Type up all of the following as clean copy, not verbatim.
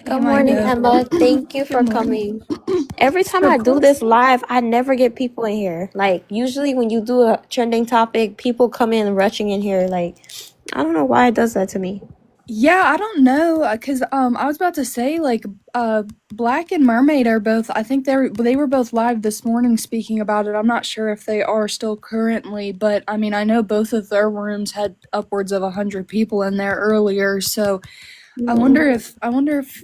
Hey, Good morning, Micah. Emma. Thank you for Good morning. coming. Every time I Of do course. this live, I never get people in here. Like, usually when you do a trending topic, people come in rushing in here. Like, I don't know why it does that to me. Yeah, I don't know, cause I was about to say Black and Mermaid are both. I think they were both live this morning speaking about it. I'm not sure if they are still currently, but I mean I know both of their rooms had upwards of 100 people in there earlier. So Yeah. I wonder if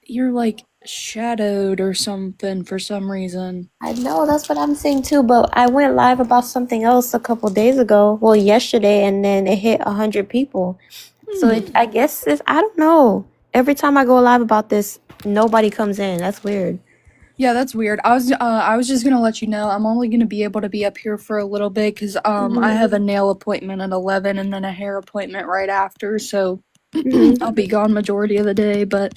you're like shadowed or something for some reason. I know, that's what I'm saying too, but I went live about something else a couple days ago. Well, yesterday, and then it hit 100 people. So I guess I don't know. Every time I go live about this, nobody comes in. That's weird. Yeah, that's weird. I was just gonna let you know I'm only gonna be able to be up here for a little bit because I have a nail appointment at 11 and then a hair appointment right after, so Mm-hmm. I'll be gone majority of the day. But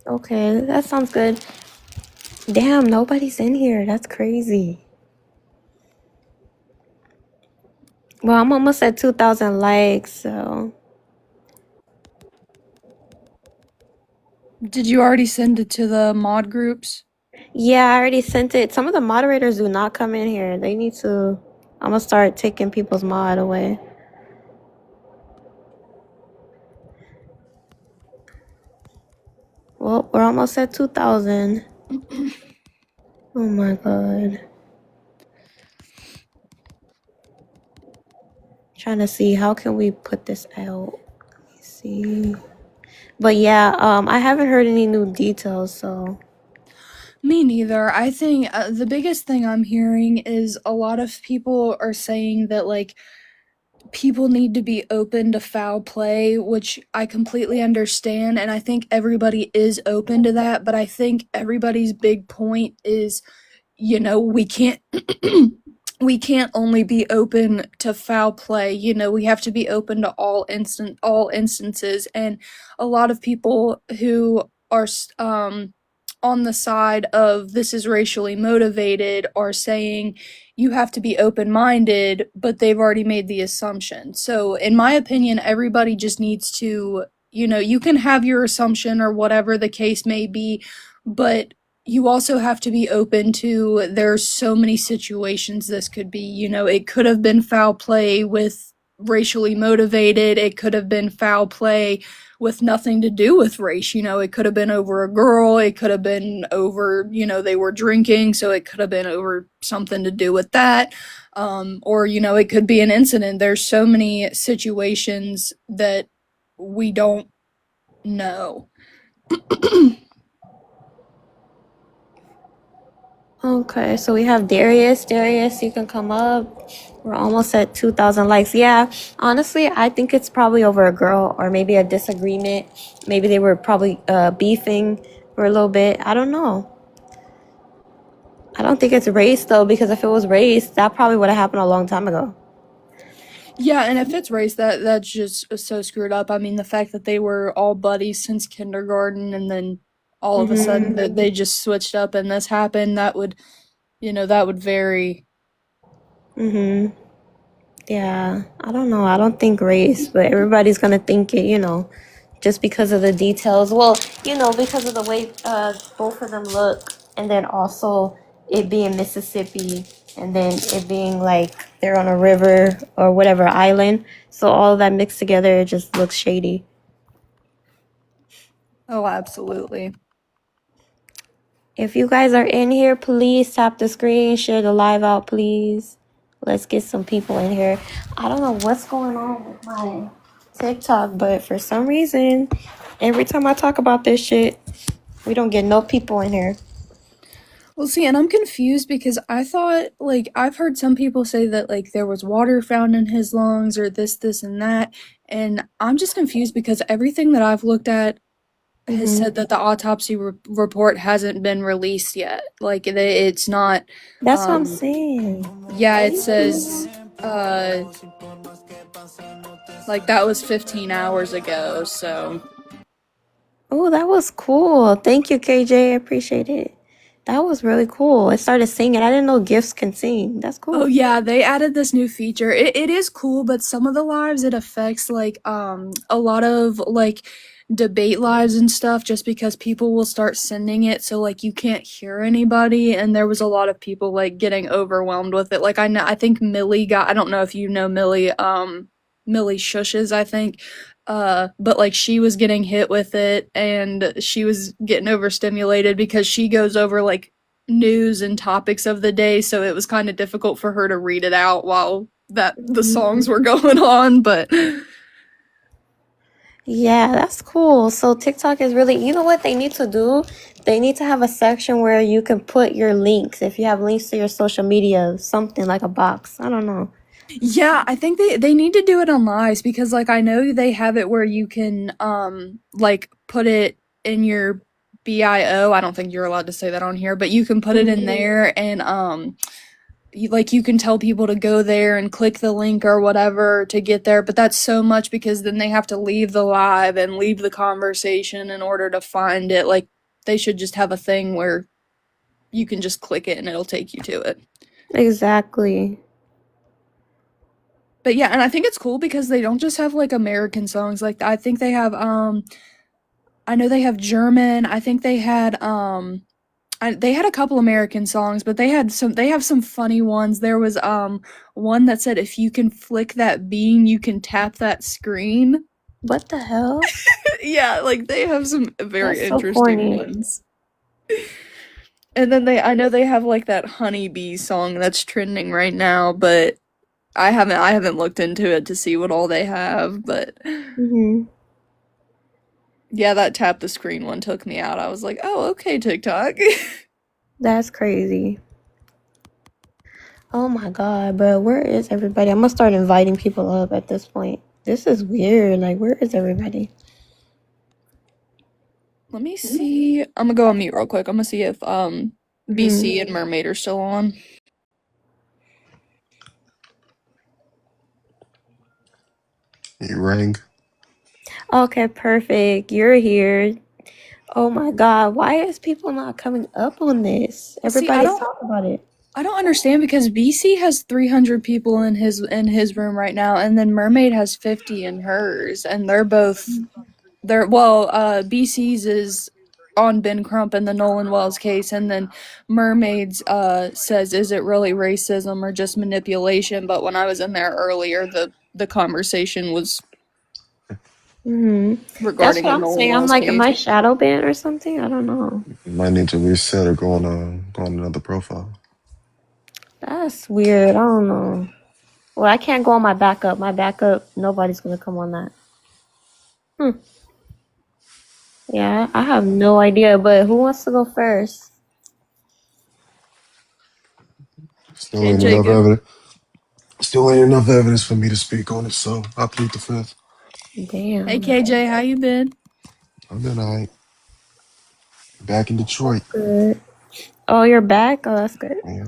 Okay, that sounds good. Damn, nobody's in here. That's crazy. Well, I'm almost at 2,000 likes, so. did you already send it to the mod groups? Yeah, I already sent it. Some of the moderators do not come in here. They need to. I'm gonna start taking people's mod away. Well, we're almost at 2,000. Oh my god. Trying to see how can we put this out. Let me see. But yeah, I haven't heard any new details, so. Me neither. I think the biggest thing I'm hearing is a lot of people are saying that like people need to be open to foul play, which I completely understand, and I think everybody is open to that, but I think everybody's big point is, we can't we can't only be open to foul play. We have to be open to all instances, and a lot of people who are on the side of this is racially motivated are saying you have to be open minded, but they've already made the assumption. So, in my opinion, everybody just needs to, you can have your assumption or whatever the case may be, but you also have to be open to there's so many situations this could be. It could have been foul play with racially motivated, it could have been foul play with nothing to do with race. It could have been over a girl, it could have been over, they were drinking, so it could have been over something to do with that. Or, it could be an incident. There's so many situations that we don't know. Okay, so we have Darius. Darius, you can come up. We're almost at 2,000 likes. Yeah, honestly, I think it's probably over a girl or maybe a disagreement. Maybe they were probably beefing for a little bit. I don't know. I don't think it's race though, because if it was race, that probably would have happened a long time ago. Yeah, and if it's race, that's just so screwed up. I mean, the fact that they were all buddies since kindergarten, and then all of a sudden that they just switched up and this happened, that would vary. Mm-hmm. Yeah, I don't know. I don't think race, but everybody's gonna think it, just because of the details. Well, because of the way both of them look, and then also it being Mississippi, and then it being like they're on a river or whatever island. So all of that mixed together, it just looks shady. Oh, absolutely. If you guys are in here, please tap the screen, share the live out, please. Let's get some people in here. I don't know what's going on with my TikTok, but for some reason, every time I talk about this shit, we don't get no people in here. Well, see, and I'm confused because I thought, like, I've heard some people say that, like, there was water found in his lungs or this, and that. And I'm just confused because everything that I've looked at has Hmm. said that the autopsy report hasn't been released yet. Like, it's not, That's what I'm um, saying. yeah, it says, uh, like, that was 15 hours ago, so. Oh, that was cool. Thank you, KJ. I appreciate it. That was really cool. It started singing. I didn't know gifts can sing. That's Oh cool. yeah, they added this new feature. It is cool, but some of the lives it affects like a lot of like debate lives and stuff just because people will start sending it so like you can't hear anybody, and there was a lot of people like getting overwhelmed with it. Like I think Millie got, I don't know if you know Millie, Millie Shushes, I think. But like she was getting hit with it and she was getting overstimulated because she goes over like news and topics of the day, so it was kind of difficult for her to read it out while that the songs were going on, but Yeah, that's cool. So TikTok is really, you know what they need to do? They need to have a section where you can put your links. If you have links to your social media, something like a box. I don't know. yeah, I think they need to do it on lives because like I know they have it where you can like put it in your bio. I don't think you're allowed to say that on here, but you can put it in there and you can tell people to go there and click the link or whatever to get there, but that's so much because then they have to leave the live and leave the conversation in order to find it. Like they should just have a thing where you can just click it and it'll take you to it. Exactly. But yeah, and I think it's cool because they don't just have like American songs. Like I think they have I know they have German. I think they had they had a couple American songs, but they have some funny ones. There was one that said if you can flick that bean, you can tap that screen. What the hell? Yeah, like they have some very That's so interesting corny. ones. And then I know they have like that honeybee song that's trending right now, but I haven't looked into it to see what all they have, but hmm yeah, that tap the screen one took me out. I was like, "Oh, okay, TikTok." That's crazy. Oh my God, bro. Where is everybody? I'm gonna start inviting people up at this point. This is weird. Like, where is everybody? Let me see. I'm gonna go on mute real quick. I'm gonna see if BC and Mermaid are still on. You rang. Okay, perfect. You're here. Oh my God. Why is people not coming up on this? See, I Everybody's don't talking about it. I don't understand because BC has 300 people in his room right now, and then Mermaid has 50 in hers, and they're well, BC's is on Ben Crump and the Nolan Wells case, and then Mermaid's says is it really racism or just manipulation? But when I was in there earlier, the conversation was That's regarding what the I'm Nolan saying. I'm Wells like, am case. I shadow banned or something? I don't know. You might need to reset or go on another profile. That's weird. I don't know. Well, I can't go on my backup. My backup, nobody's gonna come on that. Yeah, I have no idea, but who wants to go first? Still ain't KJ, enough go. evidence. Still ain't enough evidence for me to speak on it, so I plead the fifth. Damn. Hey KJ, how you been? I've been alright. Back in Detroit. Good. Oh, you're back? Oh, that's good. Yeah.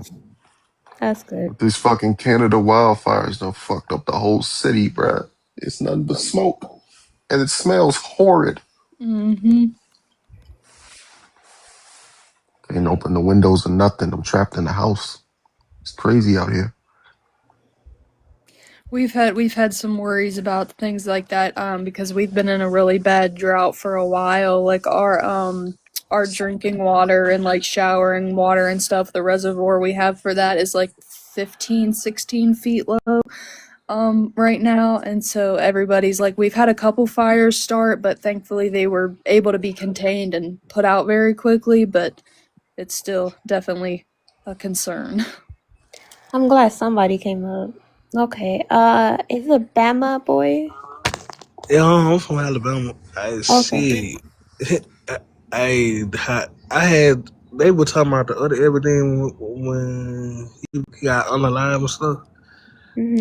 That's good. But these fucking Canada wildfires done fucked up the whole city, bruh. It's nothing but smoke. And it smells horrid. Mm-hmm. Can't open the windows or nothing. I'm trapped in the house. It's crazy out here. We've had some worries about things like that because we've been in a really bad drought for a while. Like our drinking water and like showering water and stuff, the reservoir we have for that is like 15, 16 feet low right now, and so everybody's like we've had a couple fires start, but thankfully they were able to be contained and put out very quickly, but it's still definitely a concern. I'm glad somebody came up. Okay. Is it Bama boy? Yeah, I'm from Alabama. I Okay. see. I had. They were talking about the other everything when he got unalive and stuff,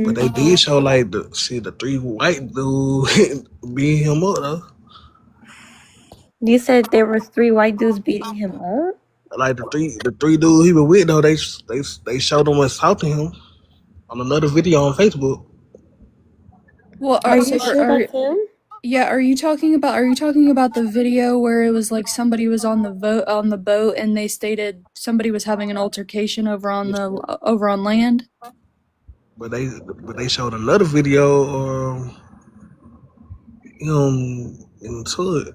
but they did show like the three white dude beating him up though. You said there was 3 white dudes beating him up? Like the three dudes he was with though, they showed him assaulting him on another video on Facebook. Well, Are you sure that's him? yeah, are you talking about the video where it was like somebody was on the boat and they stated somebody was having an altercation over on land? But they showed another video him into it.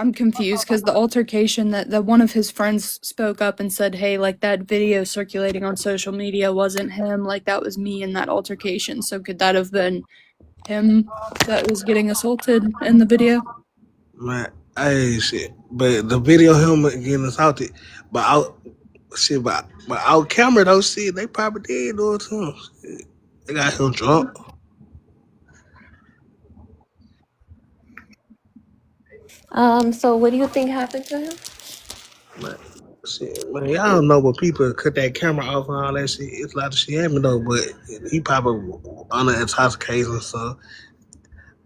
I'm confused because the altercation that one of his friends spoke up and said, hey, like that video circulating on social media wasn't him, like that was me in that altercation. So could that have been him that was getting assaulted in the video? Man, hey shit. But the video him getting assaulted, but out shit, but out camera though shit, they probably did do it to him. Shit. They got him drunk. So what do you think happened to him? Man, shit, man, y'all don't know, but people cut that camera off and all that shit. It's a lot of shit happened though, but he probably under intoxication and stuff.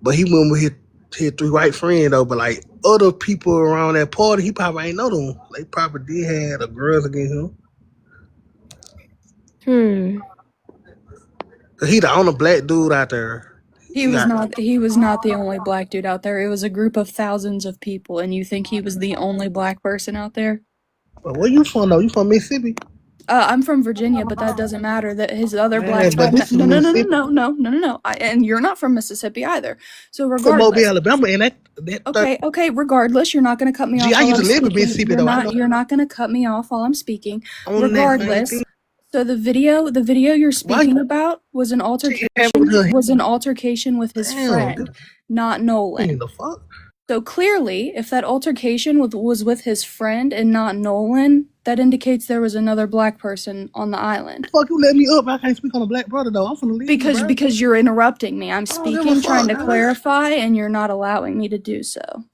But he went with his three white friends though, but like other people around that party, he probably ain't know them. They probably did have a girls against him. Cause he the only black dude out there. He was not the only black dude out there. It was a group of thousands of people, and you think he was the only black person out there? But where you from though? You from Mississippi? I'm from Virginia, but that doesn't matter. That his other black but tribe. this is No. Mississippi. And you're not from Mississippi either. So From regardless. Mobile, Alabama, and that. Okay. Regardless, you're not going to cut me off. I while used I'm to live in speaking. Mississippi though. You're not going to cut me off while I'm speaking. On that Regardless. same thing. So the video you're speaking about was an altercation. Was an altercation with his friend, not Nolan. The fuck? So clearly, if that altercation was with his friend and not Nolan, that indicates there was another black person on the island. Fuck, you let me up. I can't speak on a black brother though. I'm finna leave. Because you're interrupting me. I'm speaking, trying to clarify, and you're not allowing me to do so.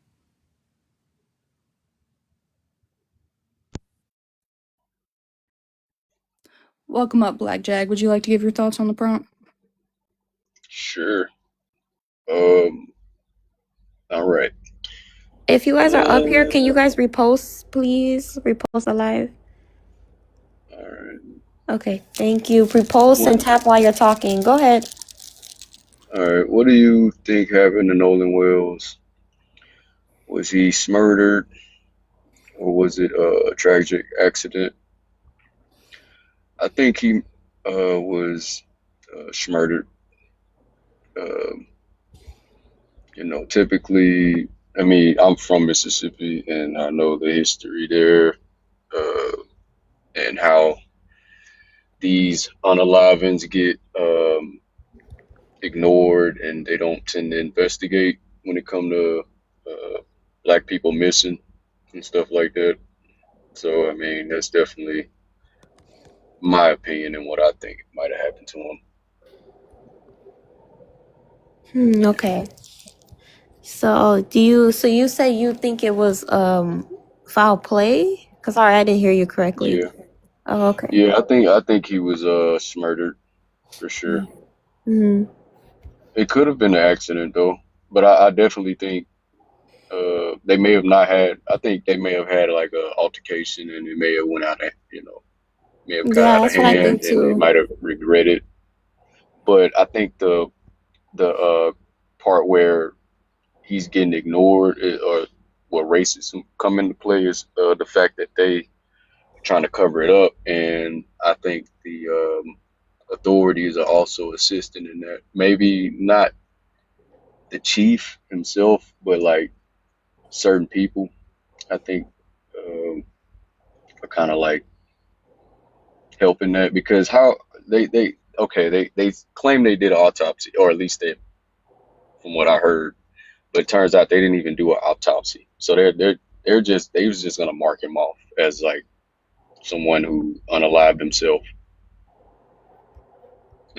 Welcome up, Black Jag. Would you like to give your thoughts on the prompt? Sure. All right. If you guys are up here, can you guys repost, please? Repost the live. All right. Okay, thank you. Repost and tap while you're talking. Go ahead. All right. What do you think happened to Nolan Wells? Was he murdered, or was it a tragic accident? I think he was murdered. Typically, I mean, I'm from Mississippi, and I know the history there, and how these unalivings get ignored, and they don't tend to investigate when it comes to black people missing and stuff like that. So, I mean, that's definitely my opinion and what I think might have happened to him. Okay. So you say you think it was foul play? Cause sorry, I didn't hear you correctly. Yeah. Oh, okay. Yeah, I think he was murdered for sure. Mm-hmm. It could have been an accident though, but I definitely think they may have not had. I think they may have had like a altercation, and it may have went out of, may have got out of hand, and they might have regretted. But I think the part where he's getting ignored, or what racism come into play, is the fact that they are trying to cover it up, and I think the authorities are also assisting in that. Maybe not the chief himself, but like certain people, I think, are kind of like helping that, because how they claim they did an autopsy, or at least they, from what I heard, but it turns out they didn't even do an autopsy. So they was just gonna mark him off as like someone who unalived himself.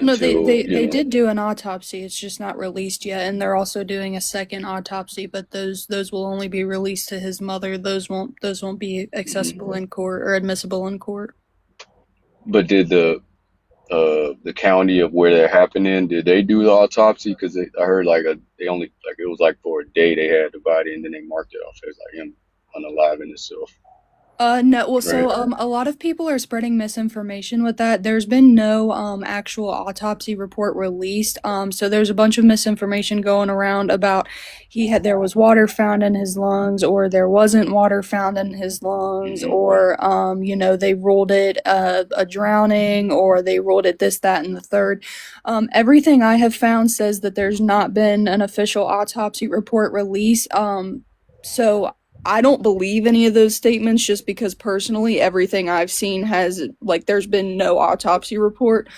No, they did do an autopsy. It's just not released yet, and they're also doing a second autopsy, but those will only be released to his mother. Those won't be accessible in court or admissible in court. But did the county of where they're happening, did they do the autopsy? Because I heard they only, like, it was like for a day they had the body, and then they marked it off as like him unaliving himself. No, well, Right. so a lot of people are spreading misinformation with that. There's been no actual autopsy report released. So there's a bunch of misinformation going around about there was water found in his lungs, or there wasn't water found in his lungs, Hmm. or they ruled it a drowning, or they ruled it this, that, and the third. Everything I have found says that there's not been an official autopsy report released. So I don't believe any of those statements, just because personally everything I've seen has, like, there's been no autopsy report.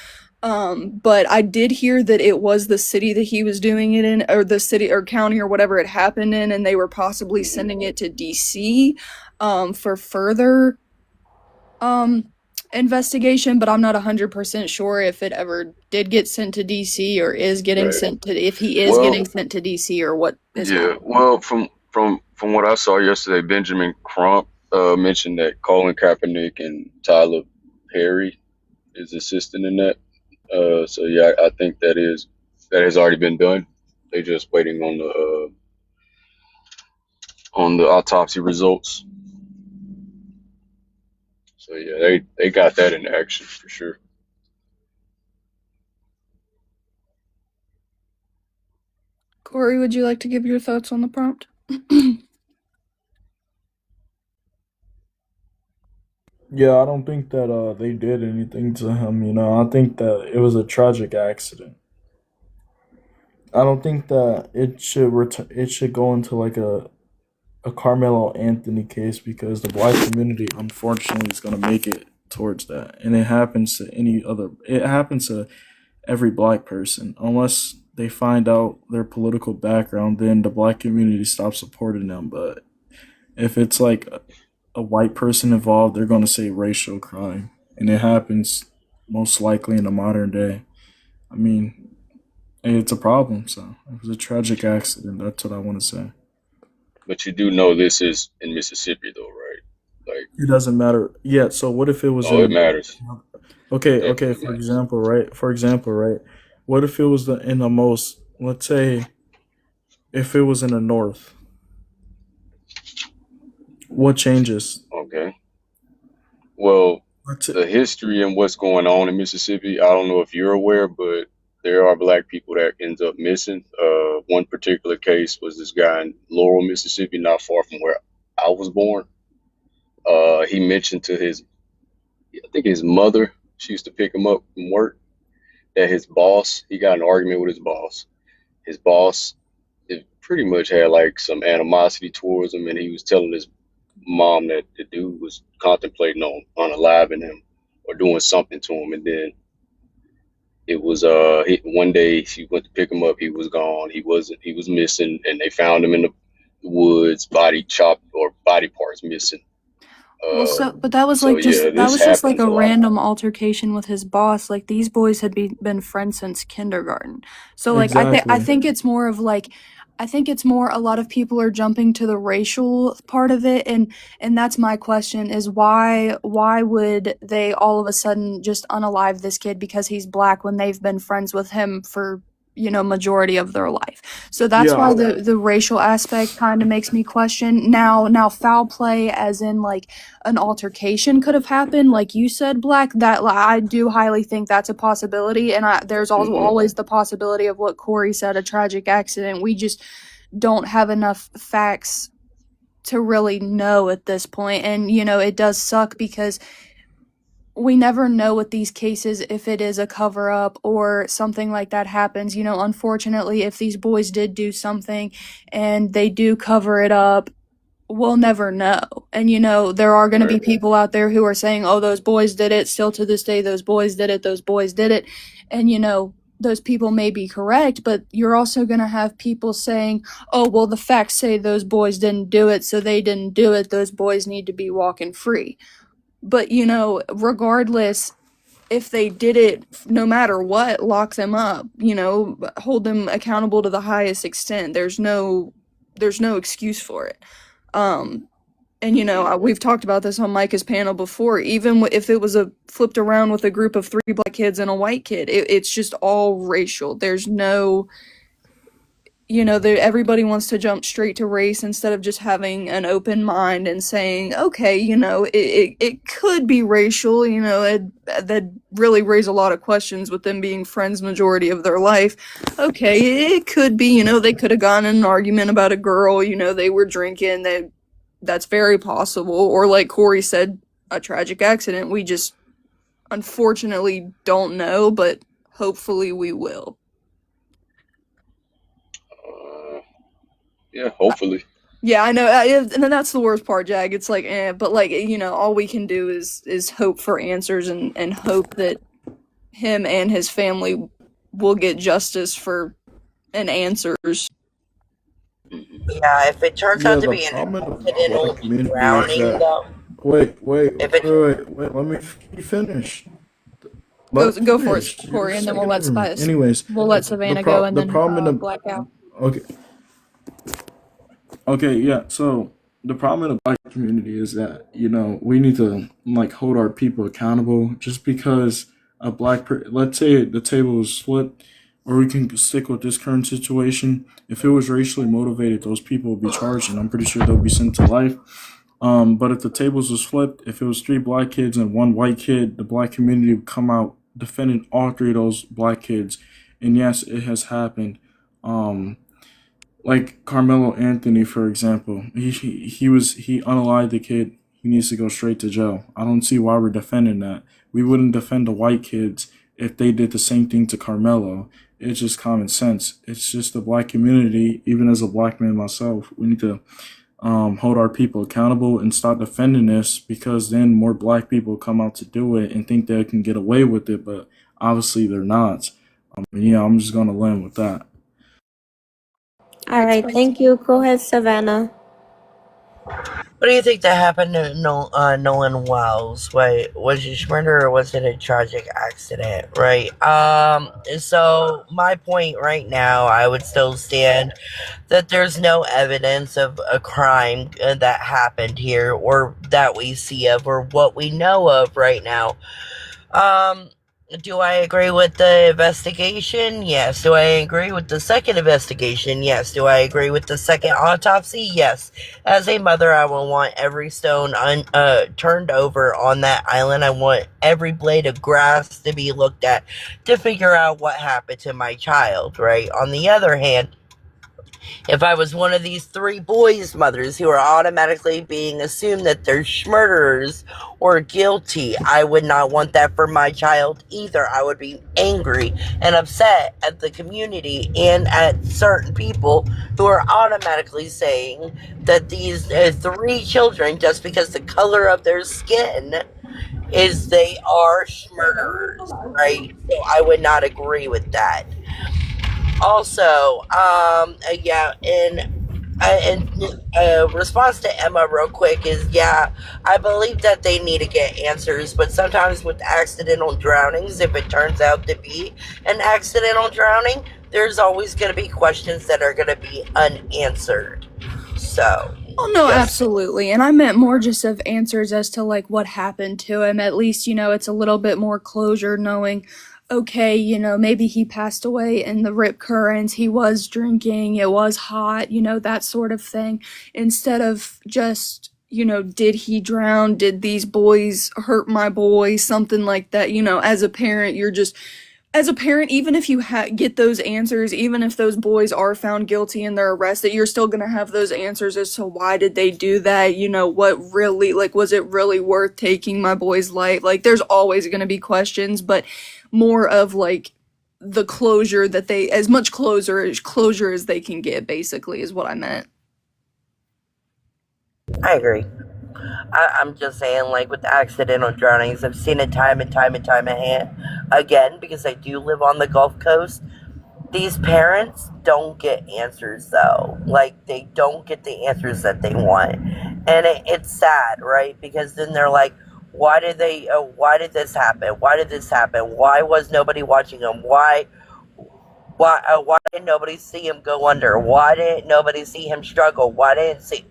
But I did hear that it was the city that he was doing it in, or the city or county or whatever it happened in, and they were possibly Hmm. sending it to DC for further investigation, but I'm not 100% sure if it ever did get sent to DC, or is getting Right. sent to, if he is getting Well, sent to DC, or what is yeah. happening. Well, from what I saw yesterday, Benjamin Crump mentioned that Colin Kaepernick and Tyler Perry is assisting in that. So yeah, I think that has already been done. They're just waiting on the autopsy results. So yeah, they got that in action for sure. Corey, would you like to give your thoughts on the prompt? Yeah, I don't think that they did anything to him. I think that it was a tragic accident. I don't think that it should go into like a Carmelo Anthony case, because the black community unfortunately is going to make it towards that, and it happens to it happens to every black person, unless they find out their political background, then the black community stops supporting them. But if it's like a white person involved, they're going to say racial crime, and it happens most likely in the modern day. I mean, it's a problem. So it was a tragic accident. That's what I want to say. But you do know this is in Mississippi though, right? Like, It doesn't matter. Yeah. So what if it was oh, it in? matters. Okay. Okay. Definitely For matters. example, right. For example, right. What if it was in the most? Let's say if it was in the north, what changes? Okay. Well, Let's say, the history and what's going on in Mississippi, I don't know if you're aware, but there are black people that ends up missing. One particular case was this guy in Laurel, Mississippi, not far from where I was born. He mentioned to I think his mother, she used to pick him up from work, that his boss, he got in an argument with his boss. His boss, it pretty much had like some animosity towards him, and he was telling his mom that the dude was contemplating on unaliving him or doing something to him. And then one day she went to pick him up, he was gone, he was missing, and they found him in the woods, body chopped or body parts missing. Well, but that was So like yeah, that this was just like happens a a lot. random altercation with his boss. Like, these boys had been friends since kindergarten. So like I exactly. think it's more of like, I think it's more, a lot of people are jumping to the racial part of it, and that's my question, is why would they all of a sudden just unalive this kid because he's black, when they've been friends with him for, majority of their life. So that's why Yeah. the racial aspect kind of makes me question. Now foul play, as in like an altercation could have happened, like you said, Black, that I do highly think that's a possibility. And there's also Hmm. always the possibility of what Corey said, a tragic accident. We just don't have enough facts to really know at this point. And it does suck, because we never know with these cases if it is a cover up or something like that happens. Unfortunately, if these boys did do something and they do cover it up, we'll never know. And there are going to be Right. people out there who are saying, "Oh, those boys did it." Still to this day, those boys did it. Those boys did it. And those people may be correct, but you're also going to have people saying, "Oh, well, the facts say those boys didn't do it, so they didn't do it. Those boys need to be walking free." But regardless, if they did it, no matter what, lock them up, hold them accountable to the highest extent. There's no excuse for it. Um, and Hmm. we've talked about this on Micah's panel before. Even if it was flipped around with a group of 3 black kids and a white kid, it's just all racial. There's no, everybody wants to jump straight to race instead of just having an open mind and saying, okay, it could be racial, that really raise a lot of questions with them being friends majority of their life. Okay, it could be, they could have gotten in an argument about a girl, they were drinking, that's very possible. Or like Corey said, a tragic accident. We just unfortunately don't know, but hopefully we will. Yeah, hopefully. Yeah, I know, and then that's the worst part, Jag. It's like, but like, all we can do is hope for answers and hope that him and his family will get justice and answers. Yeah, if it turns out to be an accidental drowning, though. Wait, let me finish. Go for it, Corey, and then we'll let Savannah go, and then Blackout. Okay, yeah. So the problem in the black community is that we need to hold our people accountable. Just because let's say the table was flipped, or we can stick with this current situation. If it was racially motivated, those people would be charged, and I'm pretty sure they'll be sent to life. But if the tables was flipped, if it was 3 black kids and 1 white kid, the black community would come out defending all 3 of those black kids. And yes, it has happened. Like Carmelo Anthony, for example, he unalived the kid. He needs to go straight to jail. I don't see why we're defending that. We wouldn't defend the white kids if they did the same thing to Carmelo. It's just common sense. It's just the black community. Even as a black man myself, we need to hold our people accountable and stop defending this, because then more black people come out to do it and think they can get away with it, but obviously they're not. I'm just gonna land with that. All right, thank you. Go ahead, Savannah. What do you think that happened to Nolan Wells? Wait, was it murder or was it a tragic accident? Right. So my point right now, I would still stand that there's no evidence of a crime that happened here, or that we see of, or what we know of right now. Do I agree with the investigation? Yes. Do I agree with the second investigation? Yes. Do I agree with the second autopsy? Yes. As a mother, I will want every stone turned over on that island. I want every blade of grass to be looked at to figure out what happened to my child, right? On the other hand, if I was one of these 3 boys' mothers who are automatically being assumed that they're murderers or guilty, I would not want that for my child either. I would be angry and upset at the community and at certain people who are automatically saying that these 3 children, just because the color of their skin is, they are murderers, right? So I would not agree with that. Also, in response to Emma real quick is, yeah, I believe that they need to get answers, but sometimes with accidental drownings, if it turns out to be an accidental drowning, there's always going to be questions that are going to be unanswered. So... Oh, no, absolutely. And I meant more just of answers as to, what happened to him. At least, it's a little bit more closure knowing, okay, maybe he passed away in the rip currents, he was drinking, it was hot, that sort of thing. Instead of just, did he drown? Did these boys hurt my boy? Something like that. As a parent, even if you get those answers, even if those boys are found guilty and they're arrested, you're still going to have those answers as to why did they do that? What really, was it really worth taking my boy's life? There's always going to be questions, but more of, the closure that as much closure as they can get, basically, is what I meant. I agree. I'm just saying, with accidental drownings, I've seen it time and time again, because I do live on the Gulf Coast. These parents don't get answers, though. They don't get the answers that they want. And it's sad, right? Because then they're like, why did this happen? Why did this happen? Why was nobody watching them? Why did nobody see him go under? Why didn't nobody see him struggle? Why didn't see...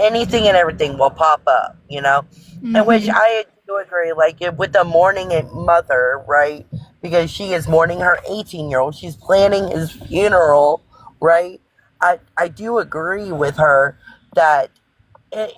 Anything and everything will pop up, Mm-hmm. And which I do agree, with the mourning mother, right? Because she is mourning her 18-year-old. She's planning his funeral, right? I do agree with her that it,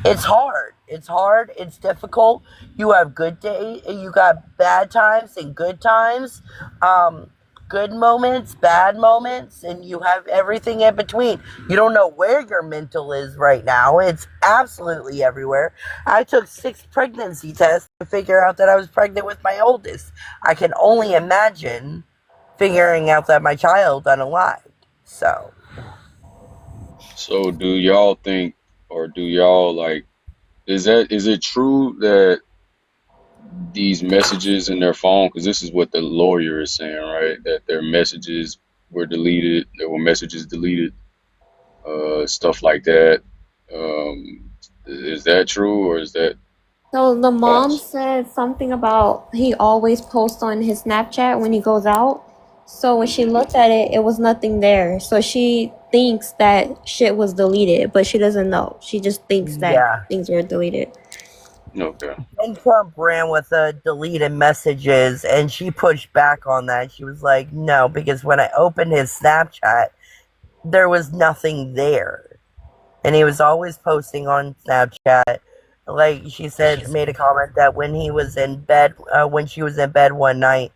it's hard. It's hard. It's difficult. You have good day. You got bad times and good times. Um, Good moments, bad moments, and you have everything in between. You don't know where your mental is right now. It's absolutely everywhere. I took 6 pregnancy tests to figure out that I was pregnant with my oldest. I can only imagine figuring out that my child unalived. So So do y'all think, or do y'all like, is it true that these messages in their phone, because this is what the lawyer is saying, right? That their messages were deleted, there were messages deleted, stuff like that. Is that true or is that So the mom false? said something about he always posts on his Snapchat when he goes out. So when she Hmm. looked at it, it was nothing there. So she thinks that shit was deleted, but she doesn't know. She just thinks that yeah. things were deleted. Okay. And Trump ran with the deleted messages, and she pushed back on that. She was like, no, because when I opened his Snapchat, there was nothing there. And he was always posting on Snapchat. Like she said, made a comment that when he was in bed, when she was in bed one night,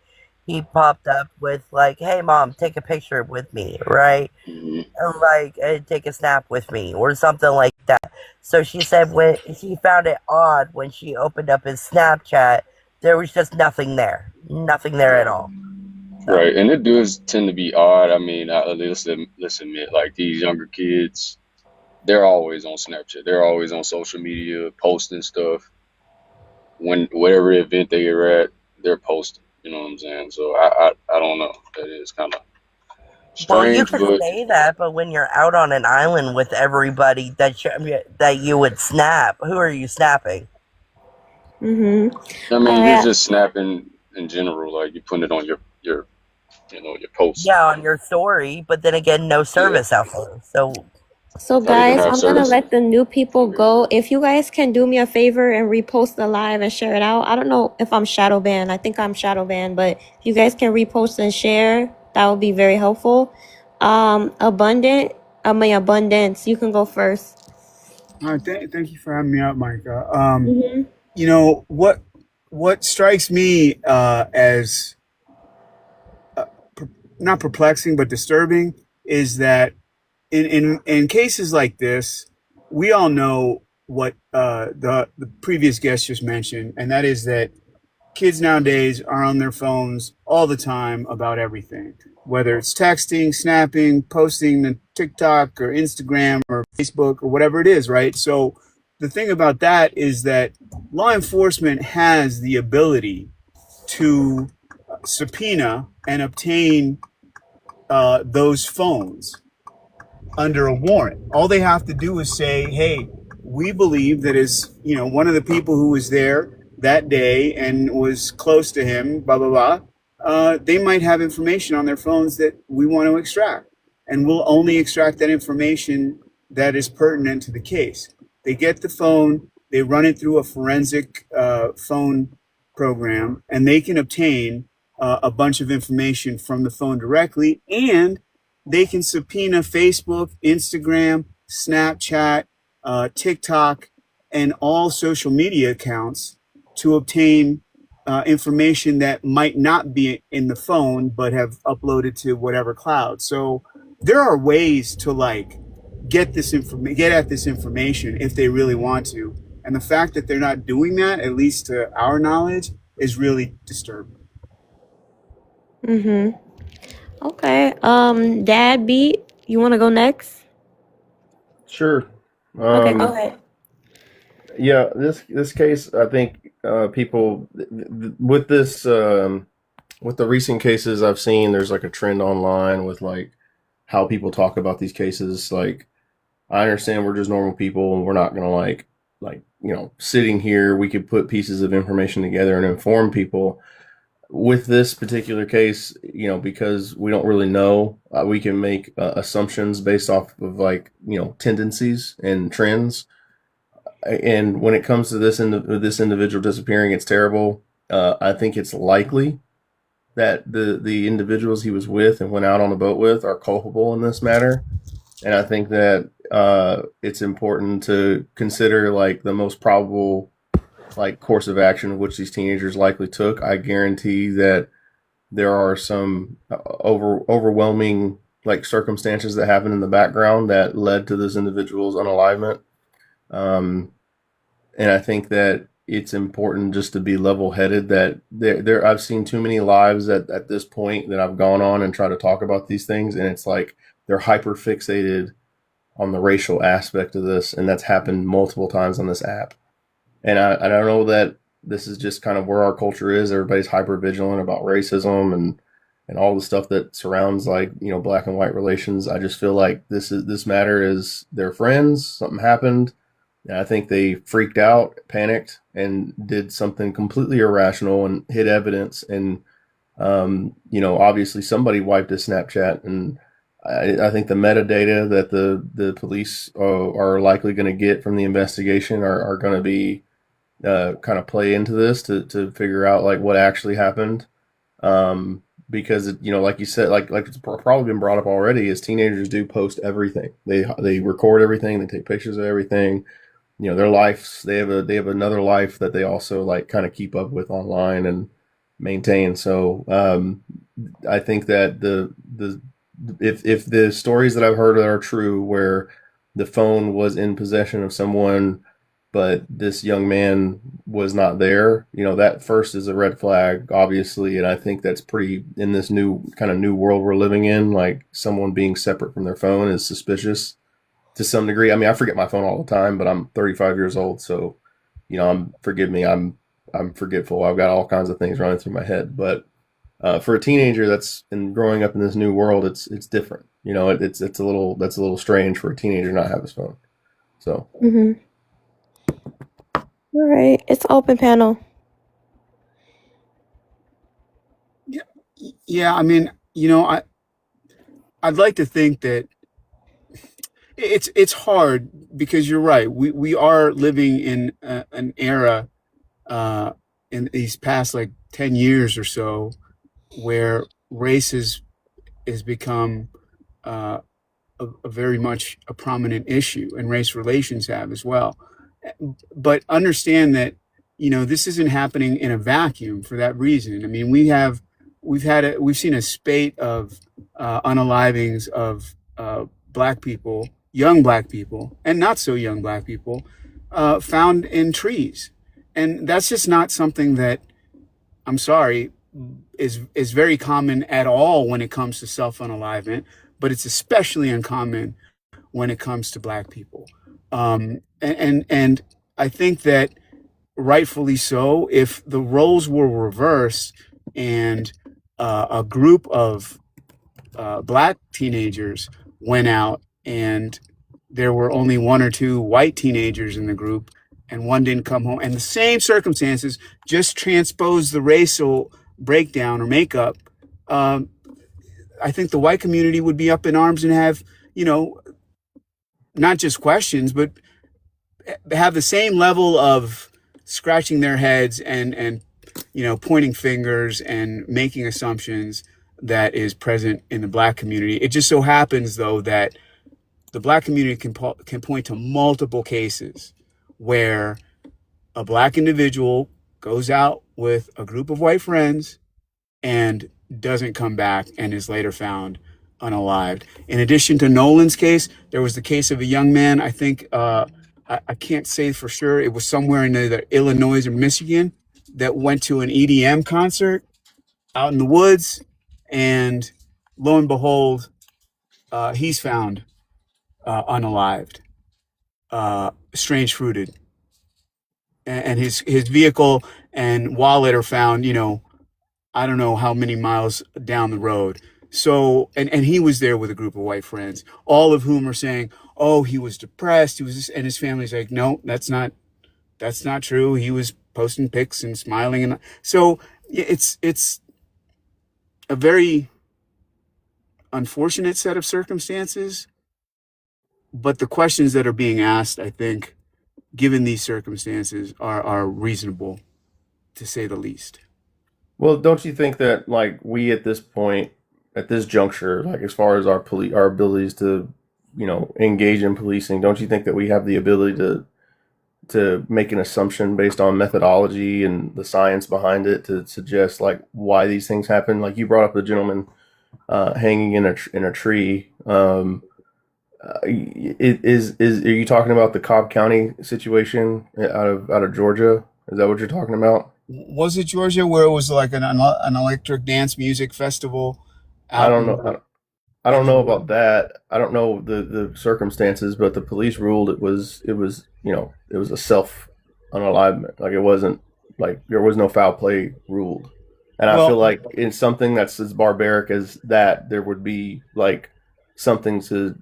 he popped up with, like, hey, mom, take a picture with me, right? Hmm. Like, take a snap with me or something like that. So she said when she found it odd when she opened up his Snapchat, there was just nothing there, nothing there at Right. all. So Right. And it does tend to be odd. I mean, let's admit, like these younger kids, they're always on Snapchat. They're always on social media, posting stuff. When whatever event they are at, they're posting. You know what I'm saying? So I don't know. That is kind of well, you strange, could but say that, but when you're out on an island with everybody that you would snap, who are you snapping? Mm-hmm. I mean, you're Uh, just snapping in general. Like you putting it on your your post. Yeah, on your story, but then again, no Yeah. service out there. So so Oh, you don't guys, have I'm gonna service? let the new people go. If you guys can do me a favor and repost the live and share it out. I don't know if I'm shadow banned. I think I'm shadow banned, but if you guys can repost and share, that would be very helpful. Abundance, you can go first. Thank you for having me up, Micah. Mm-hmm. You know what strikes me as uh, per- not perplexing but disturbing is that in cases like this, we all know what the previous guest just mentioned, and that is that kids nowadays are on their phones all the time about everything, whether it's texting, snapping, posting to TikTok or Instagram or Facebook or whatever it is, right? So the thing about that is that law enforcement has the ability to subpoena and obtain those phones under a warrant. All they have to do is say, "Hey, we believe that is, one of the people who was there that day and was close to him, blah blah blah." They might have information on their phones that we want to extract, and we'll only extract that information that is pertinent to the case. They get the phone, they run it through a forensic phone program, and they can obtain a bunch of information from the phone directly, and they can subpoena Facebook, Instagram, Snapchat, TikTok, and all social media accounts to obtain information that might not be in the phone but have uploaded to whatever cloud. So there are ways to get at this information if they really want to. And the fact that they're not doing that, at least to our knowledge, is really disturbing. Mm-hmm. Okay. Dad Beat, you wanna go next? Sure. Okay, go Um, ahead. yeah, this case, I think people with this with the recent cases I've seen, there's like a trend online with like how people talk about these cases. Like, I understand we're just normal people and we're not gonna like sitting here, we could put pieces of information together and inform people. With this particular case, because we don't really know, we can make assumptions based off of like tendencies and trends. And when it comes to this individual disappearing, it's terrible. I think it's likely that the individuals he was with and went out on the boat with are culpable in this matter. And I think that it's important to consider like the most probable like course of action which these teenagers likely took. I guarantee that there are some overwhelming like circumstances that happened in the background that led to this individual's unalivement. Um, and I think that it's important just to be level headed that I've seen too many lives at this point that I've gone on and try to talk about these things, and it's like they're hyper fixated on the racial aspect of this, and that's happened multiple times on this app. And I don't know that this is just kind of where our culture is. Everybody's hyper vigilant about racism and all the stuff that surrounds like, you know, black and white relations. I just feel like this matter is their friends. Something happened. And I think they freaked out, panicked, and did something completely irrational and hid evidence. And you know, obviously somebody wiped his Snapchat, and I think the metadata that the police are likely going to get from the investigation are going to be kind of play into this to figure out like what actually happened. Because you know, like you said, like it's probably been brought up already, is teenagers do post everything. They record everything. They take pictures of everything. You know, their lives. They have another life that they also like kind of keep up with online and maintain. So I think that the if the stories that I've heard that are true, where the phone was in possession of someone, but this young man was not there, you know, that first is a red flag, obviously. And I think that's pretty, in this new kind of new world we're living in, like someone being separate from their phone is suspicious to some degree. I mean, I forget my phone all the time, but I'm 35 years old. So, you know, forgive me, I'm forgetful. I've got all kinds of things running through my head, but for a teenager that's been growing up in this new world, it's different. You know, it's a little strange for a teenager not to have his phone. So. Mm-hmm. All right, it's open panel. Yeah. I mean, you know, I'd like to think that it's hard because you're right. We are living in an era uh, in these past like 10 years or so where race has become uh, a very much a prominent issue, and race relations have as well. But understand that, you know, this isn't happening in a vacuum for that reason. I mean, we've seen a spate of unalivings of black people, young black people, and not so young black people, found in trees, and that's just not something that, I'm sorry, is very common at all when it comes to self unalivement, but it's especially uncommon when it comes to black people. And I think that rightfully so, if the roles were reversed and a group of black teenagers went out and there were only one or two white teenagers in the group and one didn't come home, and the same circumstances, just transpose the racial breakdown or makeup, um, I think the white community would be up in arms and have, you know, not just questions, but have the same level of scratching their heads and you know, pointing fingers and making assumptions that is present in the black community. It just so happens though that the black community can point to multiple cases where a black individual goes out with a group of white friends and doesn't come back and is later found unalived. In addition to Nolan's case, there was the case of a young man, I think, I can't say for sure, it was somewhere in either Illinois or Michigan, that went to an EDM concert out in the woods, and lo and behold, he's found unalived, strange fruited, and his vehicle and wallet are found, you know, I don't know how many miles down the road. So, and he was there with a group of white friends, all of whom are saying, "Oh, he was depressed. He was," and his family's like, "No, that's not true. He was posting pics and smiling." And so, it's a very unfortunate set of circumstances. But the questions that are being asked, I think, given these circumstances, are reasonable, to say the least. Well, don't you think that like we at this point, at this juncture, like as far as our abilities to engage in policing, don't you think that we have the ability to make an assumption based on methodology and the science behind it to suggest like why these things happen? Like you brought up the gentleman hanging in a tree. Are you talking about the Cobb County situation out of Georgia? Is that what you're talking about? Was it Georgia where it was like an electric dance music festival I out don't in know. I in don't the know woods? about that. I don't know the circumstances, but the police ruled it was it was a self unalivement. Like it wasn't like there was no foul play ruled. And I feel Well, like in something that's as barbaric as that, there would be like something to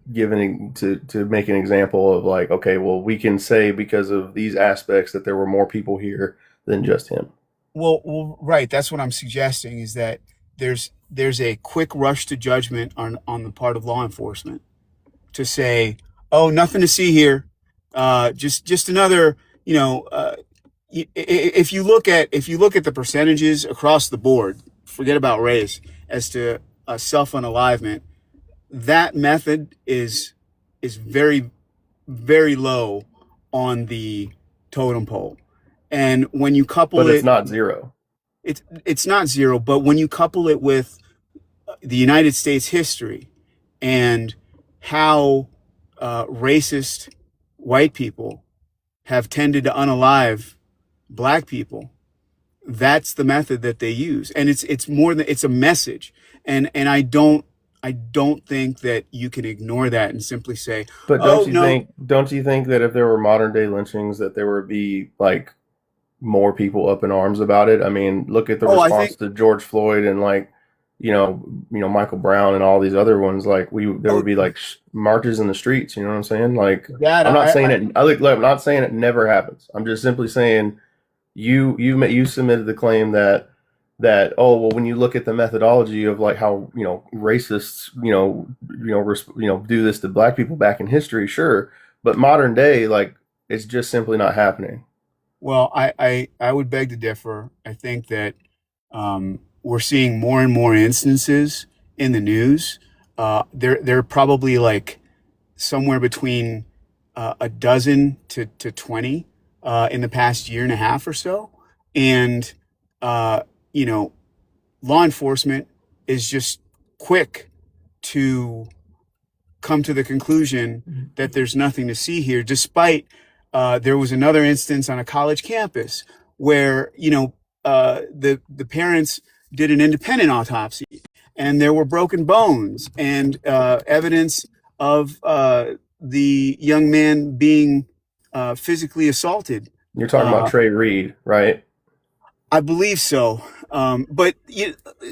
to make an example of like, okay, well, we can say because of these aspects that there were more people here than just him. right. That's what I'm suggesting is that there's a quick rush to judgment on the part of law enforcement to say, oh, nothing to see here, just another, you know, if you look at the percentages across the board, forget about race, as to self unalivement, that method is very very low on the totem pole, and when you couple But it's it, not zero. it's not zero, but when you couple it with the United States history and how racist white people have tended to unalive black people, that's the method that they use, and it's more than it's a message, and I don't think that you can ignore that and simply say, But oh no. don't you think that if there were modern day lynchings that there would be like more people up in arms about it? I mean, look at the Oh, I response think. to George Floyd and like Michael Brown and all these other ones. Like there would Oh, be like marches in the streets. You know what I'm saying? Like that I'm not saying I it. I'm not saying it never happens. I'm just simply saying you submitted the claim that oh well when you look at the methodology of like how racists do this to black people back in history, sure, but modern day like it's just simply not happening. Well, I would beg to differ. I think that we're seeing more and more instances in the news. There are probably like somewhere between a dozen to 20 in the past year and a half or so. And, uh, you know, law enforcement is just quick to come to the conclusion that there's nothing to see here, despite there was another instance on a college campus where the parents did an independent autopsy, and there were broken bones and evidence of the young man being physically assaulted. You're talking about Uh, Trey Reed, right? I believe so. But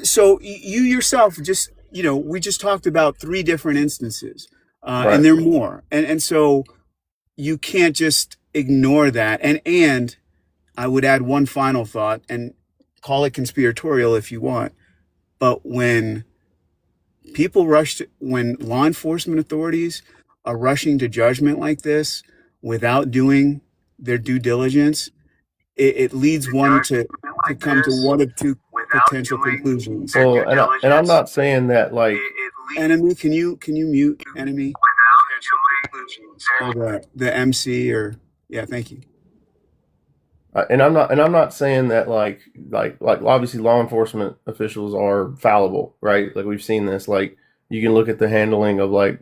so you yourself just, we just talked about three different instances, and Right. there are more. And so you can't just ignore that. And I would add one final thought and call it conspiratorial if you want. But when law enforcement authorities are rushing to judgment like this without doing their due diligence, it leads one to come to one of two potential conclusions. Well, and I'm not saying that like Enemy, can you mute enemy? Or the MC, or yeah, thank you. and I'm not saying that like obviously law enforcement officials are fallible, right? Like we've seen this. Like you can look at the handling of like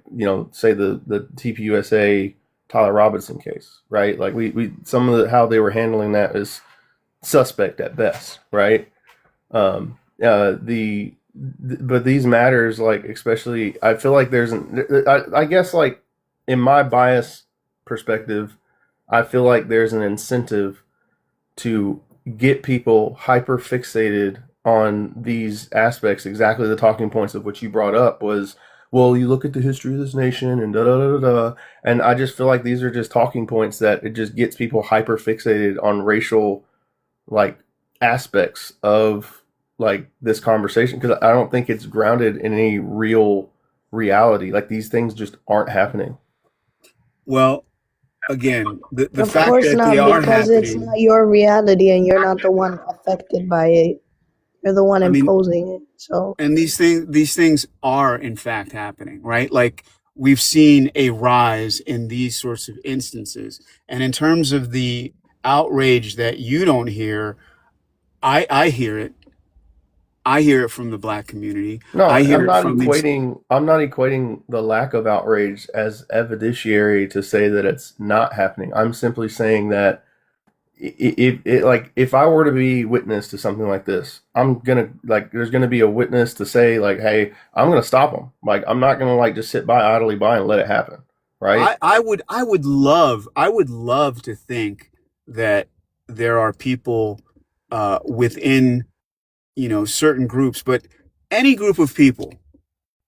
say the TPUSA Tyler Robinson case, right? Like we some of how they were handling that is suspect at best, right? But these matters, like especially, I feel like I guess like in my bias perspective, I feel like there's an incentive to get people hyper fixated on these aspects. Exactly the talking points of what you brought up was, well, you look at the history of this nation and da da da da, and I just feel like these are just talking points that it just gets people hyper fixated on racial like aspects of like this conversation because I don't think it's grounded in any real reality. Like these things just aren't happening. Well, again, the Of fact course that they not, are because it's happening. not your reality and you're not the one affected by it. You're the one I mean, imposing it. So, and these things are in fact happening, right? Like we've seen a rise in these sorts of instances. And in terms of the outrage that you don't hear, I hear it. I hear it from the black community. No, I hear I'm it not from these. equating the lack of outrage as evidentiary to say that it's not happening. I'm simply saying that if I were to be witness to something like this, I'm gonna like there's gonna be a witness to say like, hey, I'm gonna stop them. Like I'm not gonna like just sit idly by and let it happen, right? I would love to think that there are people within, certain groups, but any group of people,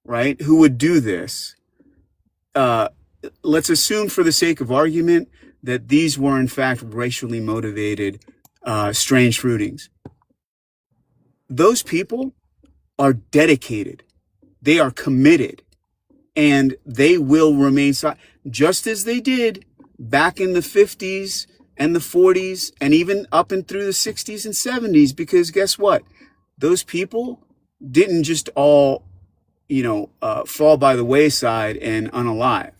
right, who would do this. Let's assume, for the sake of argument, that these were in fact racially motivated strange fruitings. Those people are dedicated. They are committed, and they will remain just as they did back in the 50s and the 40s and even up and through the 60s and 70s, because guess what? Those people didn't just all, fall by the wayside and unalive.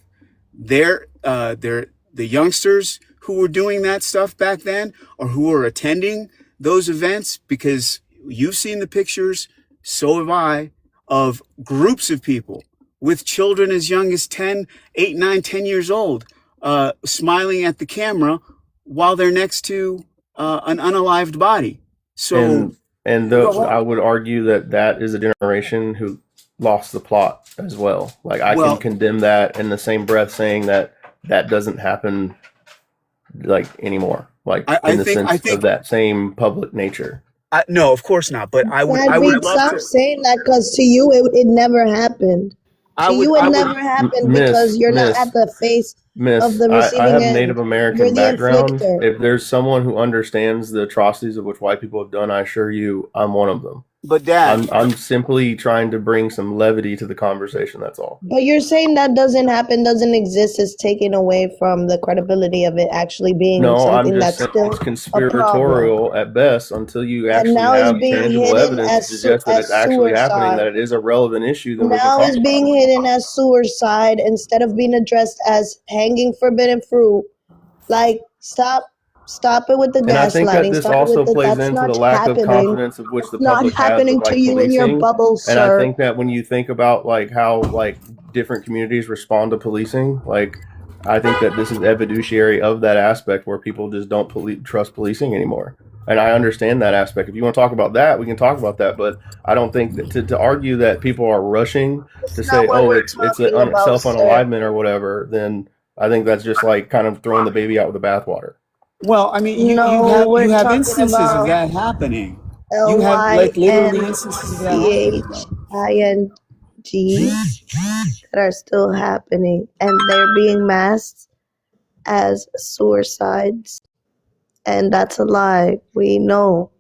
They're the youngsters who were doing that stuff back then, or who were attending those events, because you've seen the pictures, so have I, of groups of people with children as young as 10, 8, 9, 10 years old, smiling at the camera while they're next to an unalived body. So, I would argue that is a generation who lost the plot as well. Like I can condemn that in the same breath, saying that doesn't happen like anymore. Like in the sense of that same public nature. No, of course not. But I would stop saying that, because to you it never happened. To you it never happened because you're not at the face of the receiving I have end. Native American You're the background. inflictor. If there's someone who understands the atrocities of which white people have done, I assure you, I'm one of them. But Dad, I'm simply trying to bring some levity to the conversation. That's all. But you're saying that doesn't happen, doesn't exist, is taken away from the credibility of it actually being something that's still it's conspiratorial at best until you actually now have it's being tangible hidden evidence as to suggest that it's actually happening, suicide. that it is a relevant issue. Then Now we can it's talk being about it. hidden as suicide instead of being addressed as hanging forbidden fruit. Like, stop it with the And I think that gaslighting. this Stop it also with the plays that's into not the lack of happening. confidence of which the It's not public has happening with to like you in your policing. bubble, And I sir. think that when you think about like how like different communities respond to policing, like I think that this is evidentiary of that aspect where people just don't trust policing anymore. And I understand that aspect. If you want to talk about that, we can talk about that. But I don't think that to argue that people are rushing to say, oh, it's a self-unalivement or whatever, then I think that's just like kind of throwing the baby out with the bathwater. well, I mean, you have instances of that happening. You have like literally instances of that happening. that are still happening, and they're being masked as suicides, and that's a lie. We know.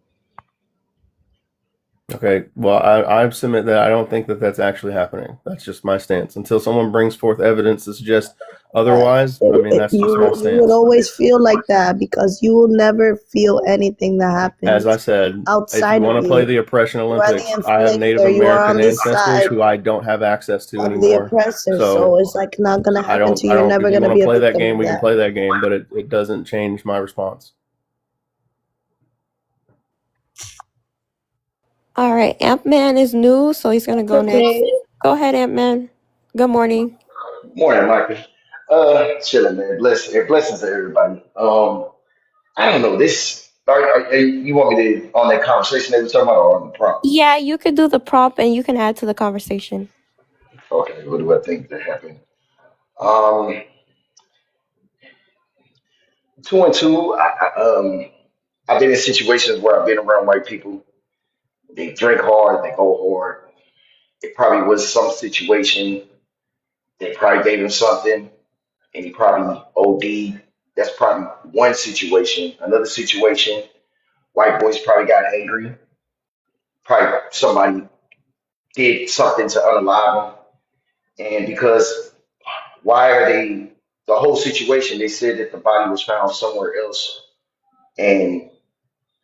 Okay, well, I submit that I don't think that that's actually happening. That's just my stance. Until someone brings forth evidence to suggest otherwise, I mean, that's just my You stance. would always feel like that because you will never feel anything that happens. As I said, outside if you want to play the oppression Olympics, I have Native American ancestors who I don't have access to anymore. The oppressor, so it's like not gonna happen to you. You're never gonna be able to play that game. We can play that game, but it doesn't change my response. All right, Ant-Man is new, so he's gonna go next. Go ahead, Ant-Man. Good morning. Morning, Micah. Chilling, man. Blessings to everybody. I don't know this. You want me to on that conversation they were talking about, or on the prompt? Yeah, you could do the prompt and you can add to the conversation. Okay, what do I think that happened? Um, two and two. I've been in situations where I've been around white people. They drink hard, they go hard. It probably was some situation. They probably gave him something, and he probably OD'd. That's probably one situation. Another situation, white boys probably got angry. Probably somebody did something to unalive him. And because why are they, the whole situation, they said that the body was found somewhere else and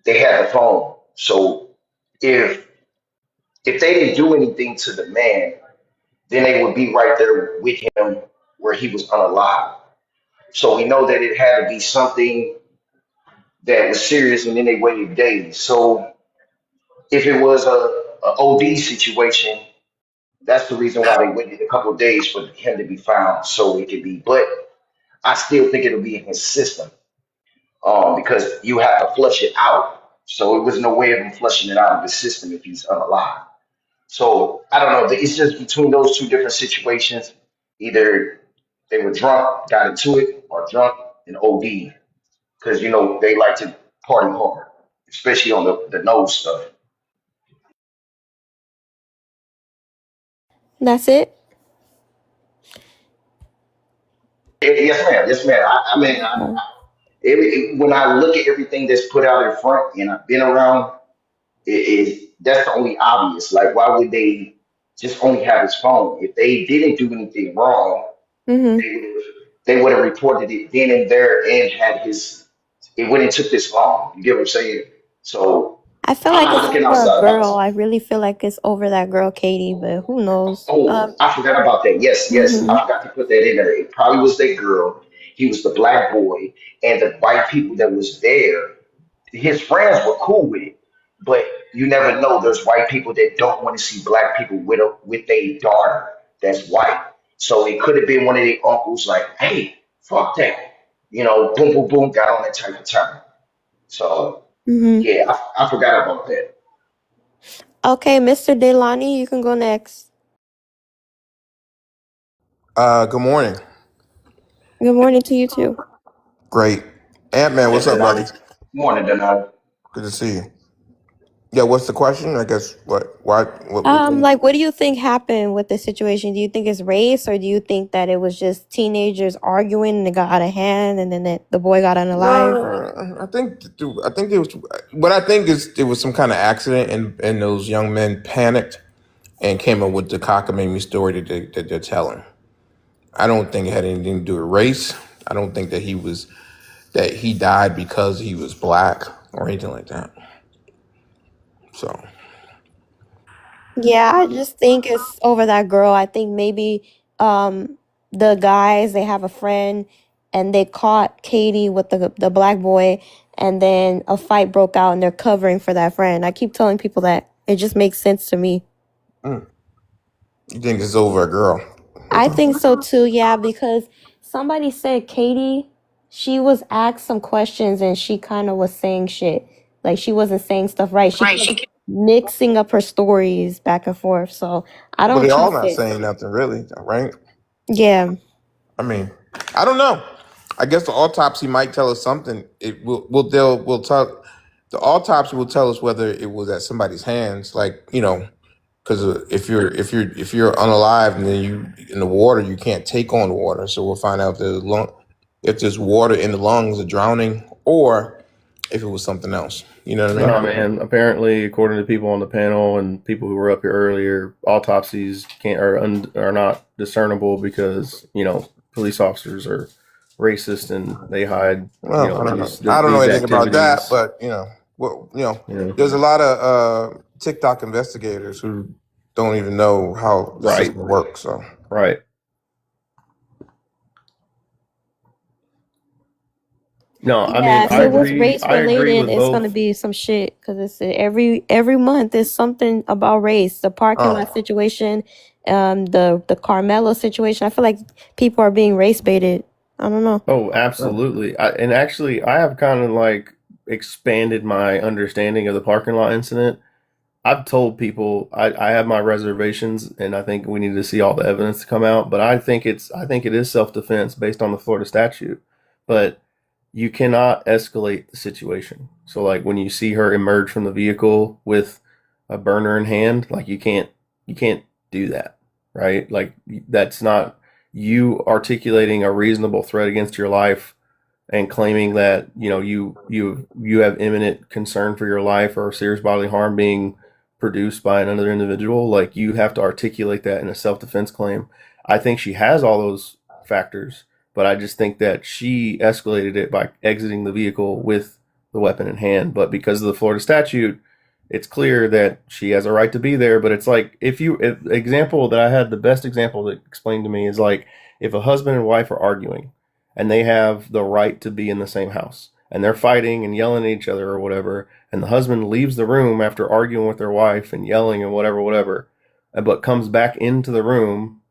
they had the phone. So if they didn't do anything to the man, then they would be right there with him where he was unalive. So we know that it had to be something that was serious, and then they waited days. So if it was a OD situation, that's the reason why they waited a couple of days for him to be found, so it could be. But I still think it'll be in his system, because you have to flush it out. So it was no way of him flushing it out of his system if he's unalive. So I don't know. It's just between those two different situations. Either they were drunk, got into it, or drunk and OD, because they like to party hard, especially on the nose stuff. That's it. Yes, ma'am. Yes, ma'am. I mean, Okay. when I look at everything that's put out in front, and I've been around, that's the only obvious. Like, why would they just only have his phone? If they didn't do anything wrong, Mhm. they would have reported it then and there and had his. It wouldn't took this long. You get what I'm saying? So I feel I'm like not it's looking over a outside the girl. box. I really feel like it's over that girl, Katie, but who knows? Oh, I forgot about that. Yes, yes, Mhm. I forgot to put that in there. It probably was that girl. He was the black boy, and the white people that was there. His friends were cool with it, but you never know. There's white people that don't want to see black people with a daughter that's white. So it could have been one of the uncles like, "Hey, fuck that," boom, boom, boom, got on that type of time. So Mhm. yeah, I forgot about that. Okay, Mr. Delani, you can go next. Good morning. Good morning to you too. Great. Ant-Man, Morning, what's up, brother? Denali. Morning, Denali. Good to see you. Yeah, what's the question? I guess Like, what do you think happened with the situation? Do you think it's race, or do you think that it was just teenagers arguing and it got out of hand, and then the boy got unalive? no, I think it was what I think is it was some kind of accident and those young men panicked and came up with the cockamamie story that they're telling. I don't think it had anything to do with race. I don't think that he died because he was black or anything like that. So Yeah, I just think it's over that girl. I think maybe the guys, they have a friend and they caught Katie with the black boy, and then a fight broke out and they're covering for that friend. I keep telling people that. It just makes sense to me. you think it's over a girl? I Okay. think so too, yeah, because somebody said Katie, she was asked some questions and she kind of was saying shit. Like she wasn't saying stuff right. She kept mixing up her stories back and forth. So I But don't they're all trust not it. saying nothing really, right? Yeah. I mean, I don't know. I guess the autopsy might tell us something. It will tell the autopsy will tell us whether it was at somebody's hands, like because if you're unalive and then you in the water, you can't take on water. So we'll find out if there's water in the lungs, or drowning, or if it was something else. You know what I No, mean? man. Apparently, according to people on the panel and people who were up here earlier, autopsies are not discernible because police officers are racist and they hide Well, I don't know. I don't know these anything about that, activities. but there's a lot of TikTok investigators who don't even know how the Right, system works. So right. No, I mean Yeah, if I it was agree. race I agree related, with it's gonna both. be some shit because it's every month there's something about race. The parking lot oh, situation, the Carmelo situation. I feel like people are being race baited. I don't know. Oh, absolutely. And actually, I have kind of like expanded my understanding of the parking lot incident. I've told people I have my reservations, and I think we need to see all the evidence to come out. But I think it is self defense based on the Florida statute. But you cannot escalate the situation. So like when you see her emerge from the vehicle with a burner in hand, like you can't do that, right? Like that's not you articulating a reasonable threat against your life and claiming that you have imminent concern for your life or serious bodily harm being produced by another individual. Like you have to articulate that in a self-defense claim. I think she has all those factors, but I just think that she escalated it by exiting the vehicle with the weapon in hand. But because of the Florida statute, it's clear that she has a right to be there. But it's like if example that I had, the best example that explained to me is like if a husband and wife are arguing and they have the right to be in the same house and they're fighting and yelling at each other or whatever, and the husband leaves the room after arguing with their wife and yelling and whatever, but comes back into the room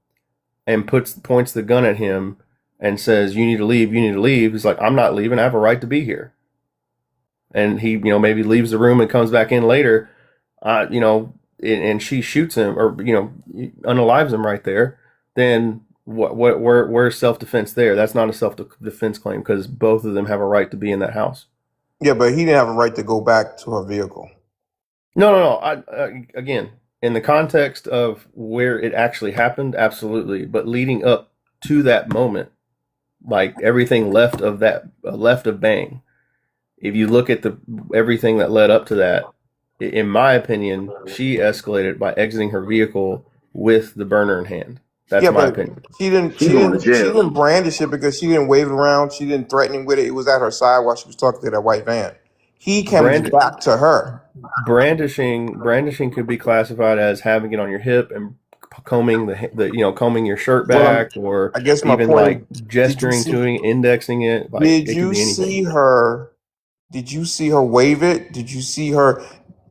and points the gun at him and says, "You need to leave. You need to leave." He's like, "I'm not leaving. I have a right to be here." And he, maybe leaves the room and comes back in later, and she shoots him or unalives him right there. Then where's self-defense there? That's not a self-defense claim because both of them have a right to be in that house. Yeah, but he didn't have a right to go back to her vehicle. No. Again, in the context of where it actually happened, absolutely. But leading up to that moment, like everything left of bang. If you look at everything that led up to that, in my opinion, she escalated by exiting her vehicle with the burner in hand. That's my opinion. She didn't brandish it because she didn't wave it around. She didn't threaten him with it. It was at her side while she was talking to that white van. He comes back to her. Brandishing could be classified as having it on your hip and combing combing your shirt back, or I guess my even point, like gesturing to it, indexing it. Like, did you see her? Did you see her wave it? Did you see her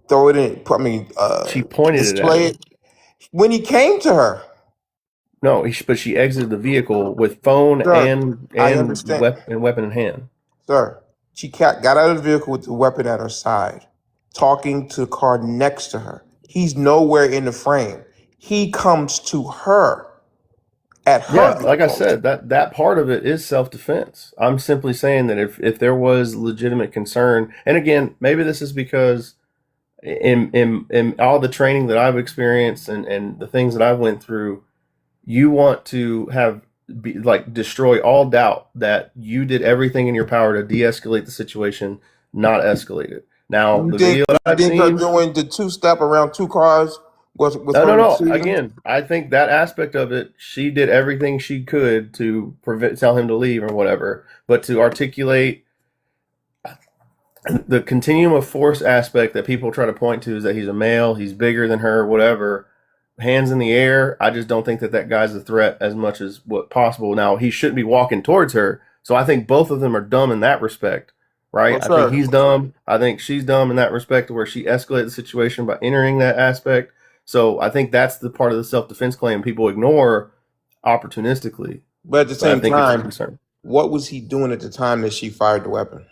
throw it in? I mean, she pointed display it at it when he came to her. No, but she exited the vehicle with phone and weapon in hand. Sir, she got out of the vehicle with the weapon at her side, talking to the car next to her. He's nowhere in the frame. He comes to her at her. Yeah, like I said, that part of it is self-defense. I'm simply saying that if there was legitimate concern, and again, maybe this is because in all the training that I've experienced and the things that I've went through, you want to destroy all doubt that you did everything in your power to de-escalate the situation, not escalate it. Now, the video that I've seen, her doing the two-step around two cars was no. Again, I think that aspect of it, she did everything she could to tell him to leave or whatever, but to articulate the continuum of force aspect that people try to point to is that he's a male, he's bigger than her, whatever. Hands in the air. I just don't think that guy's a threat as much as what possible. Now, he shouldn't be walking towards her. So I think both of them are dumb in that respect, right? I think he's dumb. I think she's dumb in that respect, where she escalated the situation by entering that aspect. So I think that's the part of the self-defense claim people ignore opportunistically. But at the same time, what was he doing at the time that she fired the weapon?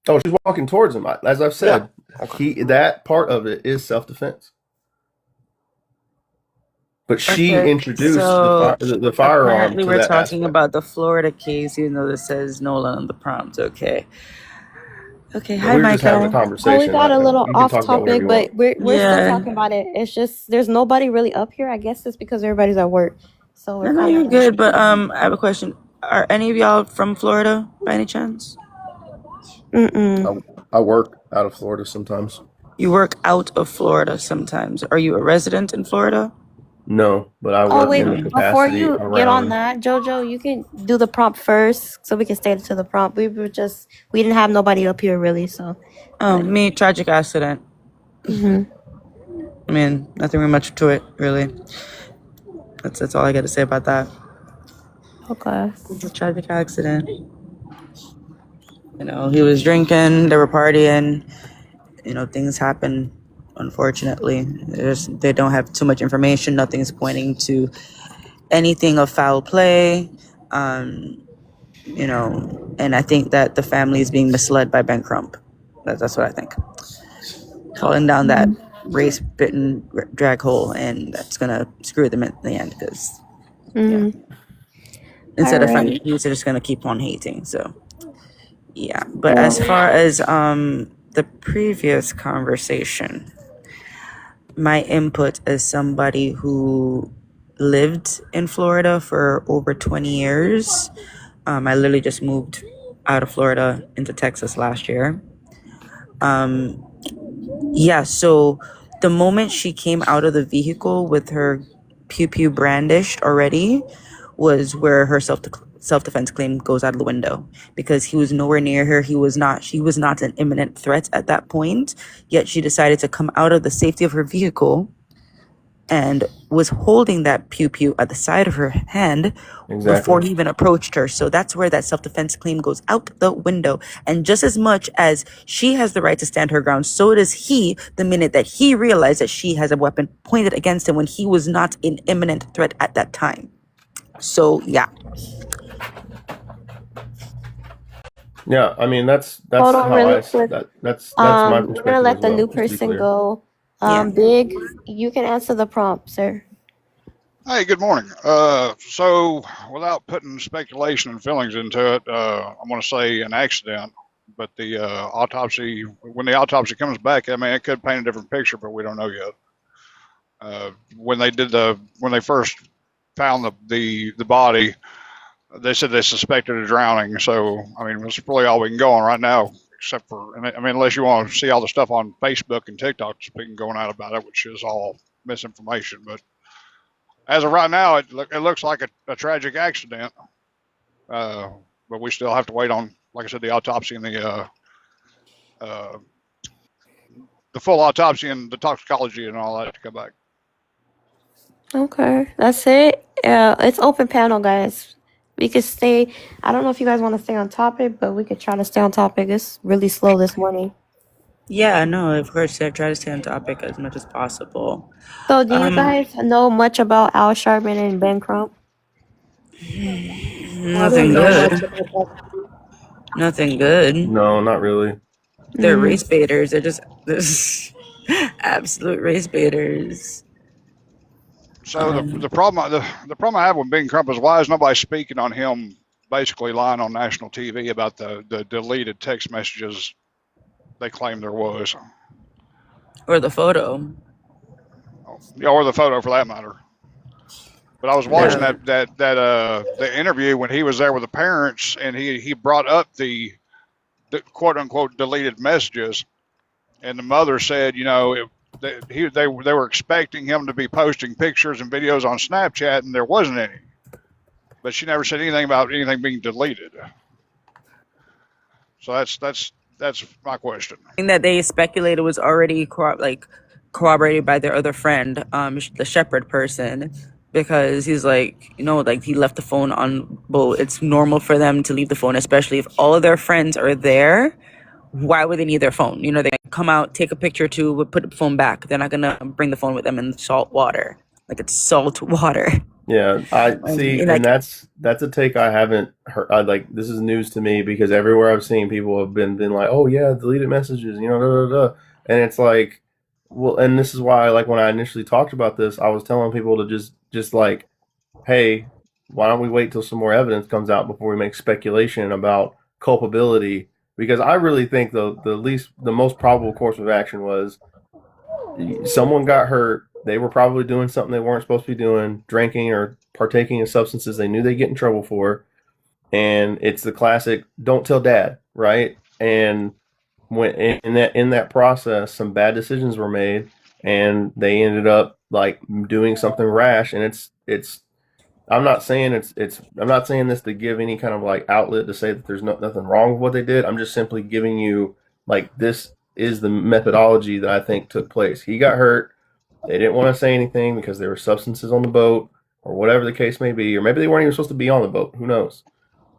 Oh, she's walking towards him. As I've said, that part of it is self-defense. But she introduced the firearm. Apparently, we're talking about the Florida case, even though this says Nolan on the prompt. Okay. Hi, Micah. Just having a conversation. We got a little off topic, but we're still talking about it. It's just there's nobody really up here. I guess it's because everybody's at work. So no, you're good. But I have a question. Are any of y'all from Florida by any chance? I work out of Florida sometimes. You work out of Florida sometimes. Are you a resident in Florida? No, but I work in the capacity before you around. get on that, Jojo, you can do the prompt first so we can stay to the prompt. We didn't have nobody up here really, so. Me, tragic accident. I mean, nothing really much to it, really. That's all I got to say about that. Okay. Tragic accident. He was drinking, they were partying, things happen. Unfortunately, they don't have too much information. Nothing's pointing to anything of foul play, and I think that the family is being misled by Ben Crump. That's what I think. Falling down that race-bitten drag hole, and that's gonna screw them at the end because instead of finding peace, they're just gonna keep on hating. So, yeah. But as far as the previous conversation, my input as somebody who lived in Florida for over 20 years. I literally just moved out of Florida into Texas last year. So the moment she came out of the vehicle with her pew-pew brandished already was where her self-defense claim goes out of the window because he was nowhere near her. She was not an imminent threat at that point, yet she decided to come out of the safety of her vehicle and was holding that pew-pew at the side of her hand before he even approached her. So that's where that self-defense claim goes out the window. And just as much as she has the right to stand her ground, so does he the minute that he realized that she has a weapon pointed against him when he was not an imminent threat at that time. So, yeah. Yeah, I mean that's Hold on how really quick. that's my We're perspective gonna as let the well, new just to be person clear. go. Yeah. Big, you can answer the prompt, sir. Hey, good morning. So without putting speculation and feelings into it, I'm going to say an accident. But the autopsy, when the autopsy comes back, I mean, it could paint a different picture, but we don't know yet. When they first found the body, they said they suspected a drowning. So I mean, that's really all we can go on right now. Except for, I mean, unless you want to see all the stuff on Facebook and TikTok speaking going out about it, which is all misinformation, but as of right now, it looks like a tragic accident, but we still have to wait on, like I said, the autopsy and uh, the full autopsy and the toxicology and all that to come back. Okay, that's it. It's open panel, guys. We could stay. I don't know if you guys want to stay on topic, but we could try to stay on topic. It's really slow this morning. Yeah, no, of course, I try to stay on topic as much as possible. So, do you guys know much about Al Sharpton and Ben Crump? Nothing good. Nothing good. No, not really. They're race baiters. They're just absolute race baiters. So the problem I have with Ben Crump is why is nobody speaking on him basically lying on national TV about the deleted text messages they claim there was, or the photo, or the photo for that matter. But I was watching the interview when he was there with the parents, and he brought up the quote unquote deleted messages, and the mother said, you know, they were expecting him to be posting pictures and videos on Snapchat, and there wasn't any. But she never said anything about anything being deleted. So that's my question. That they speculated was already corroborated by their other friend, the shepherd person, because he's like, you know, like he left the phone on. Well, it's normal for them to leave the phone, especially if all of their friends are there. Why would they need their phone? You know, they come out, take a picture or two, but put the phone back. They're not gonna bring the phone with them in salt water. Like it's salt water. Yeah, I see, and that's a take I haven't heard. Like this is news to me because everywhere I've seen people have been like, oh yeah, deleted messages, you know, da, da, da. And it's like, well, and this is why, like when I initially talked about this, I was telling people to just like, hey, why don't we wait till some more evidence comes out before we make speculation about culpability? Because I really think the most probable course of action was someone got hurt. They were probably doing something they weren't supposed to be doing, drinking or partaking in substances they knew they'd get in trouble for. And it's the classic don't tell dad, right? And when in that process some bad decisions were made and they ended up like doing something rash. And it's I'm not saying I'm not saying this to give any kind of like outlet to say that there's nothing wrong with what they did. I'm just simply giving you like this is the methodology that I think took place. He got hurt. They didn't want to say anything because there were substances on the boat or whatever the case may be, or maybe they weren't even supposed to be on the boat. Who knows?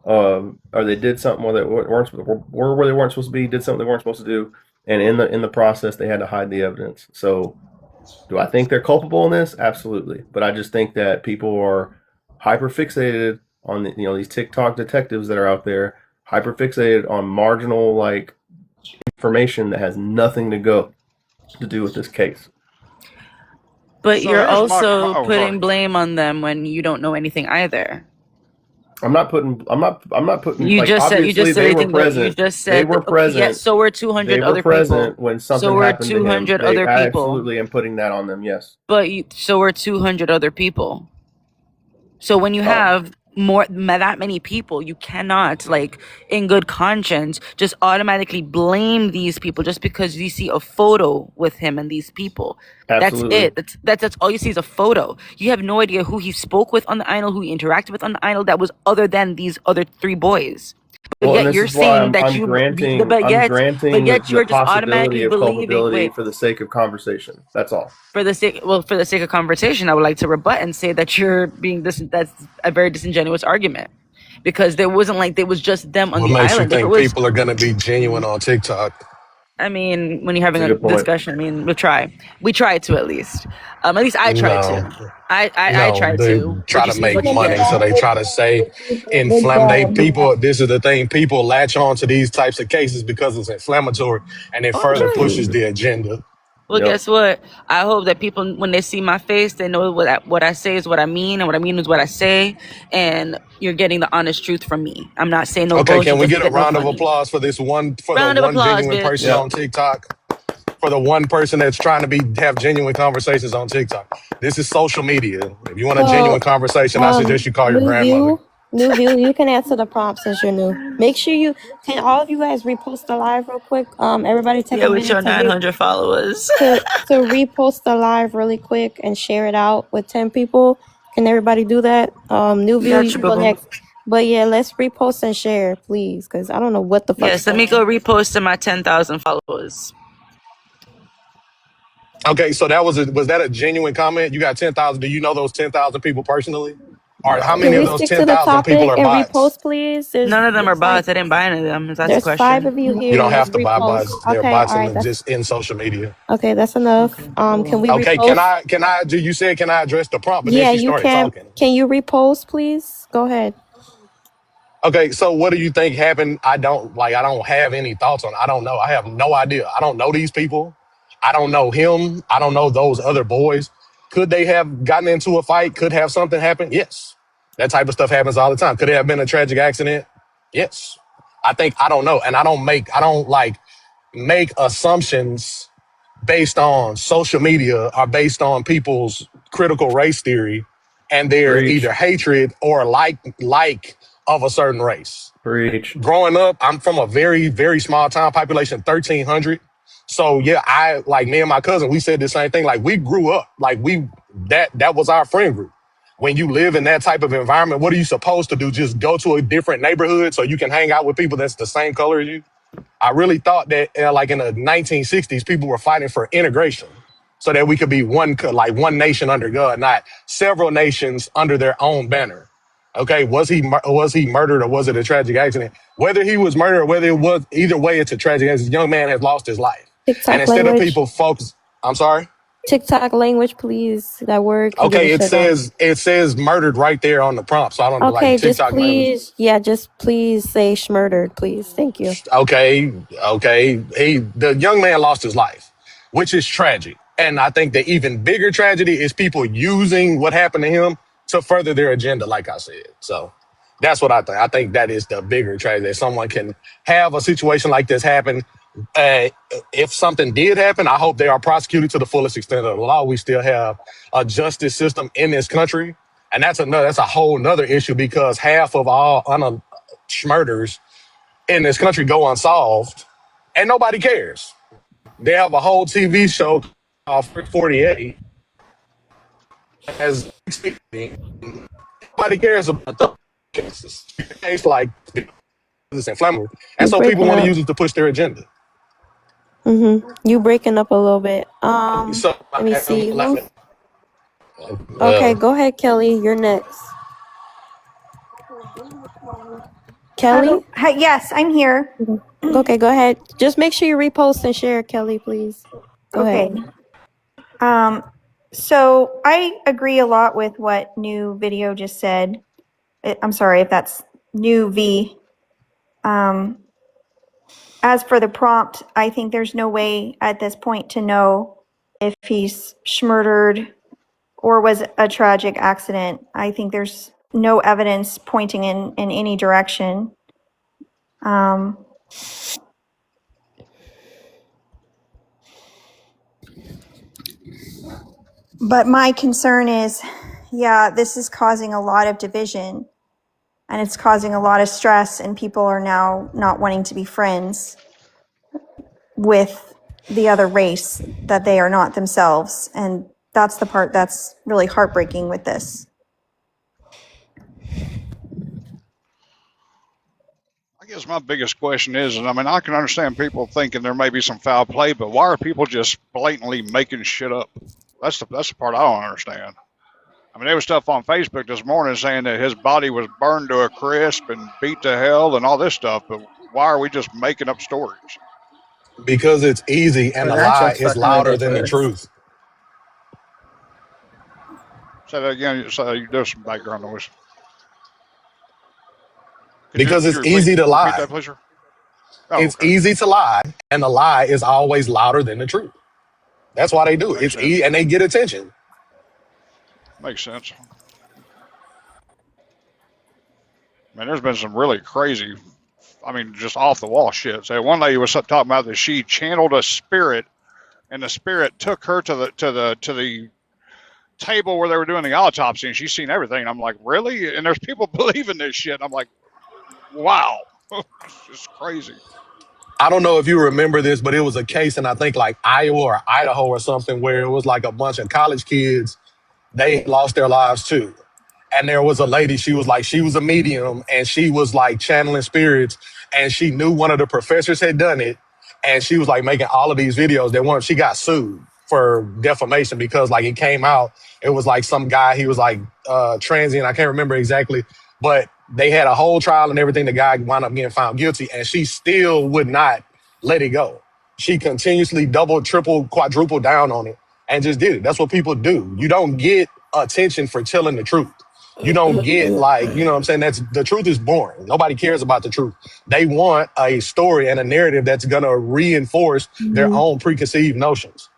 Or they did something where they weren't where they weren't supposed to be, did something they weren't supposed to do, and in the process they had to hide the evidence. So, do I think they're culpable in this? Absolutely, but I just think that people are hyper fixated on these TikTok detectives that are out there, hyper fixated on marginal like information that has nothing to do with this case. But so you're also putting blame on them when you don't know anything either. I'm not putting. You like, just said. You just said. They were present. You just said they were present. Yes. So were 200 other people. They were present when something happened to him. So were 200 other people. Absolutely, am putting that on them. Yes. But so were 200 other people. So when you have that many people. You cannot, like, in good conscience, just automatically blame these people just because you see a photo with him and these people. That's Absolutely. it. That's all you see is a photo. You have no idea who he spoke with on the island, who he interacted with on the island that was other than these other 3 boys. But Well, and yet this you're is why saying that I'm granting but yet the you're just possibility automatically of believing. culpability Wait, for the sake of conversation. That's all. for the sake of conversation, I would like to rebut and say that you're being that's a very disingenuous argument, because there wasn't like there was just them on What the makes you island. If it think was, people are gonna be genuine on TikTok? I mean, when you're That's having a a good point. discussion, I mean, we try to at least I try to. No, I no, try they to. try to make What you money, get. so they try to say inflame. They people. This is the thing. People latch on to these types of cases because it's inflammatory, and it further Okay. pushes the agenda. Well, Yep. guess what? I hope that people, when they see my face, they know what I say is what I mean, and what I mean is what I say, and you're getting the honest truth from me. I'm not saying no Okay, can bullshit we just to get a get no round of funny. applause for this one, for the Round of one applause, genuine person bitch. Yep. on TikTok? For the one person that's trying to have genuine conversations on TikTok. This is social media. If you want a genuine So, conversation, I suggest you call your new grandmother. view, you can answer the prompt since you're new. Make sure you can all of you guys repost the live real quick. Everybody take Yeah, a with minute your 900 followers. to repost the live really quick and share it out with 10 people. Can everybody do that? New view, you Got you, can go boo. next. But yeah, let's repost and share, please, because I don't know what the fuck's Yes, let going me go on. repost to my 10,000 followers. Okay, so was that a genuine comment? You got 10,000. Do you know those 10,000 people personally? Or how No. many Can of we those stick to the 10,000 people topic are and bots? repost, please? None of them are bots. I didn't buy any of them, if that's the There's 5 of question. you You here. don't Let's have to buy repost. bots. They're Okay, bots all right, and just in social media. that's enough. Can we Okay, repost? you said, can I address the prompt? But then Yeah, she you started can. talking. Can you repost, please? Go ahead. Okay, so what do you think happened? I don't have any thoughts on it. I don't know. I have no idea. I don't know these people. I don't know him. I don't know those other boys. Could they have gotten into a fight? Could have something happen? Yes. That type of stuff happens all the time. Could it have been a tragic accident? Yes. I don't know. And I don't like make assumptions based on social media or based on people's critical race theory and their Preach. either hatred or like of a certain race. Preach. Growing up, I'm from a very, very small town, population 1,300. So yeah, I like me and my cousin, we said the same thing. Like we grew up, that was our friend group. When you live in that type of environment, what are you supposed to do? Just go to a different neighborhood so you can hang out with people that's the same color as you? I really thought that, like in the 1960s, people were fighting for integration so that we could be one nation under God, not several nations under their own banner. Okay, was he murdered or was it a tragic accident? Whether he was murdered or whether it was, either way, it's a tragic accident. This young man has lost his life, and TikTok instead of language. people focus, I'm sorry. TikTok language, please. That word can get Okay, a shut down. it says murdered right there on the prompt, so I don't know, like Okay, just TikTok language. please, just please say schmurdered, please. Thank you. Okay. The young man lost his life, which is tragic. And I think the even bigger tragedy is people using what happened to him to further their agenda, like I said. So that's what I think. I think that is the bigger tragedy. That someone can have a situation like this happen. Uh, if something did happen, I hope they are prosecuted to the fullest extent of the law. We still have a justice system in this country. And that's a whole nother issue because half of all murders in this country go unsolved and nobody cares. They have a whole TV show called 48 as nobody cares about the cases. It's like it's inflammatory. And You so people breaking want to up. use it to push their agenda. You breaking up a little bit. So Let me see. Who's okay, uh, go ahead, Kelly. You're next. Kelly? Hi, yes, I'm here. Okay, go ahead. Just make sure you repost and share, Kelly, please. Go Okay. ahead. So I agree a lot with what New Video just said. I'm sorry if that's New V. As for the prompt, I think there's no way at this point to know if he's schmurdered or was a tragic accident. I think there's no evidence pointing in any direction. But my concern is, this is causing a lot of division. and it's causing a lot of stress, and people are now not wanting to be friends with the other race that they are not themselves. And that's the part that's really heartbreaking with this. I guess my biggest question is, and I mean, I can understand people thinking there may be some foul play, but why are people just blatantly making shit up? That's the part I don't understand. I mean, there was stuff on Facebook this morning saying that his body was burned to a crisp and beat to hell and all this stuff, but why are we just making up stories? Because it's easy and Well, a that's lie just is fucking louder than the ridiculous. truth. Say that again. So you do some background noise. Because Could it's you easy to repeat lie. that, please, sir? Oh, It's okay. easy to lie, and the lie is always louder than the truth. That's why they do it. Makes It's sense. easy, and they get attention. Makes sense. Man, there's been some really crazy, I mean, just off the wall shit. So one lady was talking about that she channeled a spirit, and the spirit took her to the table where they were doing the autopsy, and she's seen everything. And I'm like, really? And there's people believing this shit. And I'm like, wow, it's just crazy. I don't know if you remember this, but it was a case in I think like Iowa or Idaho or something where it was like a bunch of college kids. They lost their lives too. And there was a lady, she was a medium and she was like channeling spirits and she knew one of the professors had done it. And she was like making all of these videos she got sued for defamation because like it came out, it was like some guy, he was like transient. I can't remember exactly, but they had a whole trial and everything. The guy wound up getting found guilty and she still would not let it go. She continuously doubled, tripled, quadrupled down on it and just did it. That's what people do. You don't get attention for telling the truth. You don't get like, you know what I'm saying? The truth is boring. Nobody cares about the truth. They want a story and a narrative that's going to reinforce their own preconceived notions.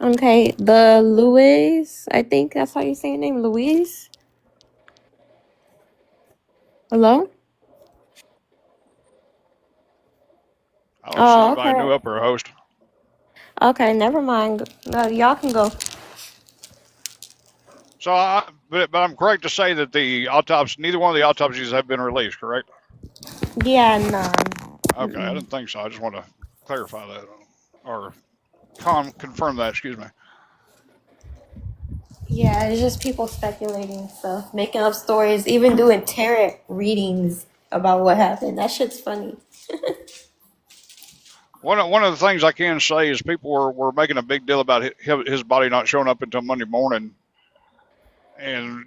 Okay, the Louise, I think that's how you say your name, Louise. Hello? I don't see Oh, anybody okay. new up or host. Okay, never mind. No, y'all can go. So, but I'm correct to say that neither one of the autopsies have been released, correct? Yeah, none. Okay, I didn't think so. I just want to clarify that or confirm that. Excuse me. Yeah, it's just people speculating stuff, making up stories, even doing tarot readings about what happened. That shit's funny. One of the things I can say is people were making a big deal about his body not showing up until Monday morning, and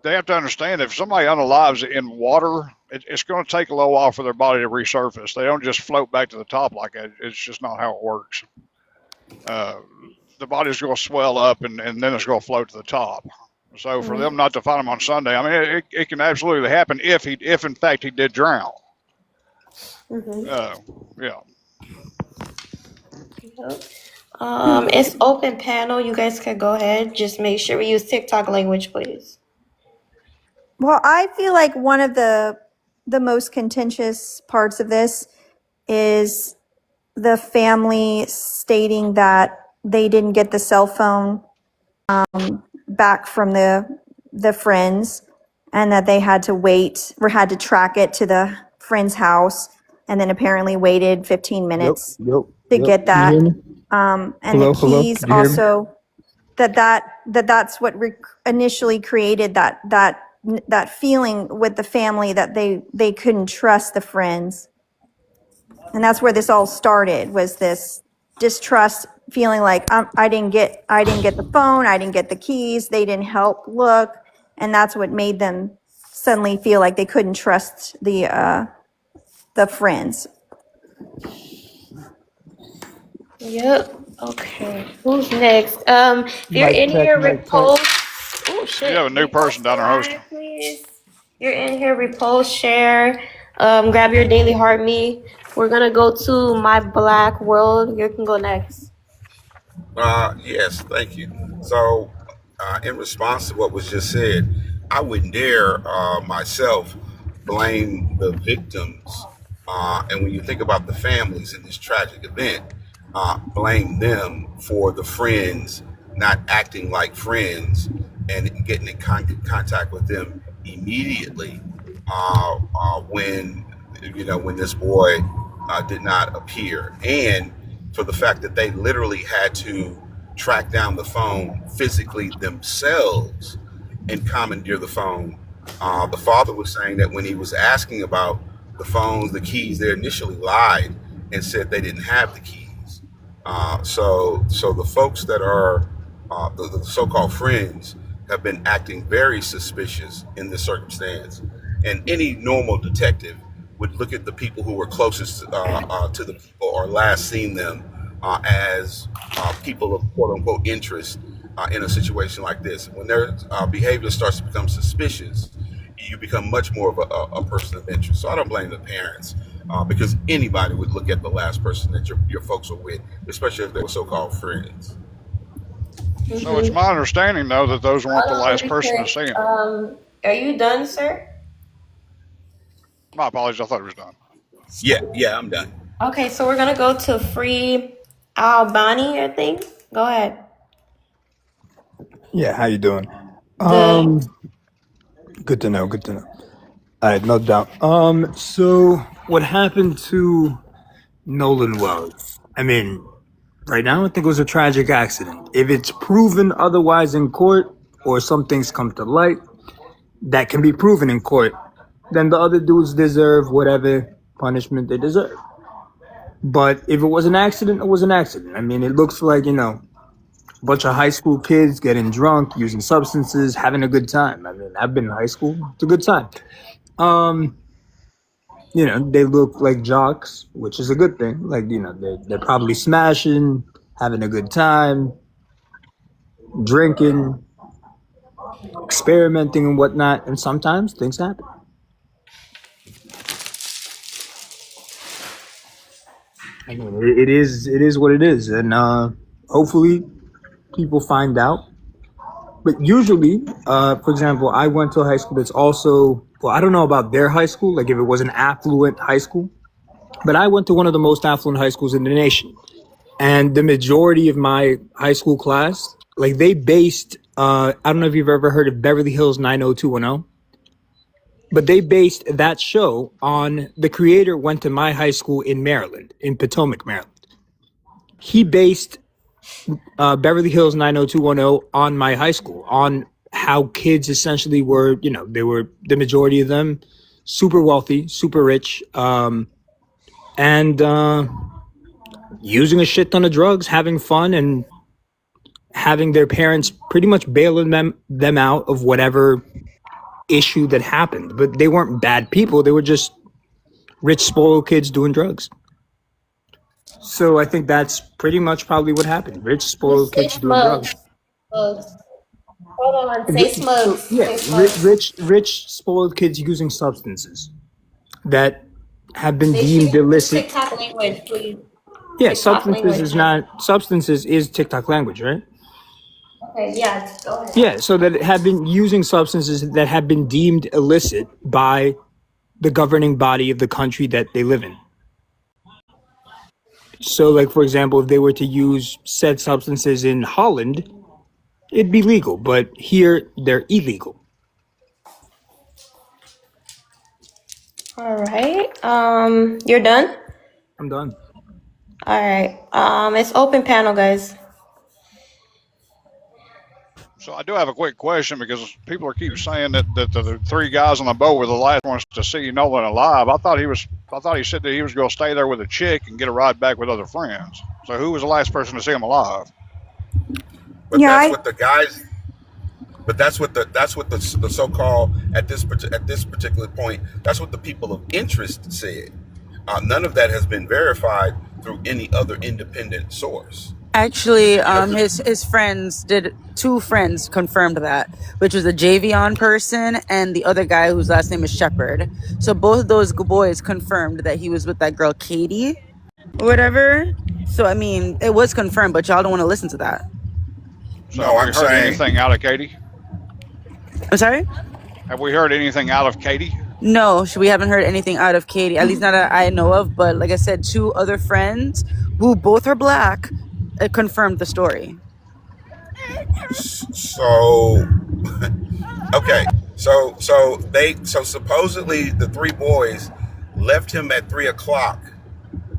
they have to understand if somebody unalives in water, it's going to take a little while for their body to resurface. They don't just float back to the top like that. It's just not how it works. The body's going to swell up and then it's going to float to the top. So for them not to find him on Sunday, I mean, it can absolutely happen if in fact he did drown. Yeah. It's open panel. You guys can go ahead. Just make sure we use TikTok language, please. Well, I feel like one of the most contentious parts of this is the family stating that they didn't get the cell phone back from the friends, and that they had to wait or had to track it to the friend's house, and then apparently waited 15 minutes to get Can you that. hear me? And Hello, the hello. keys Can you hear me? also that's what initially created that feeling with the family that they couldn't trust the friends. And that's where this all started, was this distrust feeling like I didn't get the phone, I didn't get the keys, they didn't help look, and that's what made them suddenly feel like they couldn't trust the friends. Yep. Okay. Who's next? If you're in here, repost. Oh shit. You have a new person down there hosting. Please. You're in here, repost, share. Grab your daily heart me. We're gonna go to my black world. You can go next. Yes, thank you. So, in response to what was just said, I wouldn't dare myself blame the victims. And when you think about the families in this tragic event, blame them for the friends not acting like friends and getting in contact with them immediately. when when this boy did not appear, and for the fact that they literally had to track down the phone physically themselves and commandeer the phone. The father was saying that when he was asking about the phones, the keys, they initially lied and said they didn't have the keys. So the folks that are the so-called friends have been acting very suspicious in this circumstance. And any normal detective would look at the people who were closest to the people or last seen them as people of quote unquote interest in a situation like this. When their behavior starts to become suspicious, you become much more of a person of interest. So I don't blame the parents because anybody would look at the last person that your folks are with, especially if they were so-called friends. So it's my understanding, though, that those weren't the last person to see him. Are you done, sir? My apologies. I thought it was done. Yeah, I'm done. Okay, so we're gonna go to Free Albani, I think. Go ahead. Yeah, how you doing? Good. Good to know. Good to know. All right, no doubt. So what happened to Nolan Wells? I mean, right now I think it was a tragic accident. If it's proven otherwise in court, or some things come to light that can be proven in court, then the other dudes deserve whatever punishment they deserve. But if it was an accident, it was an accident. I mean, it looks like, a bunch of high school kids getting drunk, using substances, having a good time. I mean, I've been in high school. It's a good time. They look like jocks, which is a good thing. Like, they're probably smashing, having a good time, drinking, experimenting and whatnot. And sometimes things happen. I mean, it is what it is. And hopefully people find out. But usually, for example, I went to a high school that's also, well, I don't know about their high school, like if it was an affluent high school, but I went to one of the most affluent high schools in the nation. And the majority of my high school class, like they based, I don't know if you've ever heard of Beverly Hills 90210, but they based that show on, the creator went to my high school in Maryland, in Potomac, Maryland. He based Beverly Hills 90210 on my high school, on how kids essentially were, they were, the majority of them, super wealthy, super rich, and using a shit ton of drugs, having fun, and having their parents pretty much bailing them out of whatever issue that happened. But they weren't bad people. They were just rich, spoiled kids doing drugs. So I think that's pretty much probably what happened. Rich, spoiled kids doing drugs. Hold on, say smokes. Yeah, rich, spoiled kids using substances that have been deemed illicit. TikTok language, please. Yeah, TikTok substances is TikTok language, right? Okay, yeah, go ahead. Yeah, so that have been using substances that have been deemed illicit by the governing body of the country that they live in. So, like, for example, if they were to use said substances in Holland, it'd be legal, but here they're illegal. All right. You're done? I'm done. All right. It's open panel, guys. So I do have a quick question because people are keep saying that the three guys on the boat were the last ones to see Nolan alive. I thought he said that he was going to stay there with a chick and get a ride back with other friends. So who was the last person to see him alive? But that's what the guys. But that's what the so-called at this particular point. That's what the people of interest said. None of that has been verified through any other independent source. Actually, his friends did. 2 friends confirmed that, which was a Javion person and the other guy whose last name is Shepard. So both of those boys confirmed that he was with that girl Katie, or whatever. So I mean, it was confirmed, but y'all don't want to listen to that. So have we heard anything out of Katie? I'm sorry? Have we heard anything out of Katie? No, we haven't heard anything out of Katie. At least not that I know of. But like I said, 2 other friends who both are black confirmed the story. So, okay. So supposedly the three boys left him at 3 o'clock.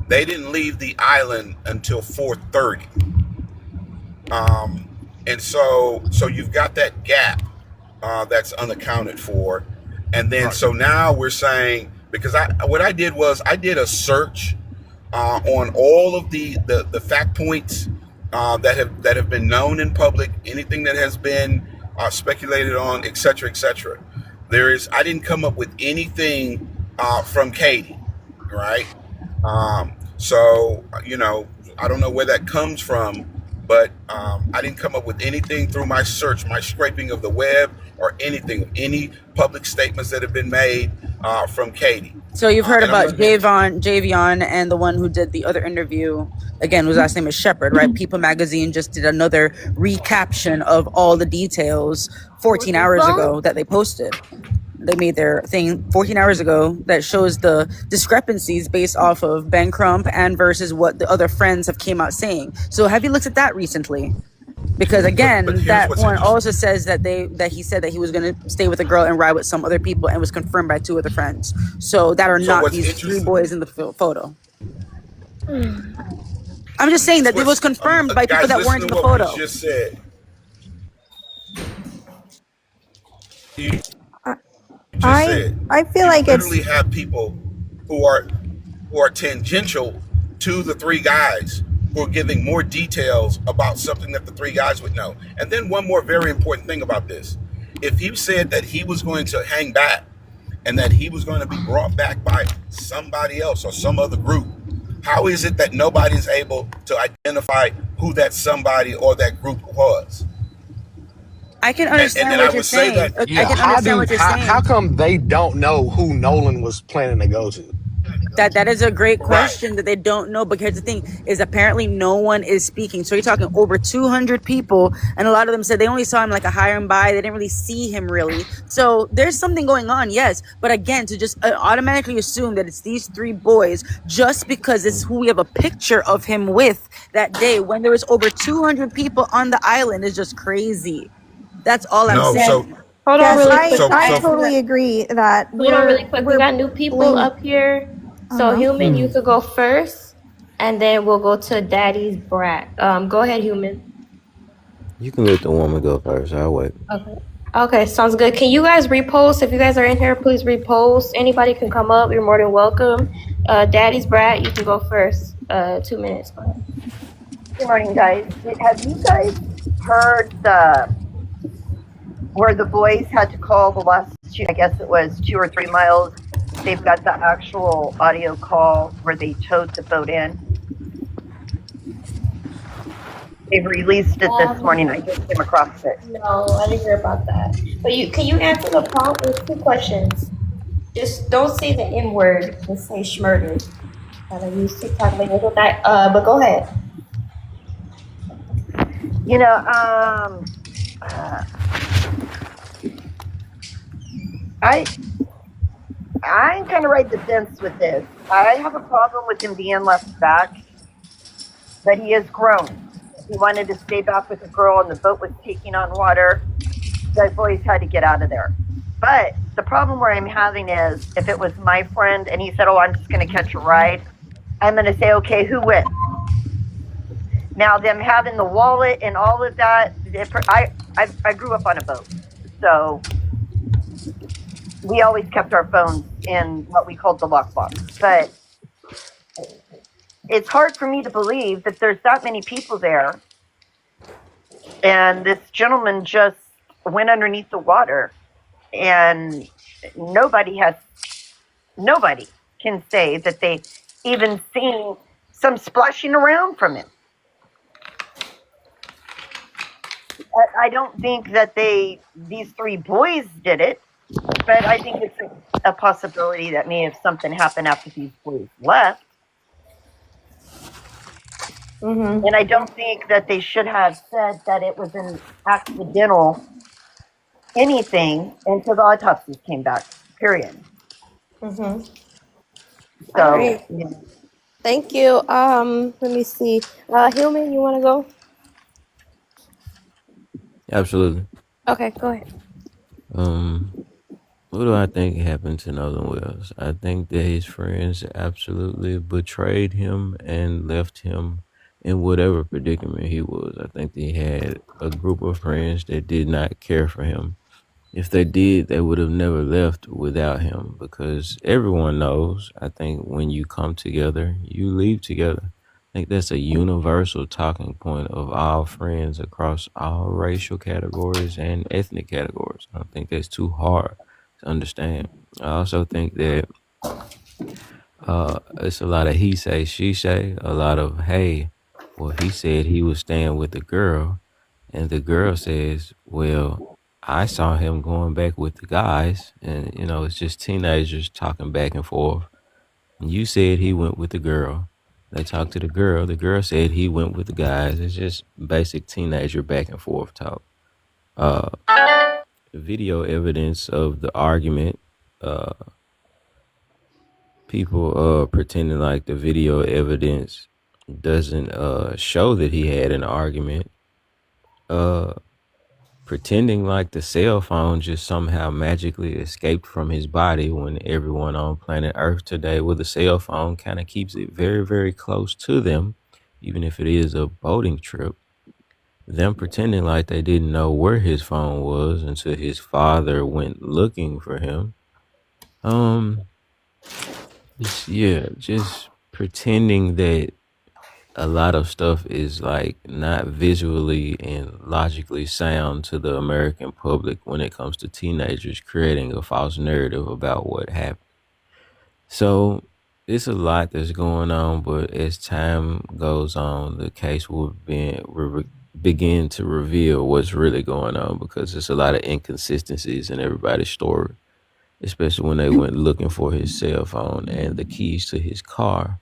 They didn't leave the island until 4:30. And so you've got that gap that's unaccounted for. And then Right. so now we're saying, because what I did was I did a search on all of the fact points that have been known in public, anything that has been speculated on, et cetera, et cetera. I didn't come up with anything from Katie, right? So I don't know where that comes from, but I didn't come up with anything through my search, my scraping of the web, or anything, any public statements that have been made from Katie. So you've heard about Javion and the one who did the other interview, again, whose last name is Shepard, right? People Magazine just did another recaption of all the details 14 hours ago that they posted. They made their thing 14 hours ago that shows the discrepancies based off of Ben Crump and versus what the other friends have came out saying. So have you looked at that recently? Because again, but that one also says that he said that he was going to stay with a girl and ride with some other people, and was confirmed by two other friends. So that are not these three boys in the photo. I'm just saying that it was confirmed by people that weren't in the photo. Just said. I feel like it's literally have people who are tangential to the three guys who are giving more details about something that the three guys would know. And then one more very important thing about this. If he said that he was going to hang back and that he was going to be brought back by somebody else or some other group, how is it that nobody's able to identify who that somebody or that group was? I can understand what you're saying. I can understand what you're saying. How come they don't know who Nolan was planning to go to? That is a great question that they don't know. But here's the thing: is apparently no one is speaking. So you're talking over 200 people, and a lot of them said they only saw him like a hire and buy. They didn't really see him really. So there's something going on, yes. But again, to just automatically assume that it's these three boys just because it's who we have a picture of him with that day when there was over 200 people on the island is just crazy. That's all I'm saying. Hold on really quick. I totally agree that Hold on really quick. We got new people up here. So Human, you could go first, and then we'll go to Daddy's Brat. Go ahead, Human. You can let the woman go first. I'll wait. Okay, sounds good. Can you guys repost? If you guys are in here, please repost. Anybody can come up. You're more than welcome. Daddy's Brat, you can go first. 2 minutes. Go ahead. Good morning, guys. Have you guys heard where the boys had to call the last I guess it was 2 or 3 miles? They've got the actual audio call where they towed the boat in. They've released it this morning. I just came across it. No, I didn't hear about that. But can you answer the prompt? There's 2 questions. Just don't say the N word. Just say schmurdered. I don't use TikTok language with that. But go ahead. I'm kind of right the fence with this. I have a problem with him being left back, but he is grown. He wanted to stay back with the girl, and the boat was taking on water. The boys had to get out of there. But the problem where I'm having is, if it was my friend and he said, "Oh, I'm just going to catch a ride," I'm going to say, "Okay, who wins?" Now, them having the wallet and all of that, I grew up on a boat, so we always kept our phones in what we called the lockbox. But it's hard for me to believe that there's that many people there, and this gentleman just went underneath the water, and nobody can say that they even seen some splashing around from him. I don't think that these 3 boys did it, but I think it's a possibility that may have something happened after these boys left. Mm-hmm. And I don't think that they should have said that it was an accidental anything until the autopsies came back, period. Mm-hmm. So, all right. Yeah. Thank you. Let me see. Human, you want to go? Absolutely. Okay, go ahead. What do I think happened to Nolan Wells? I think that his friends absolutely betrayed him and left him in whatever predicament he was. I think he had a group of friends that did not care for him. If they did, they would have never left without him because everyone knows, I think, when you come together, you leave together. I think that's a universal talking point of all friends across all racial categories and ethnic categories. I don't think that's too hard to understand. I also think that it's a lot of he say, she say, a lot of, hey, well, he said he was staying with the girl, and the girl says, well, I saw him going back with the guys, and, it's just teenagers talking back and forth. And you said he went with the girl. They talked to the girl. The girl said he went with the guys. It's just basic teenager back and forth talk. Uh, Video evidence of the argument. People pretending like the video evidence doesn't show that he had an argument. Pretending like the cell phone just somehow magically escaped from his body when everyone on planet Earth today with a cell phone kind of keeps it very, very close to them, even if it is a boating trip. Them pretending like they didn't know where his phone was until his father went looking for him. Just pretending that a lot of stuff is like not visually and logically sound to the American public when it comes to teenagers creating a false narrative about what happened. So it's a lot that's going on, but as time goes on, the case will begin to reveal what's really going on because there's a lot of inconsistencies in everybody's story, especially when they went looking for his cell phone and the keys to his car.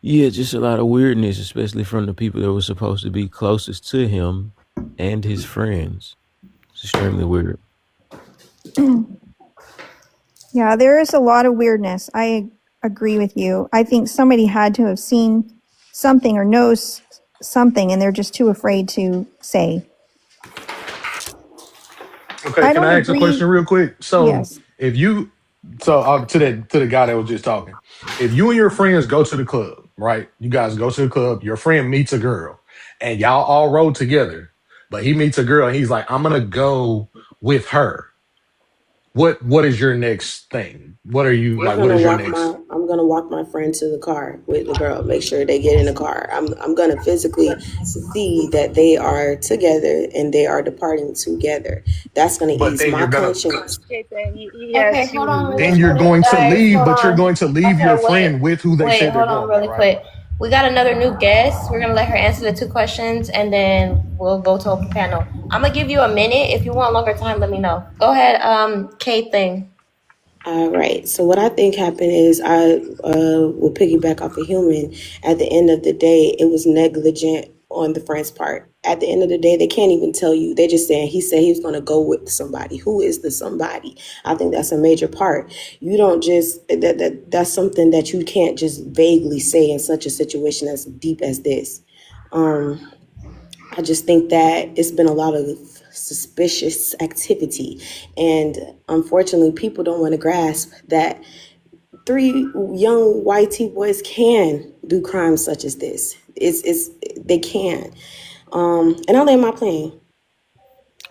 Yeah, just a lot of weirdness, especially from the people that were supposed to be closest to him and his friends. It's extremely weird. Yeah, there is a lot of weirdness. I agree with you. I think somebody had to have seen something or knows something, and they're just too afraid to say. Okay, I can don't I ask a agree. question real quick? So Yes. if you to the guy that was just talking, if you and your friends go to the club, right? You guys go to the club, your friend meets a girl, and y'all all rode together, but he meets a girl and he's like, I'm gonna go with her. What is your next thing? What are you like? What is your next? I'm gonna walk my friend to the car with the girl. Make sure they get in the car. I'm gonna physically see that they are together and they are departing together. That's gonna But ease then my you're gonna conscience. Okay, hold on really then you're quick, going to guys. leave, Hold but you're on. going to leave Okay, your friend with who they said they're hold on going with, really right? quick. We got another new guest. We're gonna let her answer the 2 questions, and then we'll go to open panel. I'm gonna give you a minute. If you want longer time, let me know. Go ahead, Kate thing. Right. So what I think happened is I will piggyback off a human. At the end of the day, it was negligent on the friend's part. At the end of the day, they can't even tell you. They're just saying he said he was going to go with somebody. Who is the somebody? I think that's a major part. You don't just that's something that you can't just vaguely say in such a situation as deep as this. I just think that it's been a lot of suspicious activity. And unfortunately, people don't want to grasp that 3 young white T boys can do crimes such as this. They can. And I'll land my plane.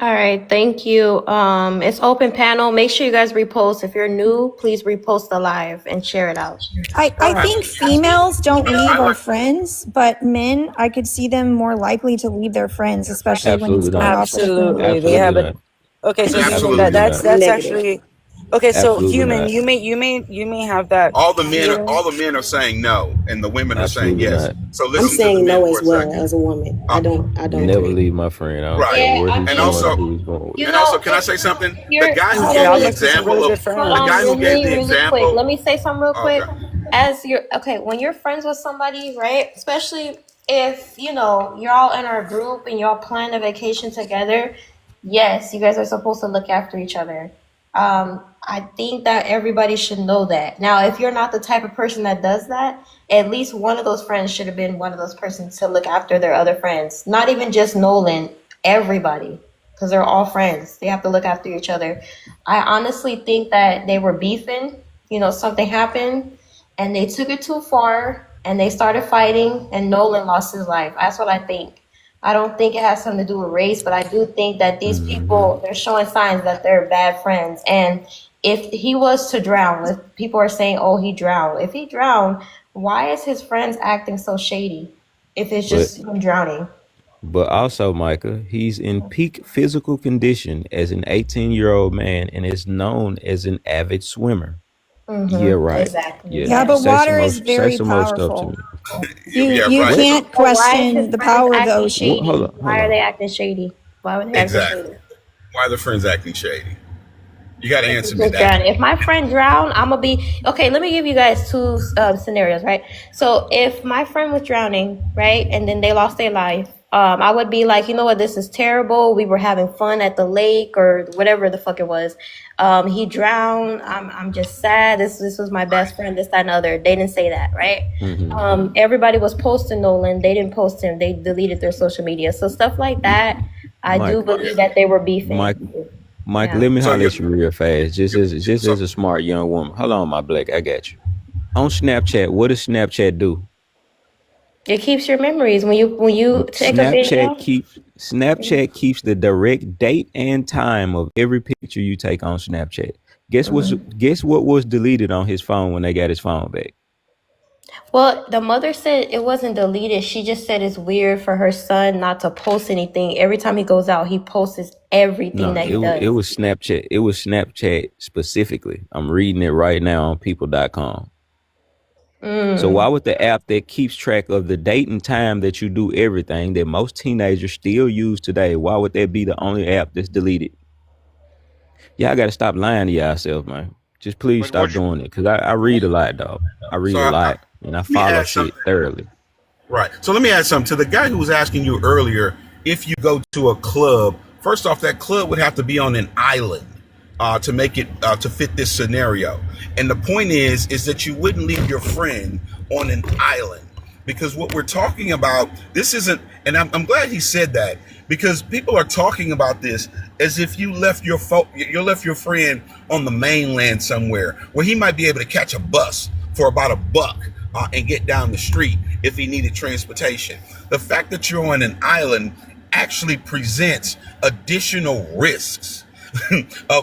All right, thank you. It's open panel. Make sure you guys repost. If you're new, please repost the live and share it out. I think females don't leave I our like. friends, but men, I could see them more likely to leave their friends, especially when it's Absolutely going not. off with a friend. Absolutely, they have Absolutely a. not. Okay, so human, Absolutely Absolutely. not. that's Negative. actually. Okay, so Absolutely human, not. you may have that All the fear. men are saying no, and the women are saying Absolutely yes. not. So I'm listen to the saying men no for as a well second. as a woman. I Uh, don't Never agree. leave my friend. I don't right. care Yeah, where I he's And mean, going or also, who he's going with. you know, can I say something? The you're guy who hold gave on Y'all the really make for some example really of good hold the friends. on guy who gave really the really quick. example. Let me say something real quick. Okay. As you're okay, when you're friends with somebody, right? Especially if you're all in our group and y'all plan a vacation together. Yes, you guys are supposed to look after each other. I think that everybody should know that. Now, if you're not the type of person that does that, at least one of those friends should have been one of those persons to look after their other friends. Not even just Nolan, everybody. because they're all friends. They have to look after each other. I honestly think that they were beefing. You know, something happened and they took it too far and they started fighting and Nolan lost his life. That's what I think. I don't think it has something to do with race, but I do think that these people, they're showing signs that they're bad friends. And if he was to drown, if people are saying, oh, he drowned. If he drowned, why is his friends acting so shady if it's just him drowning? But also, Micah, he's in peak physical condition as an 18-year-old man and is known as an avid swimmer. Yeah, right. Exactly. Yeah, but water is very some more stuff to powerful. me. You right. can't So why is question his the friends power of the acting ocean. shady? Hold Why are on. they acting shady? Why would they acting Exactly. shady? Why are the friends acting shady? You got to answer me Just that. drown. If my friend drowned, I'm gonna be okay. Let me give you guys two scenarios, right? So if my friend was drowning, right, and then they lost their life, I would be like, you know what, this is terrible. We were having fun at the lake or whatever the fuck it was. He drowned. I'm just sad. This was my best friend. This, that, and the other. They didn't say that, right? Everybody was posting Nolan. They didn't post him. They deleted their social media. So stuff like that. I do believe that they were beefing. Mike, Yeah. let me So holler you, at you real fast. Just as so a smart young woman. Hold on, my black. I got you. On Snapchat, what does Snapchat do? It keeps your memories when you take a video. Snapchat keeps the direct date and time of every picture you take on Snapchat. Guess what was deleted on his phone when they got his phone back? Well, the mother said it wasn't deleted. She just said it's weird for her son not to post anything. Every time he goes out, he posts everything No, that he it does. was Snapchat. It was Snapchat specifically. I'm reading it right now on people.com. So why would the app that keeps track of the date and time that you do everything that most teenagers still use today, why would that be the only app that's deleted? Y'all got to stop lying to yourself, man. Just please But stop what you, doing it. Because I read a lot, dog. I so read a lot. And I let me follow add shit something. thoroughly. Right. So let me add something to the guy who was asking you earlier. If you go to a club, first off, that club would have to be on an island to make it to fit this scenario. And the point is that you wouldn't leave your friend on an island, because what we're talking about, this isn't. And I'm glad he said that, because people are talking about this as if you left your friend on the mainland somewhere where he might be able to catch a bus for about $1 and get down the street if he needed transportation. The fact that you're on an island actually presents additional risks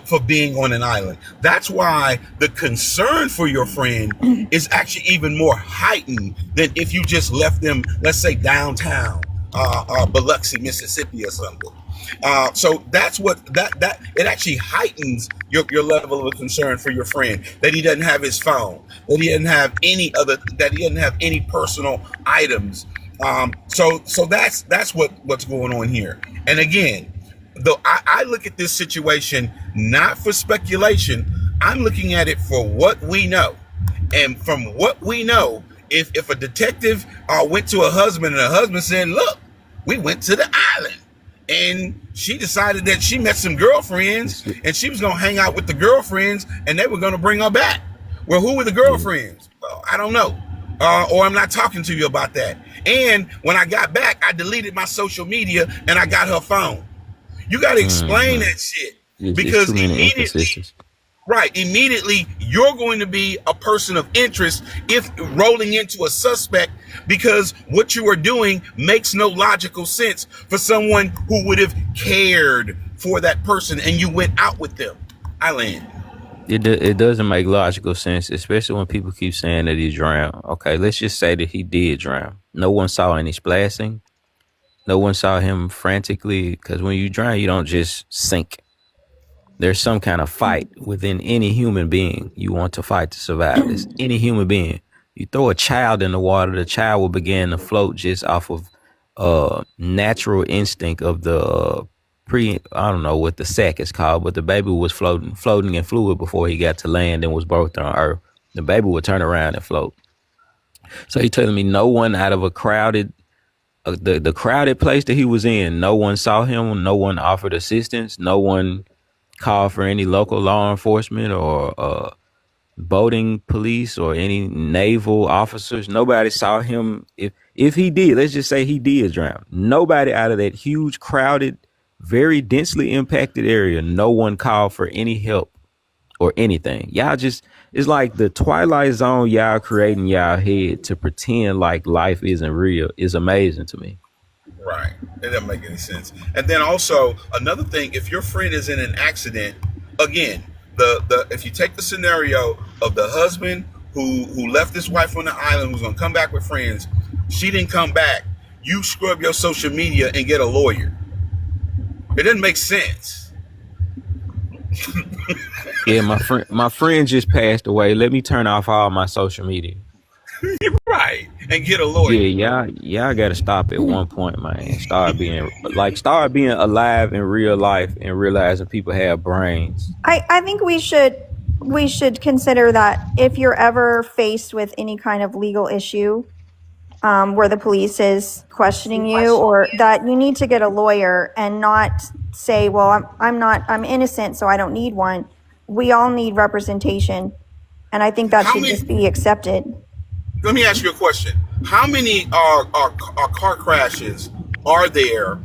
for being on an island. That's why the concern for your friend is actually even more heightened than if you just left them, let's say, downtown Biloxi, Mississippi or something. So that's what that it actually heightens your level of concern for your friend, that he doesn't have his phone, that he doesn't have any personal items. So that's what's going on here. And again, though I look at this situation not for speculation, I'm looking at it for what we know. And from what we know, if a detective went to a husband and a husband said, look, we went to the island and she decided that she met some girlfriends and she was going to hang out with the girlfriends and they were going to bring her back. Well, who were the girlfriends? Well, I don't know. Or I'm not talking to you about that. And when I got back, I deleted my social media and I got her phone. You got to explain that shit, because immediately you're going to be a person of interest if rolling into a suspect, because what you are doing makes no logical sense for someone who would have cared for that person and you went out with them. I land. It doesn't make logical sense, especially when people keep saying that he drowned. Okay, let's just say that he did drown. No one saw any splashing. No one saw him frantically, because when you drown, you don't just sink. There's some kind of fight within any human being. You want to fight to survive. It's any human being. You throw a child in the water, the child will begin to float just off of natural instinct of the I don't know what the sac is called, but the baby was floating in fluid before he got to land and was birthed on Earth. The baby would turn around and float. So he telling me no one out of a crowded the crowded place that he was in, no one saw him, no one offered assistance, no one called for any local law enforcement or boating police or any naval officers. Nobody saw him. If he did, let's just say he did drown. Nobody out of that huge crowded very densely impacted area. No one called for any help or anything. Y'all just, it's like the Twilight Zone y'all creating y'all head to pretend like life isn't real is amazing to me. Right. It doesn't make any sense. And then also another thing, if your friend is in an accident, again, the if you take the scenario of the husband who left his wife on the island, who's gonna come back with friends, she didn't come back. You scrub your social media and get a lawyer. It doesn't make sense. Yeah, my friend just passed away. Let me turn off all my social media. Right. And get a lawyer. Yeah, y'all gotta stop at one point, man. Start being alive in real life and realizing people have brains. I think we should consider that if you're ever faced with any kind of legal issue, where the police is questioning you, or that you need to get a lawyer and not say, well, I'm innocent, so I don't need one. We all need representation, and I think that should just be accepted. Let me ask you a question. How many car crashes are there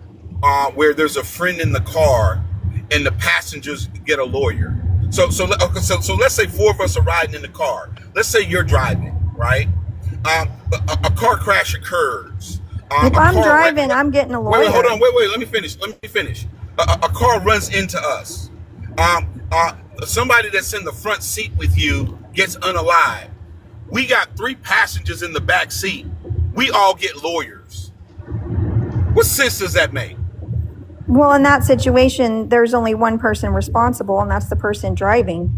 where there's a friend in the car and the passengers get a lawyer? So let's say four of us are riding in the car. Let's say you're driving, right? A car crash occurs. If I'm driving, I'm getting a lawyer. Wait, hold on. Wait. Let me finish. A car runs into us. Somebody that's in the front seat with you gets unalived. We got 3 passengers in the back seat. We all get lawyers. What sense does that make? Well, in that situation, there's only one person responsible, and that's the person driving.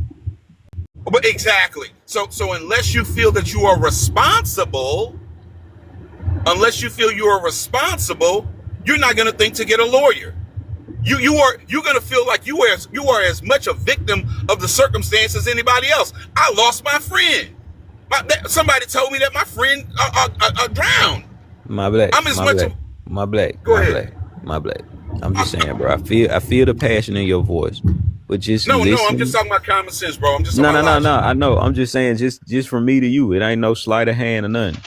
But exactly. So unless you feel that you are responsible, you're not going to think to get a lawyer. You're going to feel like you are as much a victim of the circumstance as anybody else. I lost my friend. Somebody told me that my friend drowned. My black. Go ahead. I'm just saying, bro. I feel the passion in your voice, but just no. listen. I'm just talking about common sense, bro. I'm just no. I know. I'm just saying, just from me to you, it ain't no sleight of hand or nothing.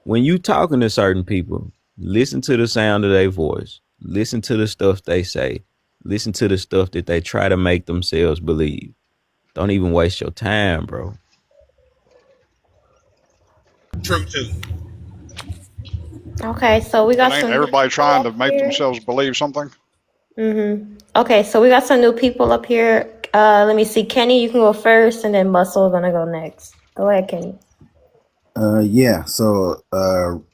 When you talking to certain people, listen to the sound of their voice. Listen to the stuff they say. Listen to the stuff that they try to make themselves believe. Don't even waste your time, bro. True too. Okay, so we got Ain't some. everybody trying to make themselves believe something? Okay, so we got some new people up here. Let me see. Kenny, you can go first, and then Muscle gonna go next. Go ahead, Kenny. Yeah, so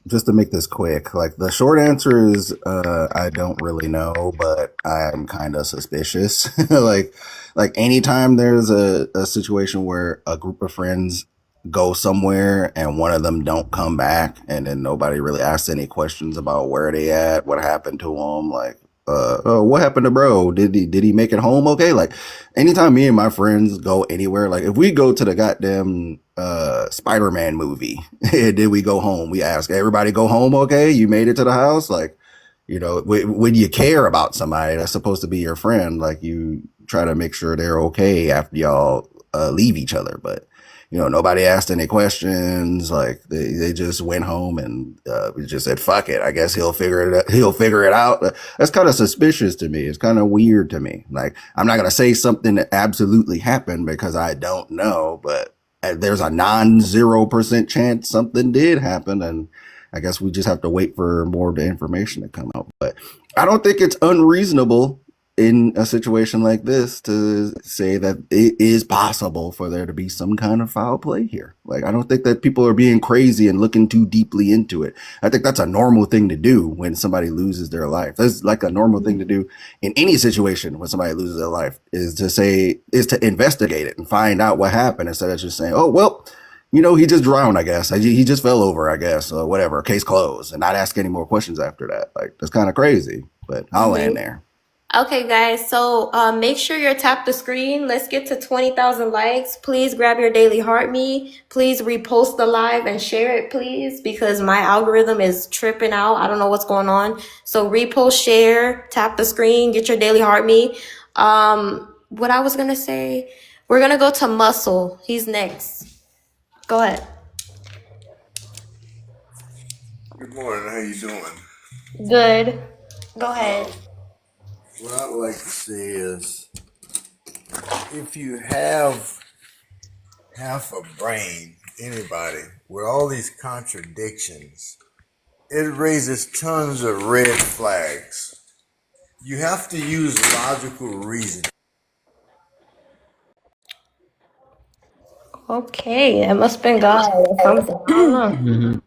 just to make this quick, like the short answer is I don't really know, but I'm kind of suspicious. like anytime there's a situation where a group of friends go somewhere and one of them don't come back, and then nobody really asks any questions about where they at, what happened to them, like oh, what happened to bro? Did he make it home okay? Like anytime me and my friends go anywhere, like if we go to the goddamn Spider-Man movie, did we go home? We ask everybody, go home okay? You made it to the house? Like, you know, when you care about somebody that's supposed to be your friend, like you try to make sure they're okay after y'all leave each other. But you know, nobody asked any questions. Like they just went home and we just said, fuck it. I guess he'll figure it out. That's kind of suspicious to me. It's kind of weird to me. Like, I'm not going to say something that absolutely happened because I don't know, but there's a 0% chance something did happen. And I guess we just have to wait for more of the information to come out. But I don't think it's unreasonable in a situation like this to say that it is possible for there to be some kind of foul play here. Like, I don't think that people are being crazy and looking too deeply into it. I think that's a normal thing to do when somebody loses their life. That's like a normal thing to do in any situation when somebody loses their life, is to investigate it and find out what happened instead of just saying, oh, well, you know, he just drowned, I guess. He just fell over, I guess, or whatever, case closed, and not ask any more questions after that. Like, that's kind of crazy, but I'll land there. Okay, guys, so make sure you tap the screen. Let's get to 20,000 likes. Please grab your daily heart me. Please repost the live and share it, please, because my algorithm is tripping out. I don't know what's going on. So repost, share, tap the screen, get your daily heart me. What I was going to say, we're going to go to Muscle. He's next. Go ahead. Good morning. How you doing? Good. Go ahead. What I'd like to say is, if you have half a brain, anybody, with all these contradictions, it raises tons of red flags. You have to use logical reasoning. Okay, it must have been God or something. I don't know. Mm-hmm.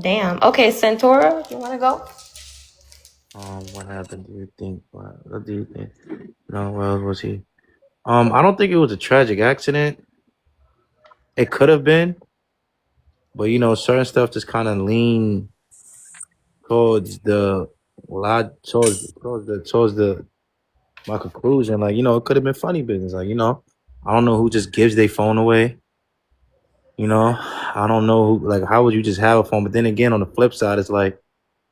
Damn. Okay, Centaura, you wanna go? What happened? Do you think? What do you think? No, well, was he? I don't think it was a tragic accident. It could have been, but certain stuff just kind of lean towards the towards the my conclusion. Like, it could have been funny business. Like, I don't know who just gives their phone away. I don't know who, like, how would you just have a phone? But then again, on the flip side, it's like,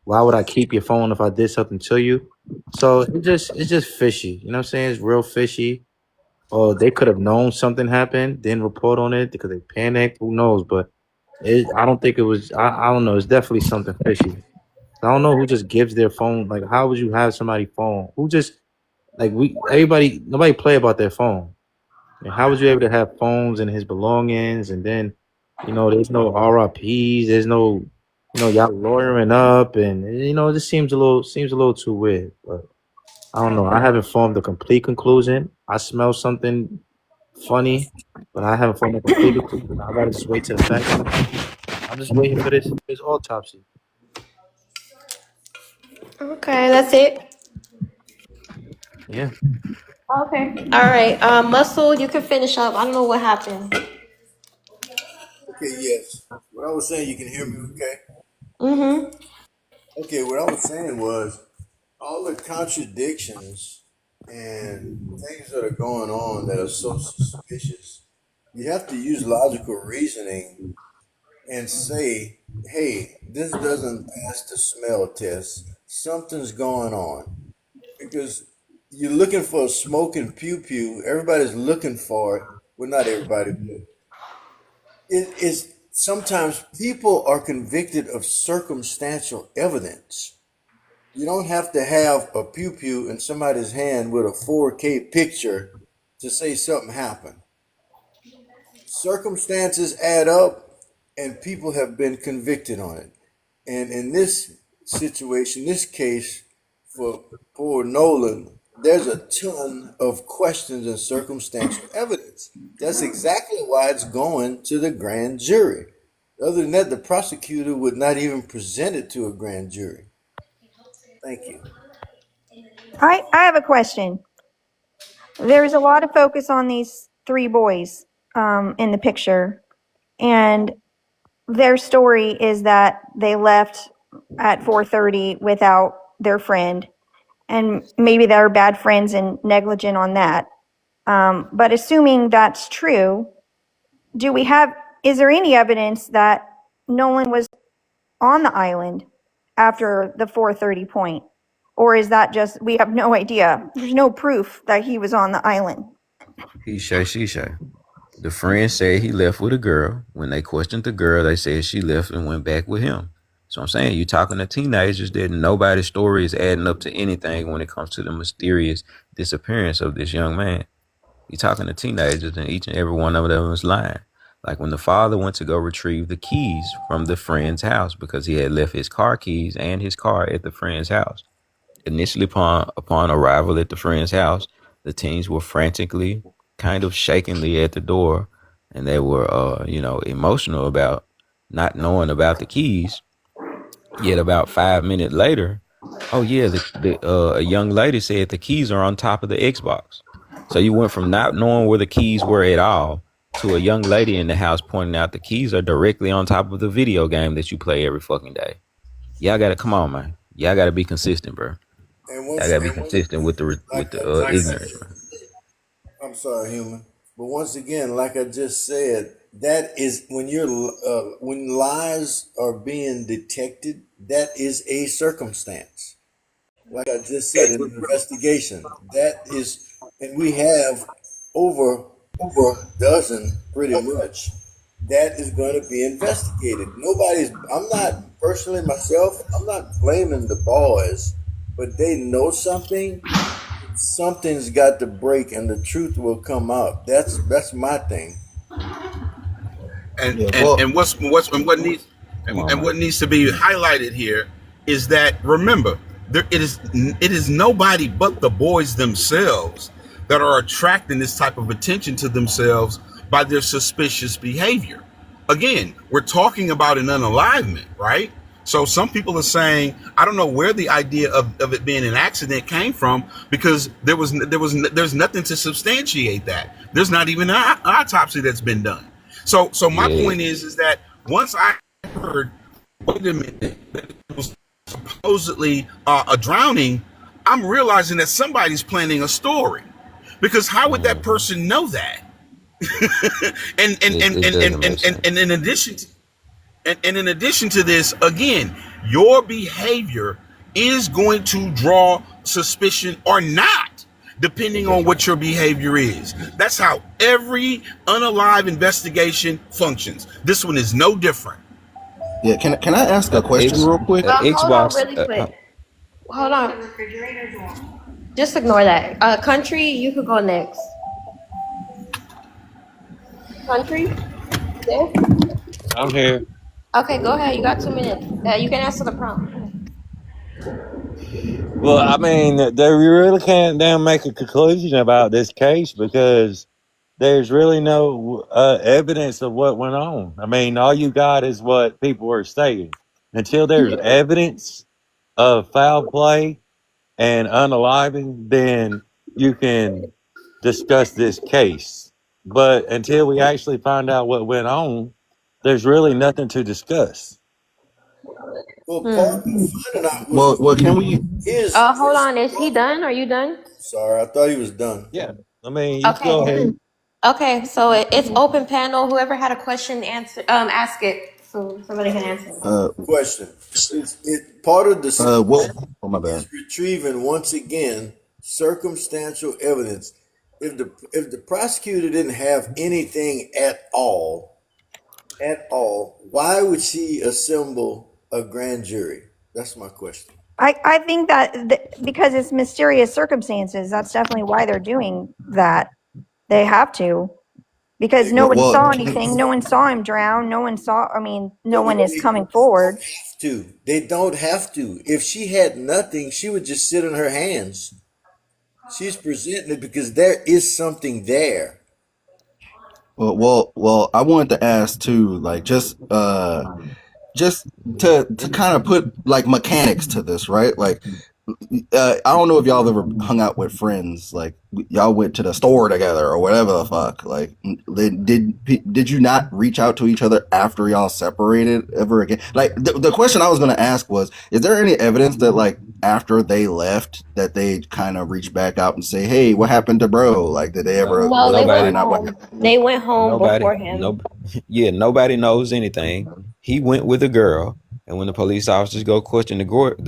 why would I keep your phone if I did something to you? So it's just fishy. You know what I'm saying? It's real fishy. Or they could have known something happened, didn't report on it because they panicked. Who knows? But I don't think it was. I don't know. It's definitely something fishy. I don't know who just gives their phone. Like, how would you have somebody's phone? Who just nobody play about their phone. And how was you able to have phones and his belongings? And then, there's no RIPs. There's no, y'all lawyering up, and it just seems a little too weird. But I don't know. I haven't formed a complete conclusion. I smell something funny, but I haven't formed a complete conclusion. I gotta just wait till the facts. I'm just waiting for this autopsy. Okay, that's it. Yeah. Okay. All right. Muscle, you can finish up. I don't know what happened. Okay, yes. What I was saying, you can hear me okay? Mm-hmm. Okay, what I was saying was all the contradictions and things that are going on that are so suspicious, you have to use logical reasoning and say, hey, this doesn't pass the smell test. Something's going on. Because you're looking for a smoking pew pew. Everybody's looking for it. Well, not everybody, but it is sometimes people are convicted of circumstantial evidence. You don't have to have a pew pew in somebody's hand with a 4K picture to say something happened. Circumstances add up, and people have been convicted on it. And in this situation, this case, for poor Nolan, there's a ton of questions and circumstantial evidence. That's exactly why it's going to the grand jury. Other than that, the prosecutor would not even present it to a grand jury. Thank you. I have a question. There's a lot of focus on these three boys in the picture, and their story is that they left at 4:30 without their friend, and maybe they're bad friends and negligent on that. But assuming that's true, is there any evidence that Nolan was on the island after the 4:30 point? Or is that just, we have no idea? There's no proof that he was on the island. He say, she say. The friend said he left with a girl. When they questioned the girl, they said she left and went back with him. So I'm saying, you talking to teenagers that nobody's story is adding up to anything when it comes to the mysterious disappearance of this young man. You talking to teenagers, and each and every one of them was lying. Like when the father went to go retrieve the keys from the friend's house because he had left his car keys and his car at the friend's house. Initially, upon arrival at the friend's house, the teens were frantically, kind of shakingly at the door, and they were, emotional about not knowing about the keys. Yet about 5 minutes later, oh yeah, a young lady said the keys are on top of the Xbox. So you went from not knowing where the keys were at all to a young lady in the house pointing out the keys are directly on top of the video game that you play every fucking day. Y'all gotta come on, man. Y'all gotta be consistent, bro. And I once gotta be again, consistent with the ignorance, man. I'm sorry, human. But once again, like I just said, that is when lies are being detected, that is a circumstance. Like I just said, in the investigation, that is, and we have over a dozen pretty much. That is going to be investigated. I'm not personally myself, I'm not blaming the boys, but they know something. something's got to break and the truth will come out. That's my thing. And Yeah, and well, and what needs Come on, and what man. needs to be highlighted here is that, remember, it is nobody but the boys themselves that are attracting this type of attention to themselves by their suspicious behavior. Again, we're talking about an unalivement, right? So some people are saying, I don't know where the idea of it being an accident came from, because there's nothing to substantiate that. There's not even an autopsy that's been done. So my Yeah, point is that once I heard, wait a minute, that it was supposedly a drowning, I'm realizing that somebody's planning a story, because how would that person know that? and, and, and, it and, doesn't and, make and, and, sense. and in addition to, and in addition to this, again, your behavior is going to draw suspicion or not, depending on what your behavior is. That's how every unalive investigation functions. This one is no different. Yeah, can I ask a question X real quick? Hold on, Xbox. really quick. Hold on. Just ignore that. Country, you could go next. Country, there. I'm here. Okay, go ahead. You got 2 minutes. You can answer the prompt. Well, I mean, they really can't damn make a conclusion about this case because there's really no evidence of what went on. I mean, all you got is what people are saying. Until there's evidence of foul play and unaliving, then you can discuss this case. But until we actually find out what went on, there's really nothing to discuss. Well, part of finding out Well, can we? is Hold on. Is he done? Are you done? sorry, I thought he was done. Yeah, I mean, you can go Okay. ahead. Okay, so it's open panel. Whoever had a question, ask it so somebody can answer. Question: it part of the Well, oh my bad. is retrieving once again circumstantial evidence. If the prosecutor didn't have anything at all, why would she assemble a grand jury? That's my question. I think that because it's mysterious circumstances, that's definitely why they're doing that. They have to, because no one saw anything. No one saw him drown. No one saw, I mean, no one is coming forward. They don't have to. If she had nothing, she would just sit on her hands. She's presenting it because there is something there. Well. I wanted to ask too, like just to kind of put like mechanics to this, right? Like, I don't know if y'all ever hung out with friends, like y'all went to the store together or whatever the fuck. Like, did you not reach out to each other after y'all separated ever again? Like, the question I was going to ask was, is there any evidence that like after they left that they kind of reached back out and say, hey, what happened to bro? Like, did they ever? No, Was they it went find out what home. happened? They went home before him. Nobody knows anything. He went with a girl, and when the police officers go question the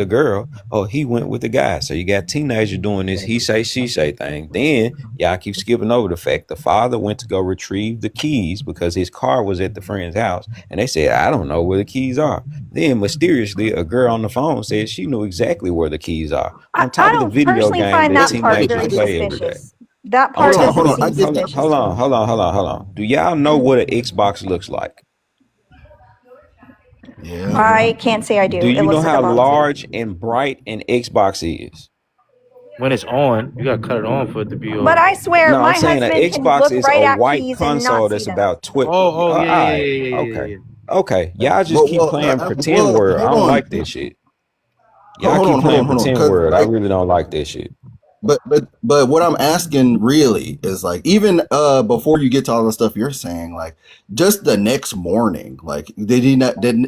girl, oh, he went with the guy. So you got teenagers doing this he say she say thing. Then y'all keep skipping over the fact the father went to go retrieve the keys because his car was at the friend's house, and they said, I don't know where the keys are. Then mysteriously, a girl on the phone said she knew exactly where the keys are. On top of the video Personally game find that that part teenagers very play every day. suspicious. That part doesn't seem suspicious. Hold on. Do y'all know what an Xbox looks like? Yeah. I can't say I do. Do It you know looks like how a box. large and bright an Xbox is? When it's on, you gotta cut it on for it to be on. But I swear, No, my I'm saying an husband can Xbox look is right a at white keys and console not see that's them. about 12. Oh, yeah. Okay. Y'all just keep playing pretend world. I don't like this shit. Y'all keep playing pretend world. I really don't like this shit. But what I'm asking really is like, even before you get to all the stuff you're saying, like just the next morning, like did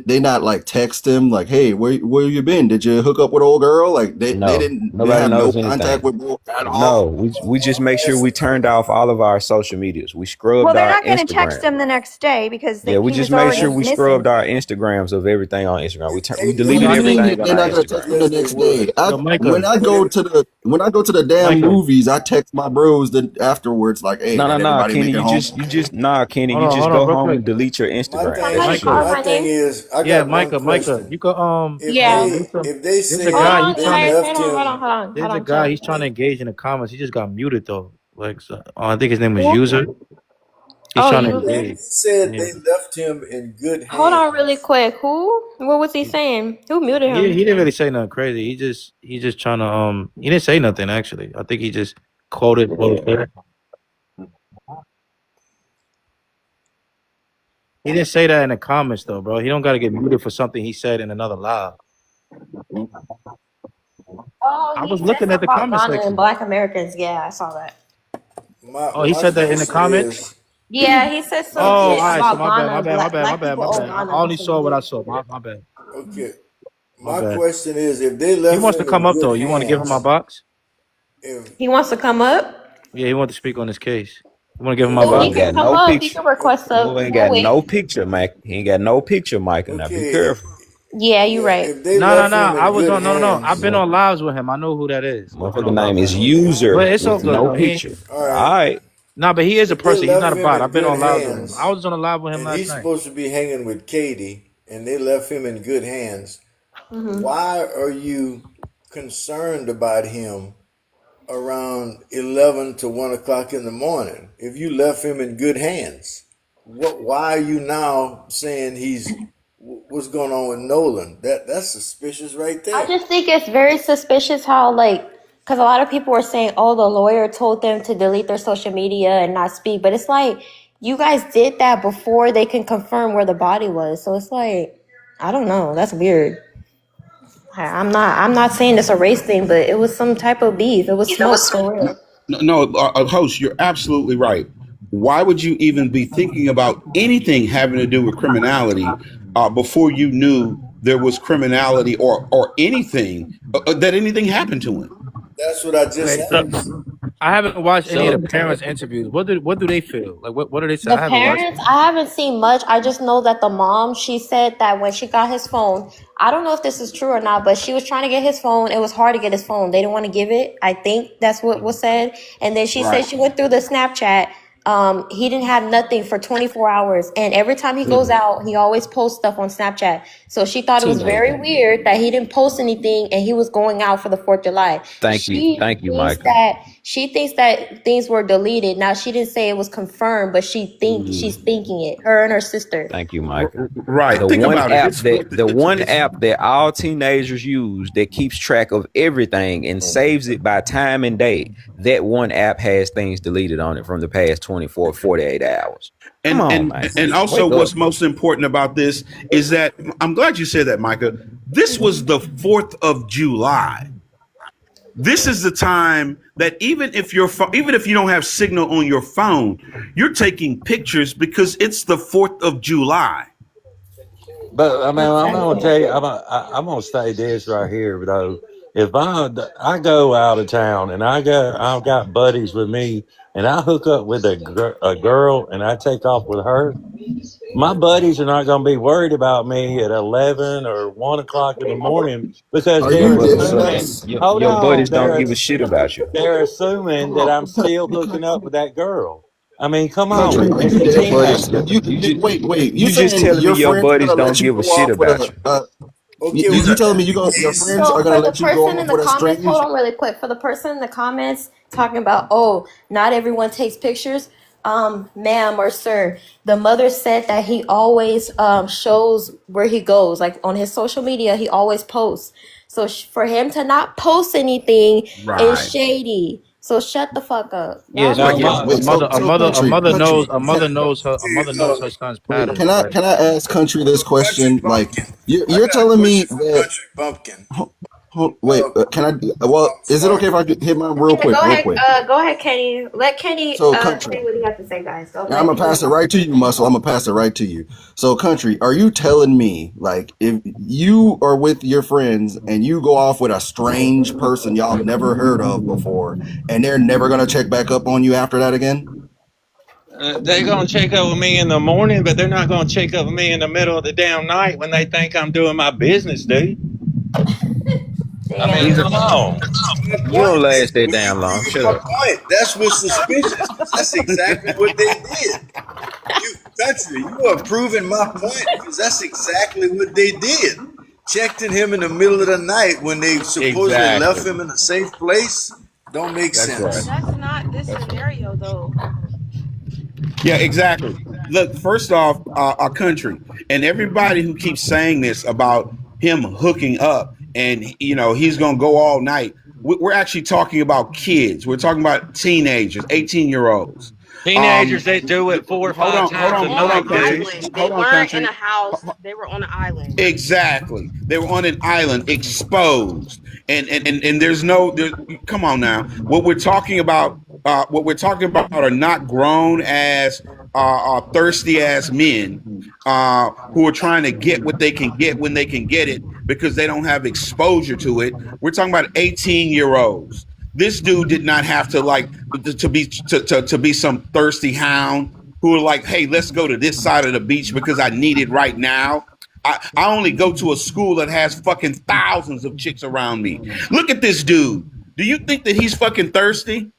they not like text him like, hey, where you been? Did you hook up with old girl? Like they didn't. They Nobody have no knows contact anything. with bro at all. No, we just make sure we turned off all of our social medias. We scrubbed Well, they're our not going to text Instagram. him the next day because Yeah, we he just was made already sure we missing. scrubbed our Instagrams of everything on Instagram. We What deleted do you mean everything on they're our not gonna text Instagram. him the next day? Yo, Micah. When I go to the damn Micah. movies, I text my bros afterwards like, "Hey, No, no, did no, everybody Kenny. make it home?" Kenny. Hold You on, just hold on, go real home quick. and delete your My Instagram. thing, That's Somebody good. called my my thing name. is, I Yeah, got one Micah, question. you could If Yeah. they there's a say Hold guy. on, He's they trying. Cyrus. Hold left on, hold him, on, hold on, hold There's a on, guy. chill. He's trying to engage in the comments. He just got muted though. Like, so, I think his name is Who? User. He's Oh, trying to you. they engage. said Yeah. they left him in good Hold on, really hands. quick. Who? What was he saying? Who muted He him? didn't really say nothing crazy. He just trying to he didn't say nothing actually. I think he just quoted what was there. He didn't say that in the comments though, bro. He don't got to get muted for something he said in another live. Oh, I he was said looking at something the about comment Ghana and section. Black Americans. Yeah, I saw that. Oh, he My said that in the question comments. is, Yeah, he said Oh, some all shit right. So about my bad, Ghana my and bad, my bad, my black bad, people my owe bad. I Ghana only some saw what I shit. saw. My bad, okay, my my bad. question is, if they He left wants to him in come up good though. You want to give him my hands, box? if He wants to come up. Yeah, he wants to speak on this case. You want to give him my He Oh, he ain't box? can got come no up. He picture. can request Who up. ain't We'll got wait. no picture, Mike? He ain't got no picture, Mike. Now be okay, careful. Yeah, you yeah, right. if they No. left him I in was good on. No. I've hands, been on lives with him. I know who that is. I've been Motherfucker on live name with is him. okay, But User it's all with good no though. picture. all All right. right. Nah, but he is a If they person. He's left not a him bot. in I've been good on lives with him. I hands, was on a live with him and last he's night. supposed to be hanging with Katie, and they left him in good hands, Hmm. why are you concerned about him around 11 to 1 o'clock in the morning if you left him in good hands? Why are you now saying what's going on with Nolan? That's suspicious right I there. just think it's very suspicious how, like, because a lot of people were saying, oh, the lawyer told them to delete their social media and not speak. But it's like, you guys did that before they can confirm where the body was. So it's like, I don't know. That's weird. I'm not saying it's a race thing, but it was some type of beef. It was smoke for real. Host, you're absolutely right. Why would you even be thinking about anything having to do with criminality before you knew there was criminality or anything that anything happened to him? That's what I just Okay, so asked. I haven't watched any of So the parents' interviews. What do they feel? Like what do they say? The I haven't watched parents, them. I haven't seen much. I just know that the mom, she said that when she got his phone, I don't know if this is true or not, but she was trying to get his phone. It was hard to get his phone. They didn't want to give it. I think that's what was said. And then she said Right. she went through the Snapchat. He didn't have nothing for 24 hours. And every time he goes out, he always posts stuff on Snapchat. So she thought it was very teenager. weird that he didn't post anything and he was going out for the 4th of July. Thank you, Thinks Michael. that she thinks that things were deleted. Now she didn't say it was confirmed, but she's thinking it. Her and her sister. Thank you, Michael. Right. The Think one about it. app It's that the one it's app that all teenagers use that keeps track of everything and saves it by time and date. That one app has things deleted on it from the past 24, 48 hours. Come on, man. and also Wake up. what's most important about this is that I'm glad you said that, Micah. This was the 4th of July. This is the time that even if you don't have signal on your phone, you're taking pictures because it's the 4th of July. But I mean, I'm gonna Exactly. tell you, I'm gonna say this right here, though. If I go out of town and I've got buddies with me, and I hook up with a girl and I take off with her, my buddies are not gonna be worried about me at 11 or 1 o'clock in the morning because Are Your you they're dead buddies, assuming. ass? Hold your on, buddies don't give a shit about you. they're assuming Hold that on, I'm still hooking up with that girl. I mean, come country. on, Are it's you a dead ass? teenager. Wait. You You just saying telling me your your friends are buddies gonna don't let you give a go shit off with about you. Okay, you well, telling in me that your case, friends So are for gonna the let you go person in off the with a comments, hold strange? on really quick. For the person in the comments talking about, oh, not everyone takes pictures. Ma'am or sir, the mother said that he always shows where he goes. Like on his social media, he always posts. So for him to not post anything is Right. shady. So shut the fuck up. Yeah, Y'all it's be Now, like saying my Wait, shit. a country, mother knows okay, her son's wait, patterns. Like can I ask country this country question? Like, bumpkin. I you're got a telling me question for that. country bumpkin. Wait, can I? Well, I'm is it sorry. okay if I could hit mine real Yeah, quick, real quick? go ahead, Kenny. Let Kenny So, say country. what he has to say, guys. Don't I'm let gonna pass it Kenny. right to you, Muscle. I'm gonna pass it right to you. So, country, are you telling me, like, if you are with your friends and you go off with a strange person y'all never heard of before, and they're never gonna check back up on you after that again? they're gonna check up with me in the morning, but they're not gonna check up with me in the middle of the damn night when they think I'm doing my business, dude. I mean, He's a, come on. My you don't point last is, that well, you damn long. proved Shut my up. point. That's what's suspicious, because that's exactly what they did. You country, you are proving my point, because that's exactly what they did. Checked in him in the middle of the night when they supposedly left Exactly. him in a safe place. Don't make That's But right. sense. that's not this That's right. scenario though. Yeah, exactly. Look, first off, our country and everybody who keeps saying this about him hooking up and he's going to go all night. We're actually talking about kids. We're talking about teenagers, 18-year-olds. Teenagers that do it 4 or Hold 5 on, hold times on, a hold On an on, night, country. dude. island. They Hold on, weren't in country. a house. They were on an island. Exactly. They were on an island exposed. And there's no come on now. What we're talking about are not grown as thirsty ass men who are trying to get what they can get when they can get it because they don't have exposure to it. We're talking about 18-year-olds. This dude did not have to be some thirsty hound who are like, hey, let's go to this side of the beach because I need it right now. I only go to a school that has fucking thousands of chicks around me. Look at this dude. Do you think that he's fucking thirsty?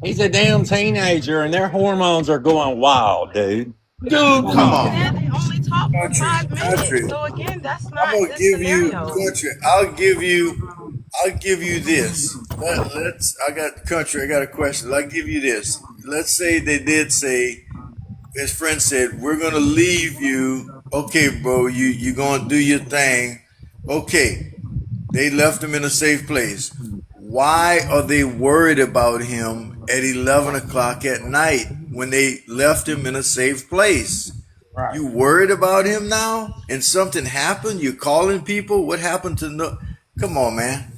He's a damn teenager and their hormones are going wild, dude. Dude, But come he on. said they only talked for Country, 5 minutes. country. So again, that's I'm not gonna this give you scenario. country. I'll give you this. Let's. I got country. I got a question. I'll give you this. Let's say they did say his friend said, "We're gonna leave you." Okay, bro. You gonna do your thing. Okay. They left him in a safe place. Why are they worried about him at 11 o'clock at night when they left him in a safe place? Right. You worried about him now and something happened? You calling people? What happened to no? Come on, man.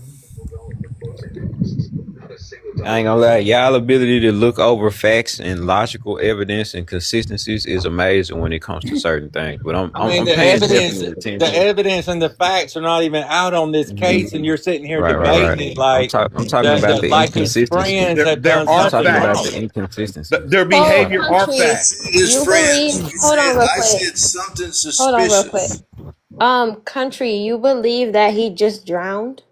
I ain't gonna lie, y'all ability to look over facts and logical evidence and consistencies is amazing when it comes to certain things. But I'm I I'm, mean, I'm the paying evidence, definite the attention. evidence and the facts are not even out on this case, and you're sitting here Right. debating it like I'm talking about the like his inconsistency. friends have There done I'm are something talking about wrong. the facts. inconsistencies. Their So, behavior are I country, said facts. his you believe? friends. Hold on, real I quick. said something Hold on, real quick. suspicious. Country, you believe that he just drowned?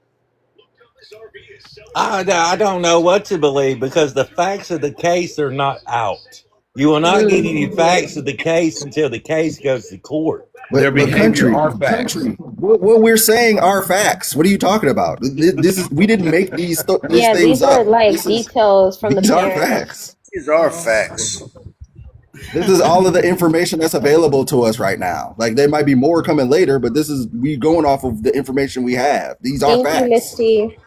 I don't know what to believe because the facts of the case are not out. You will not get any facts of the case until the case goes to court. Their But behavior country, are facts. what we're saying are facts. What are you talking about? This is we didn't make these Yeah, things these are up. like details from the These are parents. facts. These are facts. This is all of the information that's available to us right now. Like there might be more coming later, but this is we going off of the information we have. These are Thank you, Miss facts. T.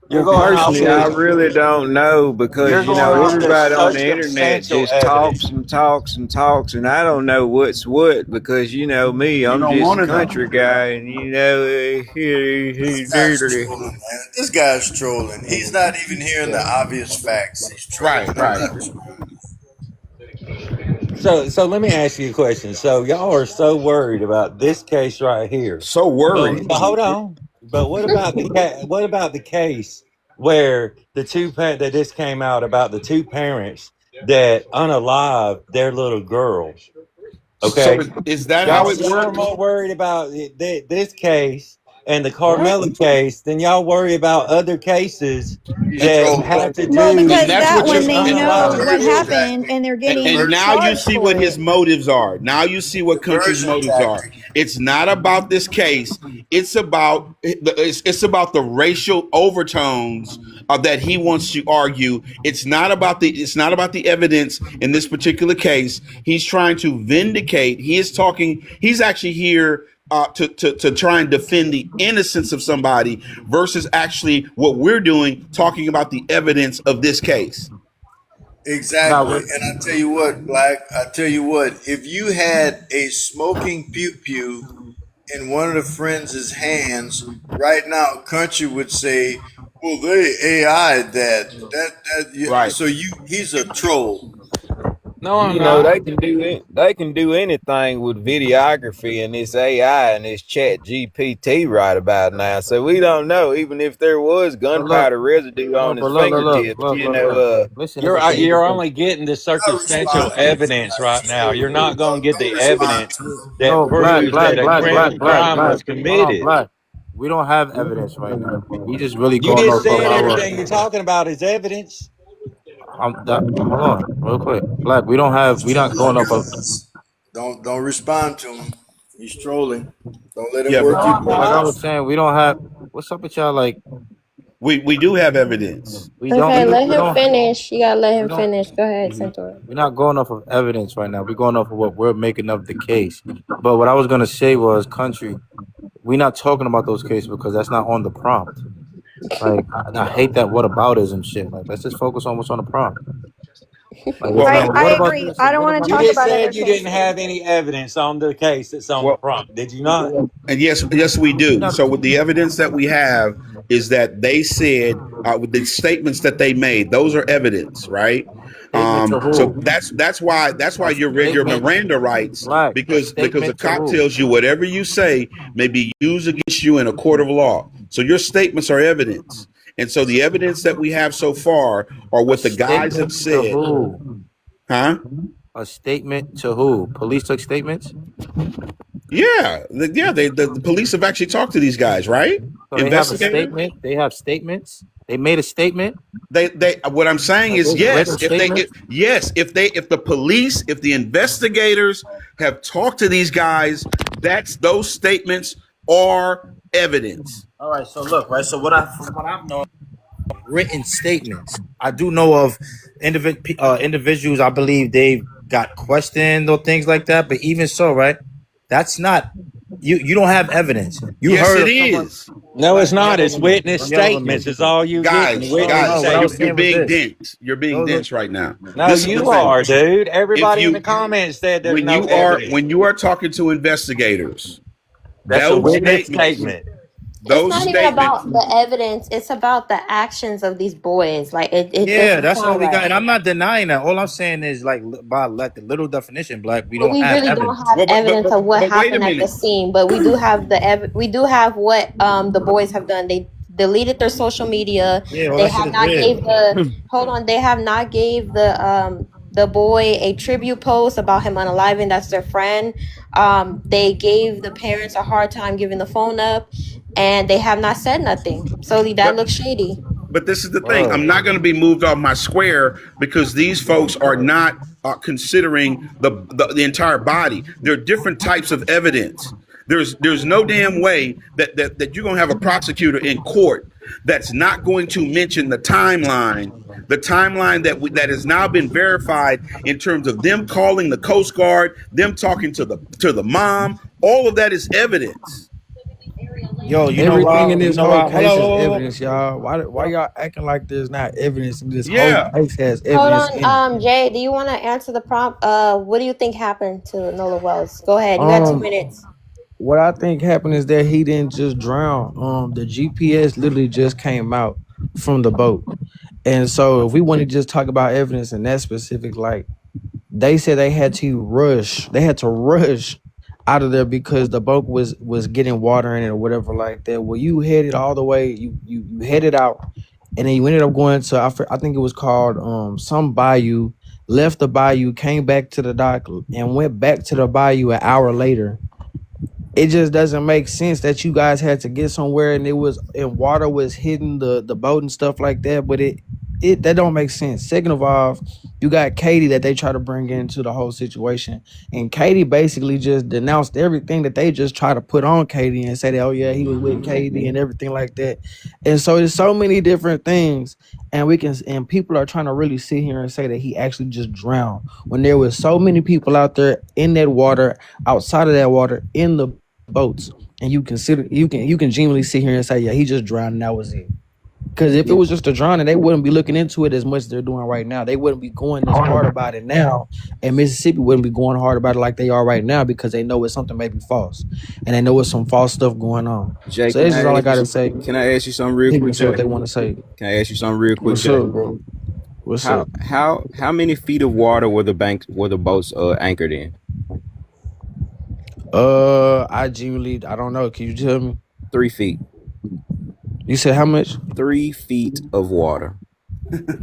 You're Well, going off personally, I this. really don't know You're because going off this everybody on the internet circumstantial just talks evidence. and talks and talks, and I don't know what's what because me, You I'm don't just want a to know. country guy, and This guy's trolling, man. This guy's trolling. He's not even hearing the obvious facts. He's trolling. Right, I'm right. not trolling. So let me ask you a question. So y'all are so worried about this case right here. So worried. But hold on. But what about what about the case where that this came out about the two parents that unalive their little girl? So Okay, is that how it y'all are works? more worried about this case and the Carmela case than y'all worry about other cases He's that trolling. have to Well, do And because that's that what with one you're they know unaliving what Diversion children. happened tactic. and they're and getting now you charged see for what his it. motives are. Now you see what country's Diversion motives are. tactic. It's not about this case. It's about the racial overtones that he wants to argue. It's not about the evidence in this particular case. He's trying to vindicate. He's actually here to try and defend the innocence of somebody versus actually what we're doing, talking about the evidence of this case. Exactly. And I tell you what, Black, I tell you what, if you had a smoking pew pew in one of the friends' hands right now, country would say, well, they AI Right. so he's a troll. No, I'm not. they can do anything with videography and this AI and this Chat GPT right about now. So we don't know even if there was But look, gunpowder residue on his but look, look, look, fingertips. look, look, look. Listen, You're listen, you're listen. only getting the Not circumstantial responding. This evidence right guy's now. You're trolling. not going to get Don't the respond evidence to him. that No, black, proves He's black, that a black, black, criminal trolling. black, crime black. was Hold on, committed. black. We don't have evidence right now. We just really You going just off of said our. everything you're talking about is evidence. Hold on, real quick. Black, we don't have. We not going Black off of. guys, don't respond to him. He's trolling. Don't let him Yeah, No, work you, like I brother. was saying, we don't have. What's up with y'all? Like we do have evidence. we don't. Okay, let We him don't. finish. You gotta let We him don't. finish. Go ahead, Mhm. Centaur. We're not going off of evidence right now. We're going off of what we're making of the case. But what I was gonna say was, country. We're not talking about those cases because that's not on the prompt. Like I hate that whataboutism shit. Like let's just focus on what's on the prompt. Like it's Well, not. I What about agree. this? I And don't what want to about You talk this? just about other said you didn't cases. have any evidence on the case that's on the well, prompt. Did you not? and yes, we We're do. not. So with the evidence that we have is that they said with the statements that they made, those are evidence, right? Statement to So who? that's why A you read your statement. Miranda rights Black. A because the statement to cop who? tells you whatever you say may be used against you in a court of law. So your statements are evidence. And so the evidence that we have so far are A what the guys have statement to said, who? huh? A statement to who? Police took statements. Yeah, the police have actually talked to these guys, right? So they have a Investigators. statement. They have statements. They made a statement. They what I'm saying Like is there's written yes, statements. if the police, if the investigators have talked to these guys, that's those statements are evidence. All right. So look, right. So from what I've known, written statements. I do know of individuals. I believe they've got questioned or things like that. But even so, right? That's not you. You don't have evidence. You Yes, heard it of someone. is. No, Black, it's don't not. yell It's over me. witness Don't yell over me. statements. Is all you getting. Guys, No, Witness no. guys, What I was statements. you're saying was being this. dense. You're being Those are, dense right now. No, This is the you thing. are, dude. If Everybody in the you comments said there's when no you are evidence. when you are talking to investigators, That's a those witness statements, statement. It's those not even statements, about the evidence. It's about the actions of these boys. Like it yeah, doesn't that's all sound we got. right. And I'm not denying that. All I'm saying is by like the little definition, black, we But don't we have really don't evidence. have well, evidence of what but wait a happened at the minute. scene. But we do have we do have what the boys have done. They deleted their social media. Yeah, all They that shit have is not weird. gave the hold on. They have not gave the boy a tribute post about him unaliving. That's their friend. They gave the parents a hard time giving the phone up, and they have not said nothing. So that But looks shady. but this is the thing. Word. I'm not going to be moved off my square because these folks are not considering the entire body. There are different types of evidence. There's no damn way that you're going to have a prosecutor in court that's not going to mention the timeline that has now been verified in terms of them calling the Coast Guard, them talking to the mom. All of that is evidence. Yo, you know Everything why? in You this know whole why? Hold on, case is hold on, hold on. evidence, y'all. Why y'all acting like there's not evidence in this whole Yeah. case has Hold evidence in it? on, Jay, do you want to answer the prompt? What do you think happened to Nolan Wells? Go ahead. You got 2 Um, minutes. what I think happened is that he didn't just drown. The GPS literally just came out from the boat. And so if we want to just talk about evidence in that specific light, they said they had to rush. They had to rush out of there because the boat was getting water in it or whatever like that. Well, you headed all the way, you headed out, and then you ended up going to I think it was called some bayou. Left the bayou, came back to the dock, and went back to the bayou an hour later. It just doesn't make sense that you guys had to get somewhere and water was hitting the boat and stuff like that. But it that don't make sense. Second of all, you got Katie that they try to bring into the whole situation, and Katie basically just denounced everything that they just try to put on Katie and say that, oh yeah, he was with Katie and everything like that. And so there's so many different things, and people are trying to really sit here and say that he actually just drowned when there was so many people out there in that water, outside of that water, in the boats, and you can genuinely sit here and say, yeah, he just drowned and that was it. Because if it was just a drowning, they wouldn't be looking into it as much as they're doing right now. They wouldn't be going as hard about it now, and Mississippi wouldn't be going hard about it like they are right now because they know it's something maybe false, and they know it's some false stuff going on. Jay, So this is all I gotta say. Can I ask you something real People quick, say what Jay? they want to say. Can I ask you something real quick, What's Jay? up, bro? What's up? How many feet of water were the boats anchored in? I don't know. Can you tell me? 3 feet. You said how much? 3 feet of water.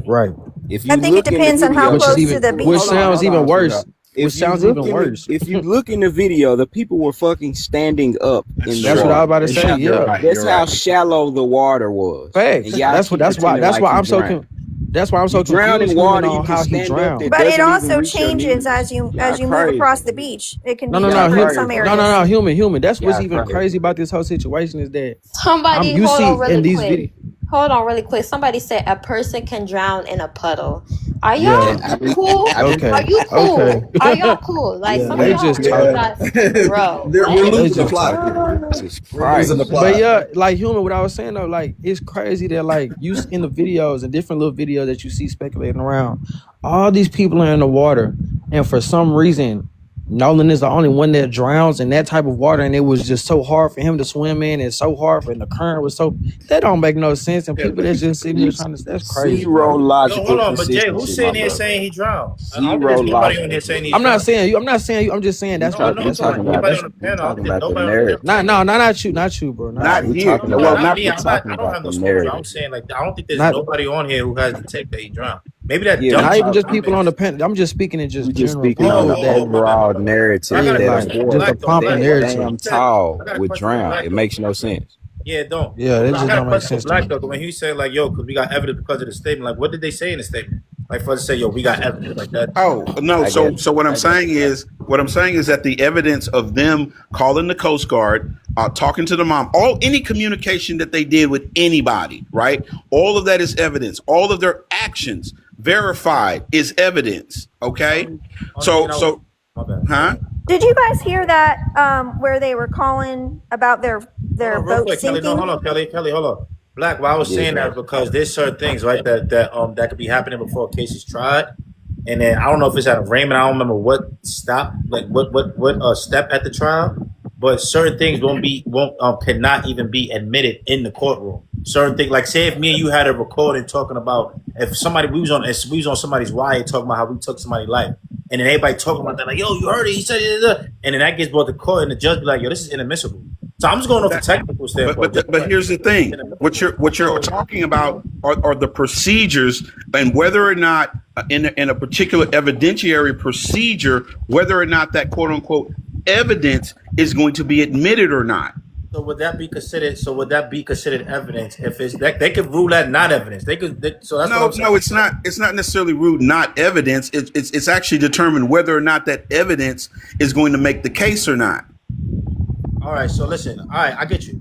Right. If I you think it look in the depends on how video, close to the beach. Which sounds even worse. which sounds even worse. If you look in the video, the people were fucking standing up in the That's water. what I was about to say. Yeah, That's how shallow the water was. facts. That's why I'm so drown confused in water. on You can how he stand up. drowned. But it also changes as you move across the beach. It can be deeper in some areas. No, human. That's what's even crazy about this whole situation is that Somebody, you hold see on really in these quick. videos. Hold on really quick. Somebody said a person can drown in a puddle. Are y'all cool? Okay. Are you cool? Okay. Are y'all cool? Like some they of y'all just bro. We're losing the plot. We're losing the plot. But yeah, like human, what I was saying though, like it's crazy that like you in the videos and different little videos that you see speculating around, all these people are in the water, and for some reason, Nolan is the only one that drowns in that type of water, and it was just so hard for him to swim in, and so hard for, and the current was so that don't make no sense. And people that's just sitting here trying to, that's crazy. Zero logical hold on, but Jay, who's consistency, sitting my here brother. saying he drowned? I don't think Zero there's nobody logical. on here saying he's I'm not drowned. saying you. I'm not saying you. I'm just saying that's No, what no, that's talking what about that's nobody on the panel. I don't think about the nobody on the narrative. panel. not you, bro. Not we here. talking No, about not me. we're I talking don't about have no the smoke. I'm narrative. saying like I don't think there's Not nobody on here who has the take that he drowned. Maybe that Yeah, dumb not shit even just that people on comments. the pen. I'm just speaking in just We just general speaking on the people that overall But I narrative got a that a like question for horse just a Black though. proper Black, that narrative. damn he said, tall I got a would question for drown. Black It though. makes no sense. Yeah, it don't. Yeah, that I just got a don't make question for sense to Black me. though. When he said like, "Yo, because we got evidence because of the statement," like, what did they say in the statement? Like, for us to say, "Yo, we got evidence," like that. Oh no! I So get so what I'm saying is that the evidence of them calling the Coast Guard, talking to the mom, any communication that they did with anybody, right? All of that is evidence. All of their actions verified is evidence. Okay. So My bad. huh? Did you guys hear that where they were calling about their Hold on, real boat quick, Kelly. No, sinking? hold on, Kelly, hold on. Black. Why I was yeah, saying that because there's certain things, right, that could be happening before a case is tried, and then I don't know if it's at arraignment. I don't remember what stop, like what step at the trial, but certain things cannot even be admitted in the courtroom. Certain things, like say if me and you had a recording talking about if we was on somebody's wire talking about how we took somebody's life, and then everybody talking about that like, yo, you heard it, he said it, and then that gets brought to court, and the judge be like, yo, this is inadmissible. So I'm just going off a technical standpoint. But here's the thing: what you're talking about are the procedures, and whether or not in a particular evidentiary procedure, whether or not that quote unquote evidence is going to be admitted or not. So would that be considered? Evidence? If it's that they could rule that not evidence, so that's what I'm saying. No, it's not. It's not necessarily ruled not evidence. It's actually determined whether or not that evidence is going to make the case or not. All right. So listen. All right, I get you.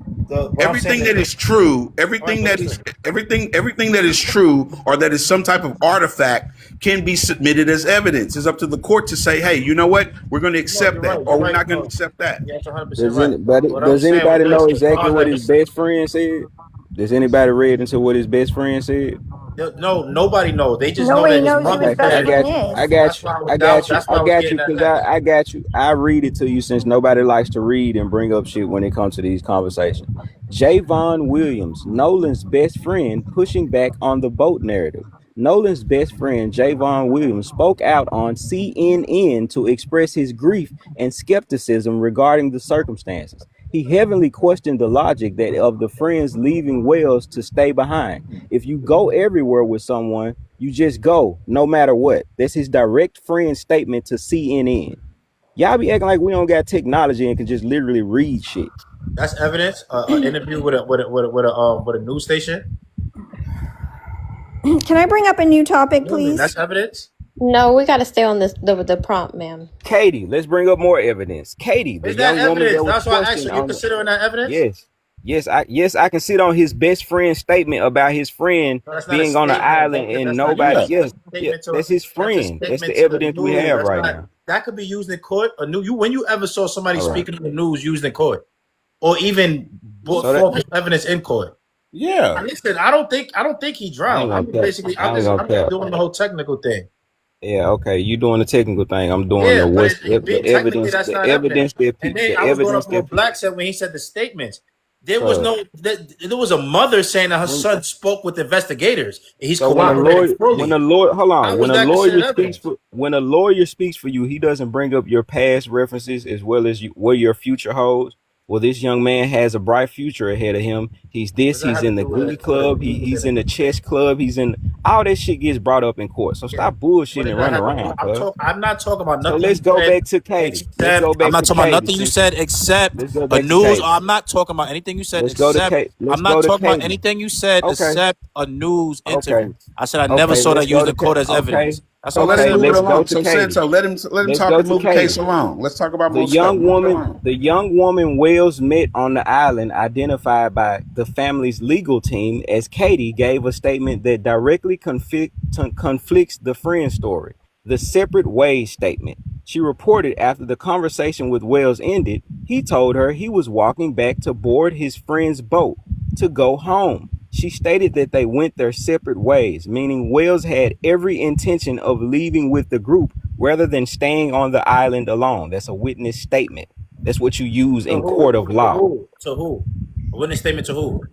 Everything that is true, everything that is true, or that is some type of artifact, can be submitted as evidence. It's up to the court to say, "Hey, you know what? We're going to accept that, or we're not going to accept that." Does anybody know exactly what his best friend said? Does anybody read into what his best friend said? No, nobody knows. They just Nobody know knows that who his his best friend is. I got you. I read it to you since nobody likes to read and bring up shit when it comes to these conversations. Javon Williams, Nolan's best friend, pushing back on the boat narrative. Nolan's best friend, Javon Williams, spoke out on CNN to express his grief and skepticism regarding the circumstances. He heavily questioned the logic that of the friends leaving Wells to stay behind. If you go everywhere with someone, you just go, no matter what. That's his direct friend statement to CNN. Y'all be acting like we don't got technology and can just literally read shit. That's evidence. An interview with a news station. Can I bring up a new topic, please? That's evidence. No, we got to stay on the prompt, ma'am. Katie, let's bring up more evidence. Katie, the young woman that was That's why I asked questioned you. You considering that evidence? Yes, I can sit on his best friend's statement about his friend being on the island and nobody. That's his friend. That's the evidence we have right now. That could be used in court. When you ever saw somebody speaking in the news used in court, or even brought forth evidence in court? Yeah. Listen, I don't think he drowned. I'm just doing the whole technical thing. Yeah, okay. You doing the technical thing. I'm doing the evidence. The evidence that and then I was going off what Black said when he said the statements. There was there was a mother saying that her son spoke with investigators. He's cooperating fully. When a lawyer speaks for you, he doesn't bring up your past references as well as what your future holds. Well, this young man has a bright future ahead of him. He's this, he's in the glee club, he's in the chess club, he's in all that shit gets brought up in court. So stop What bullshitting does and that running have to do? around, cuz. I'm not talking about So nothing let's you go said back to Katie. Let's except go I'm back not to talking about Katie. nothing you said except Let's go a back to news. Katie. I'm not talking about anything you said Let's go to except Katie. Let's I'm not go to talking about Katie. anything you said Okay. except a news Okay. interview. I said I never Okay. saw Let's that used go in to court as Okay. evidence. That's So all I let him Okay. said. move it Let's go along. to So Katie. let him Let's talk go and to move the case Katie. along. Let's talk about The more stuff. young Move it woman, along. the young woman Wells met on the island, identified by the family's legal team as Katie, gave a statement that directly conflicts the friend story. The separate ways statement. She reported after the conversation with Wells ended, he told her he was walking back to board his friend's boat to go home. She stated that they went their separate ways, meaning Wells had every intention of leaving with the group rather than staying on the island alone. That's a witness statement. That's what you use To in court who? of To law. who? To who? A witness statement to who?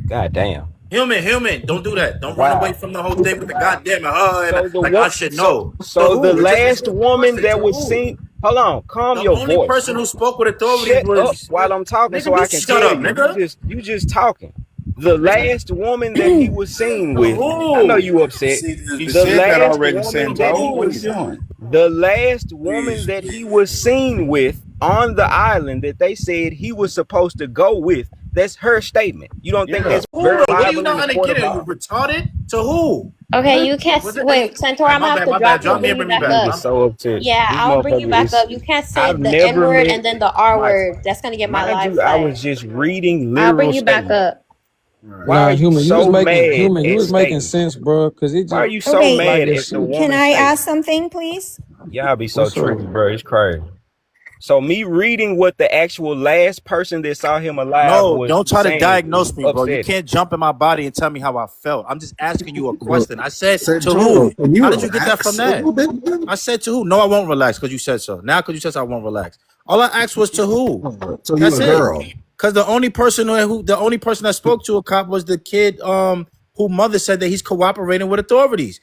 God damn. Human, don't do that. Don't run away Wow. from the whole thing with the goddamn and So the like I one, should know. To so the who? It's just a last simple woman question. that To was who? seen. Hold on, calm The your only voice. person who spoke with authorities Shut up was while I'm talking so nigga. You I can shut tell up, you. nigga. You just talking. The last woman that he was seen To with. I know who? you upset. See, this, He The said that last already, woman that he Santo. What are you was doing? the last woman please, that he please. was seen with on the island that they said he was supposed to go with. That's her statement. You don't think Yeah. that's Who though? What are you verifiable in not the gonna court get of it? Are you law? retarded? To who? Okay, What? you can't Was it? wait, Santor. I'm gonna have to My drop bad. you and Drop me bring and you bring me back back. Nigga up. is so upset. Yeah, This I'll bring you motherfucker back is. up. You can't say I've the N never word met and then the R my. word. That's gonna get my Mind live you, I was flagged. just reading I'll bring literal you back statements. up. Right. Why are Nah, you human, so mad you at was making statements? sense, bro. Cause it Why are just you so Okay, like mad if at the she, can woman's I ask statement? something, please? Y'all be so what's up? tricky, bro. It's crazy. So me reading what the actual last person that saw him alive No, was don't try to saying diagnose is me, bro. You upsetting. can't jump in my body and tell me how I felt. I'm just asking you a Well, question. I said to Santoro, who? can you How did you get that from relax a that? little bit, man? I said to who? No, I won't relax because you said so. Now because you said so, I won't relax. All I asked was to who? So you That's a it. girl. Because the only person that spoke to a cop was the kid who mother said that he's cooperating with authorities.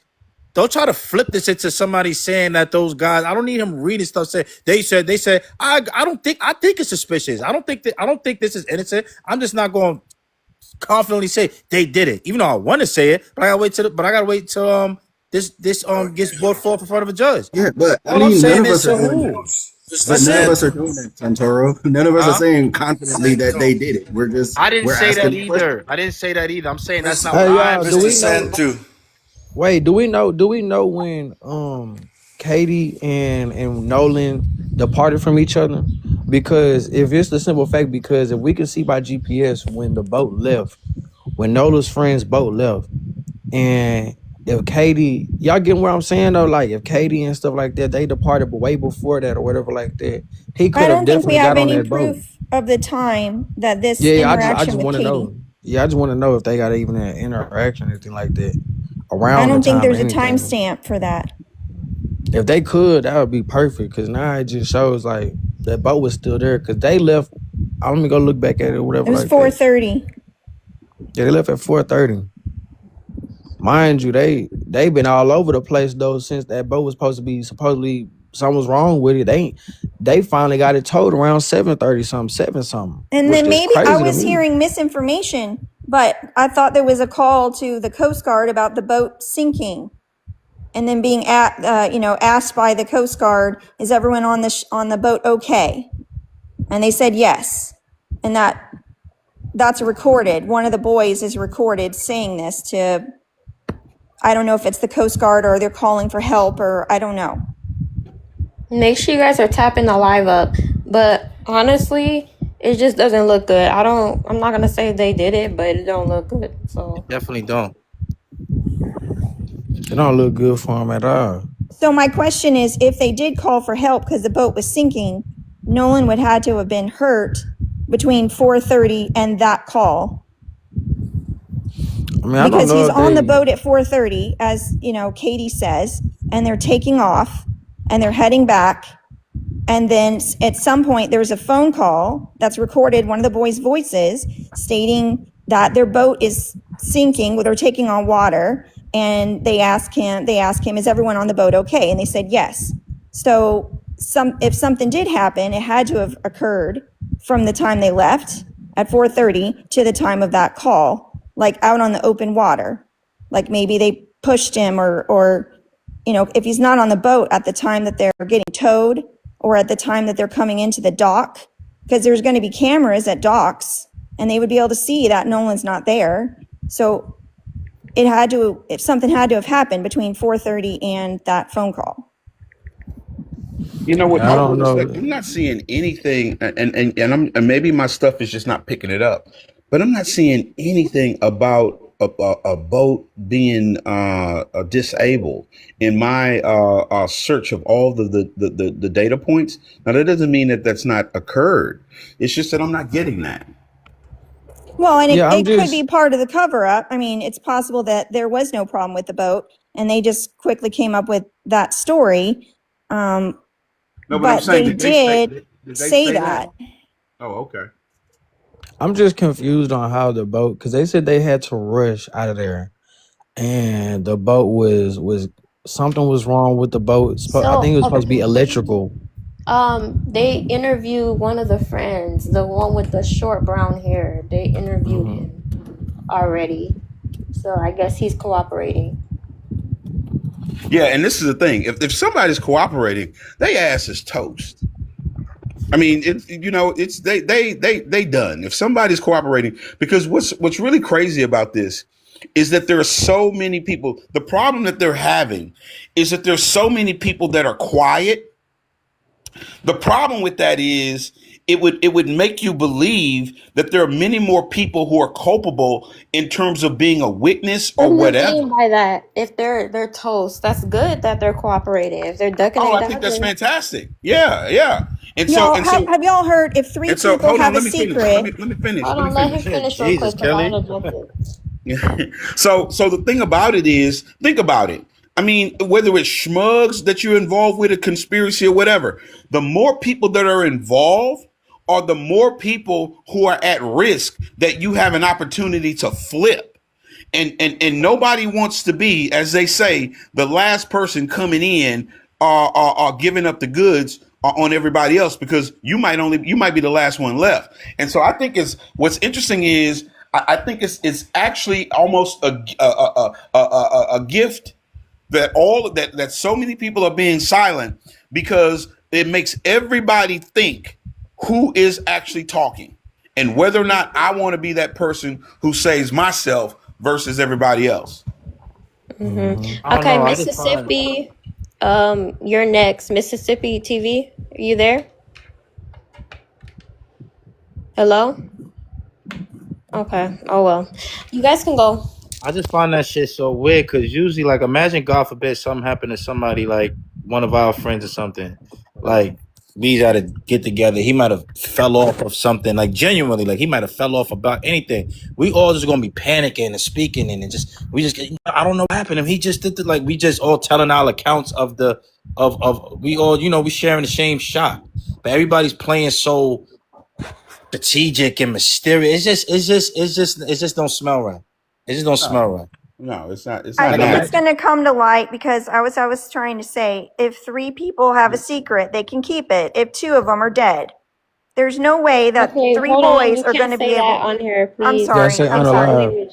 Don't try to flip this into somebody saying that those guys. I don't need him reading stuff. They said. I think it's suspicious. I don't think this is innocent. I'm just not going to confidently say they did it, even though I want to say it. But I gotta wait till this gets brought forth in front of a judge. Yeah, but I All I'm mean, none saying of is us are to doing who. that. But That's none of it. us are doing that, Santoro. None of us are Huh? saying confidently that they did it. I didn't We're say that asking the question. either. I didn't say that either. I'm saying that's Mr. not what Hey I'm y'all, do Mr. we saying. know? Santu. Wait, do we know when Katie and Nolan departed from each other? Because if it's the simple fact, because if we can see by GPS when the boat left, when Nolan's friend's boat left, and if Katie, y'all getting what I'm saying though? Like if Katie and stuff like that, they departed way before that or whatever like that, he I could have don't think we definitely have got on any that boat. proof of the time that this Yeah, I interaction just with want to Katie. know. Yeah, I just want to know if they got even an interaction or anything like that I around the don't think time or there's a anything. timestamp for that. If they could, that would be perfect. Cause now it just shows like that boat was still there. Cause they left. Let me go look back at it or It whatever was like that. 4:30. Yeah, they left at 4:30. Mind you, they been all over the place though since that boat was supposedly something was wrong with it. They finally got it towed around 7:30 something, 7 something. And Which then is maybe I crazy to was me. hearing misinformation, but I thought there was a call to the Coast Guard about the boat sinking, and then being asked by the Coast Guard, "Is everyone on the boat okay?" And they said yes, and that's recorded. One of the boys is recorded saying this to. I don't know if it's the Coast Guard or they're calling for help or I don't know. Make sure you guys are tapping the live up. But honestly, it just doesn't look good. I'm not gonna say they did it, but it don't look good. So Definitely don't. It don't look good for them at all. So my question is, if they did call for help because the boat was sinking, Nolan would had to have been hurt between 4:30 and that call. I mean, I don't Because know he's if on the they. boat at 4:30, as Katie says, and they're taking off and they're heading back. And then at some point there's a phone call that's recorded, one of the boys' voices stating that their boat is sinking, they're taking on water, and they ask him, is everyone on the boat okay? And they said yes. So if something did happen, it had to have occurred from the time they left at 4:30 to the time of that call, like out on the open water. Like maybe they pushed him or if he's not on the boat at the time that they're getting towed or at the time that they're coming into the dock, because there's going to be cameras at docks and they would be able to see that Nolan's not there. So if something had to have happened between 4:30 and that phone call. You know what? I don't know. I'm not seeing anything, and maybe my stuff is just not picking it up, but I'm not seeing anything about a boat being disabled in my search of all the data points. Now that doesn't mean that that's not occurred. It's just that I'm not getting that. Well, and it could be part of the cover up. I mean, it's possible that there was no problem with the boat and they just quickly came up with that story. No, but but I'm saying, they did say that. Oh, okay. I'm just confused on how the boat, because they said they had to rush out of there, and the boat was something was wrong with the boat. I think it was supposed to be electrical. They interviewed one of the friends, the one with the short brown hair. They interviewed him already, so I guess he's cooperating. Yeah, and this is the thing: if somebody's cooperating, they ass is toast. I mean, it's they done. If somebody's cooperating, because what's really crazy about this is that there are so many people. The problem that they're having is that there's so many people that are quiet. The problem with that is it would make you believe that there are many more people who are culpable in terms of being a witness or What do you whatever. mean by that? If they're toast, that's good that they're cooperating. If they're ducking and I dodging, think that's fantastic. Yeah. And y'all, so have y'all heard if three people hold have on, a secret? let me finish. Hold on, let him finish real quick. Kelly. So the thing about it is, think about it. I mean, whether it's schmugs that you're involved with, a conspiracy or whatever, the more people that are involved are the more people who are at risk that you have an opportunity to flip. And nobody wants to be, as they say, the last person coming in or giving up the goods on everybody else, because you might be the last one left. And so I think what's interesting is I think it's actually almost a gift that so many people are being silent, because it makes everybody think who is actually talking and whether or not I want to be that person who saves myself versus everybody else. Okay, Mississippi. You're next. Mississippi TV. Are you there? Hello? Okay. Oh well. You guys can go. I just find that shit so weird, because usually, like, imagine, God forbid, something happened to somebody, like one of our friends or something. Like, we got to get together. He might have fell off of something, like, genuinely, like, he might have fell off about anything. We all just going to be panicking and speaking, and I don't know what happened. And he just did like, we just all telling our accounts of we all, we sharing the same shot. But everybody's playing so strategic and mysterious. It just don't smell right. It just don't smell right. No, it's not. I think it's going to come to light, because I was trying to say, if three people have a secret, they can keep it. If two of them are dead, there's no way that three boys are going to be able. On here, please. I'm sorry.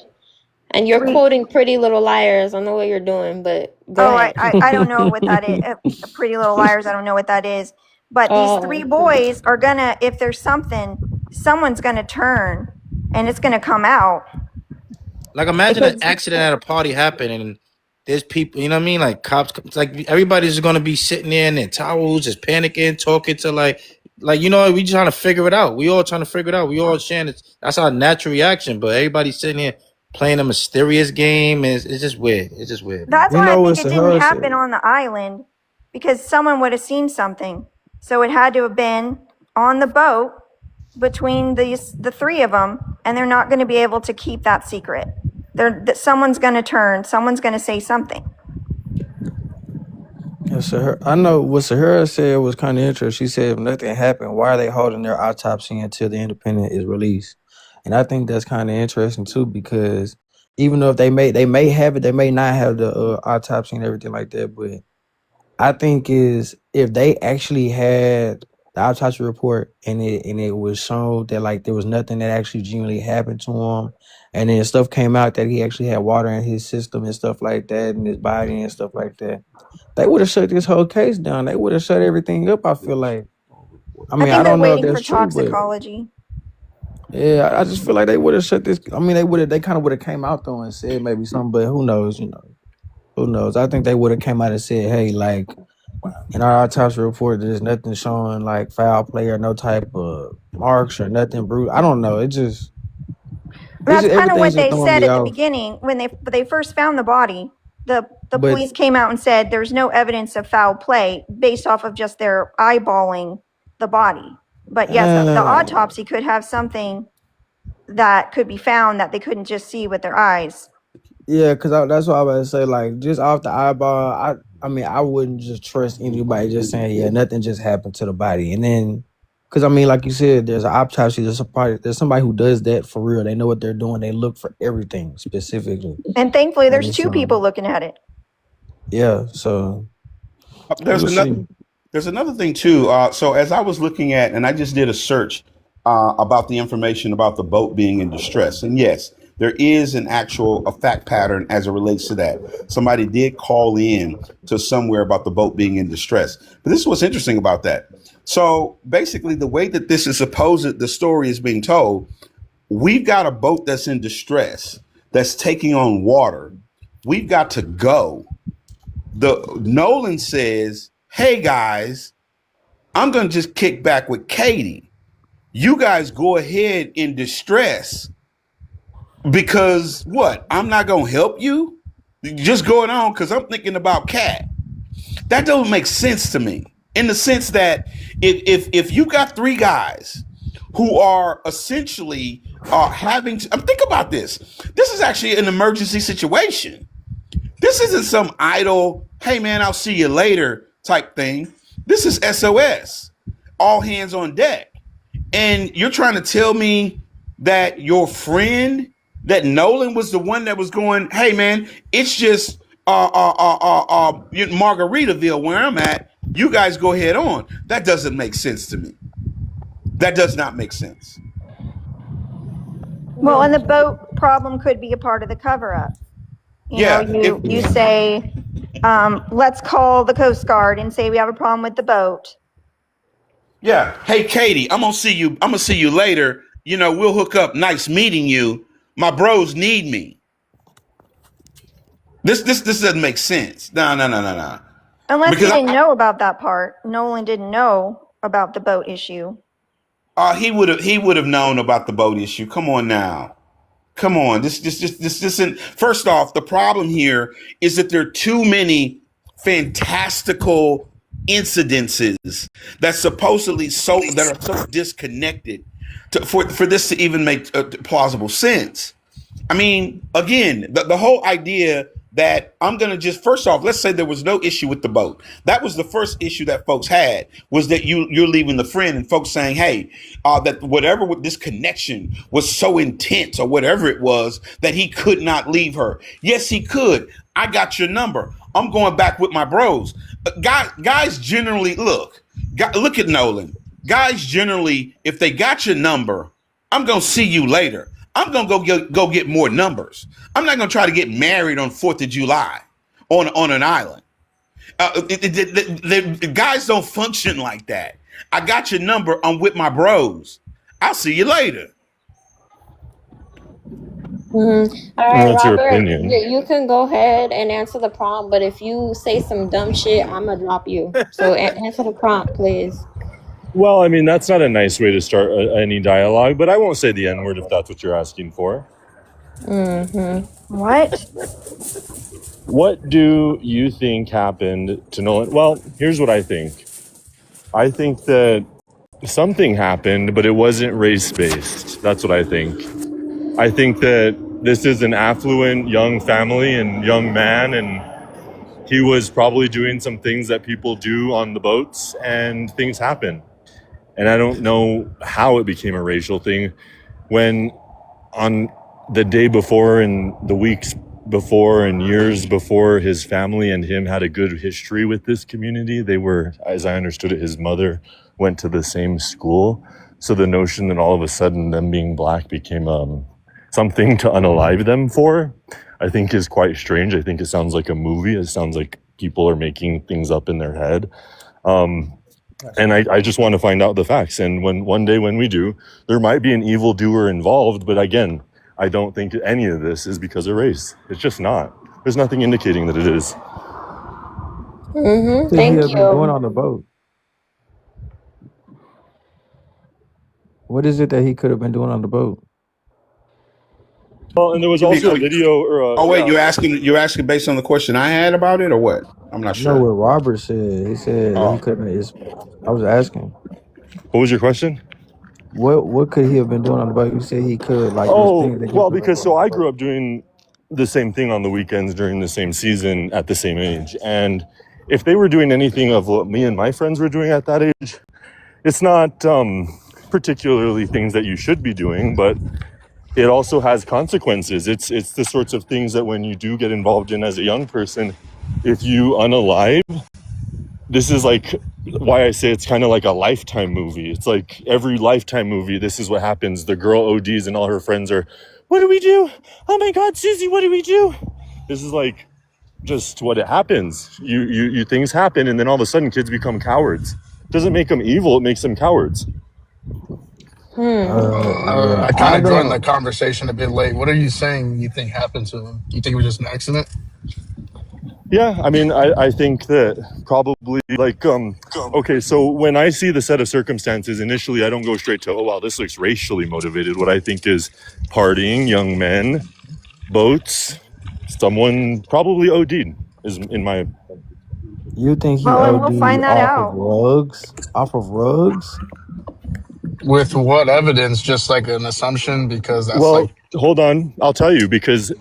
And you're quoting Pretty Little Liars. I know what you're doing, but go ahead. I don't know what that is. Pretty Little Liars. I don't know what that is. But these three boys are gonna. If there's something, someone's gonna turn, and it's gonna come out. Like, imagine an accident at a party happening, and there's people, you know what I mean? Like, cops, like, everybody's going to be sitting there in their towels, just panicking, talking to, like, we just trying to figure it out. We all trying to figure it out. We all sharing it. That's our natural reaction. But everybody's sitting here playing a mysterious game. And it's just weird. It's just weird. That's why I think it didn't happen on the island, because someone would have seen something. So it had to have been on the boat between the three of them, and they're not going to be able to keep that secret. Someone's going to turn. Someone's going to say something. Yeah, I know what Sahara said was kind of interesting. She said, if nothing happened, why are they holding their autopsy until the independent is released? And I think that's kind of interesting too, because even though if they may have it, they may not have the autopsy and everything like that, but I think is if they actually had the autopsy report and it was shown that like there was nothing that actually genuinely happened to him, and then stuff came out that he actually had water in his system and stuff like that in his body and stuff like that, they would have shut this whole case down. They would have shut everything up. I feel like. I I mean, think I they're don't know if waiting for that's true, but toxicology. yeah, I just feel like they would have shut this. I mean, they kind of would have came out though and said maybe something, but who knows? Who knows? I think they would have came out and said, hey, like. In our autopsy report, there's nothing showing like foul play or no type of marks or nothing brutal. I don't know. That's kind of everything's what just they throwing said me at the off. beginning when they first found the body. The But police came out and said there's no evidence of foul play based off of just their eyeballing the body. But yes, the autopsy could have something that could be found that they couldn't just see with their eyes. yeah, because that's what I was about to say. Like just off the eyeball, I mean, I wouldn't just trust anybody just saying, yeah, nothing just happened to the body, and then. Because, I mean, like you said, there's an autopsy. There's somebody who does that for real. They know what they're doing. They look for everything specifically. And thankfully, there's And two people looking at it. Yeah, so There's we'll another. see. There's another thing too. So as I was looking at, and I just did a search about the information about the boat being in distress, and yes, there is an actual fact pattern as it relates to that. Somebody did call in to somewhere about the boat being in distress. But this is what's interesting about that. So basically, the way that this is supposed, the story is being told, we've got a boat that's in distress, that's taking on water. We've got to go. The Nolan says, hey guys, I'm going to just kick back with Katie. You guys go ahead in distress because what? I'm not going to help you? Just going on because I'm thinking about Kat. That doesn't make sense to me in the sense that if you got three guys who are essentially having to, think about this. This is actually an emergency situation. This isn't some idle, hey man, I'll see you later type thing. This is SOS, all hands on deck. And you're trying to tell me that your friend, that Nolan was the one that was going, hey man, it's just Margaritaville where I'm at. You guys go head on. That doesn't make sense to me. That does not make sense. Well, and the boat problem could be a part of the cover-up. You say, let's call the Coast Guard and say we have a problem with the boat. Yeah. Hey, Katie, I'm gonna see you later. We'll hook up. Nice meeting you. My bros need me. This doesn't make sense. No. Unless he didn't know about that part. Nolan didn't know about the boat issue. He would have known about the boat issue. Come on now. Come on. This isn't. First off, the problem here is that there are too many fantastical incidences that supposedly that are so disconnected for this to even make plausible sense. I mean, again, the whole idea that I'm going to just, first off, let's say there was no issue with the boat. That was the first issue that folks had, was that you're leaving the friend, and folks saying, hey, that whatever this connection was so intense or whatever it was that he could not leave her. Yes, he could. I got your number. I'm going back with my bros. Guys generally, look at Nolan. Guys generally, if they got your number, I'm going to see you later. I'm going to go get more numbers. I'm not going to try to get married on 4th of July on an island. The guys don't function like that. I got your number. I'm with my bros. I'll see you later. Mm-hmm. All right, That's your Robert, opinion. you can go ahead and answer the prompt, but if you say some dumb shit, I'm going to drop you. So answer the prompt, please. Well, I mean, that's not a nice way to start any dialogue, but I won't say the N-word if that's what you're asking for. Mm-hmm. What? What do you think happened to Nolan? Well, here's what I think. I think that something happened, but it wasn't race-based. That's what I think. I think that this is an affluent young family and young man, and he was probably doing some things that people do on the boats, and things happen. And I don't know how it became a racial thing when on the day before and the weeks before and years before his family and him had a good history with this community. They were, as I understood it, his mother went to the same school. So the notion that all of a sudden them being black became something to unalive them for, I think is quite strange. I think it sounds like a movie. It sounds like people are making things up in their head. And I just want to find out the facts. And one day when we do, there might be an evildoer involved. But again, I don't think any of this is because of race. It's just not. There's nothing indicating that it is. What could he Thank have been doing you. on the boat? What is it that he could have been doing on the boat? Well, and there was You mean, also a video or oh wait, yeah. you're asking based on the question I had about it, or what? I'm not No, sure. what Robert said. He said he Oh, couldn't. I was asking, What was your question? what could he have been doing on the boat? You said he could, like, there's Oh, things that he well, could have because done on so the I boat. grew up doing the same thing on the weekends during the same season at the same age. And if they were doing anything of what me and my friends were doing at that age, it's not particularly things that you should be doing, but it also has consequences. It's the sorts of things that when you do get involved in as a young person, if you unalive, this is like why I say it's kind of like a Lifetime movie. It's like every Lifetime movie, this is what happens. The girl ODs and all her friends are, what do we do? Oh my God, Susie, what do we do? This is like just what it happens. You things happen, and then all of a sudden kids become cowards. It doesn't make them evil, it makes them cowards. Yeah, I kind I of joined the don't. conversation a bit late. What are you saying you think happened to him? You think it was just an accident? Yeah, I mean, I think that probably like, okay, so when I see the set of circumstances, initially I don't go straight to, oh, wow, this looks racially motivated. What I think is partying, young men, boats, someone probably OD'd is in my, You think he Well, and we'll OD find that off of out. rugs? Off of rugs? With what evidence? Just like an assumption? Because that's well, like, hold on, I'll tell you, because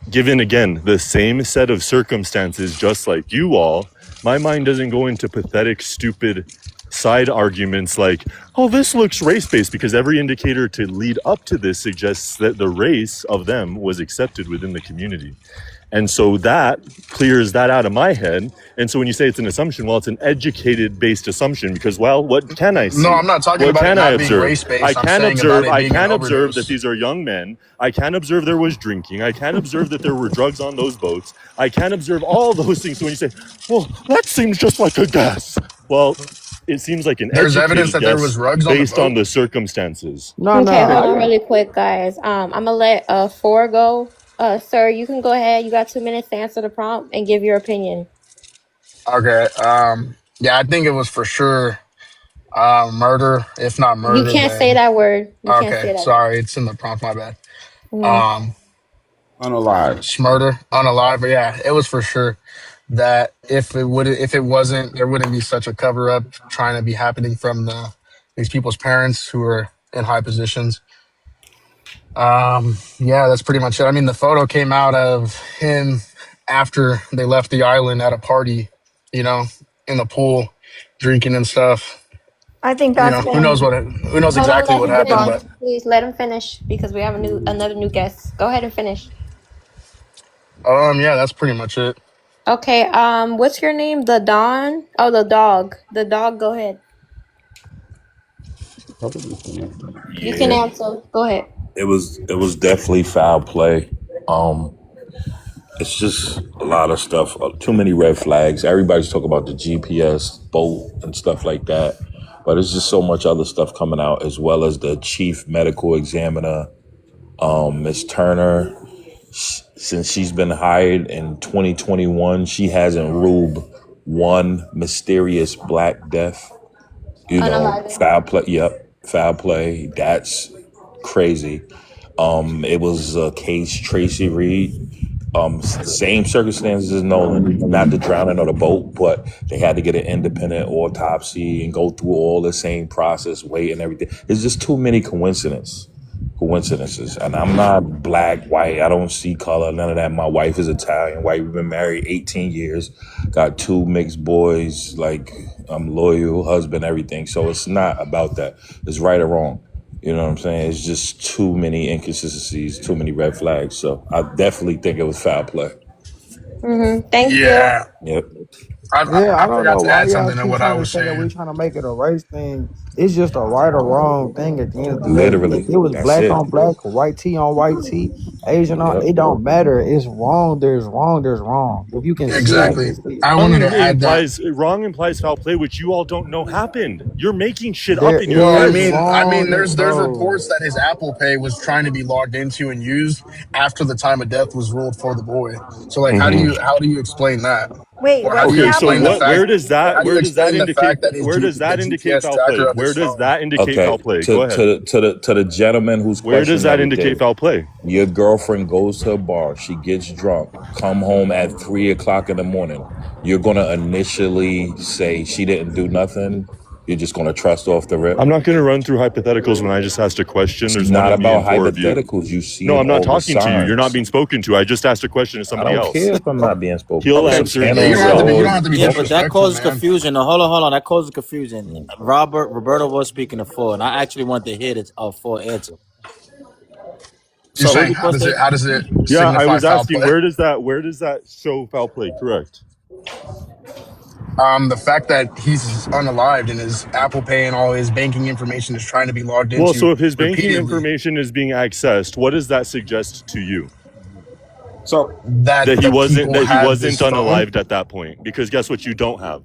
given again the same set of circumstances, just like you all, my mind doesn't go into pathetic, stupid side arguments like, oh, this looks race-based, because every indicator to lead up to this suggests that the race of them was accepted within the community. And so that clears that out of my head. And so when you say it's an assumption, well, it's an educated based assumption, because, well, what can I no, see? I'm not talking What about it can I not being observe? race based. I'm saying about it I being an can observe that overdose. these are young men. I can observe there was drinking. I can observe that there were drugs on those boats. I can observe all those things. So when you say, well, that seems just like a guess. Well, it seems like an There's evidence educated that there was guess rugs on the based on boat. the circumstances. No, Okay, hold I on got. really quick, guys. I'm gonna let four go. Sir, you can go ahead. You got 2 minutes to answer the prompt and give your opinion. Okay. Yeah, I think it was for sure murder. If not You murder, can't say then that word. You can't okay. say that word. Sorry, it's in the prompt. My bad. Mhm. Um, unalive. it's murder, unalive. But yeah, it was for sure that if it wasn't, there wouldn't be such a cover up trying to be happening from these people's parents who are in high positions. Yeah, that's pretty much it. I mean, the photo came out of him after they left the island at a party, you know, in the pool, drinking and stuff. I think You that's know, been who knows Hold on, exactly let what him happened, finish. but debunked. Please let him finish because we have another new guest. Go ahead and finish. yeah, that's pretty much it. Okay, what's your name? The Don? Oh, the dog. The dog, go ahead. You can Yeah, answer. Go ahead. it was definitely foul play. Um, it's just a lot of stuff. Too many red flags. Everybody's talking about the GPS boat and stuff like that, but it's just so much other stuff coming out, as well as the chief medical examiner, Miss Turner. Since she's been hired in 2021, she hasn't ruled one mysterious black death. You know, Unalive. foul play. Yep, foul play. That's crazy. It was a case Tracy Reed. Same circumstances as Nolan, not the drowning of the boat, but they had to get an independent autopsy and go through all the same process, weight and everything. It's just too many coincidences. And I'm not black, white. I don't see color, none of that. My wife is Italian, white. We've been married 18 years, got 2 mixed boys. Like, I'm loyal, husband, everything. So it's not about that. It's right or wrong. You know what I'm saying? It's just too many inconsistencies, too many red flags. So I definitely think it was foul play. Thank you. Yeah. Yep. Yeah, I I don't forgot know to why add y'all something to keep what I trying to was say that we're saying. trying to make it a race thing. It's just a right or wrong thing at the end of the day. Literally. If it was That's black it. on black, white tee on white tee, Asian on, Yep. it don't matter. It's wrong. There's wrong. There's wrong. If you can see it, you can Exactly. see it. I wanted to add that. Wrong implies foul play, which you all don't know happened. You're making shit up There in your Well, I is heads. mean, wrong, there's reports bro. that his Apple Pay was trying to be logged into and used after the time of death was ruled for the boy. So, like, how do you explain that? Wait, Or how what's do the you Okay, so Apple explain the what? Pay? fact? Where does Or that? how do you Where does that explain the fact indicate? that Where does the that indicate GPS foul tracker play? of his Where does phone? that indicate Okay. foul play? To Go ahead. the gentleman who's Where does questioning that indicate everything. foul play? Your girlfriend goes to a bar, she gets drunk, come home at 3:00 in the morning. You're gonna initially say she didn't do nothing. You're just gonna trust off the rip. I'm not going to run through hypotheticals when I just asked a question. It's There's one not of me about and four of you. hypotheticals. You No, seeing I'm not all the talking to you. You're not signs. being spoken to. I just asked a question to I somebody don't else. care if I'm not being spoken He'll to. It's a answer Yeah, panel you of don't have to be. You don't himself. have to be Yeah, but that disrespectful, causes man. confusion. Now, hold on. That causes confusion. Roberto was speaking to four, and I actually want to hear the four answer. You're So who saying you supposed to? how does it Yeah, I signify was foul asking play? where does that show foul play? Correct. The fact that he's unalived and his Apple Pay and all his banking information is trying to be logged Well, into so if his banking repeatedly, information is being accessed, what does that suggest to you? So that That he the wasn't people that he have wasn't this phone. unalived at that point, because guess what? You don't have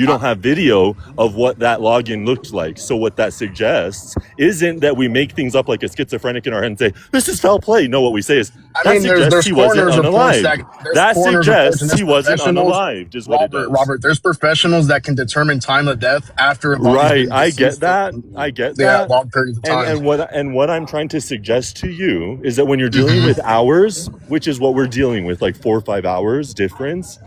I, video of what that login looked like. So what that suggests isn't that we make things up like a schizophrenic in our head and say this is foul play. No, what we say is I that mean, suggests there's he wasn't coroner's reports unalived. there's That coroner's reports and suggests there's he wasn't professionals. unalived is what it does. Robert, there's professionals that can determine time of death after a body's Right, been I get deceased for that. I get yeah, that. long periods of time. And what I'm trying to suggest to you is that when you're dealing with hours, which is what we're dealing with, like 4 or 5 hours difference,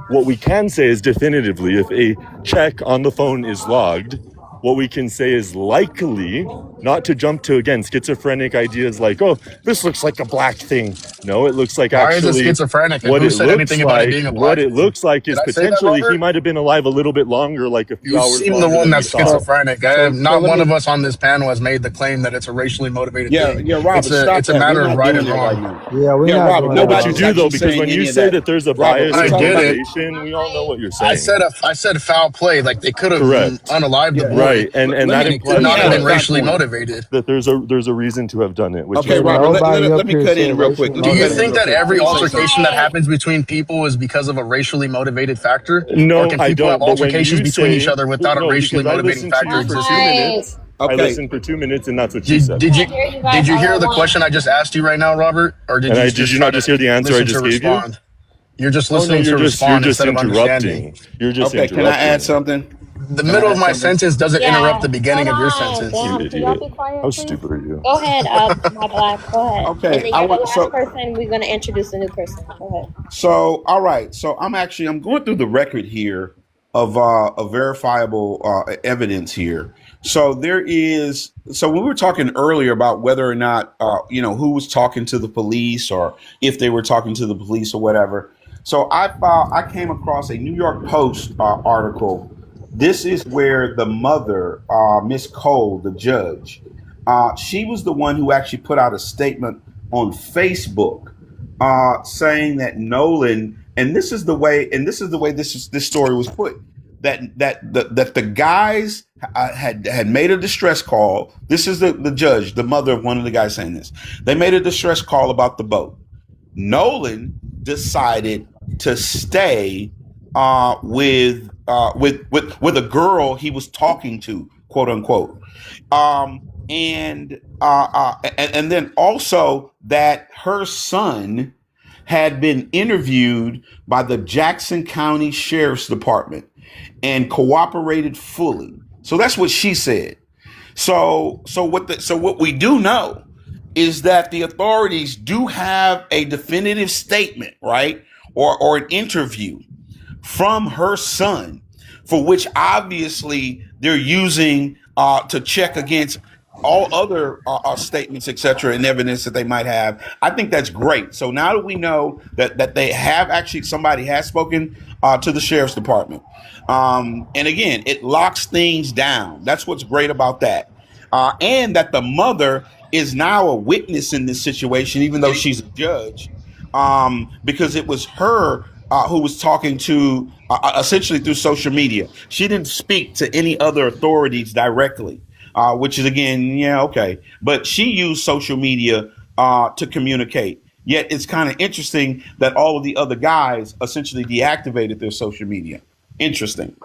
what we can say is definitively if a check on the phone is logged, what we can say is likely, not to jump to, again, schizophrenic ideas like, oh, this looks like a black thing. No, it looks like Why is it actually schizophrenic? And what who it said looks anything about it like, being a black thing? Did is I say that, potentially he Robert? might have been alive a little bit longer, like a few You hours seem the longer one than we that's thought. schizophrenic. so Not let one of me. us on this panel has made the claim that it's a racially motivated Yeah, thing. yeah, Robert, stop It's a that. We're matter of not right doing and that right wrong. now. Yeah, we're Yeah, not Robert, doing that No, but right you nobody's do now. though, actually because saying when you any of say that. that there's a Robert, bias we're I in talking did about it. the. motivation, we all know what you're I saying. said foul play. Like they could have Correct. unalived the Yeah, boy, Right. And let that me and it could let implies me not add have a been what? fact racially for you. motivated. That there's a reason to have done it, which Okay, is Ain't what Robert, you're nobody saying. up let me here cut in said real quick. racially Let Do me you cut in motivated. think real that quick. every Let me say altercation something. that Right. happens between people is because of a racially motivated factor? Or No, can I people have don't. But when altercations you between each say other without a no, racially because I motivating listened to factor you for existing? 2 minutes. I Okay, listened for 2 minutes, and that's what you Did said. did you Can't hear you guys did you all hear at the once. question I just asked you right now, Robert? Or did And you did just you try not to just hear the answer I listen to just gave you? respond? You're just Oh no, listening to you're respond just instead of understanding. interrupting. You're just okay. Can I add interrupting. something? The Can I middle of add my something? sentence doesn't interrupt Yeah, the hold beginning of your on. sentence. You Damn, can y'all idiot. be quiet, How please? stupid are you? Go ahead, my black. Go ahead. And Okay, then I you're the want last so person. We're gonna introduce a new person. Go ahead. so. All right, so I'm going through the record here of verifiable evidence here. So there is. So when we were talking earlier about whether or not who was talking to the police or if they were talking to the police or whatever. So I came across a New York Post article. This is where the mother, Miss Cole, the judge, she was the one who actually put out a statement on Facebook saying that Nolan, and this is the way this story was put, that the guys had made a distress call. This is the judge, the mother of one of the guys saying this. They made a distress call about the boat. Nolan decided to stay with a girl he was talking to, quote unquote, and then also that her son had been interviewed by the Jackson County Sheriff's Department and cooperated fully. So that's what she said. So what we do know is that the authorities do have a definitive statement, right? Or an interview from her son, for which obviously they're using to check against all other statements, etc., and evidence that they might have. I think that's great. So now that we know that they have actually somebody has spoken to the sheriff's department, and again, it locks things down. That's what's great about that. and that the mother is now a witness in this situation, even though she's a judge, because it was her who was talking to essentially through social media. She didn't speak to any other authorities directly, which is again, yeah, okay. But she used social media to communicate. Yet it's kind of interesting that all of the other guys essentially deactivated their social media. Interesting.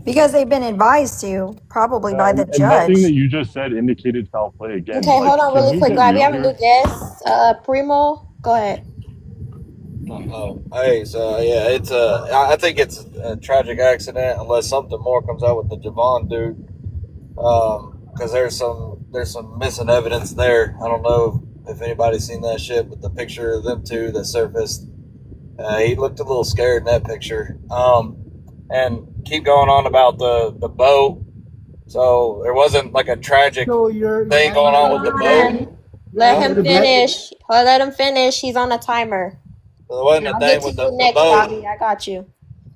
Because they've been advised to, probably by the And nothing that judge. you just said indicated foul play again. Okay, Like, hold on can really we quick, get guys. We real have a new here? guest. Primo, go ahead. Oh, hey, so yeah, it's I think it's a tragic accident unless something more comes out with the Javon dude, because there's some missing evidence there. I don't know if anybody's seen that shit, but the picture of them two that surfaced, he looked a little scared in that picture. And keep going on about the boat. So there wasn't like a tragic thing going on with the boat. Let him finish. Let him finish. He's on a timer. So there wasn't a I'll thing get to with you the next, boat. Bobby. I got you.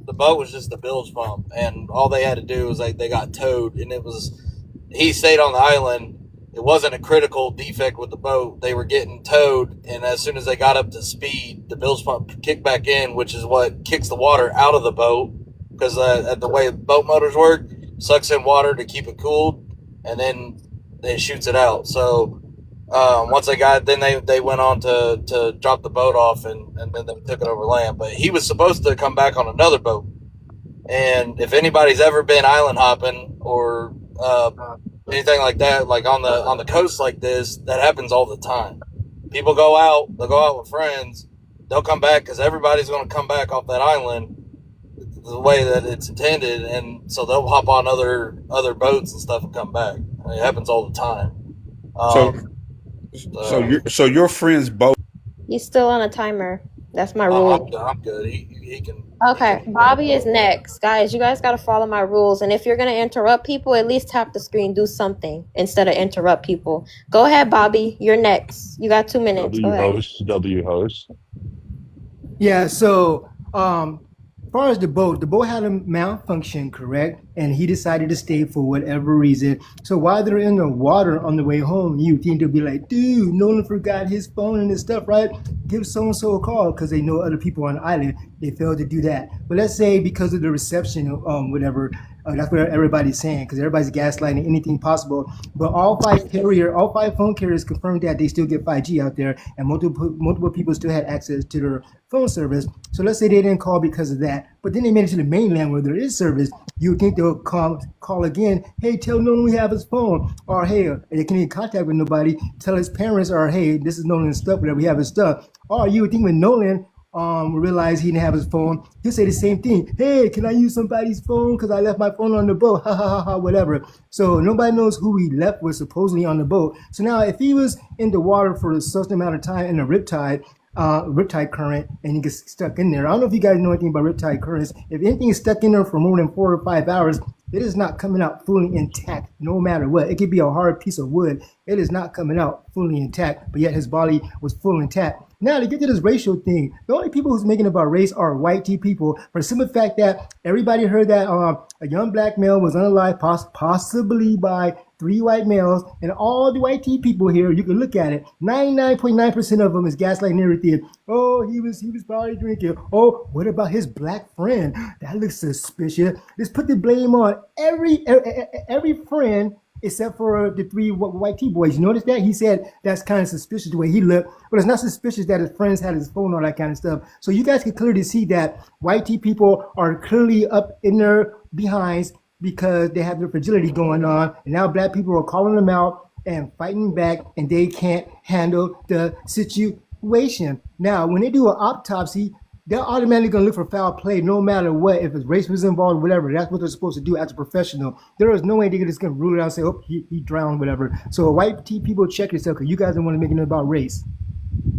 The boat was just the bilge pump, and all they had to do was they got towed, and he stayed on the island. It wasn't a critical defect with the boat. They were getting towed, and as soon as they got up to speed, the bilge pump kicked back in, which is what kicks the water out of the boat, because the way boat motors work, sucks in water to keep it cooled, and then it shoots it out. So once they got it, then they went on to drop the boat off, and then they took it over land. But he was supposed to come back on another boat. And if anybody's ever been island hopping or anything like that, like on the coast like this, that happens all the time. People go out, they'll go out with friends, they'll come back because everybody's going to come back off that island the way that it's intended, and so they'll hop on other boats and stuff and come back. I mean, it happens all the time. So your friend's boat. He's still on a timer. That's my rule. I'm good. He can. Okay, Bobby is next. Guys, you guys got to follow my rules. And if you're going to interrupt people, at least tap the screen. Do something instead of interrupt people. Go ahead, Bobby. You're next. You got 2 minutes. Go ahead. W host. Yeah, so as far as the boat had a malfunction, correct? And he decided to stay for whatever reason. So while they're in the water on the way home, you think they'll be like, dude, Nolan forgot his phone and his stuff, right? Give so-and-so a call, because they know other people on the island. They failed to do that. But let's say because of the reception, whatever, that's what everybody's saying, because everybody's gaslighting anything possible. But all five phone carriers confirmed that they still get 5G out there, and multiple people still had access to their phone service. So let's say they didn't call because of that, but then they made it to the mainland where there is service. You would think they'll call again. Hey, tell Nolan we have his phone, or hey, they can't get in contact with nobody. Tell his parents, or hey, this is Nolan's stuff, whatever, we have his stuff. Or you would think when Nolan realized he didn't have his phone, he'll say the same thing. Hey, can I use somebody's phone? Because I left my phone on the boat. Ha ha ha ha, whatever. So nobody knows who he left with supposedly on the boat. So now if he was in the water for a certain amount of time in a riptide current, and he gets stuck in there. I don't know if you guys know anything about riptide currents. If anything is stuck in there for more than 4 or 5 hours, it is not coming out fully intact, no matter what. It could be a hard piece of wood. It is not coming out fully intact, but yet his body was full intact. Now, to get to this racial thing, the only people who's making it about race are white people, for the simple fact that everybody heard that a young black male was unalive, possibly by 3 white males, and all the white people here, you can look at it, 99.9% of them is gaslighting everything. Oh, he was probably drinking. Oh, what about his black friend? That looks suspicious. Let's put the blame on every friend except for the 3 white boys. You notice that? He said that's kind of suspicious the way he looked, but it's not suspicious that his friends had his phone, all that kind of stuff. So you guys can clearly see that white people are clearly up in their behinds because they have their fragility going on, and now black people are calling them out and fighting back, and they can't handle the situation. Now, when they do an autopsy, they're automatically going to look for foul play no matter what. If it's race was involved or whatever, that's what they're supposed to do as a professional. There is no way they're just going to rule it out and say, oh, he drowned, whatever. So white people, check yourself, because you guys don't want to make it about race.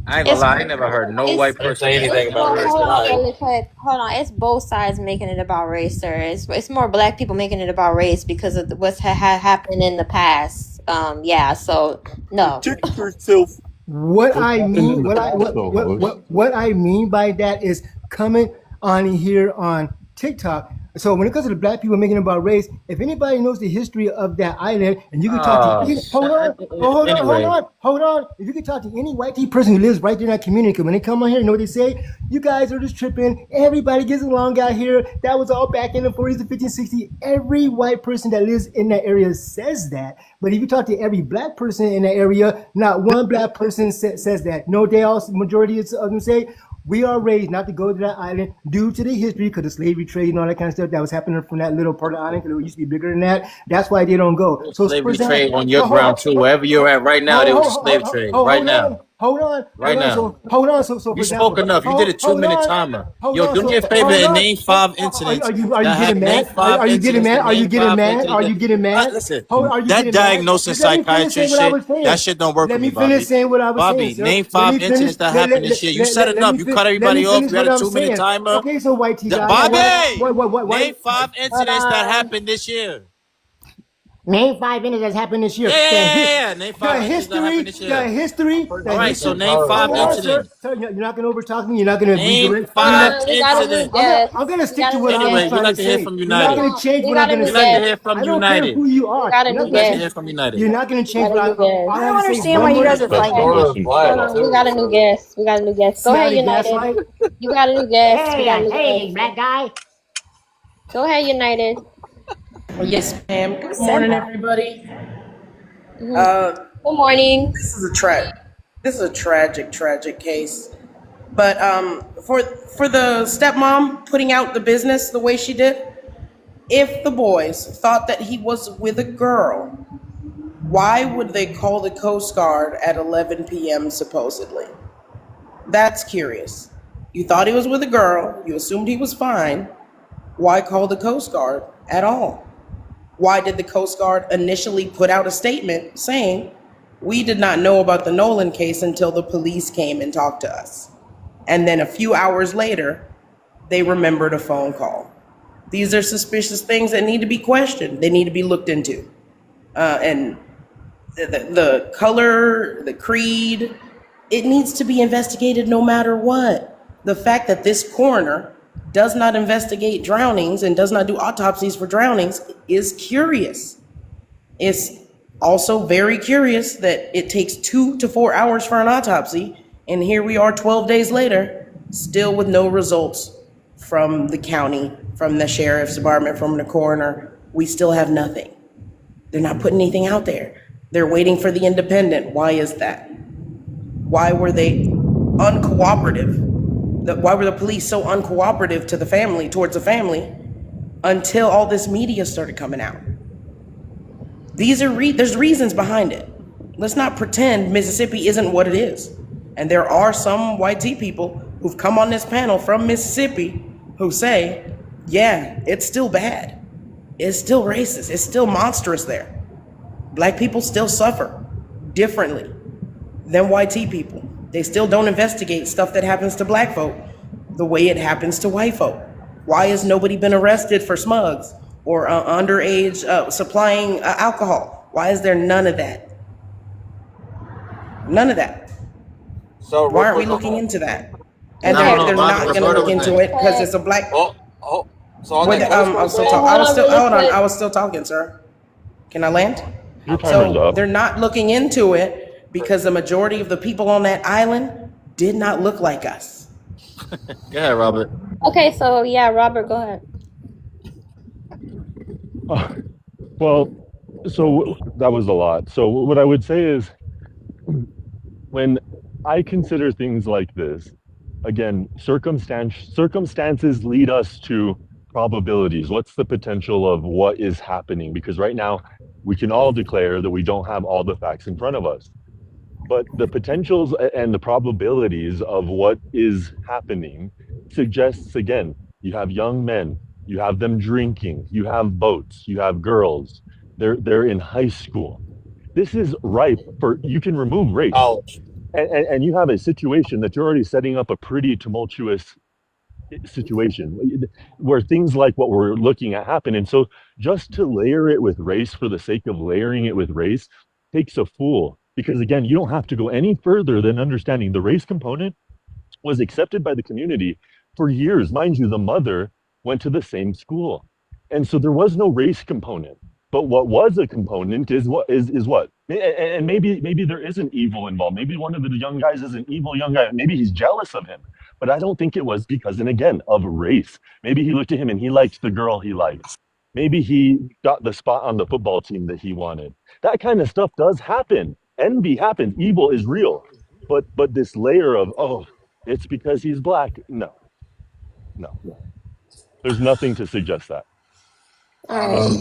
I ain't gonna lie, I never heard no white person say anything about race. Hold on, really quick. Hold on. It's both sides making it about race, sir. It's more black people making it about race because of what's had happened in the past. Yeah. So no. What I mean by that is coming on here on TikTok. So when it comes to the black people making it about race, if anybody knows the history of that island, and you can talk to any, Anyway, hold on. If you can talk to any white person who lives right there in that community, because when they come on here, you know what they say? You guys are just tripping. Everybody gets along out here. That was all back in the 40s, the 50s, 60s. Every white person that lives in that area says that. But if you talk to every black person in that area, not one black person says that. No, they all, majority of them say, we are raised not to go to that island due to the history, because the slavery trade and all that kind of stuff that was happening from that little part of the island, because it used to be bigger than that. That's why they don't go. So, slavery trade on your ground too. Wherever you're at right now, there was a slave trade. Right now. Hold on. Hold on. So for you example, spoke enough. You did a 2-minute timer. Yo, do me a favor and name 5 incidents. Are you getting mad? Are you getting mad? Are you getting mad? Are you getting mad? Listen, that diagnosis psychiatrist shit, that shit don't work for me, Bobby. Let me finish saying what I was saying. Bobby, name 5 incidents that happened this year. You said enough. You cut everybody off. You had a 2-minute timer. Okay, so white T guy. Bobby, name 5 incidents that happened this year. Name 5 incidents that's happened this year. Yeah. Name 5 incidents that happened this year. The history. All right, so name 5 incidents. Sir, you're not going to overtalk me. You're not going to name 5 incidents. I'm going to stick to what I was trying to say. Anyway, we'd like to hear from United. You're not going to change what I'm going to say. We'd like to hear from I don't United. care who you are. We got a new We'd like to guest. hear from United. You're not going to change what I don't understand why you guys are fighting. We got a new guest. Go ahead, United. You got a new guest. Hey, black guy. Go ahead, United. Yes, ma'am. Good morning, everybody. Good morning. This is a tragic case. But for the stepmom putting out the business the way she did, if the boys thought that he was with a girl, why would they call the Coast Guard at 11 p.m. supposedly? That's curious. You thought he was with a girl. You assumed he was fine. Why call the Coast Guard at all? Why did the Coast Guard initially put out a statement saying, we did not know about the Nolan case until the police came and talked to us? And then a few hours later, they remembered a phone call. These are suspicious things that need to be questioned. They need to be looked into. And the color, the creed, it needs to be investigated no matter what. The fact that this coroner does not investigate drownings and does not do autopsies for drownings is curious. It's also very curious that it takes 2 to 4 hours for an autopsy, and here we are 12 days later, still with no results from the county, from the sheriff's department, from the coroner. We still have nothing. They're not putting anything out there. They're waiting for the independent. Why is that? Why were they uncooperative? Why were the police so uncooperative to the family, towards the family, until all this media started coming out? There's reasons behind it. Let's not pretend Mississippi isn't what it is. And there are some white tea people who've come on this panel from Mississippi who say, yeah, it's still bad. It's still racist. It's still monstrous there. Black people still suffer differently than white tea people. They still don't investigate stuff that happens to black folk the way it happens to white folk. Why has nobody been arrested for smugs or underage supplying alcohol? Why is there none of that? None of that. So why aren't we looking into that? And they're not going to look into it because it's a black. So I was still talking, sir. Can I land? So they're not looking into it because the majority of the people on that island did not look like us. Go ahead, Robert. Okay, so yeah, Robert, go ahead. Well, so that was a lot. So what I would say is, when I consider things like this, again, circumstances lead us to probabilities. What's the potential of what is happening? Because right now, we can all declare that we don't have all the facts in front of us. But the potentials and the probabilities of what is happening suggests, again, you have young men, you have them drinking, you have boats, you have girls, they're in high school. This is ripe for, you can remove race. And you have a situation that you're already setting up a pretty tumultuous situation where things like what we're looking at happen. And so just to layer it with race for the sake of layering it with race takes a fool. Because again, you don't have to go any further than understanding the race component was accepted by the community for years. Mind you, the mother went to the same school. And so there was no race component. But what was a component is what? And maybe there isn't evil involved. Maybe one of the young guys is an evil young guy. Maybe he's jealous of him. But I don't think it was because, and again, of race. Maybe he looked at him and he liked the girl he liked. Maybe he got the spot on the football team that he wanted. That kind of stuff does happen. Envy happens. Evil is real. But this layer of, oh, it's because he's black. No. There's nothing to suggest that. All right.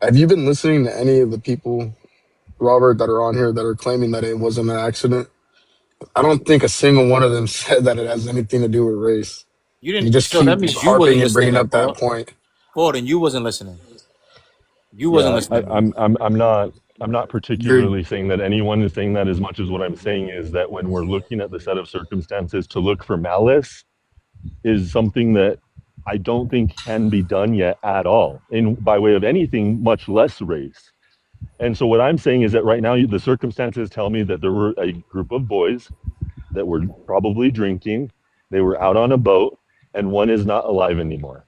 Have you been listening to any of the people, Robert, that are on here that are claiming that it wasn't an accident? I don't think a single one of them said that it has anything to do with race. You You didn't. just So that keep means you harping wasn't and listening, bringing then, up that Paul. point. Then you wasn't listening. You wasn't Yeah, listening. I'm not You're particularly saying that anyone is saying that as much as what I'm saying is that when we're looking at the set of circumstances to look for malice is something that I don't think can be done yet at all in by way of anything, much less race. And so what I'm saying is that right now the circumstances tell me that there were a group of boys that were probably drinking, they were out on a boat, and one is not alive anymore.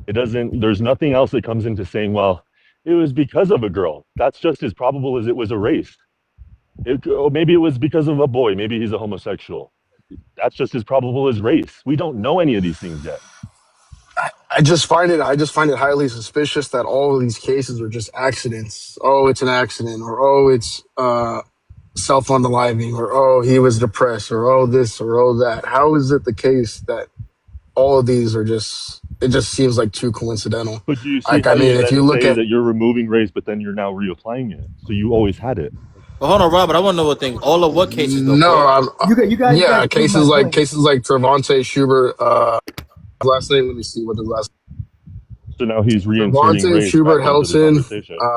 There's nothing else that comes into saying, well, it was because of a girl. That's just as probable as it was a race. Or maybe it was because of a boy. Maybe he's a homosexual. That's just as probable as race. We don't know any of these things yet. I just find it highly suspicious that all of these cases are just accidents. Oh, it's an accident, or oh, it's self-unaliving, or oh, he was depressed, or oh, this, or oh, that. How is it the case that all of these are just? It just seems like too coincidental. But do you see Like, how I mean, you if then you look say at that you're removing race, but then you're now reapplying it? So you always had it. But hold on, Robert. I want to know what thing. All of what cases though, no, Paul? You guys got yeah, to prove my point. cases like Trevante Schubert. Last name. Let me see what his last. So now he's reinserting Trevante race back Schubert into the Helton. conversation.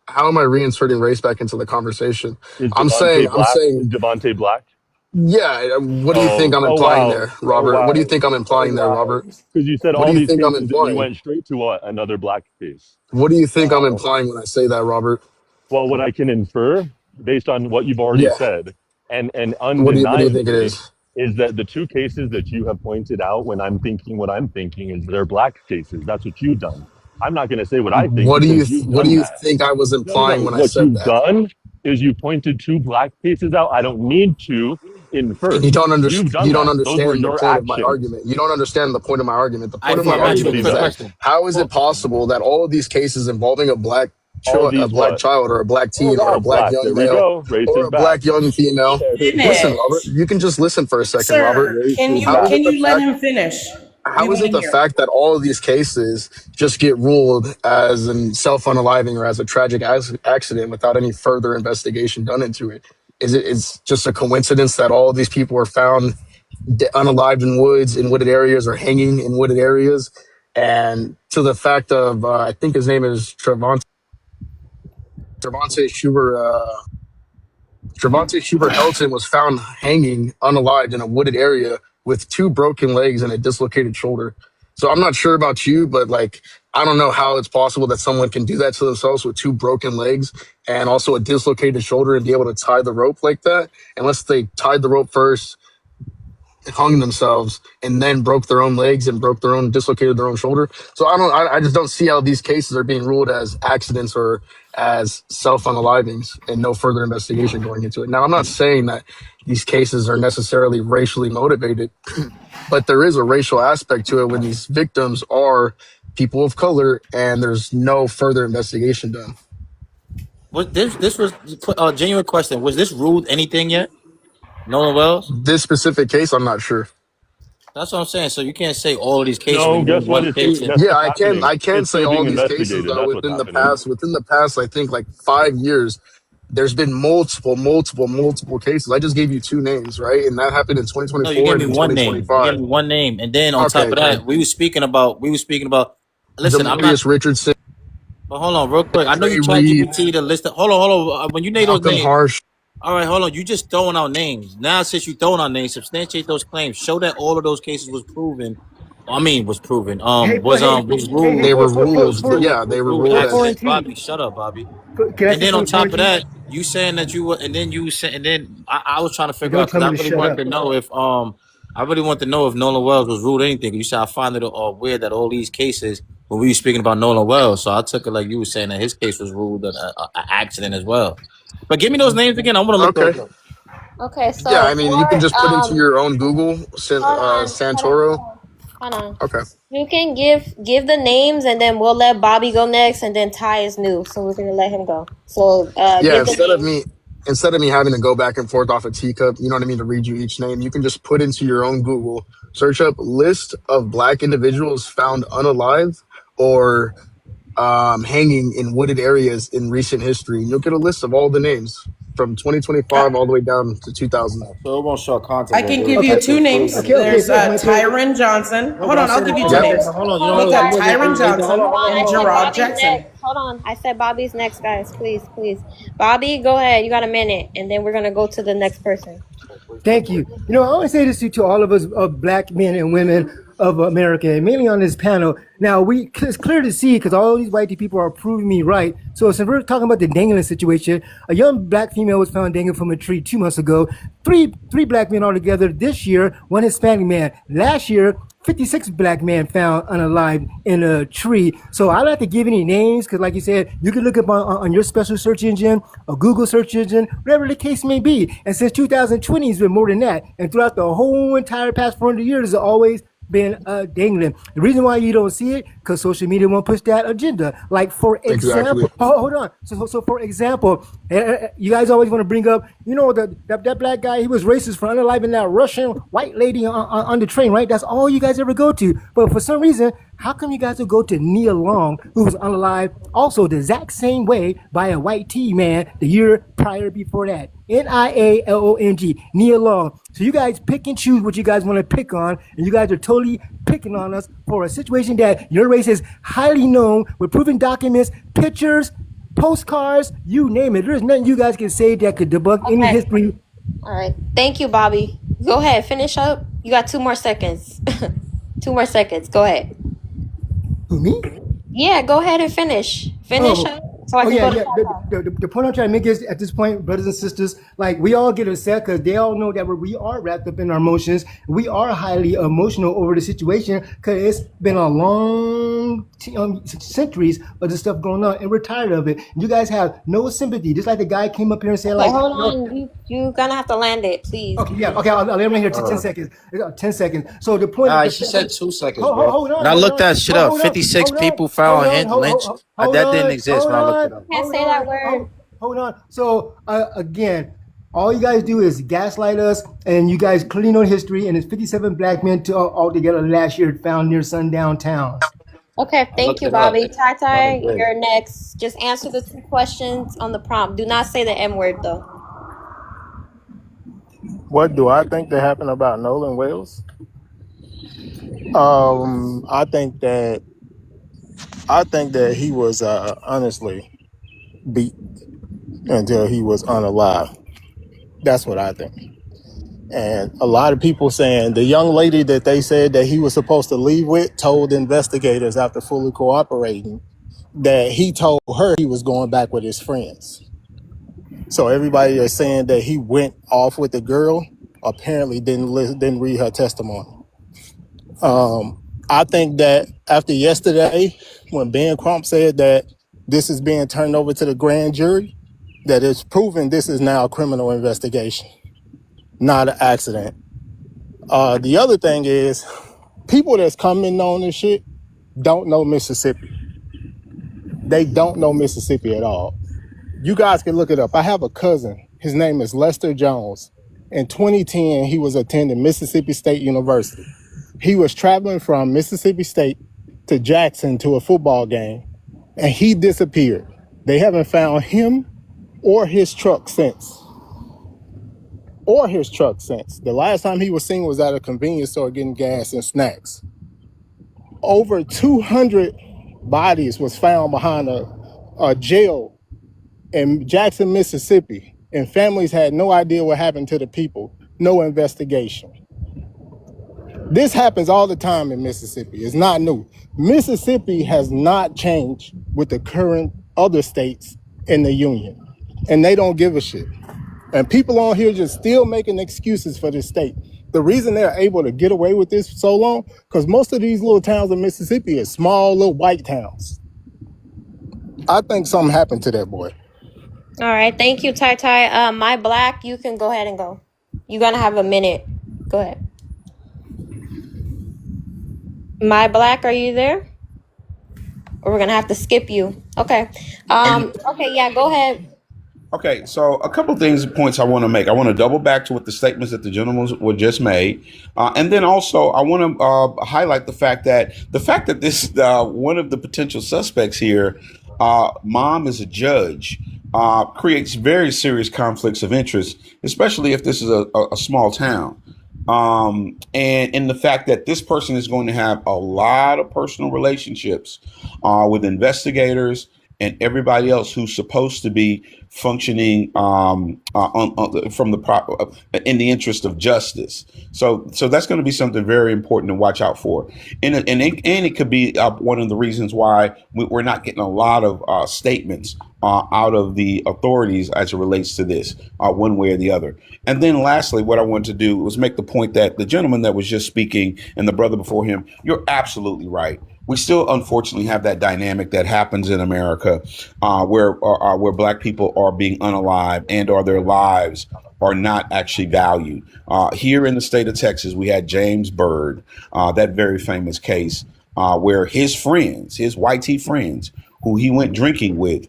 How am I reinserting race back into the conversation? Is I'm Devontae black? Is saying, Devontae black? yeah. What do you think I'm Oh implying wow. there, Oh Robert? What do you wow. think I'm Oh implying there, wow. Robert? Because you said What do all you these think I'm cases and you implying? went straight to what? Another black case. What do you think I'm Wow. implying when I say that, Robert? Well, what I can infer based on what you've already Yeah. said and What do you think it undeniably is? is that the two cases that you have pointed out when I'm thinking what I'm thinking is they're black cases. That's what you've done. I'm not going to say what I think because you've What do done you that. think I was No. implying when I What said you've that? done is you pointed two black cases out. I don't need to And infer. you don't You've understand. done You don't that. Those were understand the your point of my actions. argument. You don't understand the point of my argument. The All right, point of Paul. my Let me ask you a argument Everybody is quick that does. question. how is it Paul, possible that all of these cases involving a All a these black what? child or a black teen or a Are black black. young There we male go. Race or is a back. black young female? Listen, Robert, Finish. you can just listen for a second, Robert. Sir, Race can is you How is back. it can the you let fact? him finish? We How is want it to the hear. fact that all of these cases just get ruled as an self-unaliving or as a tragic accident without any further investigation done into it? It's just a coincidence that all of these people were found unalived in woods, in wooded areas, or hanging in wooded areas? And to the fact of, I think his name is Trevante Schubert. Trevante Schubert Helton was found hanging unalived in a wooded area with two broken legs and a dislocated shoulder. So I'm not sure about you, but like, I don't know how it's possible that someone can do that to themselves with two broken legs and also a dislocated shoulder and be able to tie the rope like that, unless they tied the rope first, hung themselves, and then broke their own legs and dislocated their own shoulder. So I just don't see how these cases are being ruled as accidents or as self-unalivings and no further investigation going into it. Now, I'm not saying that these cases are necessarily racially motivated, but there is a racial aspect to it when these victims are people of color and there's no further investigation done. this was a genuine question. Was this ruled anything yet? Nolan Wells. This specific case, I'm not sure. That's what I'm saying. So you can't say all of these cases No, remove guess what? one It's case. guess Yeah, what's happening. I can It's say still all being these cases investigated. though That's what's happening. within the past, I think like 5 years, there's been multiple cases. I just gave you two names, right? And that happened in No, you 2024 gave and me in one name. You gave 2025. me one name, and then on top Okay, of cool. that, we were speaking about. Listen, I'm not. Demarius Richardson, But hold on, real quick. I know you Trey tried Reed, GPT to list. Hold on. When you name those Malcolm names, Harsh. all right, hold on. You just throwing out names. Now, since you throwing out names, substantiate those claims. Show that all of those cases was proven. Was proven. Hey, Was ruled. They were Was ruled. ruled. Yeah, Was they were ruled ruled as. accidents. Quarantine. Bobby, shut up, Bobby. Can I And say then on something, top of quarantine? that, you saying that you were, and then you said, and then I was trying to And figure don't out tell because I me to really shut wanted up. to know if I really want to know if Nolan Wells was ruled anything. You said I find it weird that all these cases, when we were speaking about Nolan Wells, so I took it like you were saying that his case was ruled an accident as well. But give me those names again. I want to look Okay. those up. Okay, Yeah, so I mean, you can for just put into your own Google Santoro. hold on. Okay. You can give the names, and then we'll let Bobby go next, and then Ty is new, so we're gonna let him go. So Yeah, give the names. instead of me having to go back and forth off a teacup, you know what I mean, to read you each name, you can just put into your own Google, search up list of black individuals found unalive or hanging in wooded areas in recent history. You'll get a list of all the names from 2025 all the way down to 2000. So it won't show context. I can give you two names. There's Tyron Johnson. Hold on, I'll give you two names. Hold on, We got Tyron Johnson I and said Gerard Bobby's Jackson. next. Hold on. I said Bobby's next, guys. Please, please. Bobby, go ahead. You got a minute, and then we're gonna go to the next person. Thank you. You know, I want to say this to all of us black men and women of America, and mainly on this panel. Now, it's clear to see because all these white people are proving me right. So since we're talking about the dangling situation, a young black female was found dangling from a tree 2 months ago. Three black men altogether this year, one Hispanic man. Last year, 56 black men found unalive in a tree. So I don't have to give any names because, like you said, you can look up on your special search engine, a Google search engine, whatever the case may be. And since 2020, it's been more than that. And throughout the whole entire past 400 years, it's always been dangling. The reason why you don't see it, because social media won't push that agenda. Like, for example, hold on. So for example, you guys always want to bring up, you know, that black guy, he was racist for unaliving that Russian white lady on the train, right? That's all you guys ever go to. But for some reason, how come you guys will go to Nia Long, who was unalive also the exact same way by a white T man the year prior before that? Nialong, Nia Long. So you guys pick and choose what you guys want to pick on, and you guys are totally picking on us for a situation that your race is highly known with proven documents, pictures, postcards, you name it. There's nothing you guys can say that could debunk any history. All right. Thank you, Bobby. Go ahead. Finish up. You got 2 more seconds. 2 more seconds. Go ahead. Who, me? Yeah, go ahead and finish. Finish up. So I can go to The point I'm trying to make is, at this point, brothers and sisters, like, we all get upset because they all know that we are wrapped up in our emotions. We are highly emotional over the situation because it's been a long centuries of this stuff going on, and we're tired of it. You guys have no sympathy. Just like the guy came up here and said, like, hold on. You're gonna have to land it, please. Okay, yeah, okay, I'll let him here 10 seconds. 10 seconds. So the point. She said 2 seconds, Hold bro. on, And I looked that shit up. 56 hold on, people found hold on, lynched. hold That on, didn't exist when I looked it up. Can't say that word. Hold on. So again, all you guys do is gaslight us, and you guys clearly know history. And it's 57 black men altogether last year found near sundown towns. Okay, thank you, Bobby. Tai, you're next. Just answer the 2 questions on the prompt. Do not say the M word, though. What do I think that happened about Nolan Wells? I think that he was honestly beat until he was unalive. That's what I think. And a lot of people saying the young lady that they said that he was supposed to leave with told investigators after fully cooperating that he told her he was going back with his friends. So everybody is saying that he went off with the girl apparently didn't read her testimony. I think that after yesterday, when Ben Crump said that this is being turned over to the grand jury, that it's proven this is now a criminal investigation, not an accident. The other thing is, people that's coming on this shit don't know Mississippi. They don't know Mississippi at all. You guys can look it up. I have a cousin. His name is Lester Jones. In 2010, he was attending Mississippi State University. He was traveling from Mississippi State to Jackson to a football game, and he disappeared. They haven't found him or his truck since. The last time he was seen was at a convenience store getting gas and snacks. Over 200 bodies was found behind a jail in Jackson, Mississippi, and families had no idea what happened to the people. No investigation. This happens all the time in Mississippi. It's not new. Mississippi has not changed with the current other states in the union, and they don't give a shit. And people on here just still making excuses for this state. The reason they're able to get away with this so long, because most of these little towns in Mississippi are small little white towns. I think something happened to that boy. All right, thank you, Tai Tai. My Black, you can go ahead and go. You're gonna have a minute. Go ahead. My Black, are you there? Or we're gonna have to skip you. Okay. Okay, yeah, go ahead. Okay, so a couple things, points I want to make. I want to double back to what the statements that the gentlemen were just made, and then also I want to highlight the fact that this one of the potential suspects here, mom is a judge, creates very serious conflicts of interest, especially if this is a small town. And in the fact that this person is going to have a lot of personal relationships with investigators and everybody else who's supposed to be functioning from the proper in the interest of justice. So that's going to be something very important to watch out for. And it could be one of the reasons why we're not getting a lot of statements out of the authorities as it relates to this, one way or the other. And then lastly, what I wanted to do was make the point that the gentleman that was just speaking and the brother before him, you're absolutely right. We still, unfortunately, have that dynamic that happens in America, where Black people are being unalived or their lives are not actually valued. Here in the state of Texas, we had James Byrd, that very famous case where his friends, his white tee friends, who he went drinking with,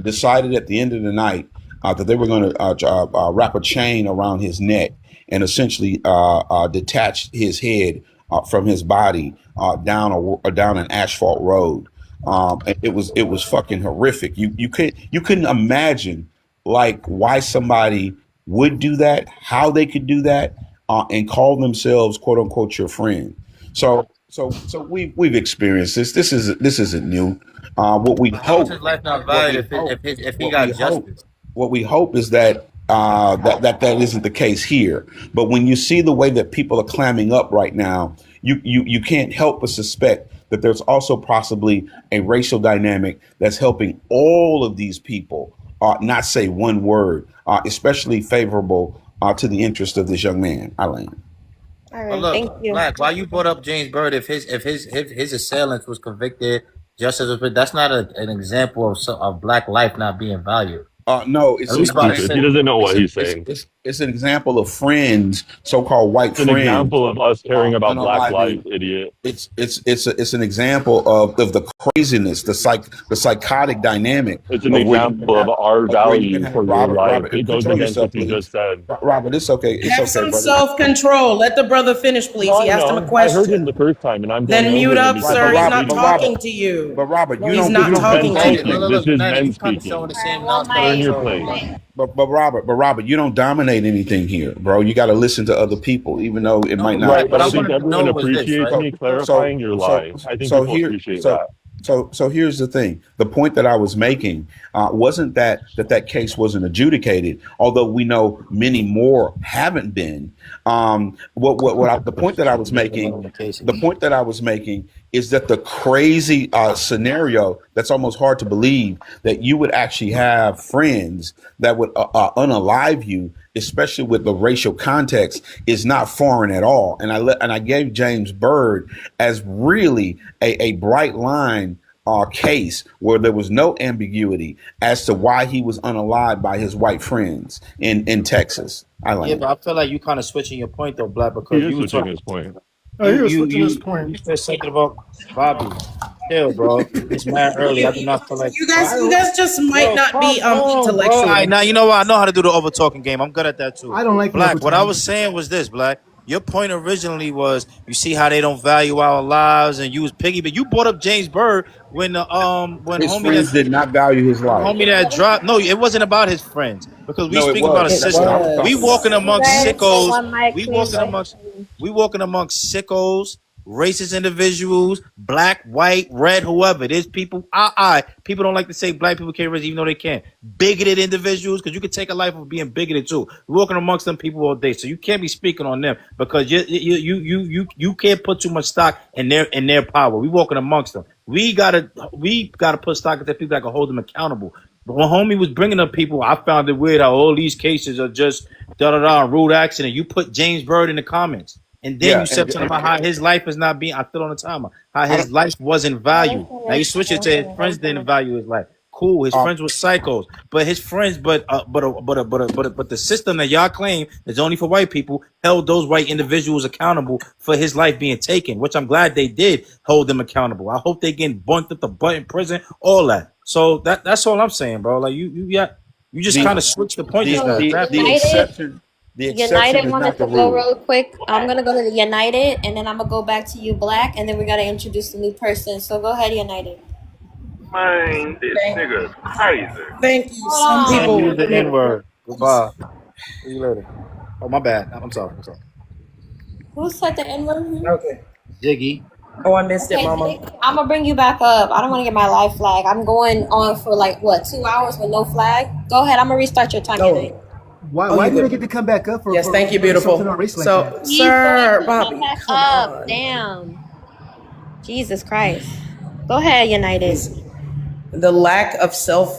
decided at the end of the night that they were going to wrap a chain around his neck and essentially detach his head from his body down an asphalt road. It was fucking horrific. You couldn't imagine like why somebody would do that, how they could do that, and call themselves quote unquote your friend. So we've experienced this. This isn't new. What we How is hope, his life not valid if he got justice? what we hope is that that isn't the case here. But when you see the way that people are clamming up right now, you can't help but suspect that there's also possibly a racial dynamic that's helping all of these people not say one word, especially favorable to the interest of this young man, Alain. All right, But look, thank you. Black, why you brought up James Byrd if his assailant was convicted, justice was, that's not an example of Black life not being valued. No, it's At least an by Stupid. He doesn't know what he's saying. it's an example of friends, so-called white It's an friends, example of us caring about Black lives, unaliving. idiot. It's an example of the craziness, the psychotic dynamic It's an of where you can example of have, our where you can value have for your life. Robert, It goes control against yourself, what you please. just said. Robert, it's okay. It's Have okay, some brother. self-control. Let the brother finish, please. No, He I asked him a know. I heard him question. the first time, and I'm going Then mute over it, and up, he Right, keeps sir. but He's on Robert, not but repeating talking himself. Robert, to you. but Robert, you He's don't not you This is don't talking men to dominate. speaking. you. This is Maddie, men you kind of speaking. showing the All right, same one nonchalant Earn mic. your show. place. One mic. But Robert, you don't dominate anything here, bro. You got to listen to other people, even though it No, might but not. Right, what but I I think wanted to everyone know was this, appreciates right? me clarifying your lie. I think So people here, appreciate that. so here's the thing. The point that I was making wasn't that case wasn't adjudicated, although we know many more haven't been. The point that I was making, the point that I was making is that the crazy scenario that's almost hard to believe that you would actually have friends that would unalive you, especially with the racial context, is not foreign at all. And I gave James Byrd as really a bright line case where there was no ambiguity as to why he was unalived by his white friends in Texas. Yeah, but I feel like you kind of switching your point though, Black, He because is you were switching talking. his point. Oh, he was You switching his you point. you said something about Bobby. Chill, bro. It's mad early. I do not feel like. You guys just might not be Bro. intellectual. All right, now you know what? I know how to do the over talking game. I'm good at that too. I don't like the Black. What I overtime. was saying was this, Black. Your point originally was you see how they don't value our lives, and you was piggy, but you brought up James Byrd when His friends did not value his life. homie that dropped. No, it wasn't about his friends because we No, it speaking about a was. That's what I was system. We talking walking about. You amongst guys, sickos. one mic, We please. walking amongst sickos, racist individuals, black, white, red, whoever. There's people. People don't like to say black people can't raise, even though they can. Bigoted individuals, because you can take a life of being bigoted too. We're walking amongst them people all day, so you can't be speaking on them because you can't put too much stock in their power. We walking amongst them. We gotta put stock into people that can hold them accountable. But when homie was bringing up people, I found it weird how all these cases are just da rude accident. You put James Byrd in the comments, and then Yeah, you said something about how his life is not being. I feel on the timer how his life wasn't valued. Now you switch it to his friends didn't value his life. Cool, his friends were psychos, but his friends, but the system that y'all claim is only for white people held those white individuals accountable for his life being taken, which I'm glad they did hold them accountable. I hope they getting bumped at the butt in prison, all that. So that's all I'm saying, bro. Like you just kind of switched the point just now. the exception United is wanted not the to go rule. real quick. I'm gonna go to the United, and then I'm gonna go back to you, Black, and then we gotta introduce the new person. So go ahead, United. Man, this nigga is crazy. Thank you. Hold Some Can't people. on. use the N word. Goodbye. See you later. Oh, my bad. I'm sorry. Who said the N word? Okay. Jiggy. Oh, I missed it, Okay, Mama. Jake, I'm gonna bring you back up. I don't want to get my live flag. I'm going on for like what 2 hours with no flag. Go ahead. I'm gonna restart your time, United. Why did I get to come back up for? Yes, thank you, for beautiful. insulting our race like So, that? He's going Sir to Bobby, come back come up. on. Damn. Jesus Christ. Go ahead, United. The lack of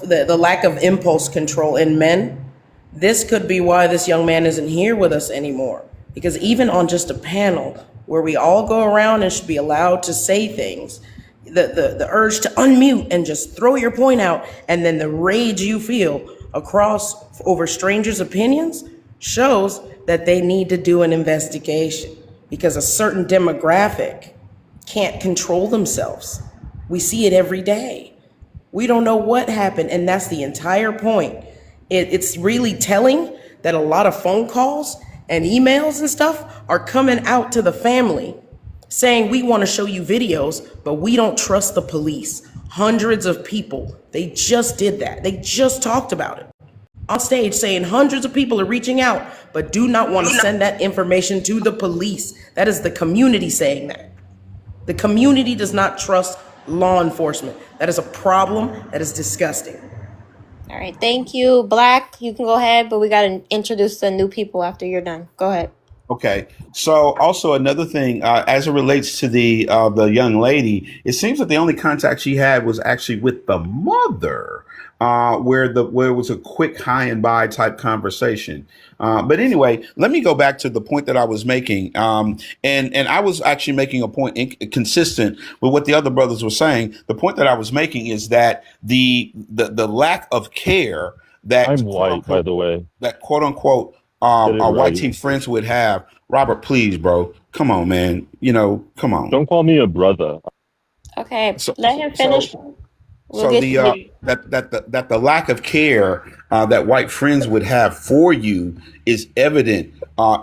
the lack of impulse control in men. This could be why this young man isn't here with us anymore. Because even on just a panel where we all go around and should be allowed to say things, the urge to unmute and just throw your point out, and then the rage you feel across over strangers' opinions shows that they need to do an investigation because a certain demographic can't control themselves. We see it every day. We don't know what happened, and that's the entire point. It's really telling that a lot of phone calls and emails and stuff are coming out to the family saying, we want to show you videos, but we don't trust the police. Hundreds of people, they just did that. They just talked about it on stage saying hundreds of people are reaching out, but do not want to send that information to the police. That is the community saying that. The community does not trust law enforcement. That is a problem. That is disgusting. All right, thank you, Black. You can go ahead, but we gotta introduce the new people after you're done. Go ahead. Okay. So also another thing, as it relates to the young lady, it seems that the only contact she had was actually with the mother, where it was a quick high and by type conversation. But anyway, let me go back to the point that I was making, and I was actually making a point consistent with what the other brothers were saying. The point that I was making is that the lack of care that I'm white, by the way. that quote unquote Get it our white right. team friends would have. Robert, please, bro, come on, man. Come on. Don't call me a brother. Okay, let him finish. So the lack of care that white friends would have for you is evident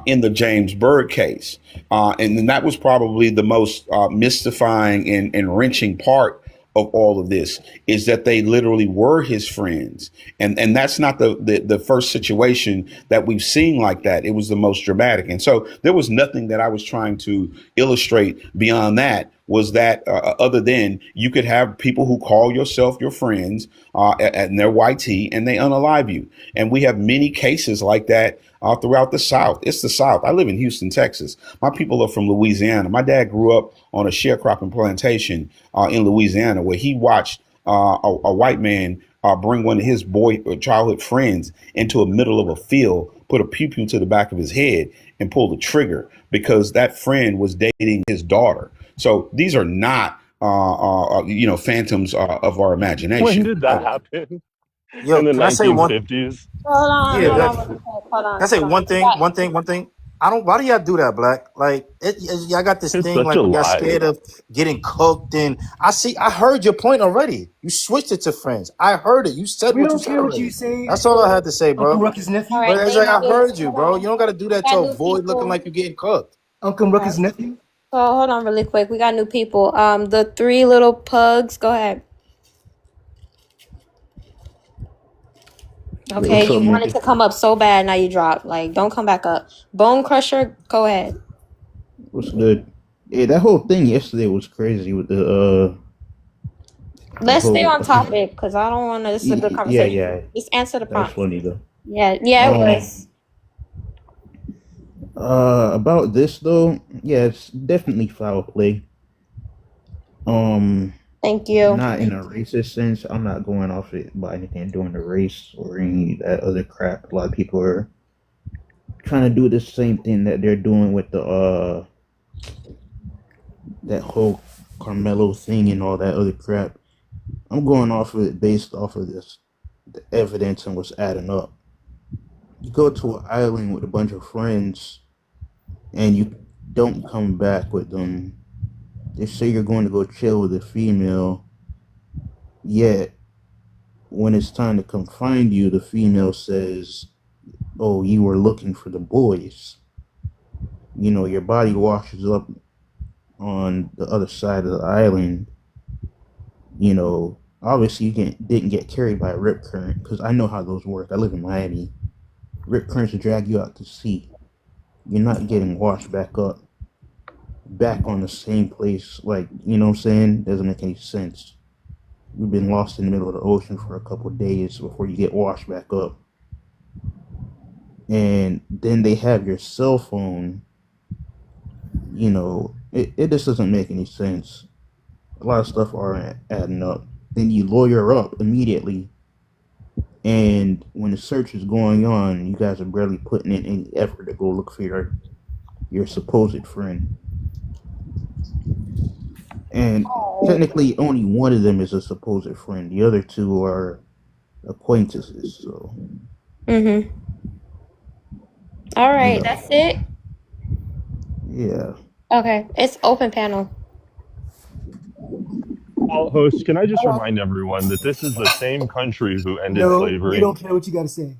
in the James Byrd case, and then that was probably the most mystifying and wrenching part of all of this is that they literally were his friends, and that's not the first situation that we've seen like that. It was the most dramatic, and so there was nothing that I was trying to illustrate beyond that. Was that other than you could have people who call yourself your friends and they're YT and they unalive you. And we have many cases like that throughout the South. It's the South. I live in Houston, Texas. My people are from Louisiana. My dad grew up on a sharecropping plantation in Louisiana where he watched a white man bring one of his childhood friends into the middle of a field, put a pew-pew to the back of his head and pull the trigger because that friend was dating his daughter. So these are not, phantoms of our imagination. When did that happen? Yo, In the can I say one? 1950s? Hold on, Yeah, hold that, on, hold on. can I say Hold on. one thing? I don't. Why do y'all do that, Black? Like, y'all got this It's thing such like a y'all lie. scared of getting cooked. And I heard your point already. You switched it to friends. I heard it. You said We what you don't said care what already. you say, That's all I had to say, bro. Uncle Ruckus' nephew. All But right, it's thank like I you. heard you, Hold bro. on. You don't got to do that We to got new avoid looking people. like you're getting cooked. Uncle All Ruckus' right. nephew. So hold on, really quick. We got new people. The three little pugs. Go ahead. Yo, Okay, what's you up, wanted nigga? to come up so bad, now you dropped. Like, don't come back up. Bone Crusher, go ahead. What's good? Yeah, that whole thing yesterday was crazy with the Let's stay whole on topic because I don't want to. This is a good conversation. yeah. Just answer the That was prompt. funny though. Yeah, it was. About this though, yeah, it's definitely foul play. Thank you. Not in a racist sense. I'm not going off it by anything doing the race or any of that other crap. A lot of people are trying to do the same thing that they're doing with the that whole Carmelo thing and all that other crap. I'm going off of it based off of this, the evidence and what's adding up. You go to an island with a bunch of friends and you don't come back with them. They say you're going to go chill with a female, yet when it's time to come find you, the female says, "Oh, you were looking for the boys." You know, your body washes up on the other side of the island. You know, obviously you didn't get carried by a rip current, because I know how those work. I live in Miami. Rip currents will drag you out to sea. You're not getting washed back up, back on the same place. Like, you know what I'm saying? Doesn't make any sense. You've been lost in the middle of the ocean for a couple of days before you get washed back up. And then they have your cell phone. You know, it just doesn't make any sense. A lot of stuff aren't adding up. Then you lawyer up immediately, and when the search is going on, you guys are barely putting in any effort to go look for your supposed friend. And technically, only one of them is a supposed friend. The other two are acquaintances. So. All right, Yeah. that's it. Yeah. Okay, it's open panel. Well, host, can I just remind everyone that this is the same country who ended No, slavery? we don't care what you got to say.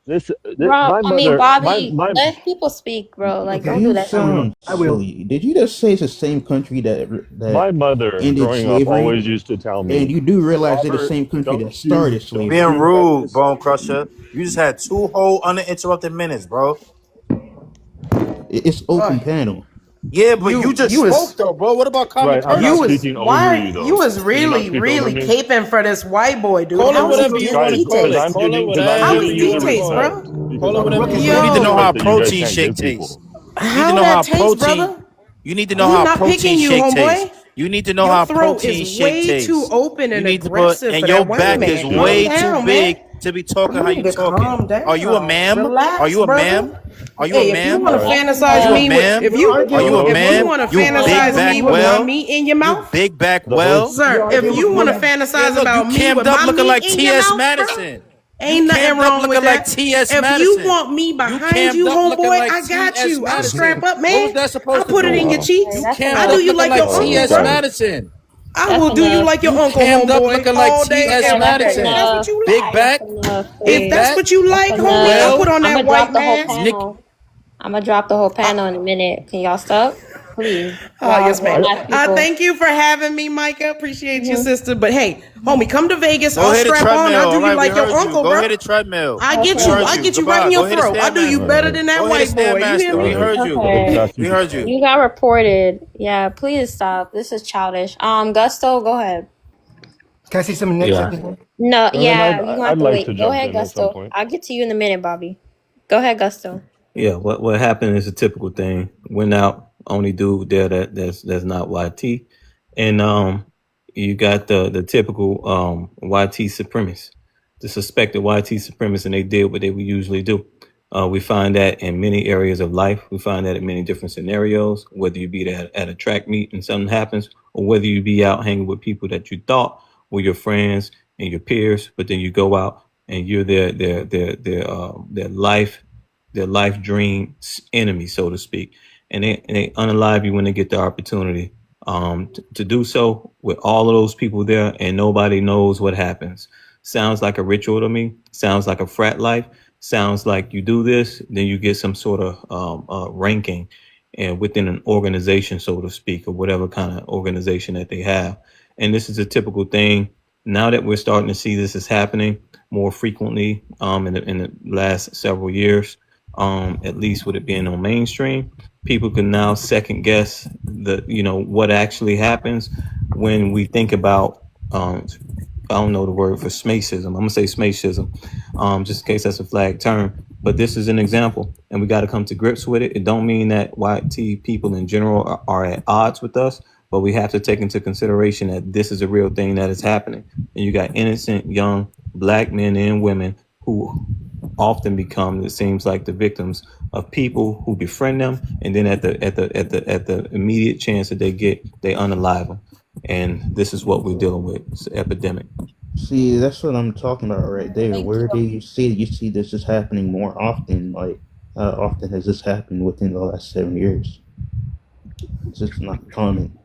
Bro, My mother, Bobby, my let people speak, bro. Like, Okay. don't do You that. sound I will. silly. Did you just say it's the same country that my mother, ended growing up, slavery? always used to tell me, And you do realize they're the Robert, same country that don't started you slavery. Being let rude, this Bone Crusher. You just had 2 whole uninterrupted minutes, bro. It's open panel. Yeah, but you just you was- spoke though, bro. What about common Right, I'm You not courtesy? was speaking over why you, though. you was Can you not really speak over really me? caping for this white boy, dude. Call it How's whatever he you get want to tea call Because it. taste? I'm Call it giving, because whatever I'm How giving he you tea the taste, respect. bro? Because Call it I'm whatever giving you you You the need to know Yo. how respect that you guys protein can't shake give people. tastes. You need to How know that how taste, protein. brother? You need to know We how not picking protein you, shake homeboy. tastes. You need to know Your how throat protein is shake way too tastes. open You and need to put, aggressive and for your that white back is man. Calm way too down, big man. to be talking You how need you to talking. calm down. Are you a ma'am? Relax, Are you a brother. ma'am? Are you Hey, a if you ma'am? want to Are fantasize you a me with ma'am? if you Are you a if you ma'am? want to You big fantasize back me with my well. meat in your You mouth, big back The well. host, sir. If you want to fantasize Yeah, look, you about me cammed with up my looking meat like in your T.S. mouth, bro, Madison. You ain't nothing cammed up wrong with looking like that. T.S. If you Madison. want me You behind cammed you, up looking homeboy, like I got T.S. you. I'll strap Madison. up, What man. was that I'll supposed to put it do? in your cheeks. You That's cammed I enough. do up you looking like your like oh, uncle, this T.S. bro. guy. Madison. I That's will do you enough. like your You uncle, cammed up homeboy, looking like all day, T.S. every That's day. If that's Madison. what enough. you Big like. back, That's enough, big If please. that's back, what you That's like, homie, I'll enough. put well, on I'm that gonna drop white the whole mask. Nick. panel. I'm gonna drop the whole panel in a minute. Can y'all stop? Please. Oh, yes, Y'all ma'am. I, have people. Thank you for having me, Micah. Appreciate you, Mhm. sister. But hey, homie, come to Vegas. Go I'll hit a strap on. treadmill. I'll All do you right, we like your heard you. uncle, Go bro. hit a treadmill. I get We you. Okay. heard I you. get you right in Goodbye. your Go hit a throat. I do you Stairmaster. better uh, than that Go hit a white boy. You hear Stairmaster. We me? uh, heard you. let me Okay. pass you We the heard phone. you. You got reported. Yeah, please stop. This is childish. Gusto, go ahead. Can I say something next? Yeah. Second? No, And then yeah, you gonna have I'd to like to wait. Go jump ahead, in at some Gusto. point. I'll get to you in a minute, Bobby. Go ahead, Gusto. Yeah, what happened is a typical thing. Went out, only dude there that's not YT, and you got the typical YT supremacists, the suspected YT supremacists, and they did what they would usually do. We find that in many areas of life. We find that in many different scenarios. Whether you be at a track meet and something happens, or whether you be out hanging with people that you thought were your friends and your peers, but then you go out and you're their life dream enemy, so to speak, and they unalive you when they get the opportunity to do so with all of those people there, and nobody knows what happens. Sounds like a ritual to me. Sounds like a frat life. Sounds like you do this, then you get some sort of ranking and within an organization, so to speak, or whatever kind of organization that they have. And this is a typical thing. Now that we're starting to see this is happening more frequently in the last several years, at least with it being on mainstream, people can now second guess what actually happens when we think about I don't know the word for smacism. I'm gonna say smacism, just in case that's a flag term. But this is an example, and we got to come to grips with it. It don't mean that YT people in general are at odds with us, but we have to take into consideration that this is a real thing that is happening. And you got innocent young black men and women who often become, it seems like, the victims of people who befriend them, and then at the immediate chance that they get, they unalive them. And this is what we're dealing with. It's an epidemic. See, that's what I'm talking about right there. Where do you see this is happening more often? Like, how often has this happened within the last 7 years? It's just not common.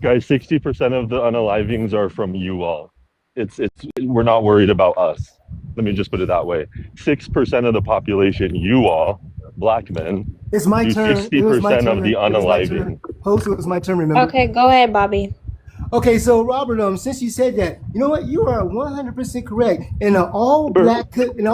Guys, 60% of the unalivings are from you all. We're not worried about us. Let me just put it that way. 6% of the population, you all, black men, It's my do turn. 60% of the unaliving. Host, it was my turn, remember? Okay, go ahead, Bobby. Okay, so Robert, since you said that, you know what? You are 100% correct. In an all-black, hold on. In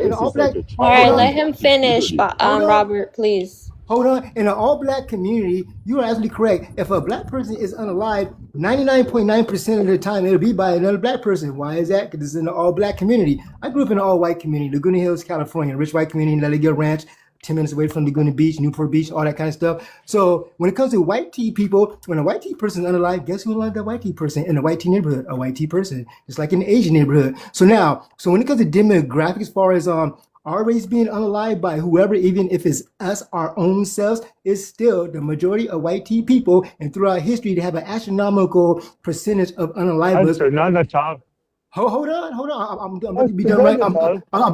an all-black, All right, let him finish, Robert, please. Hold on. In an all-black community, you are absolutely correct. If a black person is unalive, 99.9% of the time it'll be by another black person. Why is that? Because it's in an all-black community. I grew up in an all-white community, Laguna Hills, California, rich white community, Laguna Ranch, 10 minutes away from Laguna Beach, Newport Beach, all that kind of stuff. So when it comes to white tea people, when a white tea person is unalive, guess who unalived that white tea person? In a white tea neighborhood, a white tea person. Just like in the Asian neighborhood. So when it comes to demographics, as far as our race being unalive by whoever, even if it's us, our own selves, is still the majority of white tea people. And throughout history, they have an astronomical percentage of unalivers. Hold on. I'm about to be done right. I'm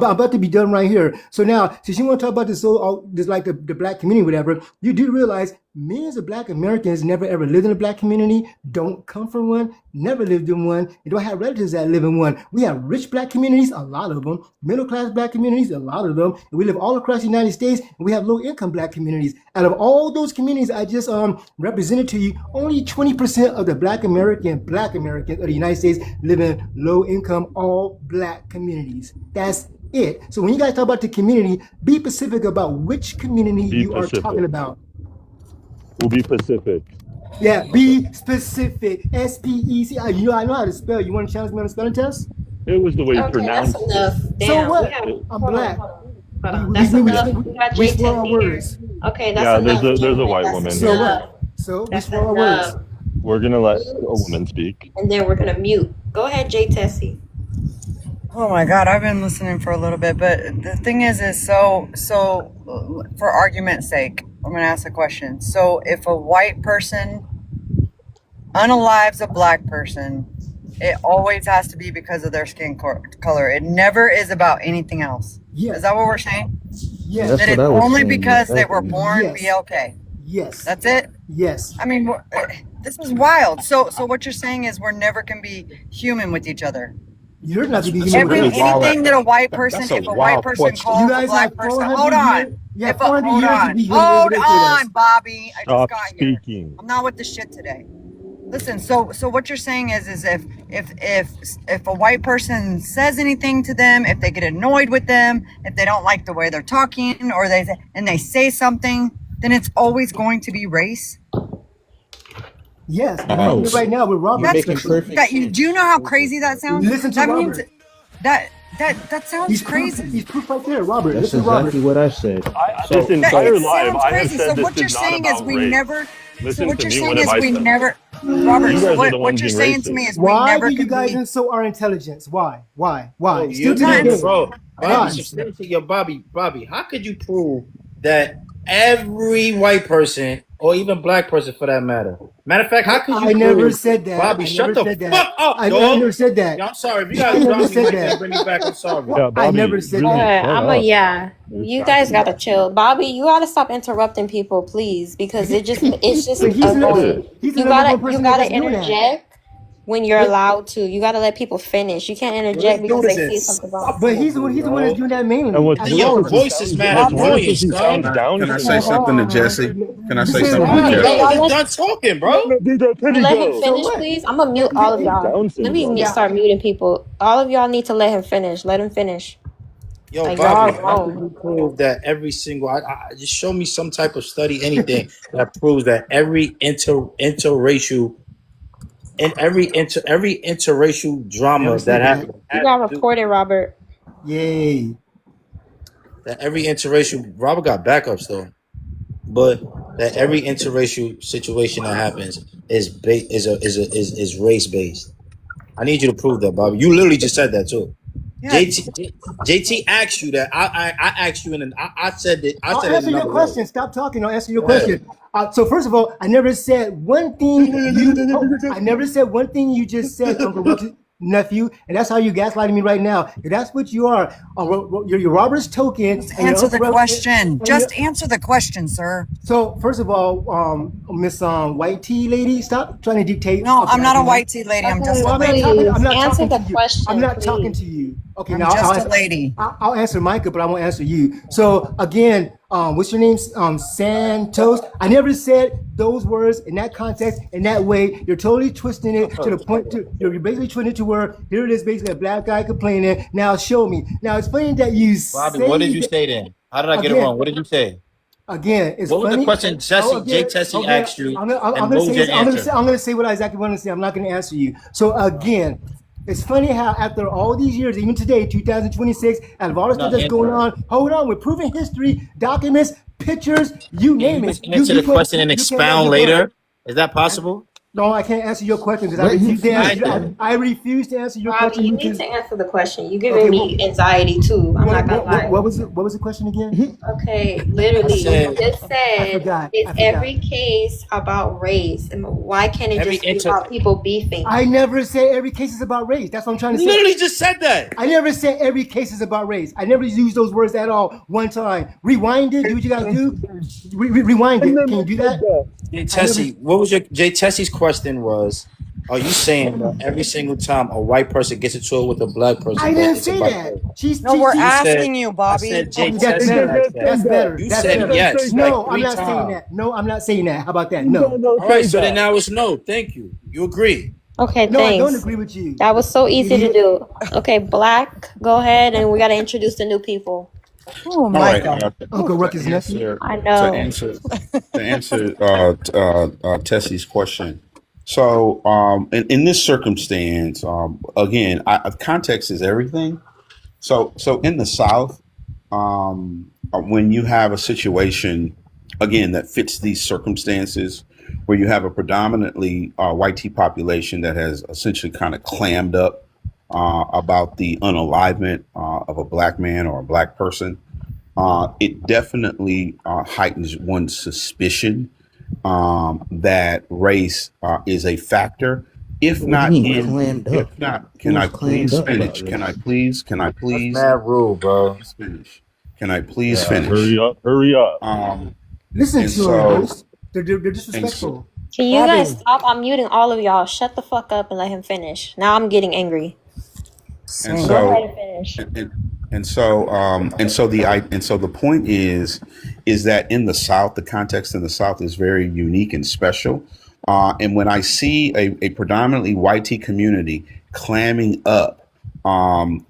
about to be done right here. So now, since you want to talk about this, like the black community, whatever, you do realize millions of black Americans never ever lived in a black community, don't come from one, never lived in one, and don't have relatives that live in one. We have rich black communities, a lot of them, middle class black communities, a lot of them, and we live all across the United States, and we have low income black communities. Out of all those communities I just represented to you, only 20% of the black Americans of the United States live in low income, all black communities. That's it. So when you guys talk about the community, be specific about which community you are talking about. We'll be Pacific. Yeah, be specific. SPEC. I know how to spell. You want to challenge me on a spelling test? It was the way you pronounced it. So what? I'm black. That's enough. We got we swore our words. Okay, that's enough. There's a white woman. So what? So we swore our words. We're gonna let a woman speak. And then we're gonna mute. Go ahead, Jay Tessie. Oh my God, I've been listening for a little bit, but the thing is so for argument's sake, I'm gonna ask a question. So if a white person unalives a black person, it always has to be because of their skin color. It never is about anything else. Yes. Is that what we're saying? Yes. That it's only because they were born BLK. Yes. That's it? Yes. I mean, this is wild. So what you're saying is we're never can be human with each other. You're not going to be anything that a white person, if a white person calls a black person, hold on. Hold on, Bobby. I just got here. I'm not with the shit today. Listen, so what you're saying is if a white person says anything to them, if they get annoyed with them, if they don't like the way they're talking, or they say something, then it's always going to be race. Yes, right now with Robert. Do you know how crazy that sounds? Listen to Robert. That sounds crazy. He's proof right there, Robert. That's exactly what I said. This entire live, I have crazy. said So this what you're is not saying is about we race. never. Listen So what to you're me, saying what is have I we said? never. Robert, You so guys are the what ones you're being saying to me racist. is we Why never do you can guys be. insult our intelligence? Why? You bro, Bobby, how could you prove that every white person, or even black person for that matter? Matter of fact, how could you I never prove, said that. Bobby, shut the fuck up, I dog. never said that. I'm sorry. If you guys drop me, I bring you back. I'm sorry. Yeah, Bobby, I never said really, that. You guys gotta chill. Bobby, you gotta stop interrupting people, please, because it's just annoying. You gotta interject when you're allowed to. You gotta let people finish. You can't interject because they see something wrong. But he's the one that's doing that mainly. Your voice is mad annoying, son. Can I say something to Jesse? Can I say Listen, something to Jesse? He's done talking, bro. Let him finish, please. I'm gonna mute all of y'all. Let me start muting people. All of y'all need to let him finish. Let him finish. Yo, like, Bobby, how can you prove that every single? I just show me some type of study, anything that proves that every interracial and every interracial drama that happens. You got reported, Robert. Yay! That every interracial Robert got backups though, but that every interracial situation that happens is race based. I need you to prove that, Bobby. You literally just said that too. Yeah. JT asked you that. I asked you, and I said that. I'll answer your question. Stop talking. I'll answer your question. So first of all, I never said one thing. I never said one thing you just said, Uncle Ruckus, nephew, and that's how you gaslighting me right now. That's what you are. You're Robert's token. Just answer the question. Just answer the question, sir. So first of all, Miss White Tea lady, stop trying to dictate. No, I'm not a white tea lady. I'm just a lady. I'm not Answer talking the to question, you. I'm not please. talking to you. Okay, I'm now just a lady. I'll answer Micah, but I won't answer you. So again, what's your name? Santos. I never said those words in that context, in that way. You're totally twisting it to the point. You're basically twisting it to where here it is, basically a black guy complaining. Now show me. Now it's funny that you. Bobby, what did you say then? How did I get it wrong? What did you say? Again, it's what was funny. the question Jay Tessie asked you? I'm gonna say what I exactly want to say. I'm not gonna answer you. So again, it's funny how after all these years, even today, 2026, out of all the stuff that's going on, hold on, we're proving history, documents, pictures, you name it. Answer the question and expound later. Is that possible? No, I can't answer your question because I refuse to answer your question. You need to answer the question. You're giving me anxiety too. I'm not gonna lie. What was the question again? Okay, literally, you just said it's every case about race, and why can't it just be about people beefing? I never say every case is about race. That's what I'm trying to say. You literally just said that. I never said every case is about race. I never used those words at all. One time, rewind it. Do what you gotta do. Rewind it. Can you do that? Jay Tessie, what was Jay Tessie's question was, are you saying that every single time a white person gets into it with a black person? I didn't say that. We're asking you, Bobby. I said Jay That's better. You That's said better. yes. No, like I'm not saying that. No, I'm not saying that. How about that? No. All right, so then now it's no. Thank you. You agree? Okay, no, thanks. I don't agree with you. That was so easy to do. Okay, Black, go ahead, and we got to introduce the new people. Oh my God. Uncle Ruckus' nephew. I know. To answer Tessie's question. So in this circumstance, again, context is everything. So in the South, when you have a situation, again, that fits these circumstances, where you have a predominantly white tea population that has essentially kind of clammed up about the unalivement of a black man or a black person, it definitely heightens one's suspicion that race is a factor. If not, can I please finish? Can I please? That's mad rule, bro. Finish. Can I please finish? Hurry up. Listen to them. They're disrespectful. Can you guys stop? I'm muting all of y'all. Shut the fuck up and let him finish. Now I'm getting angry. And Go so, ahead and finish. the point is that in the South, the context in the South is very unique and special. And when I see a predominantly white tea community clamming up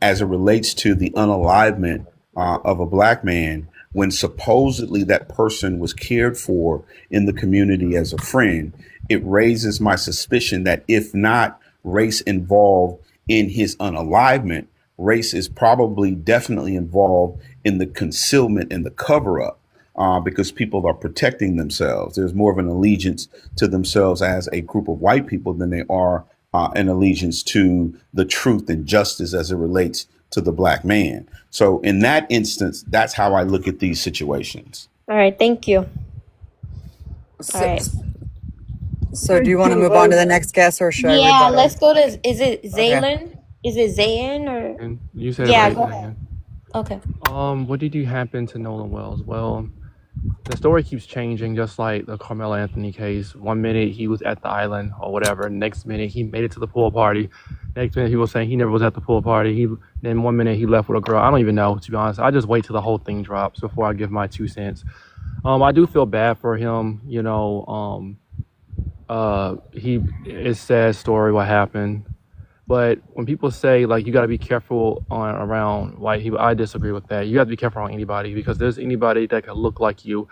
as it relates to the unalivement of a black man, when supposedly that person was cared for in the community as a friend, it raises my suspicion that if not race involved in his unalivement, race is probably definitely involved in the concealment and the cover up because people are protecting themselves. There's more of an allegiance to themselves as a group of white people than they are an allegiance to the truth and justice as it relates to the black man. So in that instance, that's how I look at these situations. All right, thank you. All right. So do you want to move on to the next guest, or should I? Yeah, let's go to, is it Zaylin? Okay. Is it Zayn or? And you said yeah, right, go ahead. Okay. What did you happen to Nolan Wells? Well, the story keeps changing, just like the Carmelo Anthony case. 1 minute he was at the island or whatever. Next minute he made it to the pool party. Next minute he was saying he never was at the pool party. Then 1 minute he left with a girl. I don't even know, to be honest. I just wait till the whole thing drops before I give my 2 cents. I do feel bad for him. You know, it's a sad story what happened. But when people say, like, you got to be careful around white people, I disagree with that. You have to be careful around anybody, because there's anybody that can look like you,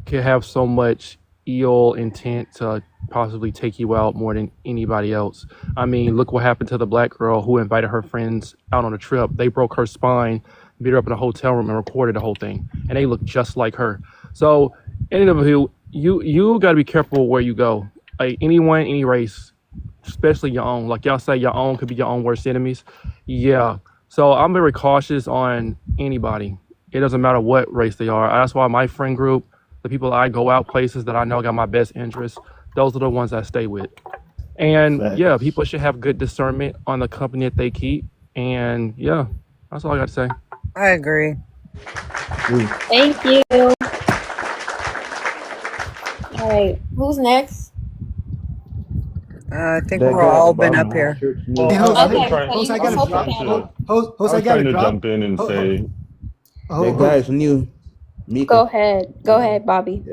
can have so much ill intent to possibly take you out more than anybody else. I mean, look what happened to the black girl who invited her friends out on a trip. They broke her spine, beat her up in a hotel room, and recorded the whole thing. And they look just like her. So you got to be careful where you go. Like anyone, any race, especially your own. Like y'all say, your own could be your own worst enemies. Yeah. So I'm very cautious on anybody. It doesn't matter what race they are. That's why my friend group, the people I go out places that I know got my best interests, those are the ones I stay with. And yeah, people should have good discernment on the company that they keep. And yeah, that's all I got to say. I agree. Thank you. All right, who's next? I think we're all been up here. Well, Host, I gotta drop. Host, I gotta drop. Jump in and say, guys, new. Go ahead, Bobby.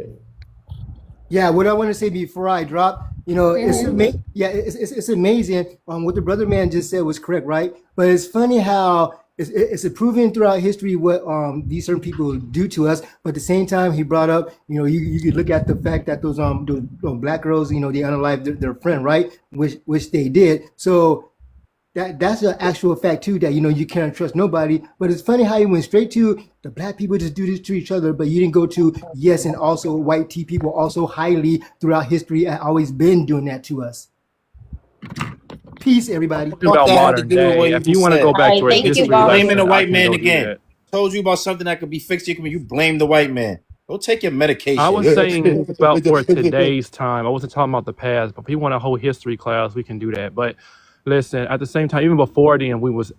Yeah, what I want to say before I drop, it's amazing. What the brother man just said was correct, right? But it's funny how it's proven throughout history what these certain people do to us. But at the same time, he brought up, you could look at the fact that those black girls, they unalived their friend, right? Which they did. So that's an actual fact too, that you can't trust nobody. But it's funny how you went straight to the black people just do this to each other, but you didn't go to and also white tea people also highly throughout history and always been doing that to us. Peace, everybody. About modern day. If you want to go back to history, blaming the white man again. Told you about something that could be fixed. You blame the white man. Go take your medication. I was saying about for today's time. I wasn't talking about the past, but if you want a whole history class, we can do that. But listen, at the same time, even before then, we was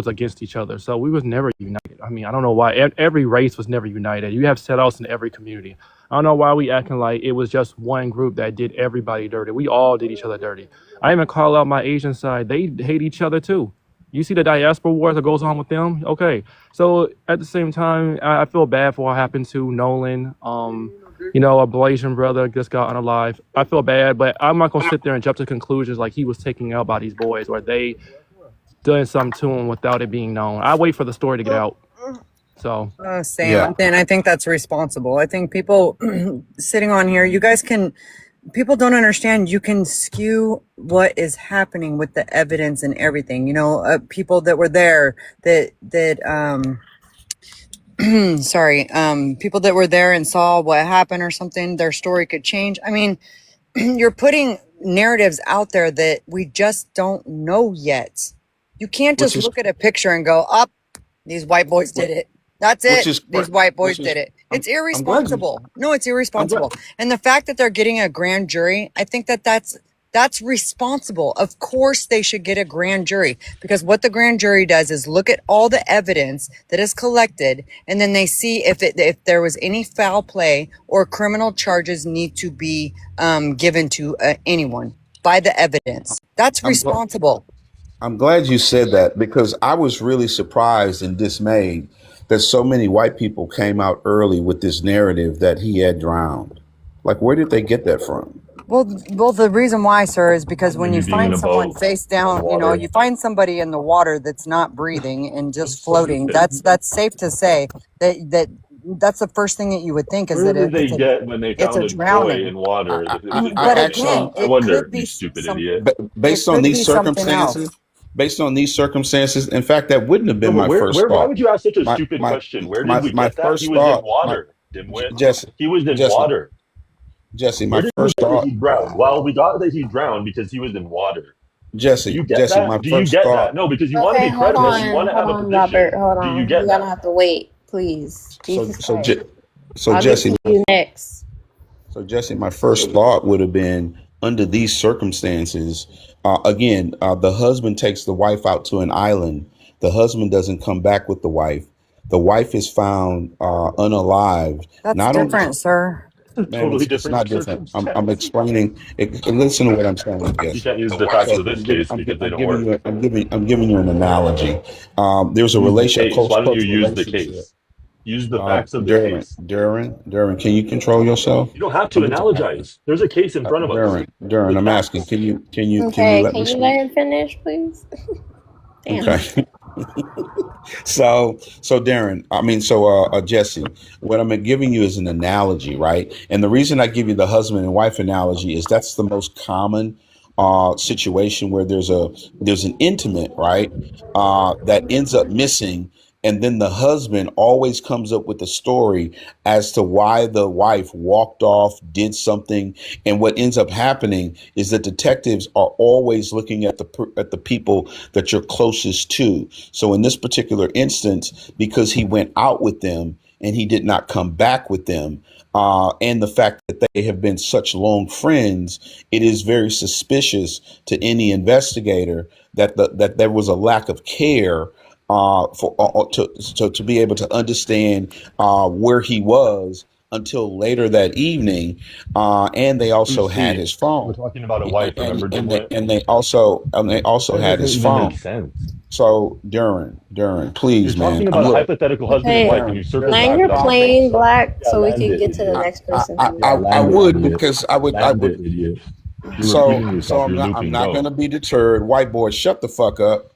against each other. So we was never united. I mean, I don't know why. Every race was never united. You have set-offs in every community. I don't know why we acting like it was just one group that did everybody dirty. We all did each other dirty. I even call out my Asian side. They hate each other too. You see the diaspora wars that goes on with them? Okay. So at the same time, I feel bad for what happened to Nolan. A Blasian brother just got unalive. I feel bad, but I'm not going to sit there and jump to conclusions like he was taken out by these boys or they done something to him without it being known. I wait for the story to get out. So Sam, and I think that's responsible. I think people sitting on here, people don't understand. You can skew what is happening with the evidence and everything. People that were there people that were there and saw what happened or something, their story could change. I mean, you're putting narratives out there that we just don't know yet. You can't just look at a picture and go, these white boys did it. That's it. These white boys did it. It's irresponsible. No, it's irresponsible. And the fact that they're getting a grand jury, I think that's responsible. Of course they should get a grand jury, because what the grand jury does is look at all the evidence that is collected, and then they see if there was any foul play or criminal charges need to be given to anyone by the evidence. That's responsible. I'm glad you said that, because I was really surprised and dismayed that so many white people came out early with this narrative that he had drowned. Like, where did they get that from? Well, the reason why, sir, is because when you find someone face down, you find somebody in the water that's not breathing and just floating. That's safe to say that's the first thing that you would think is that when they found a boy in water? But again, I wonder, you stupid idiot. Based on these circumstances, in fact, that wouldn't have been my first thought. Why would you ask such a stupid question? Where did we get that? He was in water, dimwit. He was in water. Jesse, my first thought. He drowned? Well, we got that he drowned because he was in water. Jesse, do you get that? No, because you want to be credible. You want to have a position. Robert, hold on. Do you get You're gonna have to wait, please. So Jesse, you next. So Jesse, my first thought would have been, under these circumstances, the husband takes the wife out to an island. The husband doesn't come back with the wife. The wife is found unalived. That's different, sir. Totally different. It's not different. I'm explaining. Listen to what I'm saying. Yes. You can't use the facts of this case because they don't work. I'm giving you an analogy. There's a relationship. Why don't you use the case? Use the facts of the case. Darren, can you control yourself? You don't have to analogize. There's a case in front of us. Darren, I'm asking. Can you let him finish, please? Damn. Okay. So Darren, Jesse, what I'm giving you is an analogy, right? And the reason I give you the husband and wife analogy is that's the most common situation where there's an intimate, right, that ends up missing, And then the husband always comes up with a story as to why the wife walked off, did something. And what ends up happening is that detectives are always looking at the people that you're closest to. So in this particular instance, because he went out with them and he did not come back with them, and the fact that they have been such long friends, it is very suspicious to any investigator that there was a lack of care to be able to understand where he was until later that evening, and they also had Lucy, his phone. we're talking about a wife. Remember, And they also that had doesn't his even phone. make sense. So Duran, please, You're talking man. about a Look, hypothetical husband and Okay, wife, and you circle land back your without plane, Black, yeah, so we land can it, get to the idiot. next person. Yeah, I land it, would idiot. because I Land would. it, idiot. You're So repeating yourself. You're I'm looping. not going Go. to be deterred. White boy, shut the fuck up.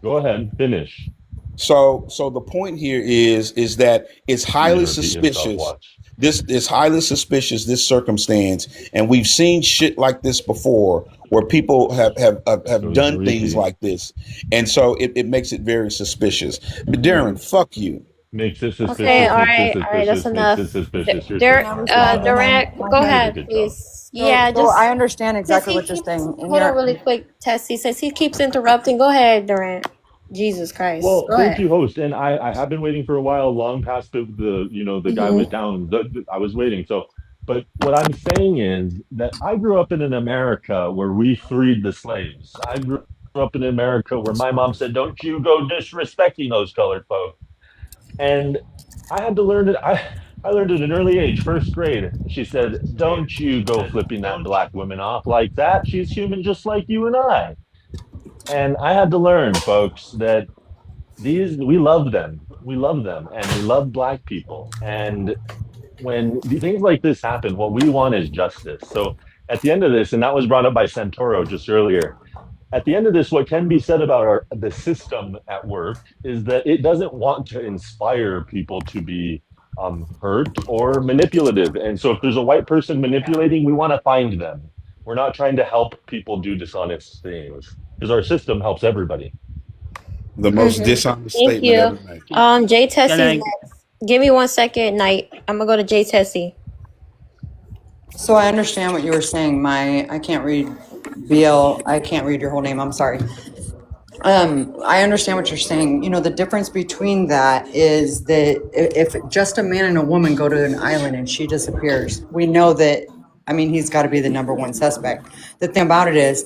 Go ahead. Finish. So the point here is that it's You're highly gonna repeat yourself. suspicious. Watch. This is highly suspicious, this circumstance, and we've seen shit like this before where people have So it's done a things repeat. like this, and so it makes it very suspicious. But Darren, fuck you. Makes it Okay, suspicious. all Makes it right, that's suspicious. Makes enough. it suspicious. You're Durant, suspicious. Good job. Go You did a ahead, good job. please. Yeah, So just I understand since exactly he what you're keeps saying. And hold on really quick, Tessie, since he keeps interrupting. Go ahead, Durant. Jesus Christ, Well, go thank ahead. you, host. And I have been waiting for a while, long past the guy hmm went down. I was waiting. So, but what I'm saying is that I grew up in an America where we freed the slaves. I grew up in America where my mom said, "Don't you go disrespecting those colored folks." And I had to learn it. I learned at an early age, first grade. She said, "Don't you go flipping that black woman off like that. She's human just like you and I." And I had to learn, folks, that these we love them. We love them, and we love black people. And when things like this happen, what we want is justice. So at the end of this, and that was brought up by Santoro just earlier, at the end of this, what can be said about the system at work is that it doesn't want to inspire people to be hurt or manipulative. And so if there's a white person manipulating, we want to find them. We're not trying to help people do dishonest things because our system helps everybody. The most dishonest Thank statement ever you. made. Jay Can Tessie's I? next. Give me 1 second, Night. I'm gonna go to Jay Tessie. So I understand what you were saying. I can't read BL. I can't read your whole name. I'm sorry. I understand what you're saying. You know, the difference between that is that if just a man and a woman go to an island and she disappears, we know that, I mean, he's got to be the number one suspect. The thing about it is,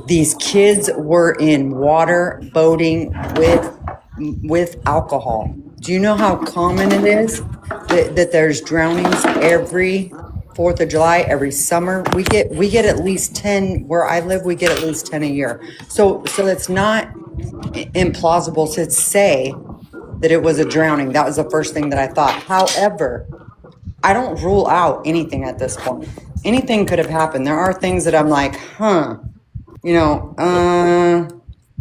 these kids were in water boating with alcohol. Do you know how common it is that there's drownings every 4th of July, every summer? We get at least 10 where I live. We get at least 10 a year. So it's not implausible to say that it was a drowning. That was the first thing that I thought. However, I don't rule out anything at this point. Anything could have happened. There are things that I'm like,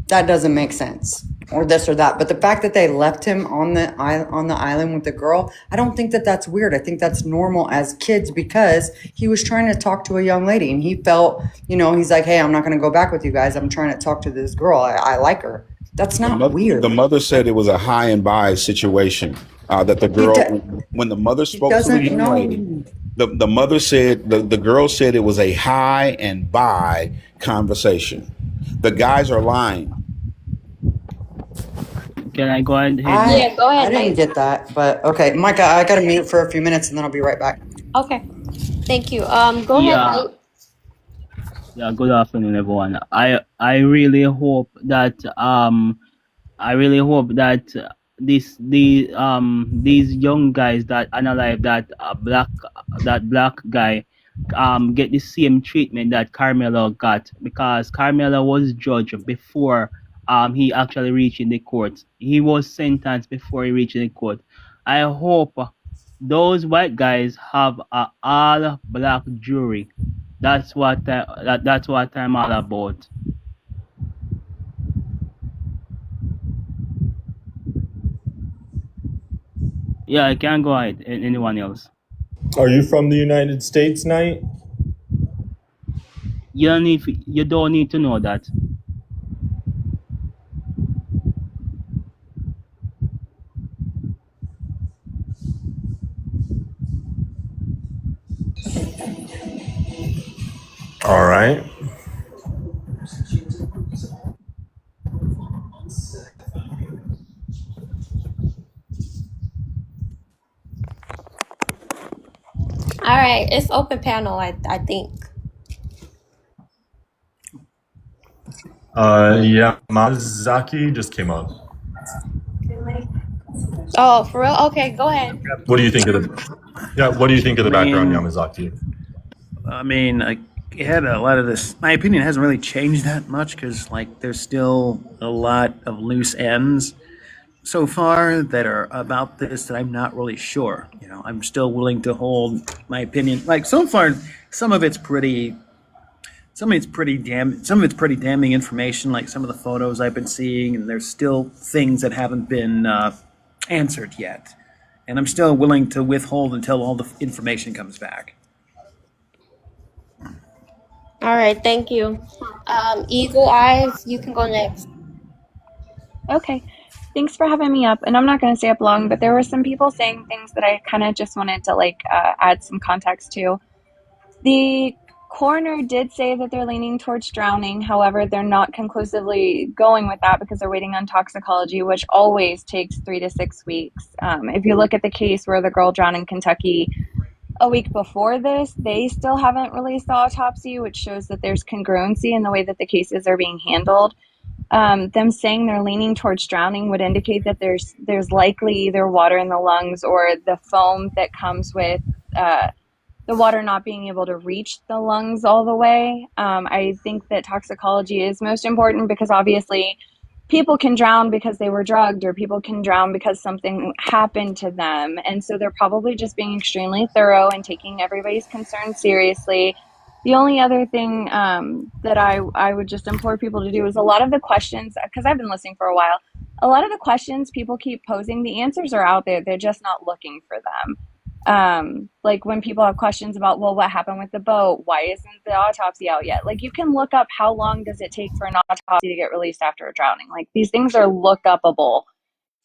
that doesn't make sense, or this or that. But the fact that they left him on the island with the girl, I don't think that that's weird. I think that's normal as kids because he was trying to talk to a young lady and he felt, he's like, hey, I'm not going to go back with you guys. I'm trying to talk to this girl. I like her. That's not weird. The mother said it was a high and by situation. That the girl, when the mother spoke to the young lady, the mother said the girl said it was a high and by conversation. The guys are lying. Can I go ahead? Yeah, go ahead. I didn't get that, but okay, Micah, I got to mute for a few minutes and then I'll be right back. Okay, thank you. Go ahead, Night. Yeah, good afternoon, everyone. I really hope that these young guys that unalive that black guy get the same treatment that Carmelo got, because Carmelo was judged before he actually reached in the court. He was sentenced before he reached in the court. I hope those white guys have a all black jury. That's what I'm all about. Yeah, I can go ahead. Anyone else? Are you from the United States, Knight? You don't need to know that. All right. All right, it's open panel, I think. Yeah, Mazaki just came up. Oh, for real? Okay, go ahead. What do you think of the? Yeah, what do you think of the background, Yamazaki? I mean, it had a lot of this. My opinion hasn't really changed that much because, like, there's still a lot of loose ends so far that are about this that I'm not really sure. You know, I'm still willing to hold my opinion. Like, so far, some of it's pretty damning information. Like some of the photos I've been seeing, and there's still things that haven't been answered yet. And I'm still willing to withhold until all the information comes back. All right, thank you. Eagle Eyes, you can go next. Okay. Thanks for having me up. And I'm not going to stay up long, but there were some people saying things that I kind of just wanted to add some context to. The coroner did say that they're leaning towards drowning. However, they're not conclusively going with that because they're waiting on toxicology, which always takes 3 to 6 weeks. If you look at the case where the girl drowned in Kentucky a week before this, they still haven't released the autopsy, which shows that there's congruency in the way that the cases are being handled. Them saying they're leaning towards drowning would indicate that there's likely either water in the lungs or the foam that comes with the water not being able to reach the lungs all the way. I think that toxicology is most important because obviously people can drown because they were drugged or people can drown because something happened to them. And so they're probably just being extremely thorough and taking everybody's concerns seriously. The only other thing that I would just implore people to do is a lot of the questions, because I've been listening for a while, a lot of the questions people keep posing, the answers are out there. They're just not looking for them. Like when people have questions about, well, what happened with the boat? Why isn't the autopsy out yet? Like you can look up how long does it take for an autopsy to get released after a drowning. Like these things are look-upable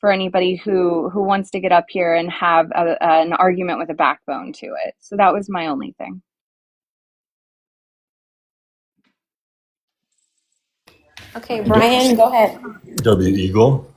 for anybody who wants to get up here and have an argument with a backbone to it. So that was my only thing. Okay, Brian, go ahead. W Eagle.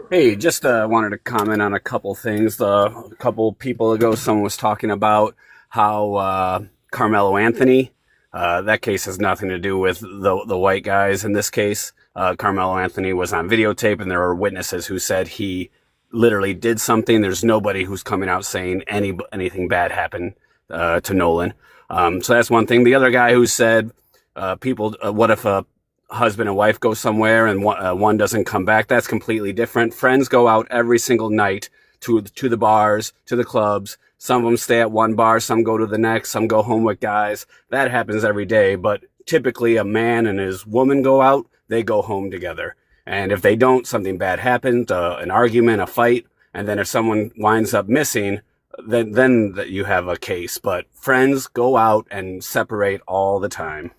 Hey, just wanted to comment on a couple things. A couple people ago, someone was talking about how Carmelo Anthony, that case has nothing to do with the white guys in this case. Carmelo Anthony was on videotape, and there were witnesses who said he literally did something. There's nobody who's coming out saying anything bad happened to Nolan. So that's one thing. The other guy who said, what if a husband and wife go somewhere and one doesn't come back? That's completely different. Friends go out every single night to the bars, to the clubs. Some of them stay at one bar, some go to the next, some go home with guys. That happens every day, but typically a man and his woman go out, they go home together. And if they don't, something bad happens, an argument, a fight, and then if someone winds up missing, then you have a case. But friends go out and separate all the time.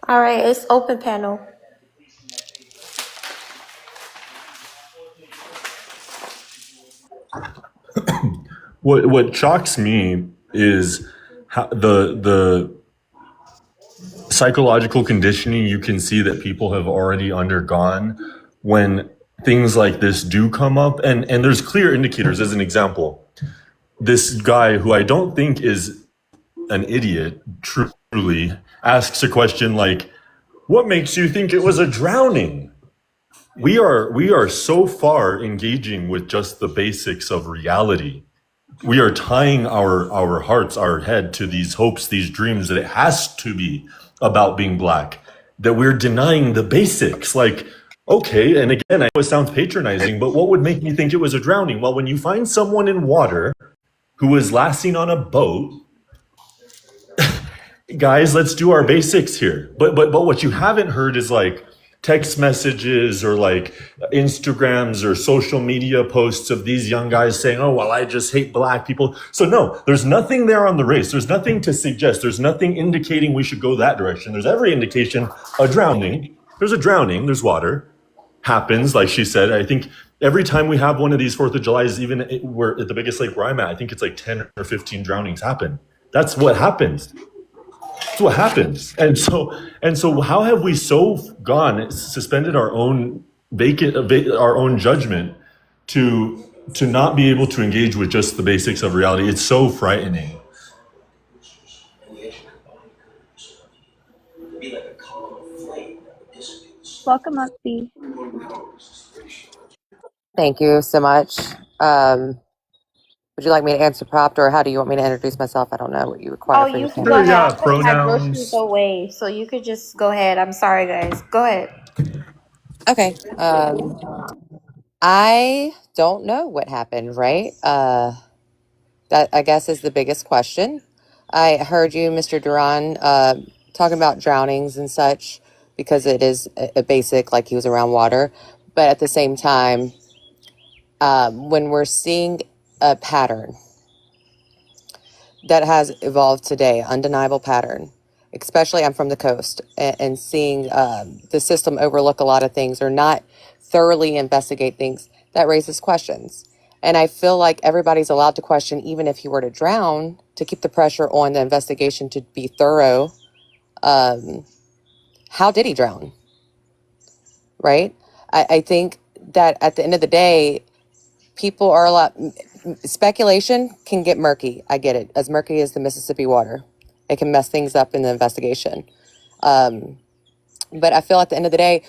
All right, it's open panel. What shocks me is how the psychological conditioning you can see that people have already undergone when things like this do come up, and there's clear indicators. As an example, this guy who I don't think is an idiot truly asks a question like, what makes you think it was a drowning? We are so far engaging with just the basics of reality. We are tying our hearts, our head to these hopes, these dreams that it has to be about being black, that we're denying the basics. Like, okay, and again, I know it sounds patronizing, but what would make me think it was a drowning? Well, when you find someone in water who was lasting on a boat, guys, let's do our basics here. But what you haven't heard is like text messages or like Instagrams or social media posts of these young guys saying, oh, well, I just hate black people. So no, there's nothing there on the race. There's nothing to suggest. There's nothing indicating we should go that direction. There's every indication a drowning. There's a drowning. There's water. Happens, like she said. I think Every time we have one of these 4th of Julys, even we're at the biggest lake where I'm at, I think it's like 10 or 15 drownings happen. That's what happens. That's what happens. And so how have we so suspended our own our own judgment to not be able to engage with just the basics of reality? It's so frightening. Welcome up, B. Thank you so much. Would you like me to answer prompt, or how do you want me to introduce myself? I don't know what you require Oh, for your you can camera. go ahead. Yeah, I'm putting my groceries pronouns. away, so you could just go ahead. I'm sorry, guys. Go ahead. Okay. I don't know what happened, right? That I guess is the biggest question. I heard you, Mr. Duran, talking about drownings and such because it is a basic, like he was around water. But at the same time, when we're seeing a pattern that has evolved today, undeniable pattern, especially I'm from the coast, and seeing the system overlook a lot of things or not thoroughly investigate things, that raises questions. And I feel like everybody's allowed to question, even if he were to drown, to keep the pressure on the investigation to be thorough. How did he drown? Right? I think that at the end of the day, people are a lot, speculation can get murky. I get it. As murky as the Mississippi water. It can mess things up in the investigation. But I feel at the end of the day,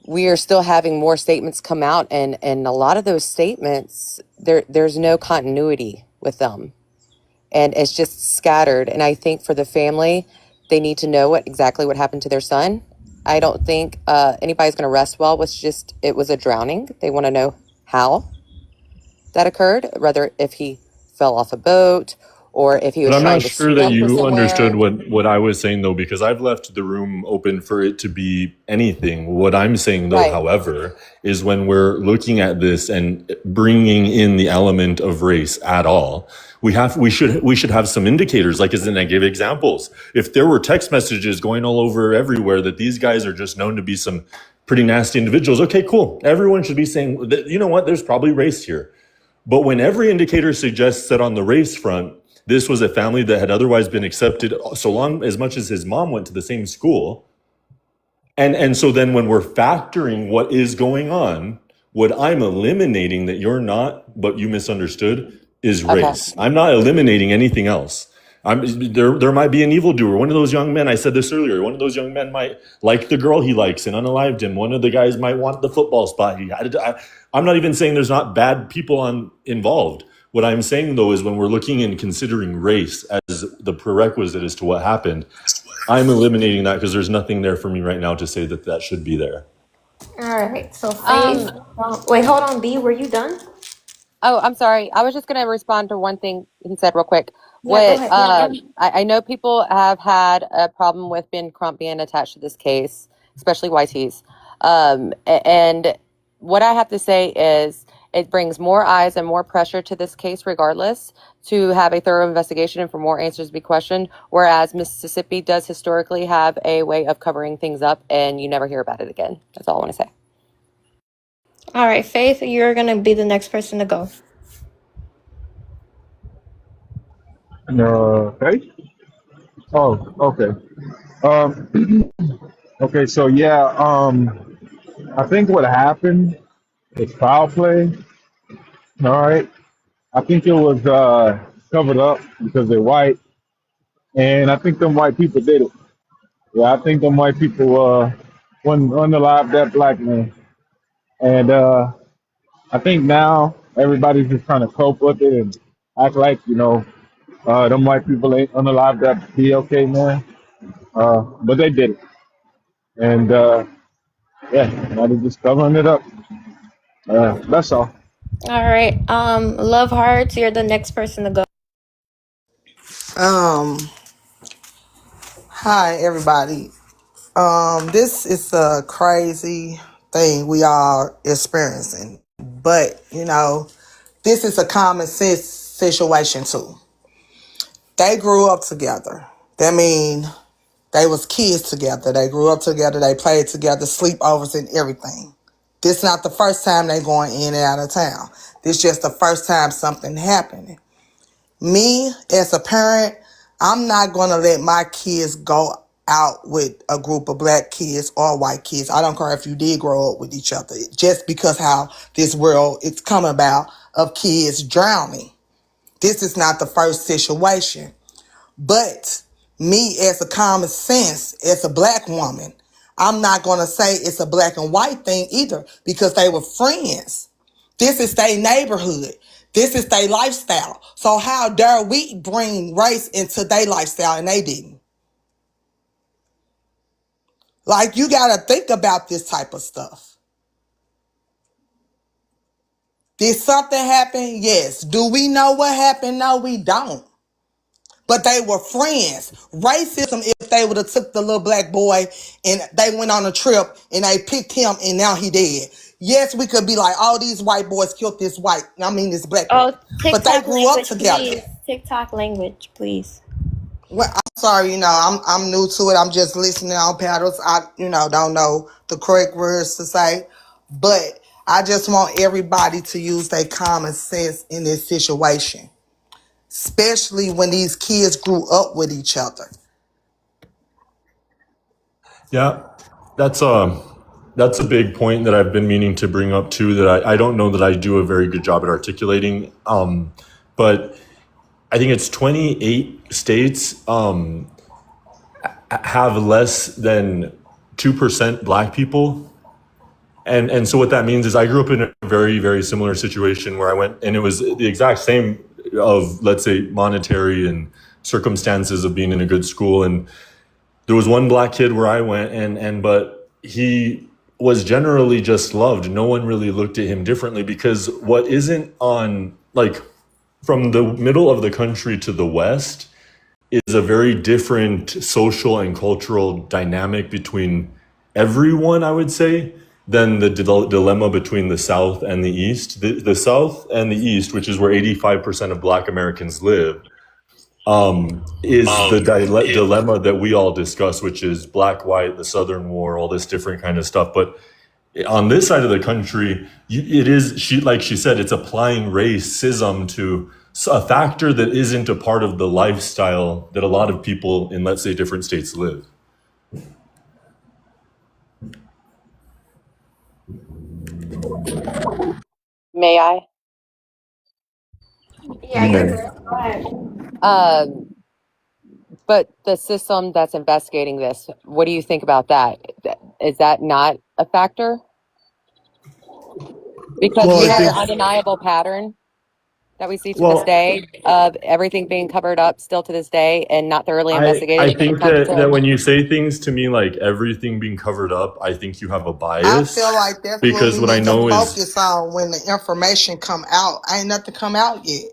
we are still having more statements come out, and a lot of those statements, there's no continuity with them. And it's just scattered. And I think for the family, they need to know exactly what happened to their son. I don't think anybody's going to rest well with just, it was a drowning. They want to know how that occurred, whether if he fell off a boat or if he But was I'm trying not to sure that swim for you understood somewhere. what I was saying, though, because I've left the room open for it to be anything. What I'm saying, though, Right. however, is when we're looking at this and bringing in the element of race at all, we should have some indicators, like as in I give examples. If there were text messages going all over everywhere that these guys are just known to be some pretty nasty individuals, okay, cool. Everyone should be saying, you know what, there's probably race here. But when every indicator suggests that on the race front, this was a family that had otherwise been accepted so long as much as his mom went to the same school. And so then when we're factoring what is going on, what I'm eliminating that you're not, but you misunderstood, is Okay. race. I'm not eliminating anything else. There might be an evildoer. One of those young men, I said this earlier, one of those young men might like the girl he likes and unalived him. One of the guys might want the football spot he had. I'm not even saying there's not bad people involved. What I'm saying, though, is when we're looking and considering race as the prerequisite as to what happened, I'm eliminating that because there's nothing there for me right now to say that that should be there. All right. So Faith. Wait, hold on, B. Were you done? Oh, I'm sorry. I was just going to respond to one thing he said real quick. Yeah, go What ahead. I know people have had a problem with Ben Crump being attached to this case, especially YTs. And what I have to say is it brings more eyes and more pressure to this case regardless to have a thorough investigation and for more answers to be questioned, whereas Mississippi does historically have a way of covering things up and you never hear about it again. That's all I want to say. All right, Faith, you're gonna be the next person to go. Okay. Oh, okay. Okay, so yeah, I think what happened is foul play. All right. I think it was covered up because they're white. And I think them white people did it. Yeah, I think them white people wouldn't unalive that black man. And I think now everybody's just trying to cope with it and act like, them white people ain't unalive that BLK man. But they did it. And yeah, now they're just covering it up. That's all. All right. Love Hearts, you're the next person to go. Hi everybody. This is a crazy thing we all experiencing. But, this is a common sense situation too. They grew up together. That means they was kids together. They grew up together, they played together, sleepovers and everything. This not the first time they going in and out of town. This just the first time something happening. Me, as a parent, I'm not going to let my kids go out with a group of black kids or white kids. I don't care if you did grow up with each other. Just because how this world is coming about of kids drowning. This is not the first situation. But me, as a common sense, as a black woman, I'm not going to say it's a black and white thing either because they were friends. This is their neighborhood. This is their lifestyle. So how dare we bring race into their lifestyle and they didn't? Like, you got to think about this type of stuff. Did something happen? Yes. Do we know what happened? No, we don't. But they were friends. Racism, if they would have took the little black boy and they went on a trip and they picked him and now he dead. Yes, we could be like, oh, these white boys killed this black boy. Oh, But they TikTok grew up language, together. please. TikTok language, please. Well, I'm sorry, I'm new to it. I'm just listening on paddles. I, don't know the correct words to say. But I just want everybody to use their common sense in this situation. Especially when these kids grew up with each other. Yeah, that's a big point that I've been meaning to bring up too. That I don't know that I do a very good job at articulating. But I think it's 28 states have less than 2% black people. And so what that means is I grew up in a very, very similar situation where I went, and it was the exact same of, let's say, monetary and circumstances of being in a good school. And there was one black kid where I went, but he was generally just loved. No one really looked at him differently because what isn't on, like, from the middle of the country to the west is a very different social and cultural dynamic between everyone, I would say, than the dilemma between the South and the East. The South and the East, which is where 85% of black Americans live, is the dilemma that we all discuss, which is black, white, the Southern War, all this different kind of stuff. But on this side of the country, like she said, it's applying racism to a factor that isn't a part of the lifestyle that a lot of people in, let's say, different states live. May I? Yeah, you're good. Go ahead. But the system that's investigating this, what do you think about that? Is that not a factor? Because we have an undeniable pattern that we see to this day of everything being covered up still to this day and not thoroughly investigated. I think that when you say things to me like everything being covered up, I think you have a bias. I feel like that's because what we what I need know to is focus on when the information come out. Ain't nothing come out yet.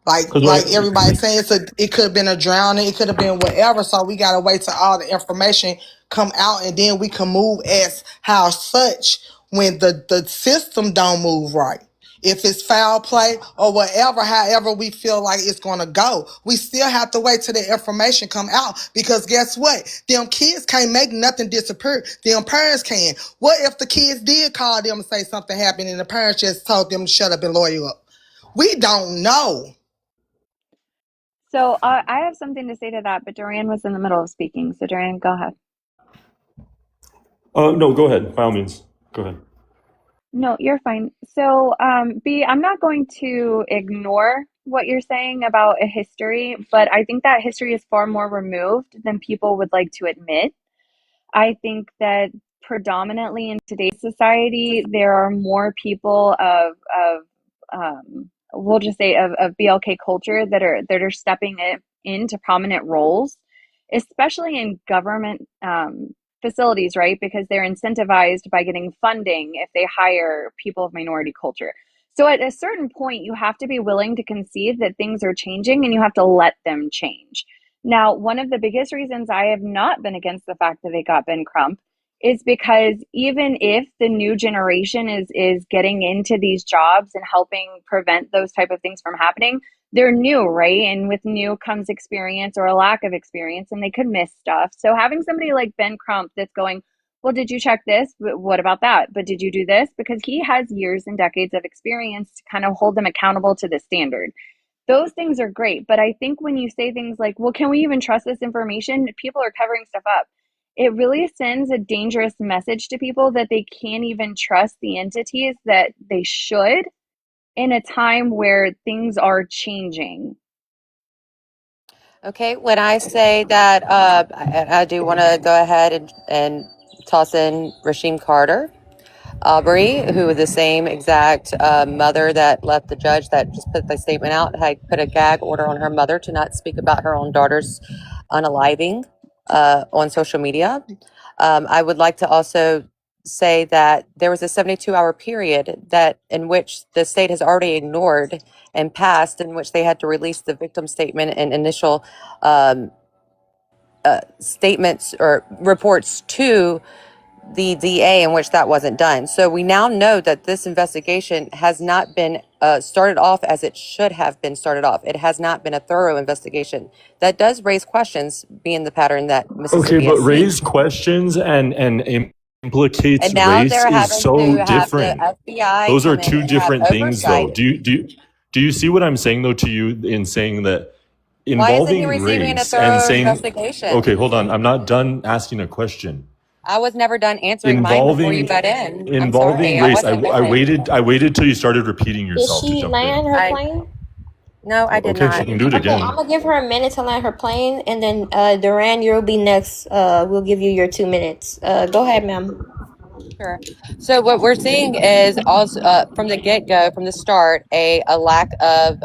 Like what everybody saying, it could have been a drowning, it could have been whatever. So we gotta wait till all the information come out, and then we can move as how such when the system don't move right. If it's foul play or whatever, however we feel like it's gonna go, we still have to wait till the information come out because guess what? Them kids can't make nothing disappear. Them parents can. What if the kids did call them and say something happened and the parents just told them to shut up and lawyer up? We don't know. So I have something to say to that, but Dorian was in the middle of speaking. So Dorian, go ahead. no, go ahead. By all means, go ahead. No, you're fine. So, B, I'm not going to ignore what you're saying about a history, but I think that history is far more removed than people would like to admit. I think that predominantly in today's society, there are more people of we'll just say of BLK culture that are stepping into prominent roles, especially in government facilities, right? Because they're incentivized by getting funding if they hire people of minority culture. So at a certain point, you have to be willing to concede that things are changing and you have to let them change. Now, one of the biggest reasons I have not been against the fact that they got Ben Crump is because even if the new generation is getting into these jobs and helping prevent those type of things from happening, they're new, right? And with new comes experience or a lack of experience, and they could miss stuff. So having somebody like Ben Crump that's going, well, did you check this? But what about that? But did you do this? Because he has years and decades of experience to kind of hold them accountable to the standard. Those things are great. But I think when you say things like, well, can we even trust this information? People are covering stuff up. It really sends a dangerous message to people that they can't even trust the entities that they should in a time where things are changing. Okay, when I say that, I do want to go ahead and toss in Rasheem Carter. Aubrey, who was the same exact mother that left the judge that just put the statement out, had put a gag order on her mother to not speak about her own daughter's unaliving on social media. I would like to also say that there was a 72-hour period that in which the state has already ignored and passed, in which they had to release the victim statement and initial statements or reports to the DA, in which that wasn't done. So we now know that this investigation has not been started off as it should have been started off. It has not been a thorough investigation. That does raise questions, being the pattern that Mississippi Okay, but has raise seen. questions and implicates And now race they're is having so to have the different. FBI Those are come in two and have different things, though. oversight. Do you see what I'm saying, though, to you in saying that Why isn't he involving receiving a race and thorough saying, investigation? okay, hold on, I'm not done asking a question. I was never done answering mine before you got in. I'm sorry, Involving I race, wasn't finished. I waited till you started repeating Did yourself to she jump in. land her plane? No, I did Okay, she not. can do it Okay, again. I'm gonna give her a minute to land her plane, and then Duran, you'll be next. We'll give you your 2 minutes. Go ahead, ma'am. Sure. So what we're seeing is also from the get-go, from the start, a lack of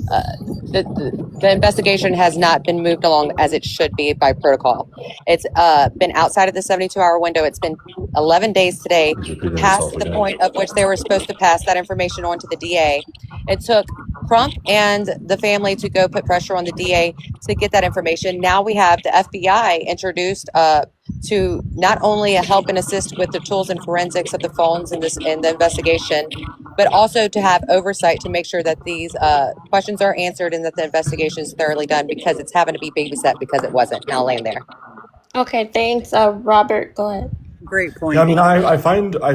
the investigation has not been moved along as it should be by protocol. It's been outside of the 72-hour window. It's been 11 days today, He's repeating past himself the again. point of which they were supposed to pass that information on to the DA. It took Crump and the family to go put pressure on the DA to get that information. Now we have the FBI introduced to not only help and assist with the tools and forensics of the phones in the investigation, but also to have oversight to make sure that these questions are answered and that the investigation is thoroughly done, because it's having to be babysat because it wasn't. And I'll land there. Okay, thanks. Robert, go ahead. Great point. Yeah, I mean, I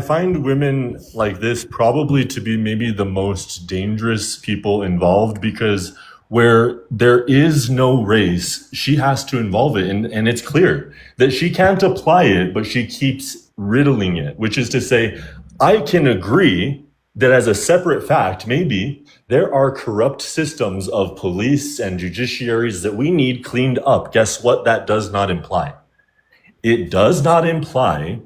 find women like this probably to be maybe the most dangerous people involved, because where there is no race, she has to involve it. And it's clear that she can't apply it, but she keeps riddling it, which is to say, I can agree that as a separate fact, maybe there are corrupt systems of police and judiciaries that we need cleaned up. Guess what? That does not imply. It does not imply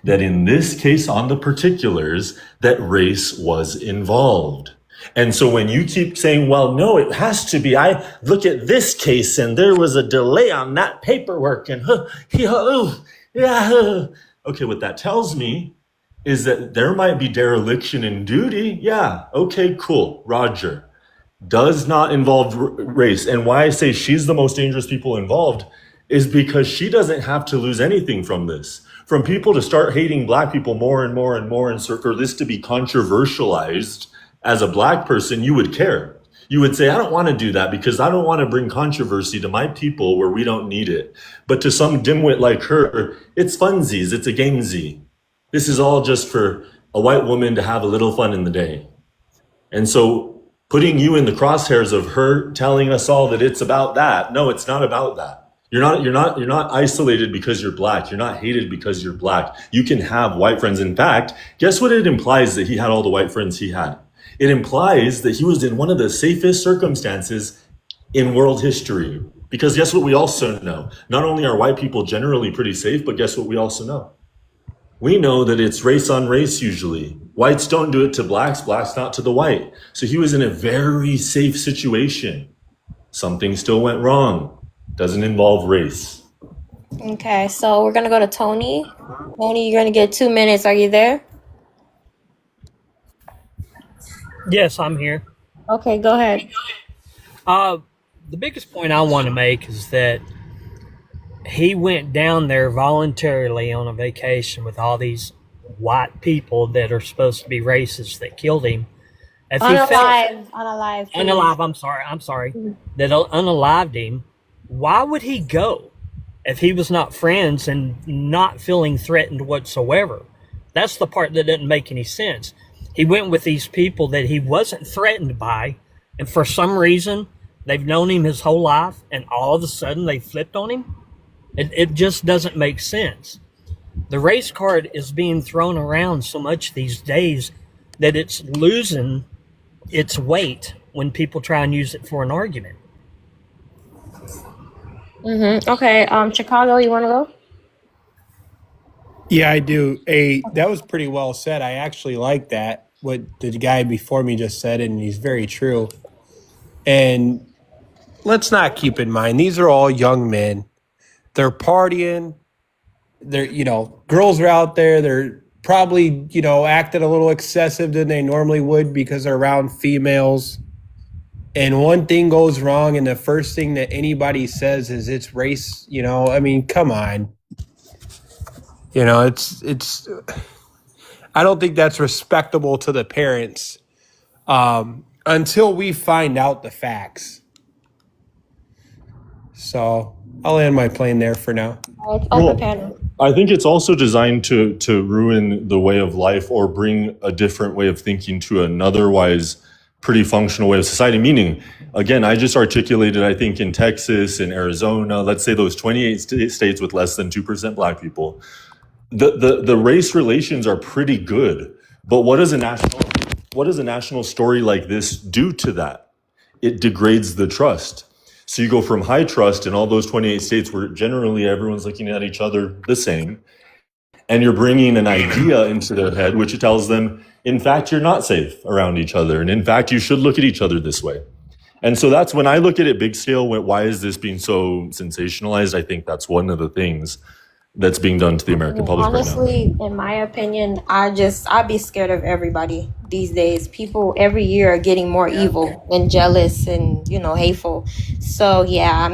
that in this case on the particulars that race was involved. And so when you keep saying, well, no, it has to be, I look at this case and there was a delay on that paperwork and okay, what that tells me is that there might be dereliction in duty. Yeah, okay, cool, Roger. Does not involve race. And why I say she's the most dangerous people involved is because she doesn't have to lose anything from this. From people to start hating black people more and more and more, and for this to be controversialized, as a black person, you would care. You would say, I don't want to do that because I don't want to bring controversy to my people where we don't need it. But to some dimwit like her, it's funsies, it's a gamesy. This is all just for a white woman to have a little fun in the day. And so putting you in the crosshairs of her telling us all that it's about that, no, it's not about that. You're not isolated because you're black. You're not hated because you're black. You can have white friends. In fact, guess what it implies that he had all the white friends he had? It implies that he was in one of the safest circumstances in world history. Because guess what we also know? Not only are white people generally pretty safe, but guess what we also know? We know that it's race on race usually. Whites don't do it to blacks, blacks not to the white. So he was in a very safe situation. Something still went wrong. Doesn't involve race. Okay, so we're gonna go to Tony. Tony, you're gonna get 2 minutes. Are you there? Yes, I'm here. Okay, go ahead. The biggest point I want to make is that he went down there voluntarily on a vacation with all these white people that are supposed to be racist that killed him. If he Unalive. I'm sorry. That unalived him. Why would he go? if he was not friends and not feeling threatened whatsoever. That's the part that doesn't make any sense. He went with these people that he wasn't threatened by, and for some reason, they've known him his whole life, and all of a sudden they flipped on him. It just doesn't make sense. The race card is being thrown around so much these days that it's losing its weight when people try and use it for an argument. Okay, Chicago, you want to go? Yeah, I do. That was pretty well said. I actually like that, what the guy before me just said, and he's very true. And let's not keep in mind, these are all young men. They're partying. They're, girls are out there. They're probably, acting a little excessive than they normally would because they're around females. And one thing goes wrong, and the first thing that anybody says is it's race. Come on. It's. I don't think that's respectable to the parents until we find out the facts. So I'll land my plane there for now. Well, I think it's also designed to ruin the way of life or bring a different way of thinking to an otherwise pretty functional way of society. Meaning, again, I just articulated, I think in Texas and Arizona, let's say those 28 states with less than 2% Black people, the race relations are pretty good. But what does a national story like this do to that? It degrades the trust. So you go from high trust in all those 28 states where generally everyone's looking at each other the same, and you're bringing an idea into their head which tells them, in fact, you're not safe around each other, and in fact, you should look at each other this way. And so that's when I look at it big scale, why is this being so sensationalized? I think that's one of the things that's being done to the American public Honestly, right now. in my opinion, I'd be scared of everybody these days. People every year are getting more evil and jealous and, hateful. So, yeah,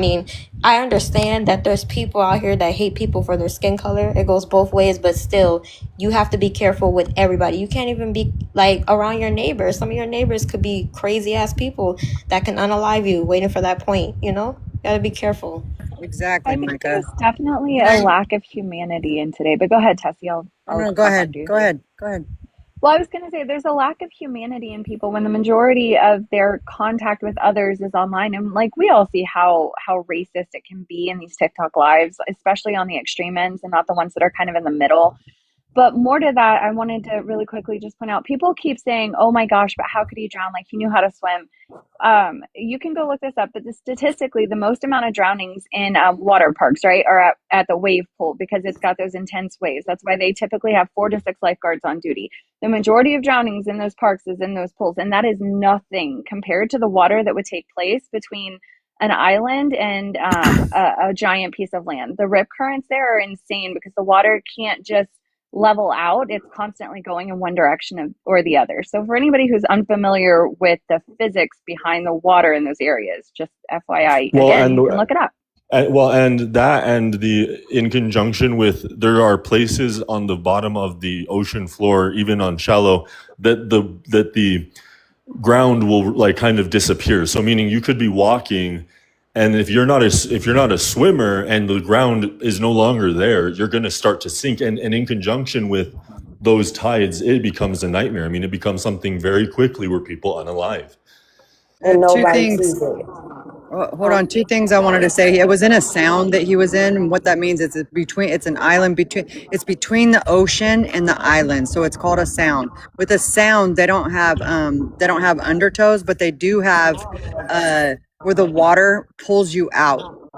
I understand that there's people out here that hate people for their skin color. It goes both ways, but still, you have to be careful with everybody. You can't even be, around your neighbors. Some of your neighbors could be crazy-ass people that can unalive you waiting for that point, Gotta be careful. Exactly, I think Micah. there's definitely a lack of humanity in today. But go ahead, Tessie. No, go ahead. Go ahead. Well, I was going to say there's a lack of humanity in people when the majority of their contact with others is online. And we all see how racist it can be in these TikTok lives, especially on the extreme ends and not the ones that are kind of in the middle. But more to that, I wanted to really quickly just point out, people keep saying, oh my gosh, but how could he drown? He knew how to swim. You can go look this up, but statistically, the most amount of drownings in water parks, right, are at the wave pool because it's got those intense waves. That's why they typically have 4 to 6 lifeguards on duty. The majority of drownings in those parks is in those pools, and that is nothing compared to the water that would take place between an island and a giant piece of land. The rip currents there are insane because the water can't just level out. It's constantly going in one direction or the other. So for anybody who's unfamiliar with the physics behind the water in those areas, just FYI, you can look it up. In conjunction with, there are places on the bottom of the ocean floor, even on shallow, that the ground will kind of disappear. So meaning you could be walking, and if you're not a swimmer and the ground is no longer there, you're going to start to sink. And in conjunction with those tides, it becomes a nightmare. It becomes something very quickly where people unalive. And nobody sees it. Hold on, 2 things I wanted to say. It was in a sound that he was in, and what that means is it's an island between the ocean and the island. So it's called a sound. With a sound, they don't have undertows, but they do have where the water pulls you out.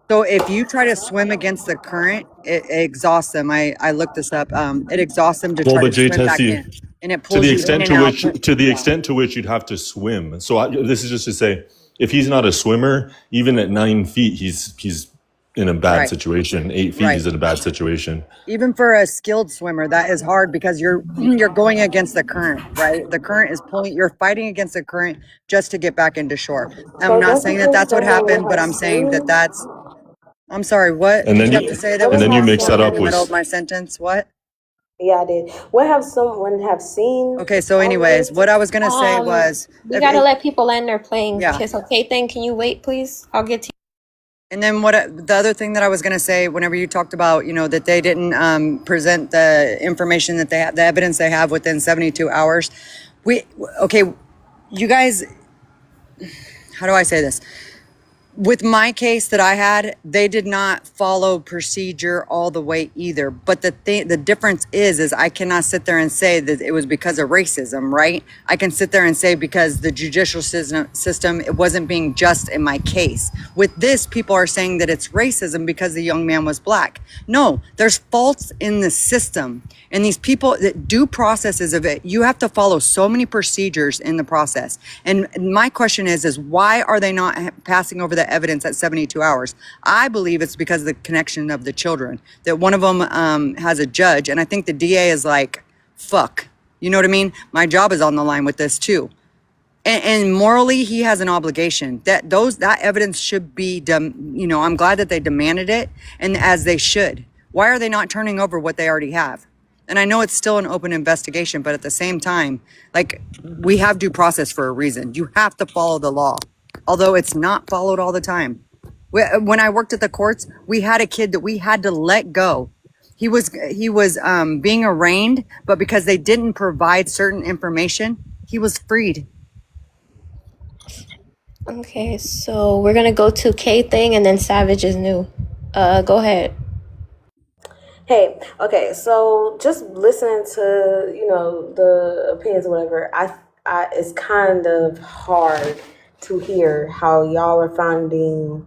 So if you try to swim against the current, it exhausts them. I looked this up. It exhausts them to try to swim back in, and it pulls you in and out. To the extent to which you'd have to swim. So this is just to say, if he's not a swimmer, even at 9 feet, he's in a bad situation. 8 feet, he's in a bad situation. Even for a skilled swimmer, that is hard because you're going against the current, right? The current is pulling. You're fighting against the current just to get back into shore. I'm not saying that that's what happened, but I'm saying that that's. I'm sorry. What and then did you have to say? That and was then you mix that up in the middle with of my sentence. What? Yeah, I did. What have someone have seen? Okay, so anyways, what I was gonna say was we gotta let people land their plane. Okay, so Kate, then can you wait, please? I'll get to you. And then the other thing that I was going to say, whenever you talked about, that they didn't present the information that they have, the evidence they have within 72 hours. You guys, how do I say this? With my case that I had, they did not follow procedure all the way either. But the difference is I cannot sit there and say that it was because of racism, right? I can sit there and say because the judicial system, it wasn't being just in my case. With this, people are saying that it's racism because the young man was black. No, there's faults in the system. And these people that do processes of it, you have to follow so many procedures in the process. And my question is why are they not passing over the evidence at 72 hours? I believe it's because of the connection of the children, that one of them has a judge. And I think the DA is like, fuck, you know what I mean? My job is on the line with this too. And morally, he has an obligation that evidence should be, I'm glad that they demanded it, and as they should. Why are they not turning over what they already have? And I know it's still an open investigation, but at the same time, we have due process for a reason. You have to follow the law, although it's not followed all the time. When I worked at the courts, we had a kid that we had to let go. He was being arraigned, but because they didn't provide certain information, he was freed. Okay, so we're gonna go to K thing and then Savage is new. Go ahead. Hey, okay, so just listening to, the opinions or whatever, it's kind of hard to hear how y'all are finding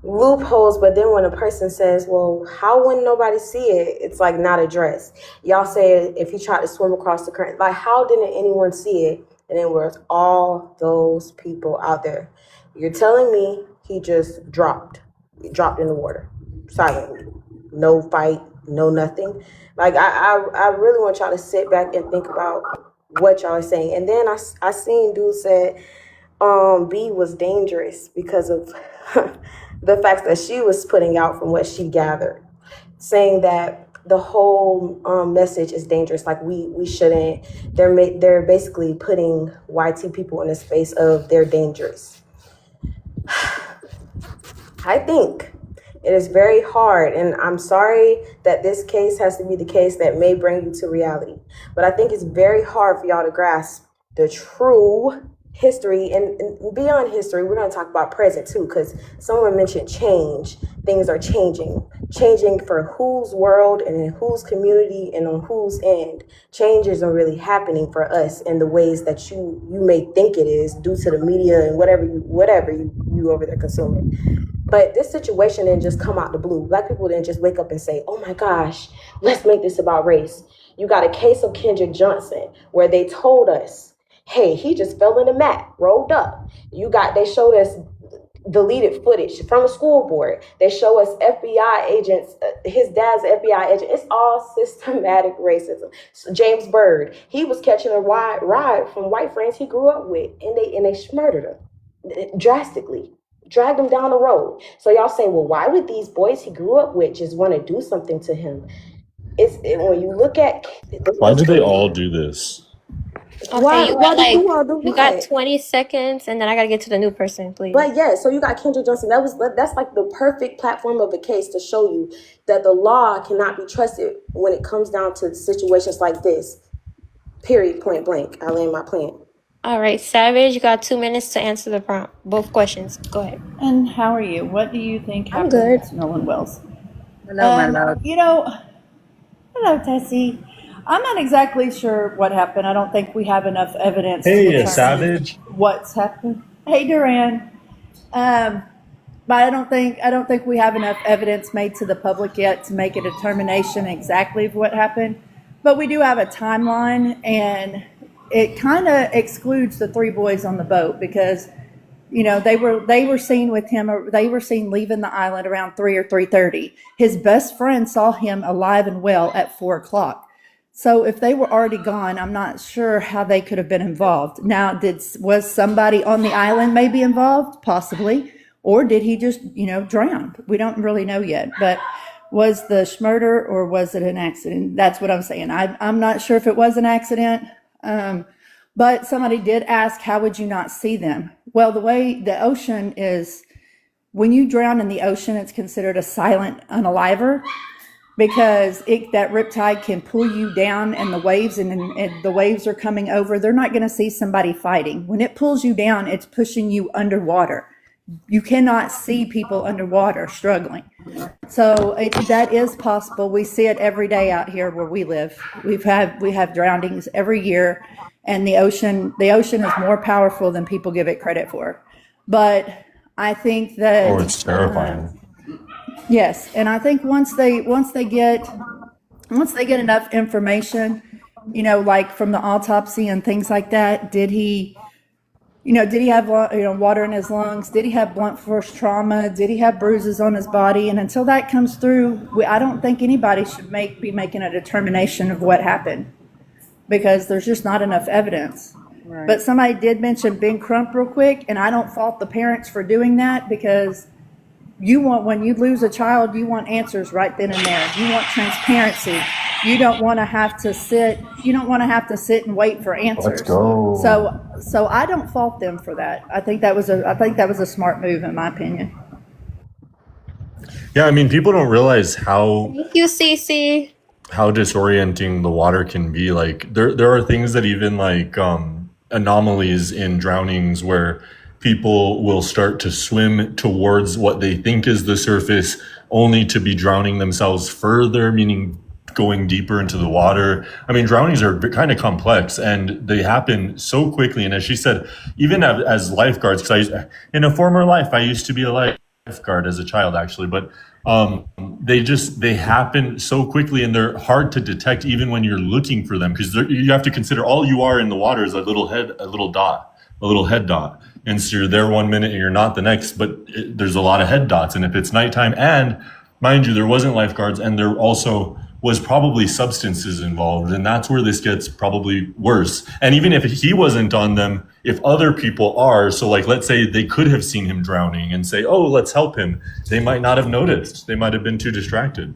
loopholes, but then when a person says, well, how wouldn't nobody see it? It's like not addressed. Y'all say if he tried to swim across the current, like how didn't anyone see it? And then where's all those people out there? You're telling me he just dropped in the water silently, no fight, no nothing. Like I really want y'all to sit back and think about what y'all are saying. And then I seen dude said B was dangerous because of the facts that she was putting out from what she gathered, saying that the whole message is dangerous. Like we shouldn't. They're basically putting YT people in the space of they're dangerous. I think it is very hard, and I'm sorry that this case has to be the case that may bring you to reality, but I think it's very hard for y'all to grasp the true history and beyond history. We're going to talk about present too, because someone mentioned change. Things are changing for whose world and in whose community and on whose end. Changes are really happening for us in the ways that you may think it is due to the media and whatever you over there consuming. But this situation didn't just come out the blue. Black people didn't just wake up and say, oh my gosh, let's make this about race. You got a case of Kendrick Johnson where they told us, hey, he just fell in the mat, rolled up. They showed us deleted footage from a school board. They show us FBI agents, his dad's FBI agent. It's all systematic racism. So James Byrd, he was catching a ride from white friends he grew up with, and they murdered him drastically. Dragged him down the road. So y'all say, well, why would these boys he grew up with just want to do something to him? When you look at... Why do they all do this? Okay, you got 20 seconds, and then I gotta get to the new person, please. But yeah, so you got Kendrick Johnson. That's like the perfect platform of a case to show you that the law cannot be trusted when it comes down to situations like this. Period, point blank. I land my plane. All right, Savage, you got 2 minutes to answer the prompt. Both questions. Go ahead. And how are you? What do you think happened I'm good. to Nolan Wells? Hello, my love. Hello, Tessie. I'm not exactly sure what happened. I don't think we have enough evidence to determine Savage. What's happened. Hey, Duran. But I don't think we have enough evidence made to the public yet to make a determination exactly of what happened. But we do have a timeline, and it kind of excludes the 3 boys on the boat because, they were seen with him, or they were seen leaving the island around 3 or 3:30. His best friend saw him alive and well at 4 o'clock. So if they were already gone, I'm not sure how they could have been involved. Now, was somebody on the island maybe involved? Possibly. Or did he just, drown? We don't really know yet. But was the murder or was it an accident? That's what I'm saying. I'm not sure if it was an accident. But somebody did ask, how would you not see them? Well, the way the ocean is when you drown in the ocean, it's considered a silent unaliver, because that riptide can pull you down, and the waves and the waves are coming over. They're not going to see somebody fighting. When it pulls you down, it's pushing you underwater. You cannot see people underwater struggling. So that is possible. We see it every day out here where we live. We have drownings every year, and the ocean is more powerful than people give it credit for. But I think that it's terrifying. Yes, and I think once they get enough information, like from the autopsy and things like that, did he have water in his lungs? Did he have blunt force trauma? Did he have bruises on his body? And until that comes through, I don't think anybody should be making a determination of what happened, because there's just not enough evidence. Right. But somebody did mention Ben Crump real quick, and I don't fault the parents for doing that, because when you lose a child, you want answers right then and there. You want transparency. You don't want to have to sit and wait for answers. Let's go. So I don't fault them for that. I think that was a smart move, in my opinion. Yeah, I mean, people don't realize how Thank you, Cece. how disorienting the water can be. Like there are things that even like anomalies in drownings where people will start to swim towards what they think is the surface, only to be drowning themselves further, meaning going deeper into the water. I mean, drownings are kind of complex, and they happen so quickly. And as she said, even as lifeguards, because in a former life, I used to be a lifeguard as a child, actually, but they happen so quickly, and they're hard to detect even when you're looking for them, because you have to consider all you are in the water is a little head dot. And so you're there 1 minute and you're not the next, but there's a lot of head dots. And if it's nighttime, and mind you, there wasn't lifeguards, and there also was probably substances involved. And that's where this gets probably worse. And even if he wasn't on them, if other people are, so like, let's say they could have seen him drowning and say, oh, let's help him. They might not have noticed. They might have been too distracted.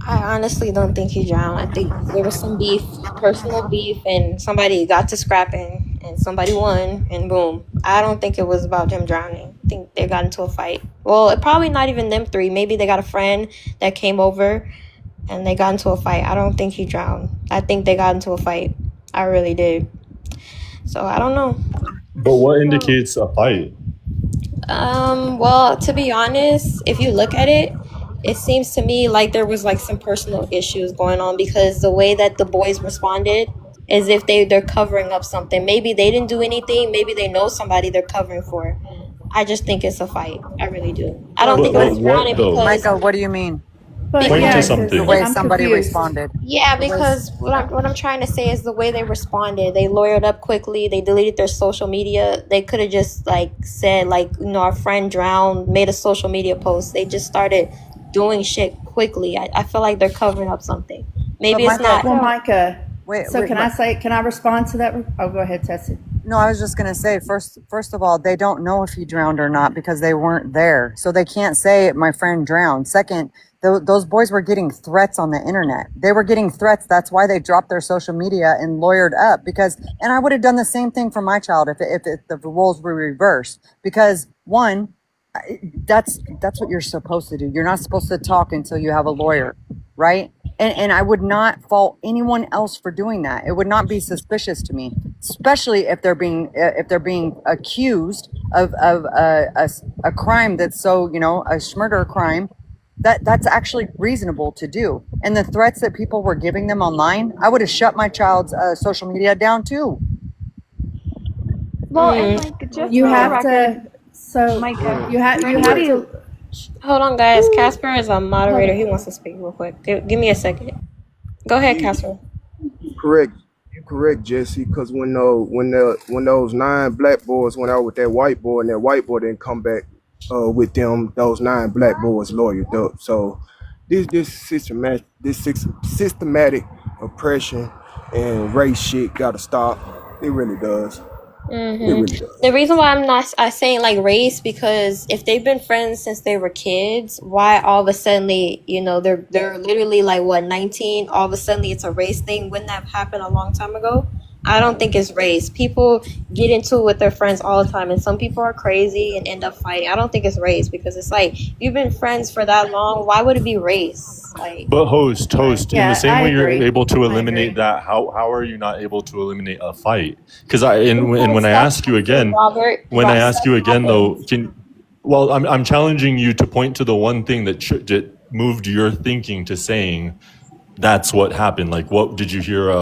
I honestly don't think he drowned. I think there was some beef, personal beef, and somebody got to scrapping, and somebody won, and boom. I don't think it was about him drowning. I think they got into a fight. Well, probably not even them three. Maybe they got a friend that came over, and they got into a fight. I don't think he drowned. I think they got into a fight. I really did. So I don't know. But what indicates a fight? Well, to be honest, if you look at it, it seems to me like there was like some personal issues going on, because the way that the boys responded is if they're covering up something. Maybe they didn't do anything. Maybe they know somebody they're covering for. I just think it's a fight. I really do. I don't think it was drowning because... Michael, what do you mean? Point to something. The way I'm somebody confused. responded. Yeah, because what I'm trying to say is the way they responded. They lawyered up quickly. They deleted their social media. They could have just said our friend drowned, made a social media post. They just started doing shit quickly. I feel like they're covering up something. Maybe it's not. Well, Micah. Wait, Can I respond to that? Oh, go ahead, Tessie. No, I was just going to say, first of all, they don't know if he drowned or not because they weren't there. So they can't say my friend drowned. Second, those boys were getting threats on the internet. They were getting threats. That's why they dropped their social media and lawyered up, and I would have done the same thing for my child if the roles were reversed, because one, that's what you're supposed to do. You're not supposed to talk until you have a lawyer, right? And I would not fault anyone else for doing that. It would not be suspicious to me, especially if they're being accused of a crime that's so, a murder crime. That's actually reasonable to do. And the threats that people were giving them online, I would have shut my child's social media down too. Well, and just you for the have record, to. So Micah, you have to. Hold on, guys. Casper is a moderator. He wants to speak real quick. Give me a second. Go ahead, Casper. Correct. You're correct, Jesse. Because when those 9 black boys went out with that white boy, and that white boy didn't come back with them, those 9 black boys lawyered up. So this systematic oppression and race shit gotta stop. It really does. Mm-hmm. It really does. The reason why I'm not saying race, because if they've been friends since they were kids, why all of a sudden they're literally 19, all of a sudden it's a race thing? Wouldn't that have happened a long time ago? I don't think it's race. People get into it with their friends all the time, and some people are crazy and end up fighting. I don't think it's race, because it's like, you've been friends for that long. Why would it be race? Like, But host, in the same I way you're agree. able to eliminate that, how are you not able to eliminate a fight? Because when I Stop ask you again, Robert. though, I'm challenging you to point to the one thing that moved your thinking to saying that's what happened. Like, what did you hear?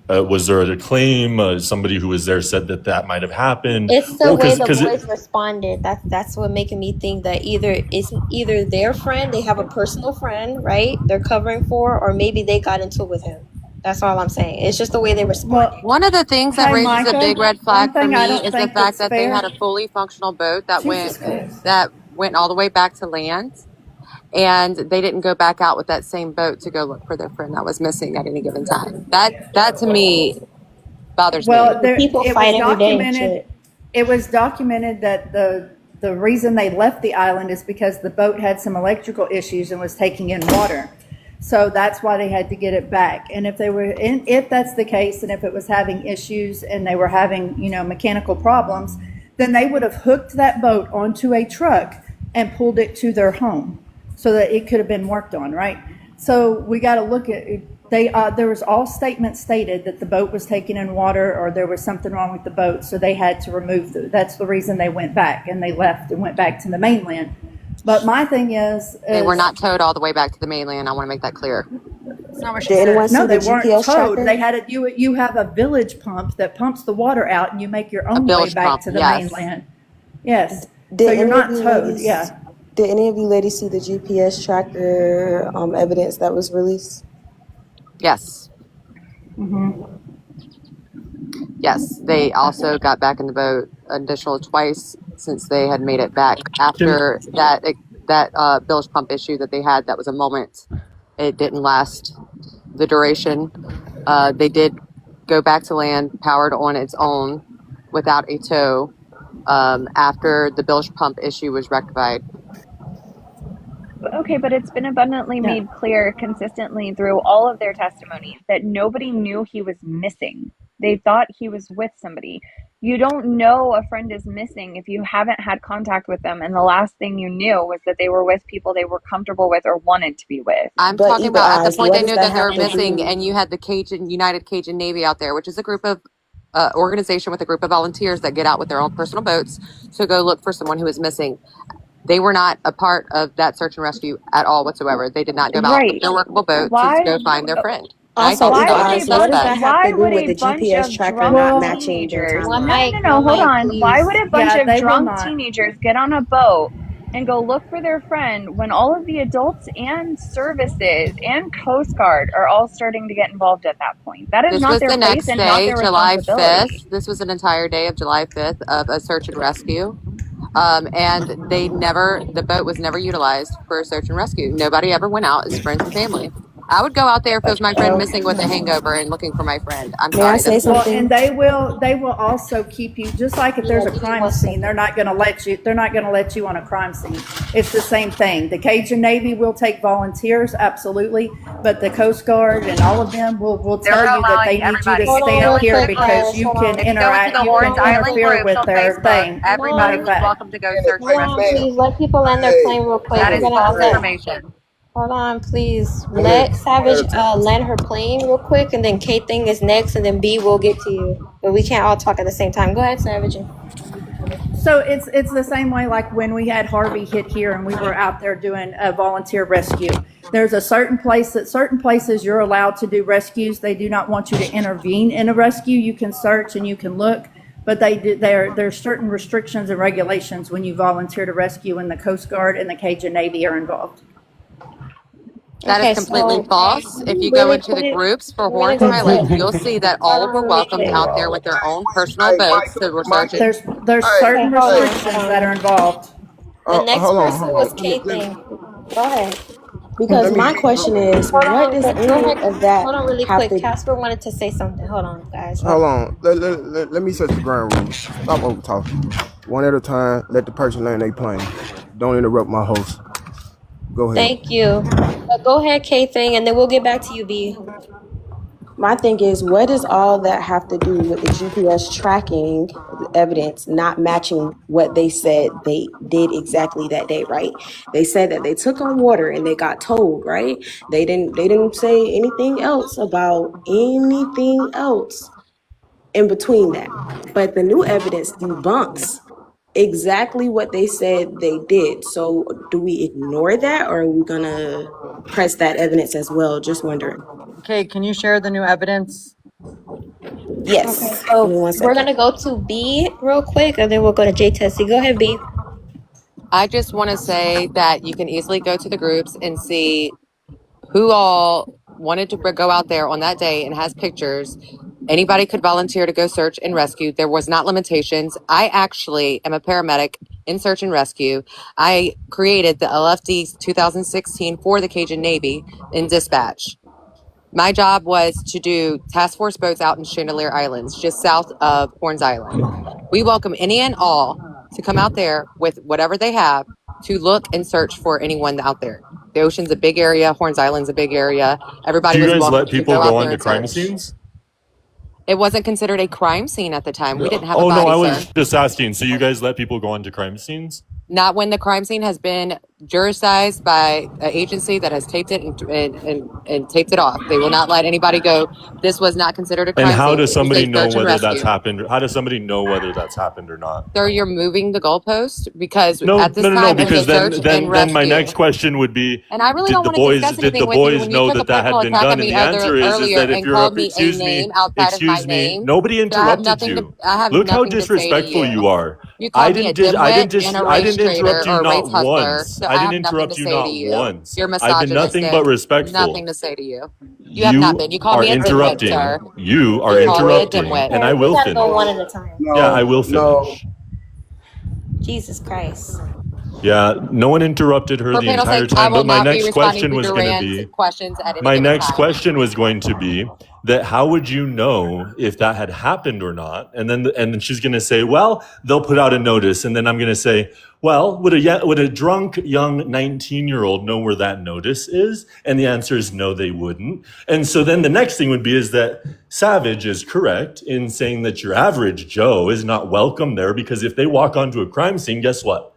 Was there a claim? Somebody who was there said that might have happened. It's the way the boys responded. That's what making me think that it's either their friend, they have a personal friend, right? They're covering for, or maybe they got into it with him. That's all I'm saying. It's just the way they responded. One of the things that Hey, raises a Micah, big red one flag for thing I me don't is the think fact that's that they fair. had a fully functional boat that Jesus Christ. went all the way back to land, and they didn't go back out with that same boat to go look for their friend that was missing at any given time. That to me bothers Well, me. People fight every day. It was documented that the reason they left the island is because the boat had some electrical issues and was taking in water. So that's why they had to get it back. And if that's the case, and if it was having issues and they were having, mechanical problems, then they would have hooked that boat onto a truck and pulled it to their home so that it could have been worked on, right? So we got to look at it. There was all statements stated that the boat was taking in water or there was something wrong with the boat, so they had to remove that's the reason they went back, and they left and went back to the mainland. But my thing is they were not towed all the way back to the mainland. I want to make that clear. No, they weren't towed. They had it. You have a village pump that pumps the water out, and you make your own way back to the mainland. Yes. So you're not towed. Yeah. Did any of you ladies see the GPS tracker evidence that was released? Yes. Mm-hmm. Yes, they also got back in the boat additional twice since they had made it back after that bilge pump issue that they had. That was a moment. It didn't last the duration. They did go back to land, powered on its own without a tow, after the bilge pump issue was rectified. Okay, but it's been abundantly made clear consistently through all of their testimony that nobody knew he was missing. They thought he was with somebody. You don't know a friend is missing if you haven't had contact with them, and the last thing you knew was that they were with people they were comfortable with or wanted to be with. I'm talking about at the point they knew that they were missing, and you had the United Cajun Navy out there, which is a group of organization with a group of volunteers that get out with their own personal boats to go look for someone who is missing. They were not a part of that search and rescue at all whatsoever. They did not go out with their workable boat to go find their friend. Also, why what does that have to do with the bunch GPS of tracker drunk not matching teenagers? your No, hold on. Why would a bunch Yeah, of they will drunk not. teenagers get on a boat and go look for their friend when all of the adults and services and Coast Guard are all starting to get involved at that point? That is not their place and not their responsibility. This was an entire day of July 5th of a search and rescue. And the boat was never utilized for search and rescue. Nobody ever went out as friends and family. I would go out there if it was my friend missing with a hangover and looking for my friend. I'm sorry. May I say something? Well, and they will also keep you, just like if there's a crime scene, they're not going to let you on a crime scene. It's the same thing. The Cajun Navy will take volunteers, absolutely, but the Coast Guard and all of them will tell you that they need you to stay up here because you can interact, you can interfere with their thing. Everybody's welcome to go search and rescue. Please let people land their plane real quick. That is false information. Hold on, please. Let Savage land her plane real quick, and then K Thing is next, and then B will get to you. But we can't all talk at the same time. Go ahead, Savage. So it's the same way like when we had Harvey hit here and we were out there doing a volunteer rescue. There's a certain places you're allowed to do rescues. They do not want you to intervene in a rescue. You can search and you can look, but there's certain restrictions and regulations when you volunteer to rescue, and the Coast Guard and the Cajun Navy are involved. That is completely false. If you go into the groups for Horns Island, you'll see that all were welcomed out there with their own personal boats that were searching. There's certain restrictions that are involved. The next person was K Thing. Go ahead. Because my question is, what does any of that Hold on really have quick. to... Casper wanted to say something. Hold on, guys. Hold on. Let me set the ground rules. Stop over talking. One at a time. Let the person land their plane. Don't interrupt my host. Go ahead. Thank you. Go ahead, K Thing, and then we'll get back to you, B. My thing is, what does all that have to do with the GPS tracking evidence not matching what they said they did exactly that day, right? They said that they took on water and they got told, right? They didn't say anything else about anything else in between that. But the new evidence debunks exactly what they said they did. So do we ignore that, or are we gonna press that evidence as well? Just wondering. Okay, can you share the new evidence? Yes. Okay, so Give me 1 we're second. gonna go to B real quick, and then we'll go to J Tessie. Go ahead, B. I just want to say that you can easily go to the groups and see who all wanted to go out there on that day and has pictures. Anybody could volunteer to go search and rescue. There was not limitations. I actually am a paramedic in search and rescue. I created the LFD 2016 for the Cajun Navy in dispatch. My job was to do task force boats out in Chandelier Islands, just south of Horns Island. We welcome any and all to come out there with whatever they have to look and search for anyone out there. The ocean's a big area. Horns Island's a big area. Everybody Do you was guys welcome let to people go go out there onto and crime search. scenes? It wasn't considered a crime scene at the time. We didn't have a Oh no, body, I sir. was just asking. So you guys let people go onto crime scenes? Not when the crime scene has been jurisdiced by an agency that has taped it and taped it off. They will not let anybody go. This was not considered a And crime how scene. does It was somebody a know search and whether that's rescue. happened? How does somebody know whether that's happened or not? Sir, you're moving the goalpost because No, at this no, no, no. time it was Because a search and then my rescue. next question would be: And I really Did don't the want to discuss boys anything with you when you know took a that that personal had been attack on done? And me the answer is earlier that if and you're called me a name outside of my excuse me, name. nobody So I have interrupted nothing to you. I have Look how nothing to say to disrespectful you you. are. You called me a dimwit and a I race didn't traitor interrupt or you a race not hustler. once. So I I didn't have nothing to interrupt you say to not you. once. You're I've been nothing but misogynistic. Nothing respectful. to say to you. You have not been. You You called are me a dimwit, interrupting. sir. You are You called me a interrupting, dimwit. and I Okay, we will gotta go one finish. at a time. Yeah, I will No. finish. Jesus Christ. Yeah, no one interrupted her For the panel's entire sake, I time. will But my not be next responding question to was going to Duran's be questions at any my given next time. question was going to be that how would you know if that had happened or not? And then she's going to say, well, they'll put out a notice. And then I'm going to say, well, would a drunk young 19-year-old know where that notice is? And the answer is no, they wouldn't. And so then the next thing would be is that Savage is correct in saying that your average Joe is not welcome there, because if they walk onto a crime scene, guess what?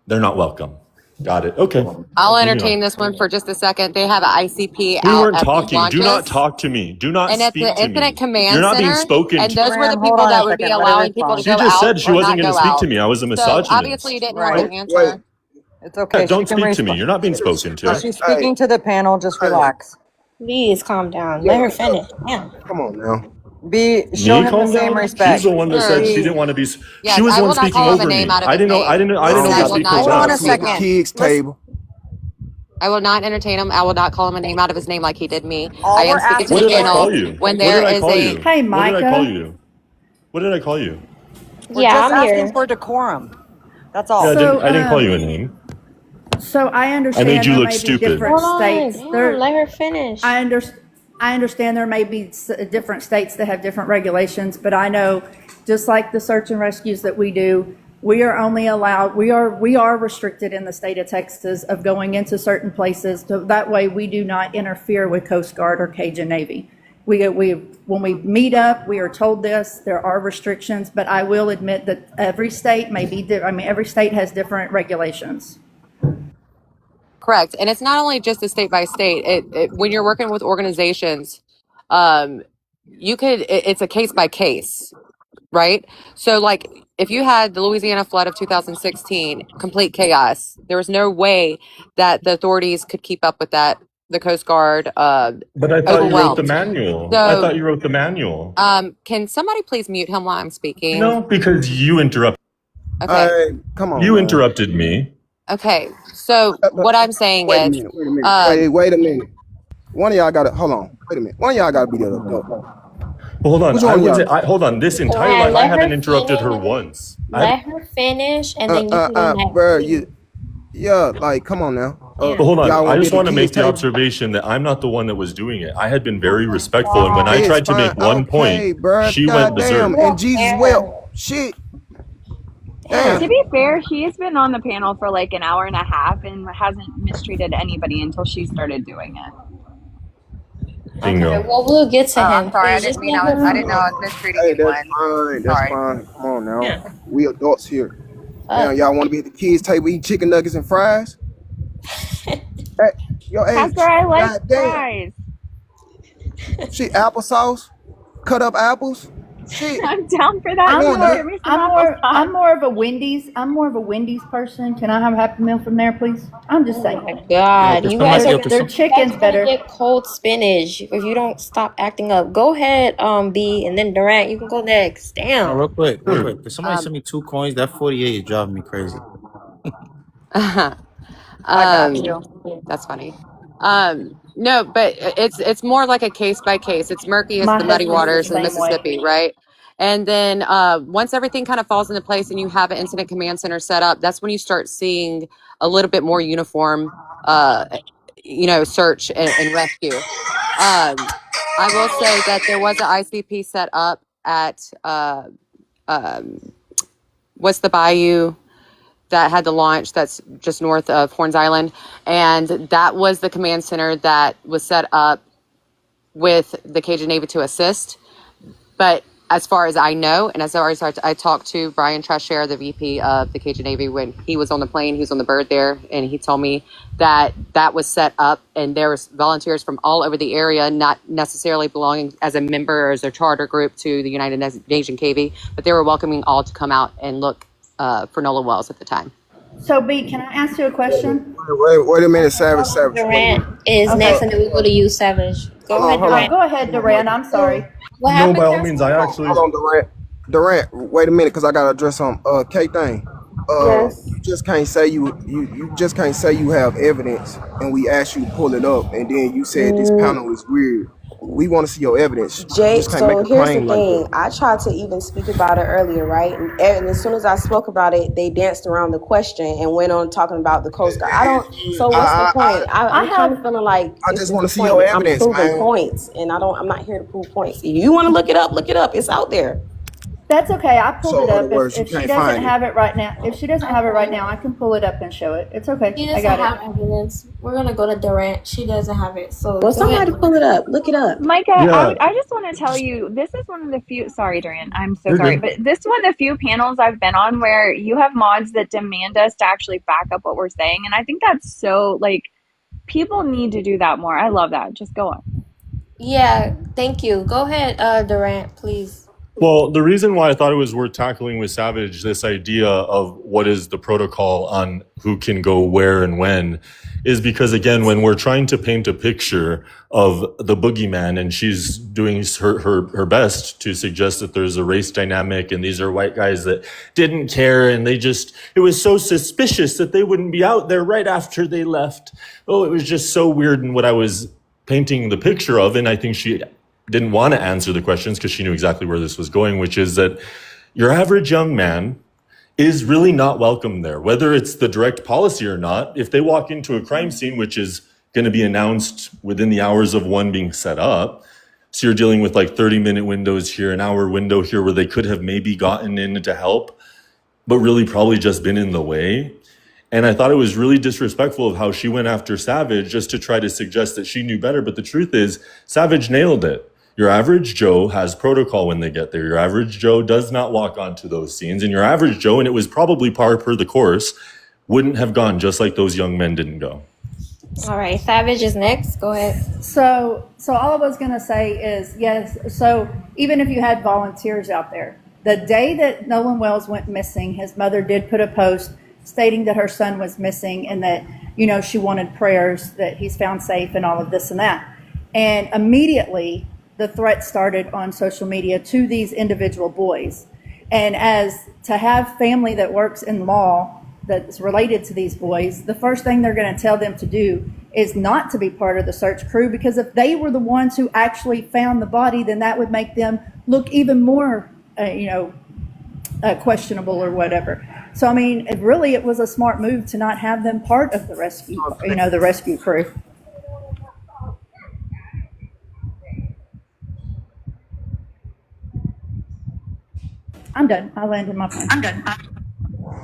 They're not welcome. Got it. Okay. I'll Moving entertain on. this one for just a second. They have an ICP We out weren't at the talking. Do not launches talk to me. Do not and at speak the to Incident me. Command You're not being Center. spoken And to. those were the Duran, hold people on that a would be second. Let her allowing people to respond. She go just out said she or wasn't not going to go speak to out. me. I was a So obviously you misogynist. didn't want Right. to Wait. answer. It's Yeah, okay. She don't can speak to me. respond. You're not being spoken to. She's Hey, speaking to the panel. Just hey, relax. Please calm down. yeah, Let her finish. Damn. come on now. Be show Me him the calm same down? She's respect. the one that said Sure. she Be didn't want to be. She Yes, was I the one will not speaking call him a over name me. out of I his didn't know. I name. didn't. I I didn't don't know And to I got will to speak not for hold on to once. a Second. kids Let's. table. I will not entertain him. I will not call him a name out of his name like he did me. I All we're am speaking to What the asking did I for is call panel you? when What there did I is call a you? Hey, What did I call Micah. you? What did I call you? we're Yeah, just I'm asking here. for decorum. That's Yeah, all. So, I didn't call you a name. so I I made understand you there look may be stupid. different Hold on. states. Damn, let her finish. I understand there may be different states that have different regulations, but I know, just like the search and rescues that we do, we are only allowed, we are restricted in the state of Texas of going into certain places. So that way we do not interfere with Coast Guard or Cajun Navy. When we meet up, we are told this, there are restrictions, but I will admit that every state may be, every state has different regulations. correct. And it's not only just a state by state. When you're working with organizations, it's a case by case, right? So like if you had the Louisiana flood of 2016, complete chaos, there was no way that the authorities could keep up with that. The Coast Guard, But I thought you wrote the overwhelmed. manual. I thought So, you wrote the manual. can somebody please mute him while I'm speaking? No, because you interrupted. Okay. Hey, come on, You man. interrupted me. Okay. So what I'm saying Wait a is, minute. Wait a minute. Wait a minute. One of y'all got to hold on. Wait a minute. One of y'all got to be the adult. Well, hold on. Which one of y'all? Hold on. This entire Duran, life, I let her haven't interrupted her finish. once. Let her finish, and then you can go next. Bro, please. yeah, like, come on now. But hold on. Y'all I want just to want to be make the the kids table? observation that I'm not the one that was doing it. I had been very respectful, and when I It's tried to make fine. one Okay, point, bruh. she went Goddamn. berserk. And Jesus well. Shit. To Damn. be fair, she's been on the panel for like an hour and a half and hasn't mistreated anybody until she started doing it. Okay, Bingo. well, we'll get to him. I'm sorry. I Please just didn't mean leave him I didn't know I alone. was mistreating Hey, that's anyone. fine. That's Sorry. fine. Come on now. Yeah. We adults here. Now, Fuck. y'all want to be at the kids' table eating chicken nuggets and fries? Hey, yo, hey, Pastor, I like goddamn. fries. Shit, applesauce, cut up apples. Shit. I'm down for that. Come You on can now. get me some applesauce. I'm more of a Wendy's. I'm more of a Wendy's person. Can I have a Happy Meal from there, please? I'm just Oh saying. my God, you guys are Their chicken's better. get cold spinach if you don't stop acting up. Go ahead, B, and then Durant. You can go next. Now, Damn. real quick. Could somebody send me 2 coins? That 48 is driving me crazy. I got you. That's funny. No, but it's more like a case by case. It's murky as My the muddy husband's the waters of the same way. Mississippi, right? And then once everything kind of falls into place and you have an incident command center set up, that's when you start seeing a little bit more uniform, search and rescue. I will say that there was an ICP set up at what's the bayou that had the launch that's just north of Horns Island. And that was the command center that was set up with the Cajun Navy to assist. But as far as I know, and as far as I talked to Brian Treshare, the VP of the Cajun Navy, when he was on the plane, he was on the bird there, and he told me that that was set up and there was volunteers from all over the area, not necessarily belonging as a member or as a charter group to the United Nations KV, but they were welcoming all to come out and look for Nolan Wells at the time. So, B, can I ask you a question? Wait a minute, Savage. Durant is next, and then we go to you, Savage. Go ahead, Durant. Go ahead, Durant. I'm sorry. What No, happened? by all means, I actually. Hold on, Durant. Durant, wait a minute, because I gotta address some K thing. Yes. You just can't say you just can't say you have evidence, and we ask you to pull it up, and then you said this panel is weird. We want to see your evidence. You Jake, just can't make so a here's the claim like thing. that. I tried to even speak about it earlier, right? And as soon as I spoke about it, they danced around the question and went on talking about the Coast Guard. I don't. So what's the point? I'm kind of feeling like I just want to see your evidence, I'm proving man. points, and I'm not here to prove points. If you want to look it up. It's out there. That's okay. I pulled So, it in up. other words, you If she can't doesn't find it. have it right now, I can pull it up and show it. It's okay. She I doesn't got have it. evidence. We're gonna go to Durant. She doesn't have it. So Well, somebody pull it up. Look it up. Micah, Yeah. I just want to tell you, this is one of the few, sorry, Dorian, I'm so You're sorry, good. but this is one of the few panels I've been on where you have mods that demand us to actually back up what we're saying. And I think that's so, people need to do that more. I love that. Just go on. Yeah, thank you. Go ahead, Durant, please. Well, the reason why I thought it was worth tackling with Savage, this idea of what is the protocol on who can go where and when, is because, again, when we're trying to paint a picture of the boogeyman and she's doing her best to suggest that there's a race dynamic and these are white guys that didn't care and it was so suspicious that they wouldn't be out there right after they left. Oh, it was just so weird in what I was painting the picture of, and I think she didn't want to answer the questions because she knew exactly where this was going, which is that your average young man is really not welcome there, whether it's the direct policy or not. If they walk into a crime scene, which is going to be announced within the hours of one being set up, so you're dealing with 30-minute windows here, an hour window here where they could have maybe gotten in to help, but really probably just been in the way. And I thought it was really disrespectful of how she went after Savage just to try to suggest that she knew better. But the truth is, Savage nailed it. Your average Joe has protocol when they get there. Your average Joe does not walk onto those scenes. And your average Joe, and it was probably par per the course, wouldn't have gone just like those young men didn't go. All right, Savage is next. Go ahead. So all I was going to say is, yes, so even if you had volunteers out there, the day that Nolan Wells went missing, his mother did put a post stating that her son was missing and that, she wanted prayers that he's found safe and all of this and that. And immediately the threat started on social media to these individual boys. And as to have family that works in law that's related to these boys, the first thing they're going to tell them to do is not to be part of the search crew, because if they were the ones who actually found the body, then that would make them look even more, questionable or whatever. So, it was a smart move to not have them part of the rescue, the rescue crew. I'm done. I landed my plane. I'm done.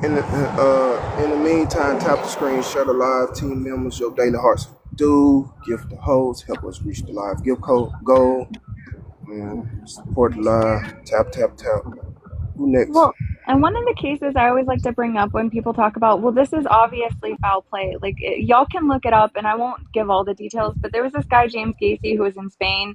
In the meantime, tap the screen, share the live, team members, your daily hearts do. Gift the host. Help us reach the live gift code goal. Support the live. Tap, tap, tap. Who next? Well, and one of the cases I always like to bring up when people talk about, well, this is obviously foul play. Like, y'all can look it up, and I won't give all the details, but there was this guy, James Gacy, who was in Spain.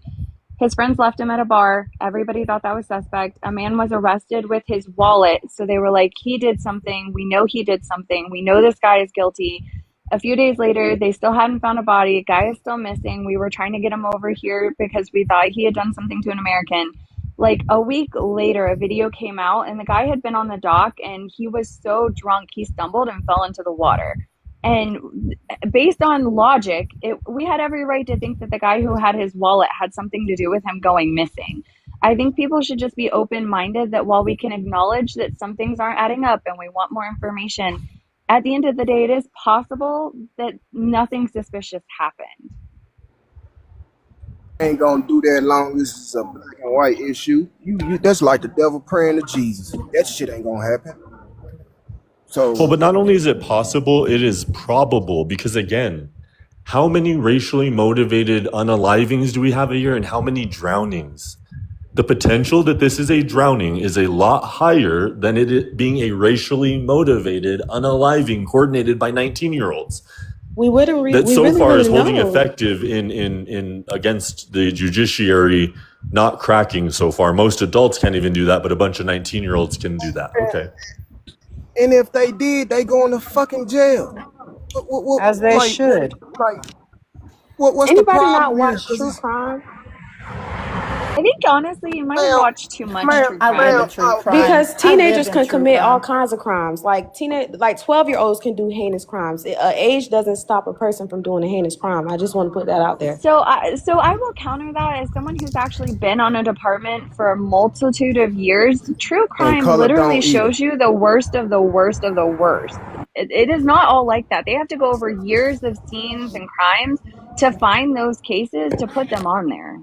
His friends left him at a bar. Everybody thought that was suspect. A man was arrested with his wallet. So they were like, he did something. We know he did something. We know this guy is guilty. A few days later, they still hadn't found a body. Guy is still missing. We were trying to get him over here because we thought he had done something to an American. Like a week later, a video came out and the guy had been on the dock and he was so drunk, he stumbled and fell into the water. And based on logic, we had every right to think that the guy who had his wallet had something to do with him going missing. I think people should just be open-minded that while we can acknowledge that some things aren't adding up and we want more information, at the end of the day, it is possible that nothing suspicious happened. Ain't gonna do that long. This is a black and white issue. You that's like the devil praying to Jesus. That shit ain't gonna happen. So, well, but not only is it possible, it is probable, because again, how many racially motivated unalivings do we have a year, and how many drownings? The potential that this is a drowning is a lot higher than it being a racially motivated unaliving coordinated by 19-year-olds. We wouldn't That so really far is holding know. effective in against the judiciary not cracking so far. Most adults can't even do that, but a bunch of 19-year-olds can do that. Okay. and if they did, they going to fucking jail. As they should. What's Anybody the problem not here? watch true crime? I think honestly, you might have watched too much true crime. Because teenagers can commit all kinds of crimes. Like 12-year-olds can do heinous crimes. Age doesn't stop a person from doing a heinous crime. I just want to put that out there. So I will counter that as someone who's actually been on a department for a multitude of years. True crime literally shows you the worst of the worst of the worst. It is not all like that. They have to go over years of scenes and crimes to find those cases to put them on there.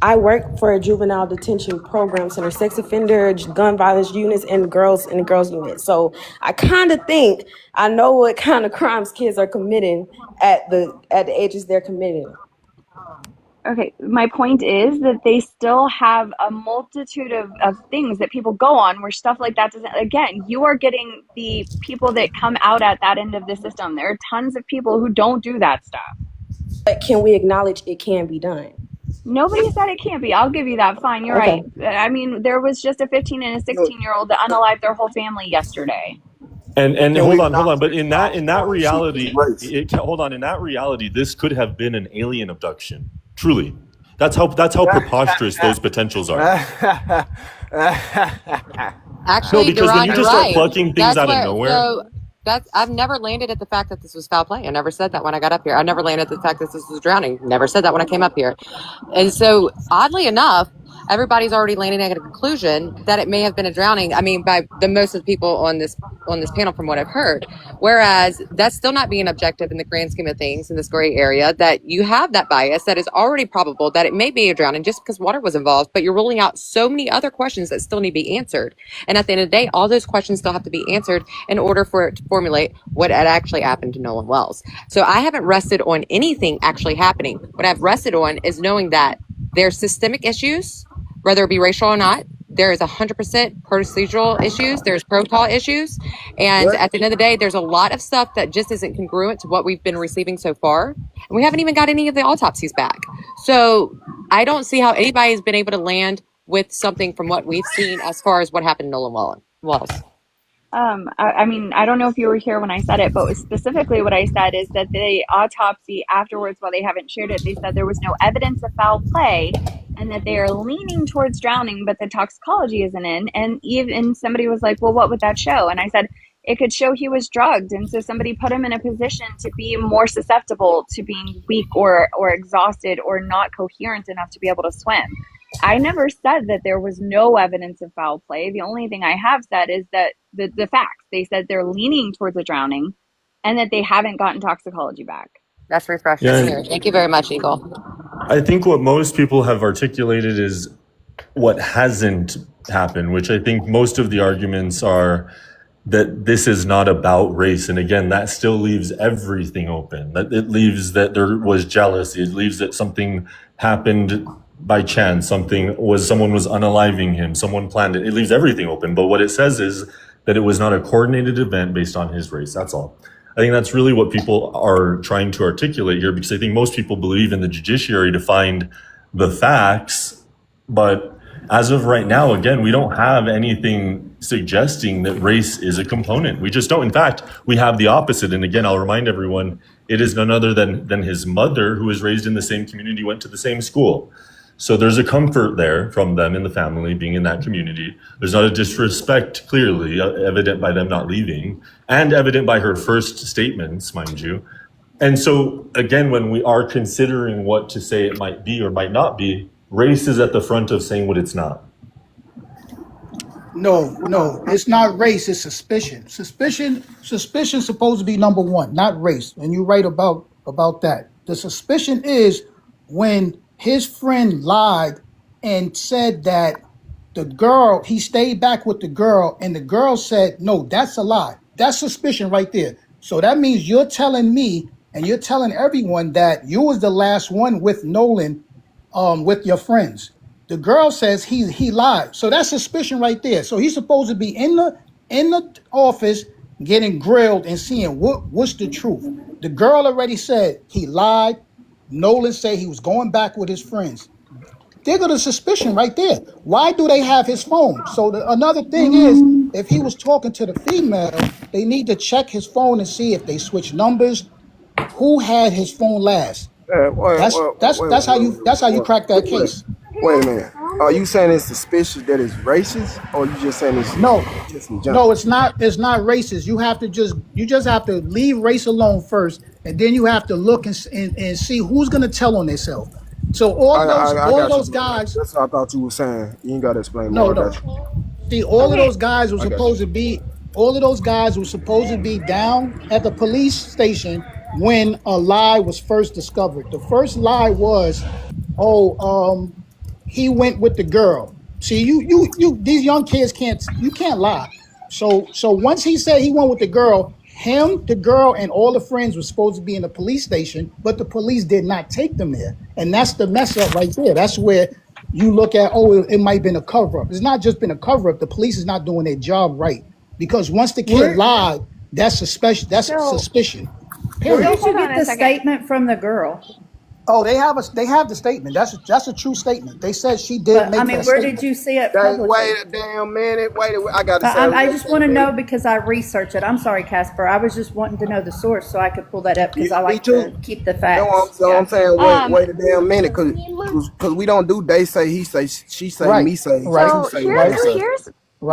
I work for a juvenile detention program center, sex offender, gun violence units, and girls in the girls unit. So I kind of think I know what kind of crimes kids are committing at the ages they're committing. Okay, my point is that they still have a multitude of things that people go on where stuff like that doesn't, again, you are getting the people that come out at that end of the system. There are tons of people who don't do that stuff. But can we acknowledge it can be done? Nobody said it can't be. I'll give you that. Fine, you're right. I mean, there was just a 15 and a 16-year-old that unalived their whole family yesterday. And hold on. But in that reality, in that reality, this could have been an alien abduction. Truly, that's how preposterous those potentials are. Actually, no, because when you just start plucking things out of nowhere. So I've never landed at the fact that this was foul play. I never said that when I got up here. I never landed at the fact that this was drowning. Never said that when I came up here. And so, oddly enough, everybody's already landing at a conclusion that it may have been a drowning. I mean, by the most of the people on this panel, from what I've heard. Whereas that's still not being objective in the grand scheme of things in this gray area, that you have that bias that is already probable that it may be a drowning just because water was involved, but you're ruling out so many other questions that still need to be answered. And at the end of the day, all those questions still have to be answered in order for it to formulate what had actually happened to Nolan Wells. So I haven't rested on anything actually happening. What I've rested on is knowing that there's systemic issues, whether it be racial or not. There is 100% procedural issues. There's protocol issues. And at the end of the day, there's a lot of stuff that just isn't congruent to what we've been receiving so far. And we haven't even got any of the autopsies back. So I don't see how anybody has been able to land with something from what we've seen as far as what happened to Nolan Wells. I mean, I don't know if you were here when I said it, but specifically what I said is that the autopsy afterwards, while they haven't shared it, they said there was no evidence of foul play and that they are leaning towards drowning, but the toxicology isn't in. And even somebody was like, well, what would that show? And I said, it could show he was drugged. And so somebody put him in a position to be more susceptible to being weak or exhausted or not coherent enough to be able to swim. I never said that there was no evidence of foul play. The only thing I have said is that the facts. They said they're leaning towards a drowning and that they haven't gotten toxicology back. That's refreshing to hear. Thank you very much, Eagle. I think what most people have articulated is what hasn't happened, which I think most of the arguments are that this is not about race. And again, that still leaves everything open. That it leaves that there was jealousy. It leaves that something happened by chance. Someone was unaliving him. Someone planned it. It leaves everything open. But what it says is that it was not a coordinated event based on his race. That's all. I think that's really what people are trying to articulate here, because I think most people believe in the judiciary to find the facts. But as of right now, again, we don't have anything suggesting that race is a component. We just don't. In fact, we have the opposite. And again, I'll remind everyone, it is none other than his mother, who was raised in the same community, went to the same school. So there's a comfort there from them in the family being in that community. There's not a disrespect, clearly, evident by them not leaving, and evident by her first statements, mind you. And so, again, when we are considering what to say it might be or might not be, race is at the front of saying what it's not. No, it's not race, it's suspicion. Suspicion's supposed to be number one, not race. And you're right about that. The suspicion is when his friend lied and said that he stayed back with the girl, and the girl said, no, that's a lie. That's suspicion right there. So that means you're telling me and you're telling everyone that you was the last one with Nolan, with your friends. The girl says he lied. So that's suspicion right there. So he's supposed to be in the office getting grilled and seeing what's the truth. The girl already said he lied. Nolan said he was going back with his friends. There go the suspicion right there. Why do they have his phone? So another thing is, if he was talking to the female, they need to check his phone and see if they switch numbers. Who had his phone last? That's how you crack that case. Wait a minute. Are you saying it's suspicious that it's racist, or you just saying it's just in general? No, it's not. It's not racist. You just have to leave race alone first, and then you have to look and see who's gonna tell on themselves. So all those guys. That's what I thought you were saying. You ain't gotta explain more. No. See, all of those guys were supposed to be. All of those guys were supposed to be down at the police station when a lie was first discovered. The first lie was, he went with the girl. See, you these young kids can't lie. So once he said he went with the girl, him, the girl, and all the friends were supposed to be in the police station, but the police did not take them there. And that's the mess up right there. That's where you look at, it might have been a cover-up. It's not just been a cover-up. The police is not doing their job right. Because once the kid lied, that's suspicion. Where did you get the statement from the girl? Oh, they have the statement. That's a true statement. They said she did make that where statement. did you see it publicly? Wait a damn minute. Wait, I got to say. I just want to know because I researched it. I'm sorry, Casper. I was just wanting to know the source so I could pull that up because I like to keep the facts. No, I'm saying wait a damn minute because we don't do they say, he say, she say, me say. So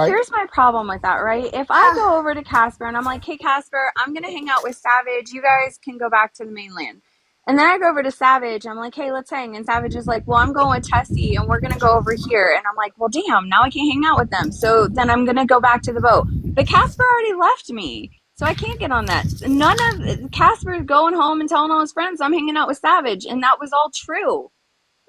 here's my problem with that, right? If I go over to Casper and I'm like, hey, Casper, I'm going to hang out with Savage. You guys can go back to the mainland. And then I go over to Savage. I'm like, hey, let's hang. And Savage is like, well, I'm going with Tessie and we're going to go over here. And I'm like, well, damn, now I can't hang out with them. So then I'm going to go back to the boat. But Casper already left me. So I can't get on that. None of Casper going home and telling all his friends I'm hanging out with Savage. And that was all true.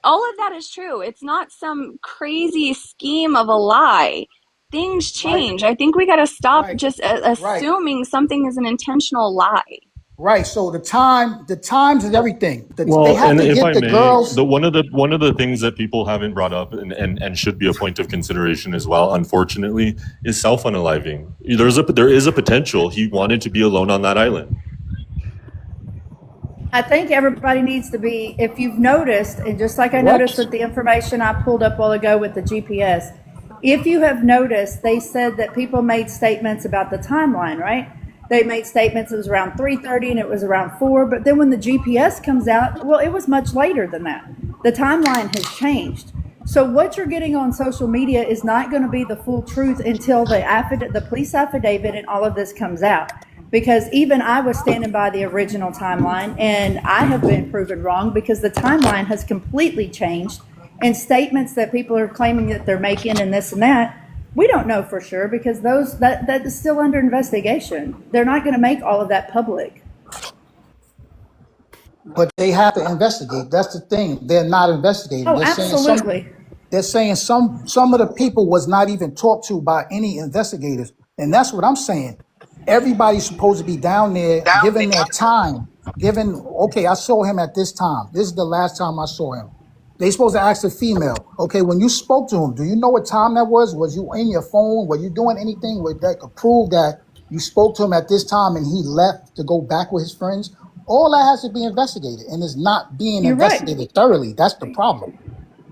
All of that is true. It's not some crazy scheme of a lie. Things change. I think we got to stop just assuming something is an intentional lie. Right. So the times is everything. Well, they have and to if get I the may, girls. one of the things that people haven't brought up and should be a point of consideration as well, unfortunately, is self-unaliving. There is a potential he wanted to be alone on that island. I think everybody needs to be, if you've noticed, and just like I noticed with the information I pulled up a while ago with the GPS, if you have noticed, they said that people made statements about the timeline, right? They made statements it was around 3:30 and it was around 4, but then when the GPS comes out, well, it was much later than that. The timeline has changed. So what you're getting on social media is not going to be the full truth until the police affidavit and all of this comes out. Because even I was standing by the original timeline and I have been proven wrong because the timeline has completely changed, and statements that people are claiming that they're making and this and that, we don't know for sure because that is still under investigation. They're not going to make all of that public. But they have to investigate. That's the thing. They're not investigating. Oh, absolutely. They're saying some of the people was not even talked to by any investigators. And that's what I'm saying. Everybody's supposed to be down there, given their time, given, okay, I saw him at this time. This is the last time I saw him. They supposed to ask the female, okay, when you spoke to him, do you know what time that was? Was you in your phone? Were you doing anything that could prove that you spoke to him at this time and he left to go back with his friends? All that has to be investigated, and it's not being You're right. investigated thoroughly. That's the problem.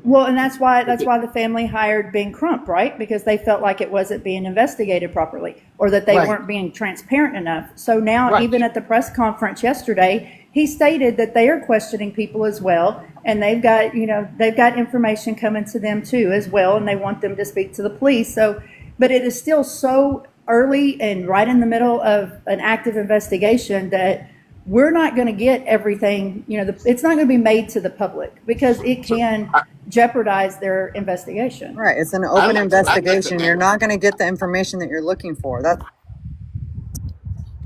Well, and that's why the family hired Ben Crump, right? Because they felt like it wasn't being investigated properly, or that they Right. weren't being transparent enough. So now, Right. even at the press conference yesterday, he stated that they are questioning people as well, and they've got information coming to them too as well, and they want them to speak to the police. So, but it is still so early and right in the middle of an active investigation that we're not going to get everything. It's not going to be made to the public because it can jeopardize their investigation. Right. It's an open investigation. You're not going to get the information that you're looking for.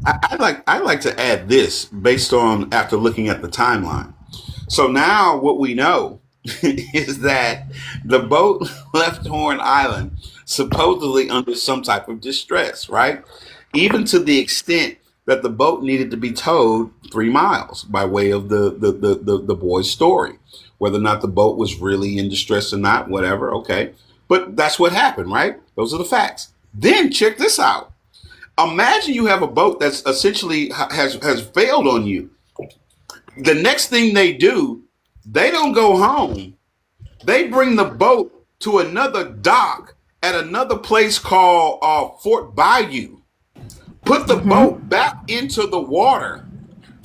I'd like to add this based on after looking at the timeline. So now what we know is that the boat left Horn Island supposedly under some type of distress, right? Even to the extent that the boat needed to be towed 3 miles by way of the boy's story. Whether or not the boat was really in distress or not, whatever, okay. But that's what happened, right? Those are the facts. Then check this out. Imagine you have a boat that's essentially has failed on you. The next thing they do, they don't go home. They bring the boat to another dock at another place called Fort Bayou. Put the boat back into the water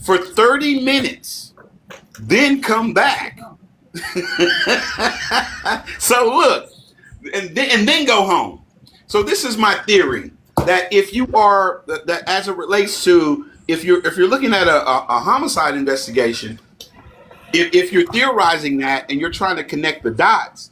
for 30 minutes, then come back. So look, and then go home. So this is my theory that if you are that as it relates to if you're looking at a homicide investigation, if you're theorizing that and you're trying to connect the dots,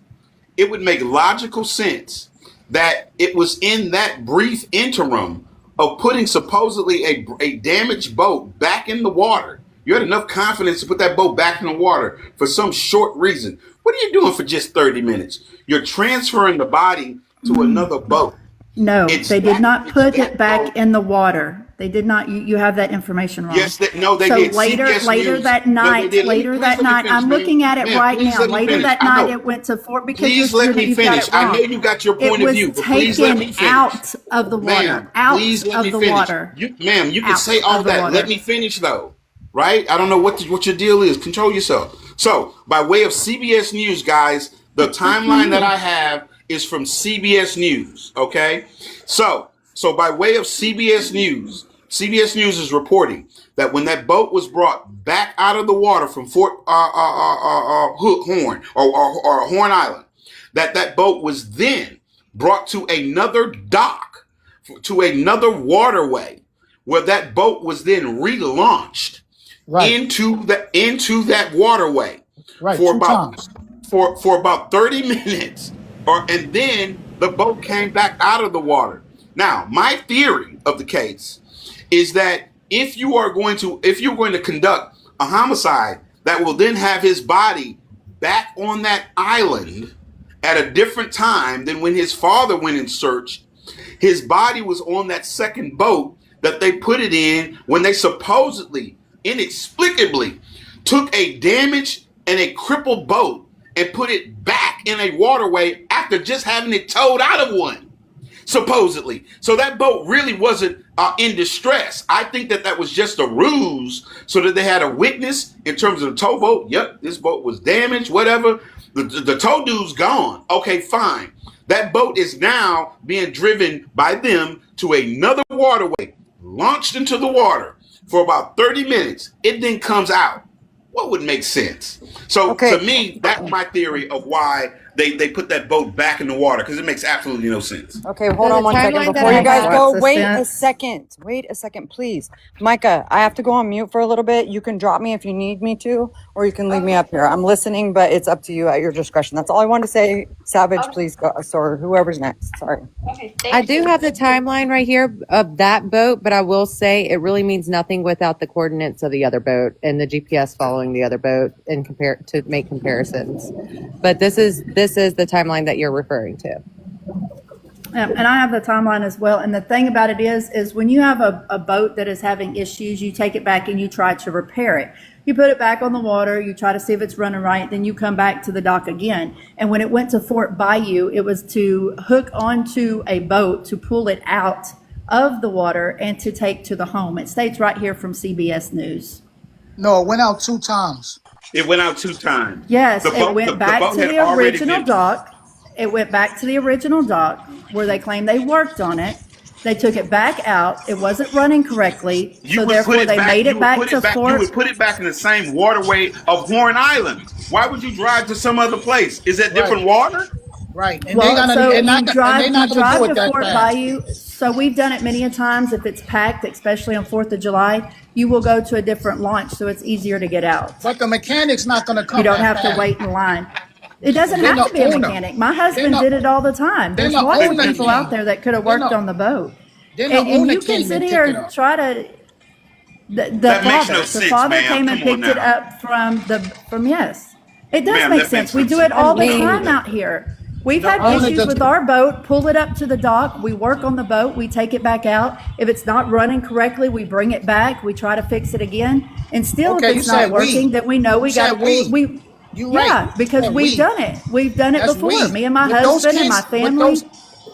it would make logical sense that it was in that brief interim of putting supposedly a damaged boat back in the water. You had enough confidence to put that boat back in the water for some short reason. What are you doing for just 30 minutes? You're transferring the body to another boat. No, they did not put it back in the water. They did not. You have that information wrong. Yes, they so did. later that night, I'm looking at it right now. Later that night, it went to Fort because please let me finish. I know you got your point of view, but please let me finish. Out of the water. Please let me finish. Ma'am, you can say all that. Let me finish though. Right? I don't know what your deal is. Control yourself. So, by way of CBS News, guys, the timeline that I have is from CBS News. Okay, so by way of CBS News is reporting that when that boat was brought back out of the water from Fort Horn or Horn Island, that boat was then brought to another dock, to another waterway, where that boat was then relaunched into that waterway for about 30 minutes. And then the boat came back out of the water. Now, my theory of the case is that if you're going to conduct a homicide that will then have his body back on that island at a different time than when his father went in search, his body was on that second boat that they put it in when they supposedly, inexplicably, took a damaged and a crippled boat and put it back in a waterway after just having it towed out of one, supposedly. So that boat really wasn't in distress. I think that was just a ruse so that they had a witness in terms of the towboat. Yep, this boat was damaged, whatever. The tow dude's gone. Okay, fine. That boat is now being driven by them to another waterway, launched into the water for about 30 minutes. It then comes out. What would make sense? So to me, that's my theory of why they put that boat back in the water, because it makes absolutely no sense. Okay, hold on one second before you guys go. Wait a second, please. Micah, I have to go on mute for a little bit. You can drop me if you need me to, or you can leave me up here. I'm listening, but it's up to you at your discretion. That's all I wanted to say. Savage, please go. Sorry, whoever's next. Sorry. Okay, I do have the timeline right here of that boat, but I will say it really means nothing without the coordinates of the other boat and the GPS following the other boat and to make comparisons. But this is the timeline that you're referring to. And I have the timeline as well. And the thing about it is when you have a boat that is having issues, you take it back and you try to repair it. You put it back on the water, you try to see if it's running right, then you come back to the dock again. And when it went to Fort Bayou, it was to hook onto a boat to pull it out of the water and to take to the home. It states right here from CBS News. No, it went out 2 times. It went out 2 times. Yes, The it boat, went back boat to had the already original been. dock. It went back to the original dock where they claimed they worked on it. They took it back out. It wasn't running correctly, so therefore they made it back to You Fort. would put it back in the same waterway of Horn Island. Why would you drive to some other place? Is that different water? Right. And Well, they're so not you gonna do drive it to that Fort fast. Bayou. So we've done it many a times. If it's packed, especially on 4th of July, you will go to a different launch, so it's easier to get out. But the mechanic's not gonna come. You don't that have to fast. wait in line. It doesn't Then have the to be a owner- mechanic. My husband then did it all the time. then There's the lots of owner people came. out there that could have Then worked the- on the boat. Then the And owner you can came sit and here picked it and up. try to. The That makes father, no the sense, father ma'am. came and Come on picked it now. up from yes. It does Ma'am, make that sense. makes We no do sense. it all the I mean- time out here. We've The had owner issues does- with our boat. Pull it up to the dock. We work on the boat. We take it back out. If it's not running correctly, we bring it back. We try to fix it again. And still, Okay, if you it's not said we. working, then we know we You got to said pull. we. You right. Yeah, because Yeah, we've we. done it. We've done it That's before. we. Me and my But those husband and my kids- but family.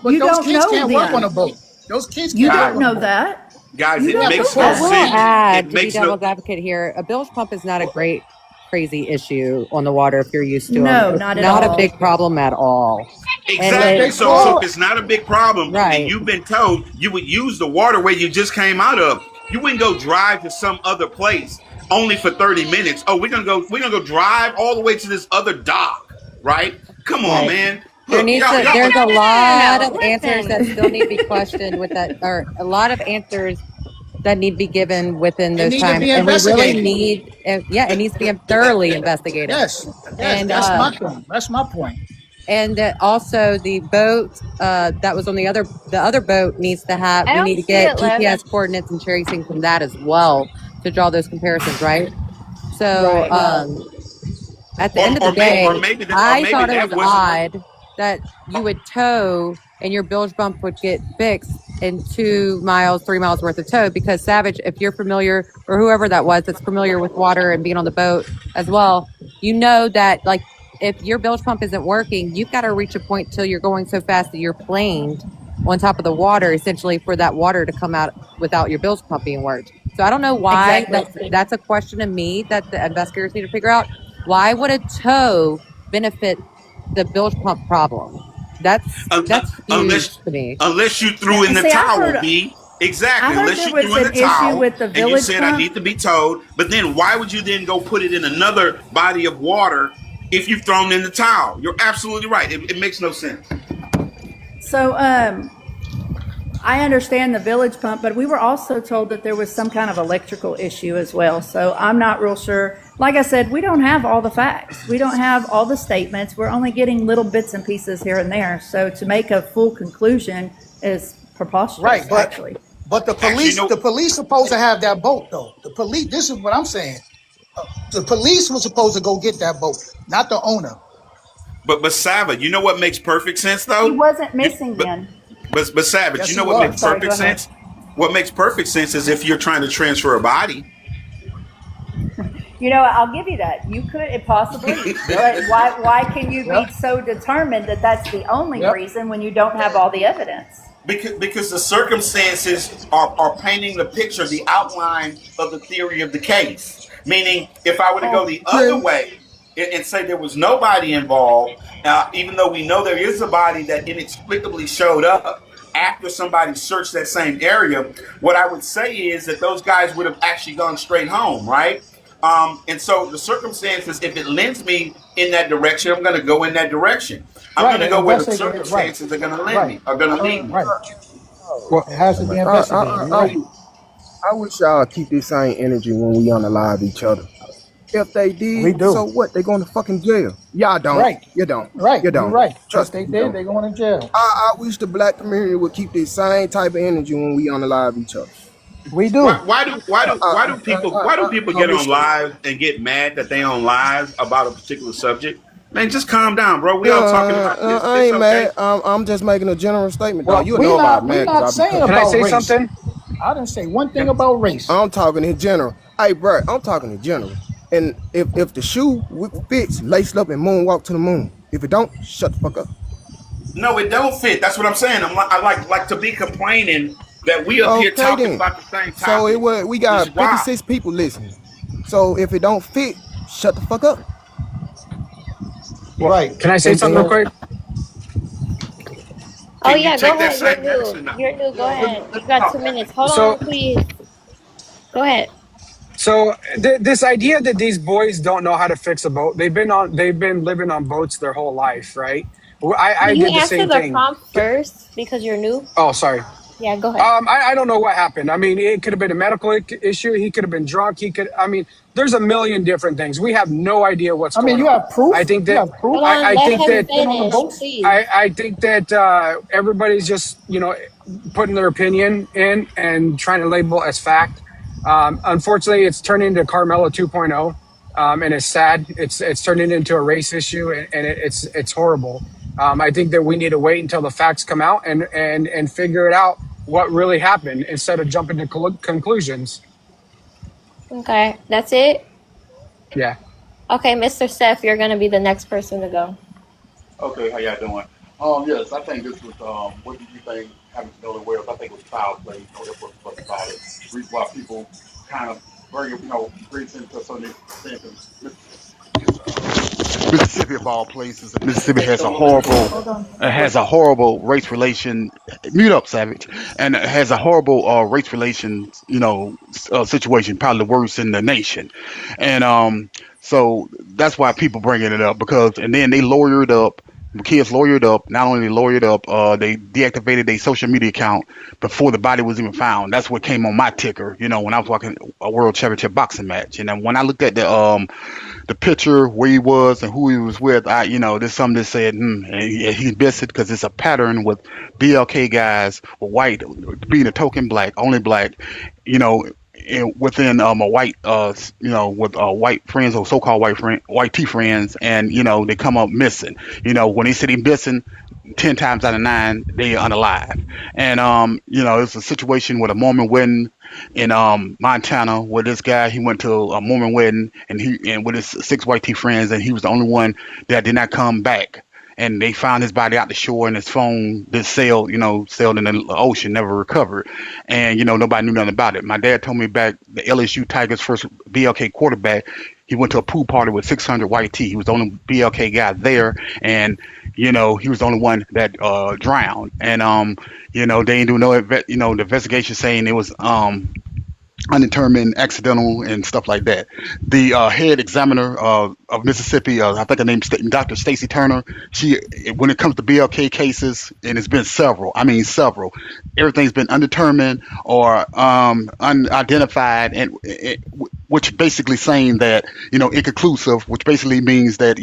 But You those don't kids know can't work them. on a boat. Those kids can't You work don't on a know boat. that. Guys, You it don't makes know no that. We'll sense. add It to be makes no. devil's advocate here. A bilge pump is not a great crazy issue on the water if you're used to No, them. not It's at not all. a big problem at all. Exactly. And So if it's not a big problem, Right. and you've been told you would use the waterway you just came out of, you wouldn't go drive to some other place only for 30 minutes. Oh, we're gonna go drive all the way to this other dock, right? Come on, Right. man. There Look, needs y'all- to, y'all- there's a lot of Listen. answers that still need to be questioned with that, or a lot of answers that need to be given within It those need to times. be And we really investigated. need, it needs to be thoroughly investigated. Yes. Yes. And, That's my point. That's my point. And also the boat that was on the other boat needs to have, I we don't need to see get it, Liv. GPS coordinates and tracing from that as well to draw those comparisons, right? So Right. at the end of the day, maybe I thought it that was wasn't- odd that you would tow and your bilge bump would get fixed in 2 miles, 3 miles worth of tow, because Savage, if you're familiar, or whoever that was that's familiar with water and being on the boat as well, you know that like if your bilge pump isn't working, you've got to reach a point till you're going so fast that you're planed on top of the water, essentially, for that water to come out without your bilge pump being worked. So I don't know why. Exactly. That's a question to me that the investigators need to figure out. Why would a tow benefit the bilge pump problem? That's huge unless to me. unless you threw in the See, I towel, heard- B. Exactly. I heard Unless there you was threw in an the towel issue with the and you village said pump. I need to be towed, but then why would you then go put it in another body of water if you've thrown in the towel? You're absolutely right. It makes no sense. So, I understand the village pump, but we were also told that there was some kind of electrical issue as well. So I'm not real sure. Like I said, we don't have all the facts. We don't have all the statements. We're only getting little bits and pieces here and there. So to make a full conclusion is preposterous, Right, but actually. but the police the police supposed to have that boat though. The police. This is what I'm saying. The police was supposed to go get that boat, not the owner. But Savage, you know what makes perfect sense though? He wasn't missing then. But Savage, Yes, you know he what was. makes Sorry, perfect go ahead. sense? What makes perfect sense is if you're trying to transfer a body. You know, I'll give you that. You could it possibly. But why can you be so determined that that's the only reason when you don't have all the evidence? Because the circumstances are painting the picture, the outline of the theory of the case. Meaning, if I were to go the other way and say there was nobody involved, even though we know there is a body that inexplicably showed up after somebody searched that same area, what I would say is that those guys would have actually gone straight home, right? And so the circumstances, if it lends me in that direction, I'm going to go in that direction. I'm going to go where the circumstances are going to lead me. Well, it has to be investigated. I wish y'all keep this same energy when we unalive each other. If they did, We do. so what? They going to fucking jail. Y'all don't. Right. You don't. Right. You don't. You're right. Trust If me. they did, they going to jail. I wish the black community would keep this same type of energy when we unalive each other. We do. Why do people get on live and get mad that they on live about a particular subject? Man, just calm down, bro. We Yeah, all talking about this. I It's ain't okay. mad. I'm just making a general statement, dog. Well, You'll know if I'm we mad because not I'll be saying cutting Can I up. about say race. something? I didn't say one thing about race. I'm talking in general. Hey, bro, I'm talking in general. And if the shoe fits, lace up and moonwalk to the moon. If it don't, shut the fuck up. No, it don't fit. That's what I'm saying. I like to be complaining that we up here Okay talking then. about the same So topic. we It's got wild. 56 people listening. So if it don't fit, shut the fuck up. Well, Right. can I say something real And quick? Oh Can you yeah, go take that ahead. You're same medicine new. now? You're new. Go Let's, ahead. let's You got talk. 2 minutes. Hold So, on, please. Go ahead. this idea that these boys don't know how to fix a boat, they've been living on boats their whole life, right? Can I you did the answer same the thing. prompt first because you're new? Oh, sorry. Yeah, go ahead. I don't know what happened. I mean, it could have been a medical issue. He could have been drunk. I mean, there's a million different things. We have no idea what's I mean, going you on. have proof. I think You that, have proof. Hold on. I Let think him that, Been on the finish, boats. please. I think that everybody's just, putting their opinion in and trying to label as fact. Unfortunately, it's turned into Carmelo 2.0, and it's sad. It's turning into a race issue, and it's horrible. I think that we need to wait until the facts come out and figure it out what really happened instead of jumping to conclusions. Okay, that's it. Yeah. Okay, Mr. Seth, you're gonna be the next person to go. Okay, how y'all doing? Yes, I think this was. What do you think happened to Nolan Wells? I think it was foul play. That's what fuss about it. Reason why people kind of bring it, brings into some extent. Mississippi of all places, Mississippi has a horrible race relation. Mute up, Savage, and it has a horrible race relations, situation, probably the worst in the nation, and so that's why people bringing it up because, and then they lawyered up. The kids lawyered up. Not only they lawyered up, they deactivated their social media account before the body was even found. That's what came on my ticker. When I was watching a world championship boxing match, and then when I looked at the picture where he was and who he was with, there's something that said, and he missed it because it's a pattern with BLK guys with white being a token black, only black, you know, within a white, with white friends or so-called white T friends, and they come up missing. When they said he missing, 10 times out of 9 they are unalive. And it's a situation with a Mormon wedding in Montana where this guy, he went to a Mormon wedding and with his 6 white T friends, and he was the only one that did not come back. And they found his body out the shore, and his phone just sailed in the ocean, never recovered. And nobody knew nothing about it. My dad told me back the LSU Tigers' first BLK quarterback, he went to a pool party with 600 white T. He was the only BLK guy there, and he was the only one that drowned. And they didn't do the investigation saying it was undetermined, accidental, and stuff like that. The head examiner of Mississippi, I think her name's Dr. Stacy Turner. She, when it comes to BLK cases, and it's been several. I mean, several. Everything's been undetermined or unidentified, and which basically saying that inconclusive, which basically means that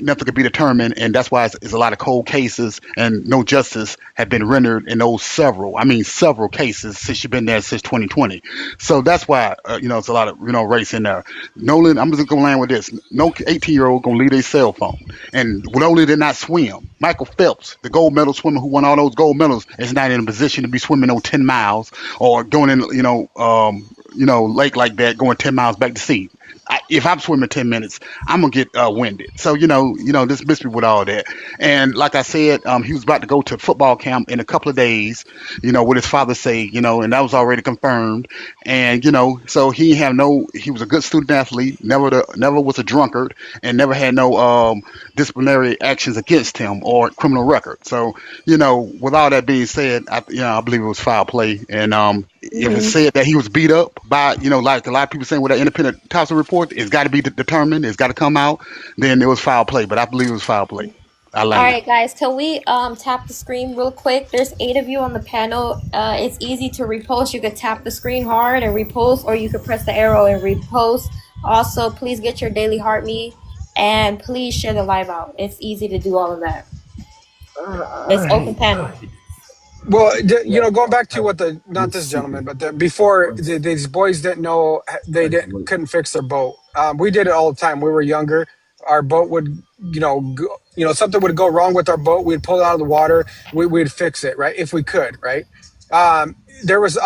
nothing could be determined, and that's why it's a lot of cold cases and no justice have been rendered in those several cases since she's been there since 2020. So that's why it's a lot of race in there. Nolan, I'm just gonna land with this: no 18-year-old gonna leave their cell phone, and Nolan did not swim. Michael Phelps, the gold medal swimmer who won all those gold medals, is not in a position to be swimming no 10 miles or going in lake like that, going 10 miles back to sea. If I'm swimming 10 minutes, I'm gonna get winded. So dismiss me with all that. And like I said, he was about to go to football camp in a couple of days. What his father say. And that was already confirmed. And so he was a good student athlete, never was a drunkard, and never had no disciplinary actions against him or criminal record. So with all that being said, I believe it was foul play. And if it's said that he was beat up by, like a lot of people saying with that independent autopsy report, it's got to be determined, it's got to come out, then it was foul play. But I believe it was foul play. All right, guys, can we tap the screen real quick? There's 8 of you on the panel. It's easy to repost. You could tap the screen hard and repost, or you could press the arrow and repost. Also, please get your daily heartbeat, and please share the live out. It's easy to do all of that. It's open panel. Well, going back to what not this gentleman, but before these boys didn't know, couldn't fix their boat. We did it all the time. We were younger. our boat would, something would go wrong with our boat. We'd pull it out of the water. We'd fix it, right? If we could, right? There was,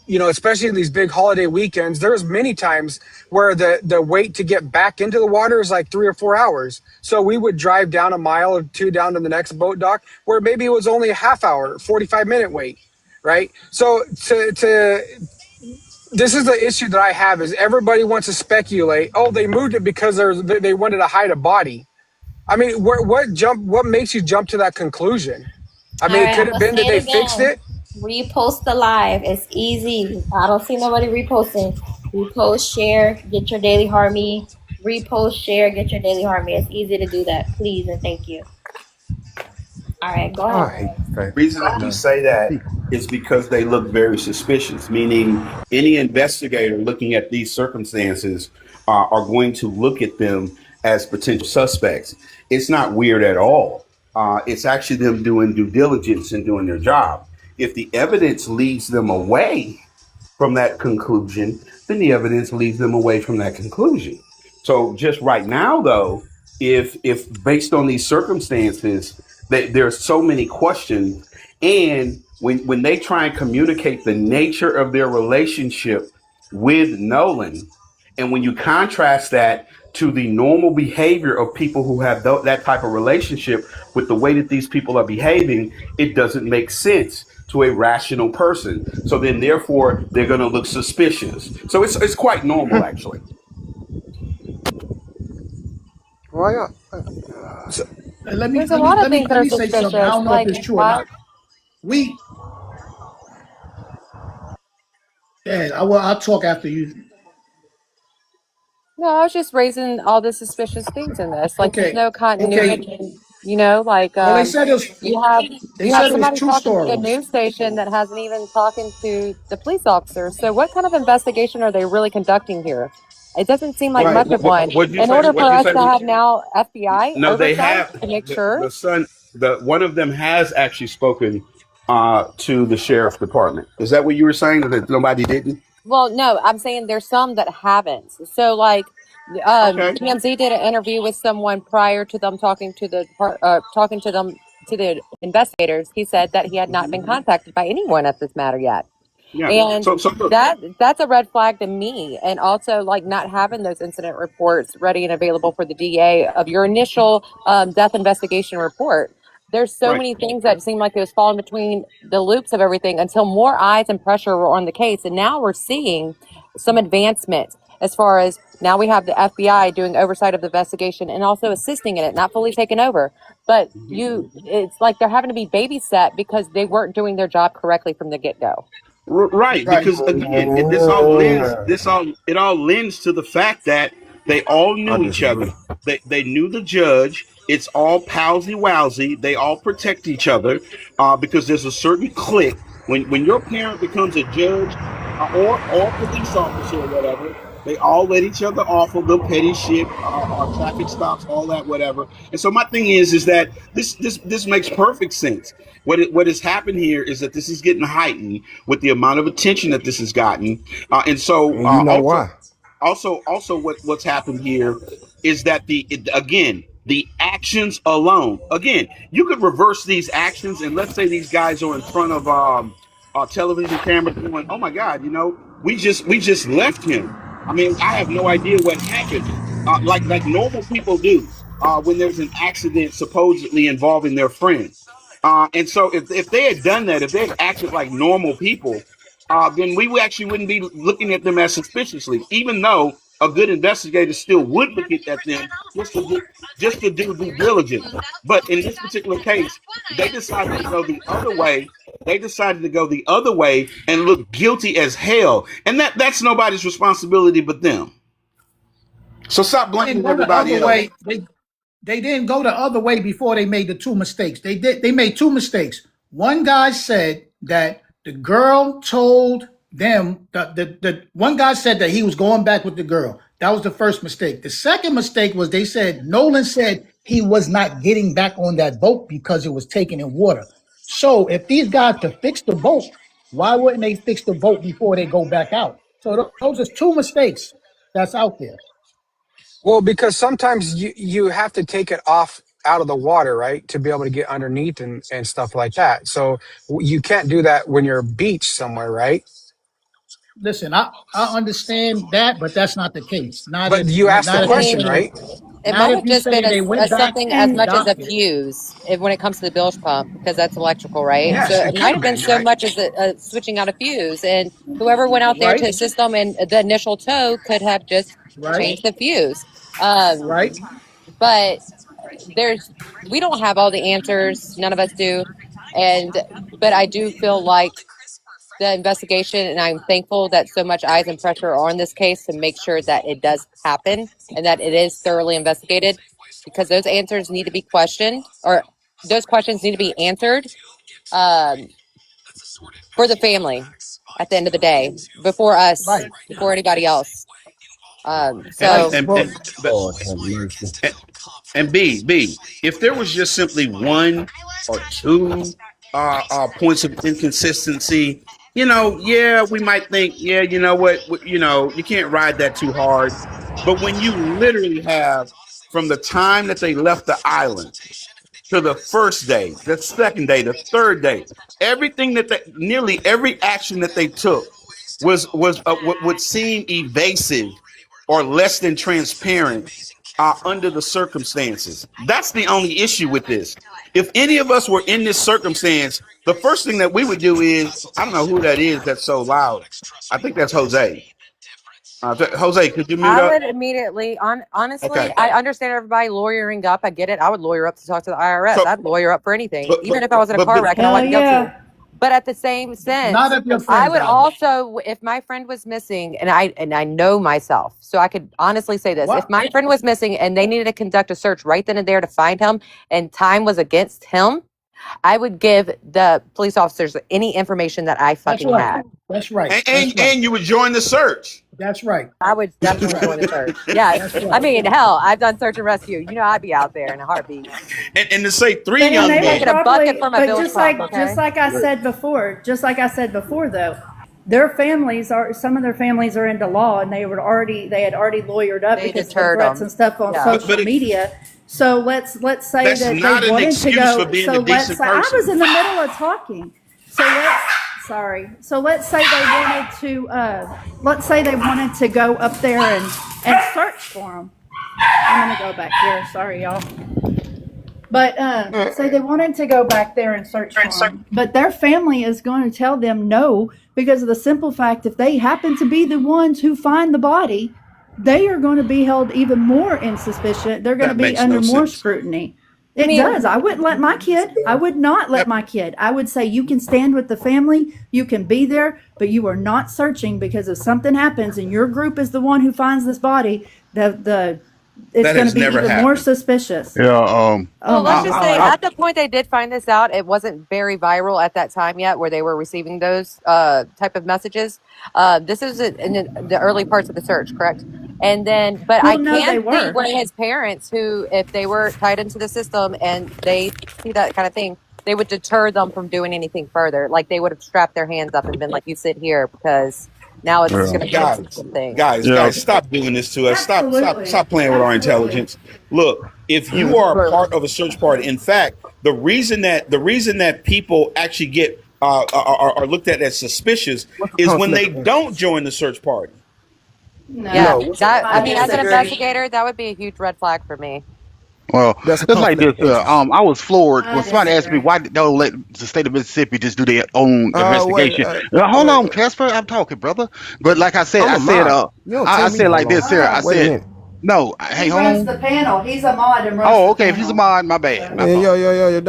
especially in these big holiday weekends, there was many times where the wait to get back into the water is like 3 or 4 hours. So we would drive down a mile or two down to the next boat dock where maybe it was only a half hour, 45-minute wait, right? So this is the issue that I have is everybody wants to speculate. Oh, they moved it because they wanted to hide a body. I mean, what makes you jump to that conclusion? I mean, it could have been that they fixed it. Repost the live. It's easy. I don't see nobody reposting. Repost, share, get your daily harmony. Repost, share, get your daily harmony. It's easy to do that. Please and thank you. All right, go ahead. The reason that we say that is because they look very suspicious, meaning any investigator looking at these circumstances are going to look at them as potential suspects. It's not weird at all. It's actually them doing due diligence and doing their job. If the evidence leads them away from that conclusion, then the evidence leads them away from that conclusion. So just right now, though, if based on these circumstances, there's so many questions, and when they try and communicate the nature of their relationship with Nolan, and when you contrast that to the normal behavior of people who have that type of relationship with the way that these people are behaving, it doesn't make sense to a rational person. So then, therefore, they're going to look suspicious. So it's quite normal, actually. Let me There's a lot of things that are say suspicious. something. I don't know if it's true or not. I'll talk after you. No, I was just raising all the suspicious things in this. Like, there's no continuity. Like they said it was, you have somebody two talking to the stories. news station that hasn't even talking to the police officers. So, what kind of investigation are they really conducting here? It doesn't seem like much of one. In order for us to have now FBI oversight to make sure. One of them has actually spoken to the sheriff's department. Is that what you were saying, that nobody didn't? Well, no, I'm saying there's some that haven't. So, like, TMZ did an interview with someone prior to them talking to the investigators. He said that he had not been contacted by anyone at this matter yet. Yeah. And that's a red flag to me. And also, like, not having those incident reports ready and available for the DA of your initial death investigation report. There's so many things that seem like it was falling between the loops of everything until more eyes and pressure were on the case. And now we're seeing some advancement as far as now we have the FBI doing oversight of the investigation and also assisting in it, not fully taken over. But it's like they're having to be babysat because they weren't doing their job correctly from the get-go. Right, because again, it all lends to the fact that they all knew each other. They knew the judge. It's all palsy-wowsy. They all protect each other because there's a certain clique. When your parent becomes a judge or police officer or whatever, they all let each other off of the petty shit, traffic stops, all that, whatever. And so my thing is that this makes perfect sense. What has happened here is that this is getting heightened with the amount of attention that this has gotten, and so why? Also, what's happened here is that the actions alone. Again, you could reverse these actions, and let's say these guys are in front of television cameras going, "Oh my God, we just left him." I mean, I have no idea what happened. Like normal people do when there's an accident supposedly involving their friend. And so if they had done that, if they had acted like normal people, then we actually wouldn't be looking at them as suspiciously, even though a good investigator still would look at them just to do due diligence. But in this particular case, they decided to go the other way. They decided to go the other way and look guilty as hell. And that's nobody's responsibility but them. So stop blaming everybody else. They didn't go the other way before they made the two mistakes. They made two mistakes. One guy said that the girl told them the one guy said that he was going back with the girl. That was the first mistake. The second mistake was they said Nolan said he was not getting back on that boat because it was taken in water. So if these guys could fix the boat, why wouldn't they fix the boat before they go back out? So those are two mistakes that's out there. Well, because sometimes you have to take it off out of the water, right, to be able to get underneath and stuff like that. So you can't do that when you're beach somewhere, right? Listen, I understand that, but that's not the case. Not But if you asked the not I if you question, mean, say right? it not might if have you just been say they a went back something as and And much as a docked it. fuse when it comes to the bilge pump, because that's electrical, right? So Yes, it it could might have have been been, so right? much as a switching out a fuse, and whoever went out there to Right, assist them in the initial tow could have just right, changed the fuse. Um, right. but there's we don't have all the answers, none of us do, and but I do feel like the investigation, and I'm thankful that so much eyes and pressure are on this case to make sure that it does happen and that it is thoroughly investigated, because those answers need to be questioned, or those questions need to be answered, um, for the family at the end of the day, before us, Right. before anybody else. And Right. So Well, but Lord have mercy. and B, if there was just simply one or two points of inconsistency, yeah, we might think, yeah, you know what, you can't ride that too hard. But when you literally have from the time that they left the island to the first day, the second day, the third day, everything that nearly every action that they took was what would seem evasive or less than transparent under the circumstances. That's the only issue with this. If any of us were in this circumstance, the first thing that we would do is, I don't know who that is that's so loud. I think that's Jose. Jose, could you mute I up? would immediately, honestly, Okay. I understand everybody lawyering up. I get it. I would lawyer up to talk to the IRS. So, I'd lawyer up for anything, but even but if I was in a but, car but wreck and I hell wasn't guilty. yeah. But at the same not sense, if your I friend would died. also, if my friend was missing, and I know myself, so I could honestly say this: if What? my friend was missing and they needed to conduct a search right then and there to find him, and time was against him, I would give the police officers any information that I That's fucking right. had. That's right. and, That's and right. and you would join the search. That's right. I would That's definitely right. join the church. Yeah, That's I right. mean, hell, I've done search and rescue. You know, I'd be out there in a heartbeat. And to say three And young they would Taking men. a bucket probably, from a but bilge pump, okay? just like I said before, though, their families are, some of their families are into law, and they had already lawyered up They because of the deterred threats them. and stuff on Yeah. social But media. So let's say that's that not they an wanted to excuse for go. being So a let's decent say I was person. in the middle of talking. So let's say they wanted to go up there and search for them. I'm gonna go back here. Sorry, y'all. But say they wanted to go back there and search for them, but their family is going to tell them no, because of the simple fact, if they happen to be the ones who find the body, they are going to be held even more in suspicion. They're going to That be makes no under more sense. scrutiny. I It mean, does. I wouldn't let my kid. I would not let my kid. I would say you can stand with the family, you can be there, but you are not searching, because if something happens and your group is the one who finds this body, it's That going has to be never even more happened. suspicious. Yeah. Oh well, my let's just say God. at the point they did find this out, it wasn't very viral at that time yet, where they were receiving those type of messages. This is in the early parts of the search, correct? And then, but I Well, no, they can see were. where his parents, who, if they were tied into the system and they see that kind of thing, they would deter them from doing anything further. Like they would have strapped their hands up and been like, "You sit here," because now it's Yeah. going to be a system thing. Yeah. Guys, stop doing this to us. Absolutely. Stop playing with our Absolutely. intelligence. Look, if you are a part of a search party, in fact, the reason that people actually get are looked at as suspicious is when they don't join the search party. Yeah, No, that, I mean, as an disagree. investigator, that would be a huge red flag for me. Well, That's a just like this, conflict of interest. I was floored I when somebody asked me disagree. why don't let the state of Mississippi just do their own Wait, investigation. Hold wait. on, Casper, I'm talking, brother. But like I said, I'm a mod. You don't tell I me said how like long. this, sir. I Wait a said, minute. no, hey, He hold runs on. the panel. He's a mod and runs Oh, the okay. If he's a panel. mod, my bad. My fault. Yeah.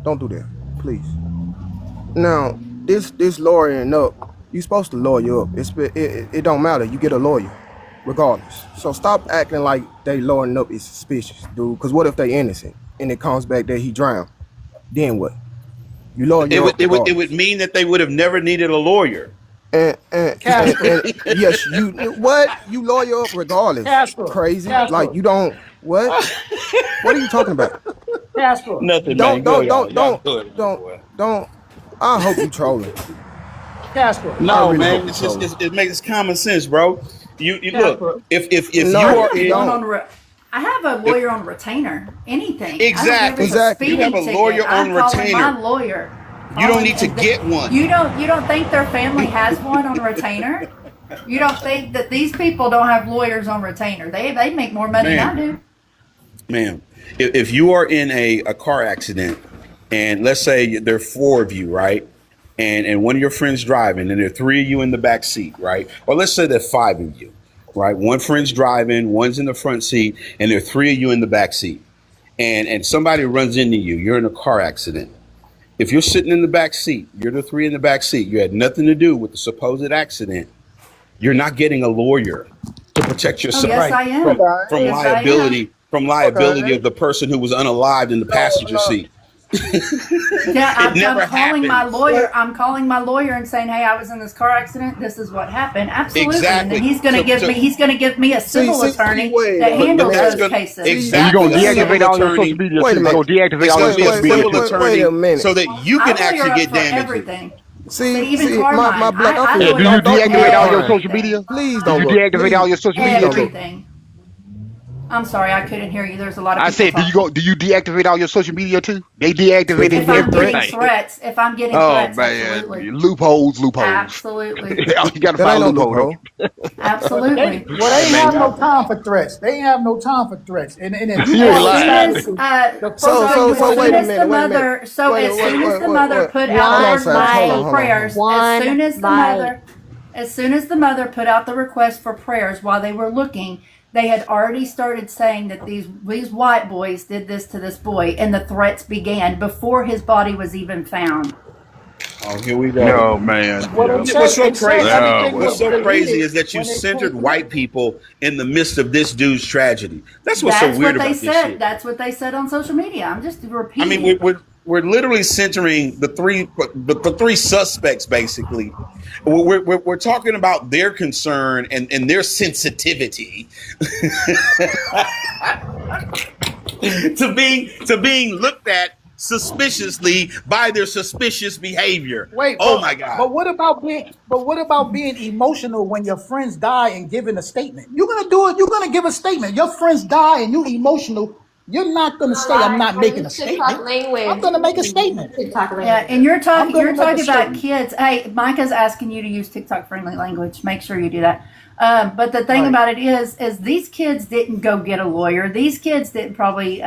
Don't do that, please. Now, this lawyering up, you supposed to lawyer up. It don't matter. You get a lawyer, regardless. So stop acting like they lawyering up is suspicious, dude. Because what if they innocent and it comes back that he drowned? Then what? You lawyer It up would regardless. mean that they would have never needed a lawyer. And Casper. yes, you what? You lawyer up regardless. Casper. Crazy. Casper. Like you don't what? What are you talking about? Casper. Nothing, man. Go, y'all. Y'all good. Don't. I hope you trolling. Casper. I No, really man. hope you It's just trolling. it makes common sense, bro. you Yeah, look. but If No, you are you in, don't. I have a lawyer on retainer. Anything. I don't care if exactly, it's a Exactly. you have speeding a lawyer ticket. I'm on calling my retainer. lawyer. You don't Calling need to and get one, you don't think their family has one on retainer? You don't think that these people don't have lawyers on retainer? They make more money than I ma'am. do. Ma'am, if you are in a car accident, and let's say there are 4 of you, right? And one of your friends driving, and there are 3 of you in the back seat, right? Or let's say there are 5 of you, right? One friend's driving, one's in the front seat, and there are 3 of you in the back seat. And somebody runs into you. You're in a car accident. If you're sitting in the back seat, you're the 3 in the back seat. You had nothing to do with the supposed accident. You're not getting a lawyer to protect Oh yourself yes, I am. from Yes, I am. liability Okay. of the person who was unalived in the passenger No. seat. Yeah, It never I'm calling my happens. lawyer. I'm calling my lawyer and saying, "Hey, I was in this car accident. This is what happened." Absolutely, and Exactly. then he's going to give So me. He's going to give me a civil attorney wait that a but handles that's those gonna cases. And you're exactly gonna a deactivate civil all your social attorney. media Wait too. a You're minute. gonna deactivate It's all going your to be a social media civil too. Wait attorney a minute. so that you I can lawyer actually up get for damages. everything. See, Even see, car my mine. black. I'm I Yeah, finna do lawyer you up don't for deactivate all your run. social everything. media? Please Did don't you run. deactivate all your Please, social please media don't too? run. Everything. I'm sorry, I couldn't hear you. There's a lot of I people said, talking. do you deactivate all your social media too? They If deactivated If you get I'm getting everything. threats, Oh man, absolutely, loopholes. absolutely, You gotta that find ain't a no loophole, don't loophole. absolutely. They Hey ain't man, have no y'all. time for threats. They ain't have no time for threats. And if you you? You ain't As want to soon lying. establish as the first So, thing so, you so, want to wait a do, minute, wait a minute. as soon as the mother put out Hold on, One Savage. Hold on, bite. hold on, hold on. as soon as the mother put out the request for prayers while they were looking, they had already started saying that these white boys did this to this boy, and the threats began before his body was even found. Oh, here we go. No man. well, Yeah. What's so they said crazy? Oh everything What's was well. so crazy deleted is that you when they came centered to that. white people in the midst of this dude's tragedy. That's what's so That's weird what they about this said. shit. That's what they said on social media. I'm just I mean, repeating. we're literally centering the 3 suspects basically. We're talking about their concern and their sensitivity to being looked at suspiciously by their suspicious behavior. Wait, Oh my God. what about being emotional when your friends die and giving a statement? You're gonna do it. You're gonna give a statement. Your friends die and you emotional. You're not gonna say I'm not I making a use TikTok statement. I'm language. gonna make a statement. TikTok Yeah, language. and you're I'm talking gonna make a about statement. kids. Hey, Micah's asking you to use TikTok friendly language. Make sure you do that. But the thing Right. about it is these kids didn't go get a lawyer. These kids didn't probably.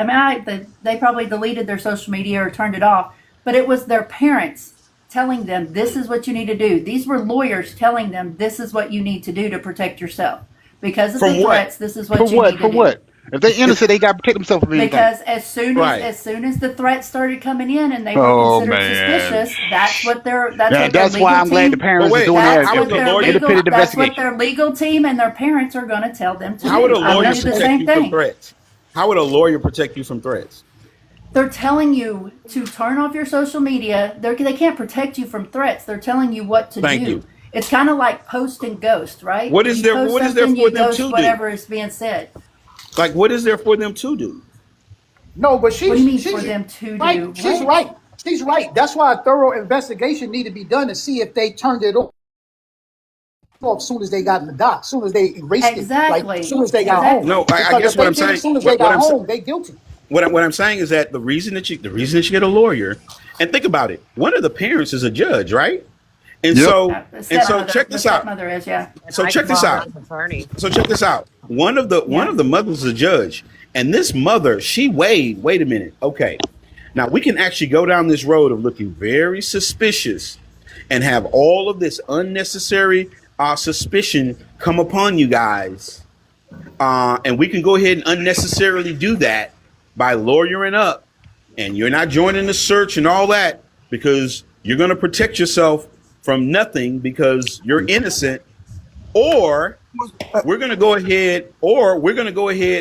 They probably deleted their social media or turned it off. But it was their parents telling them this is what you need to do. These were lawyers telling them this is what you need to do to protect yourself because of the From what? threats. This is what For you what? need For to do. what? If they innocent, they gotta protect themselves from anything. Because as soon Right. as the threats started coming in and they were Oh considered man. suspicious, that's what their That's why I'm glad the But parents are wait, doing that's how that would what the their lawyer legal independent that's what investigation. their legal team and their parents are going to tell them to how would do. a I'm lawyer going to do the protect same you from thing. threats? How would a lawyer protect you from threats? They're telling you to turn off your social media. They can't protect you from threats. They're telling you what to Thank do. you. It's kind of like post and ghost, right? What When is you there post what is there something, for you them ghost to do? whatever is being said. Like what is there for them to do? No, but What do you mean she's for them to right. do? She's What? right. She's right. That's why a thorough investigation need to be done to see if they turned it off as soon as they got in the dock, as soon as they erased it, like as soon as they got home. No, I Because guess if what they I'm did it saying as soon as they what got I'm home, they guilty. what I'm saying is that the reason that you get a lawyer, and think about it, one of the parents is a judge, right? And Yep. so check this out. Stepmother is, yeah. So check this out. So check this out. One of the mothers is a judge, and this mother, she weighed. Wait a minute. Okay, now we can actually go down this road of looking very suspicious, and have all of this unnecessary suspicion come upon you guys, and we can go ahead and unnecessarily do that by lawyering up, and you're not joining the search and all that because you're going to protect yourself from nothing because you're innocent, or we're going to go ahead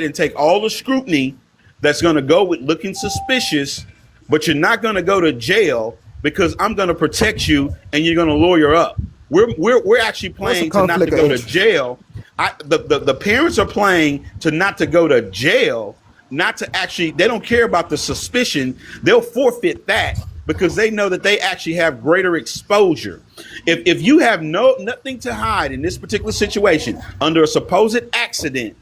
and take all the scrutiny that's going to go with looking suspicious, but you're not going to go to jail because I'm going to protect you and you're going to lawyer up. We're actually playing to not to go to jail. The parents are playing to not to go to jail, not to actually, they don't care about the suspicion. They'll forfeit that because they know that they actually have greater exposure. If you have nothing to hide in this particular situation under a supposed accident,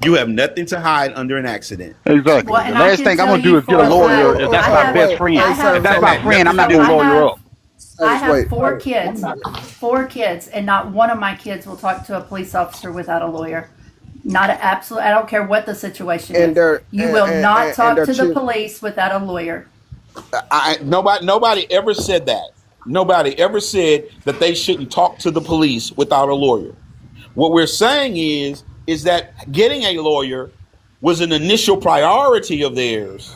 you have nothing to hide under an accident. Exactly. Well, The and I last can thing I'm tell gonna do you is get for a a lawyer fact, if that's my best friend. If that's my friend, I'm not so gonna lawyer up. I have Wait. four kids, and not one of my kids will talk to a police officer without a lawyer. Not an absolute. I don't care what the situation And is. You will not talk their to the children. police without a lawyer. Nobody ever said that. Nobody ever said that they shouldn't talk to the police without a lawyer. What we're saying is that getting a lawyer was an initial priority of theirs.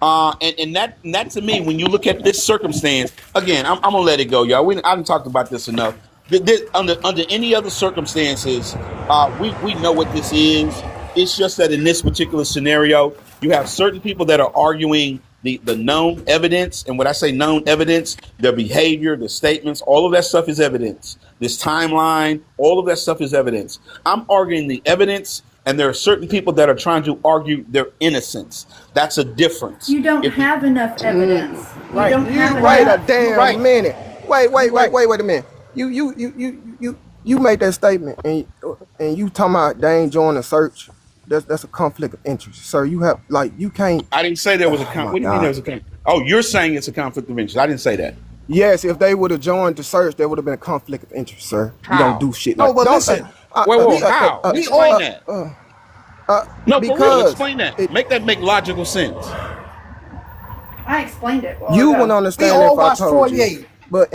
And that to me, when you look at this circumstance, again, I'm gonna let it go, y'all. I haven't talked about this enough. Under any other circumstances, we know what this is. It's just that in this particular scenario, you have certain people that are arguing the known evidence. And when I say known evidence, their behavior, the statements, all of that stuff is evidence. This timeline, all of that stuff is evidence. I'm arguing the evidence, and there are certain people that are trying to argue their innocence. That's a difference. You don't have enough evidence. Right. You don't have Wait enough. a damn minute. Wait a minute. You made that statement, and you talking about they ain't joining the search. That's a conflict of interest, sir. You have you can't. I didn't say there was a conflict. What do you mean there was a conflict? Oh, you're saying it's a conflict of interest. I didn't say that. Yes, if they would have joined the search, there would have been a conflict of interest, sir. How? You don't do shit No, like but that. listen. Wait, how? Explain that. No, for real, because explain that. Make that make logical sense. I explained it. Well, you ago. wouldn't understand We all if I watched told 48. you. But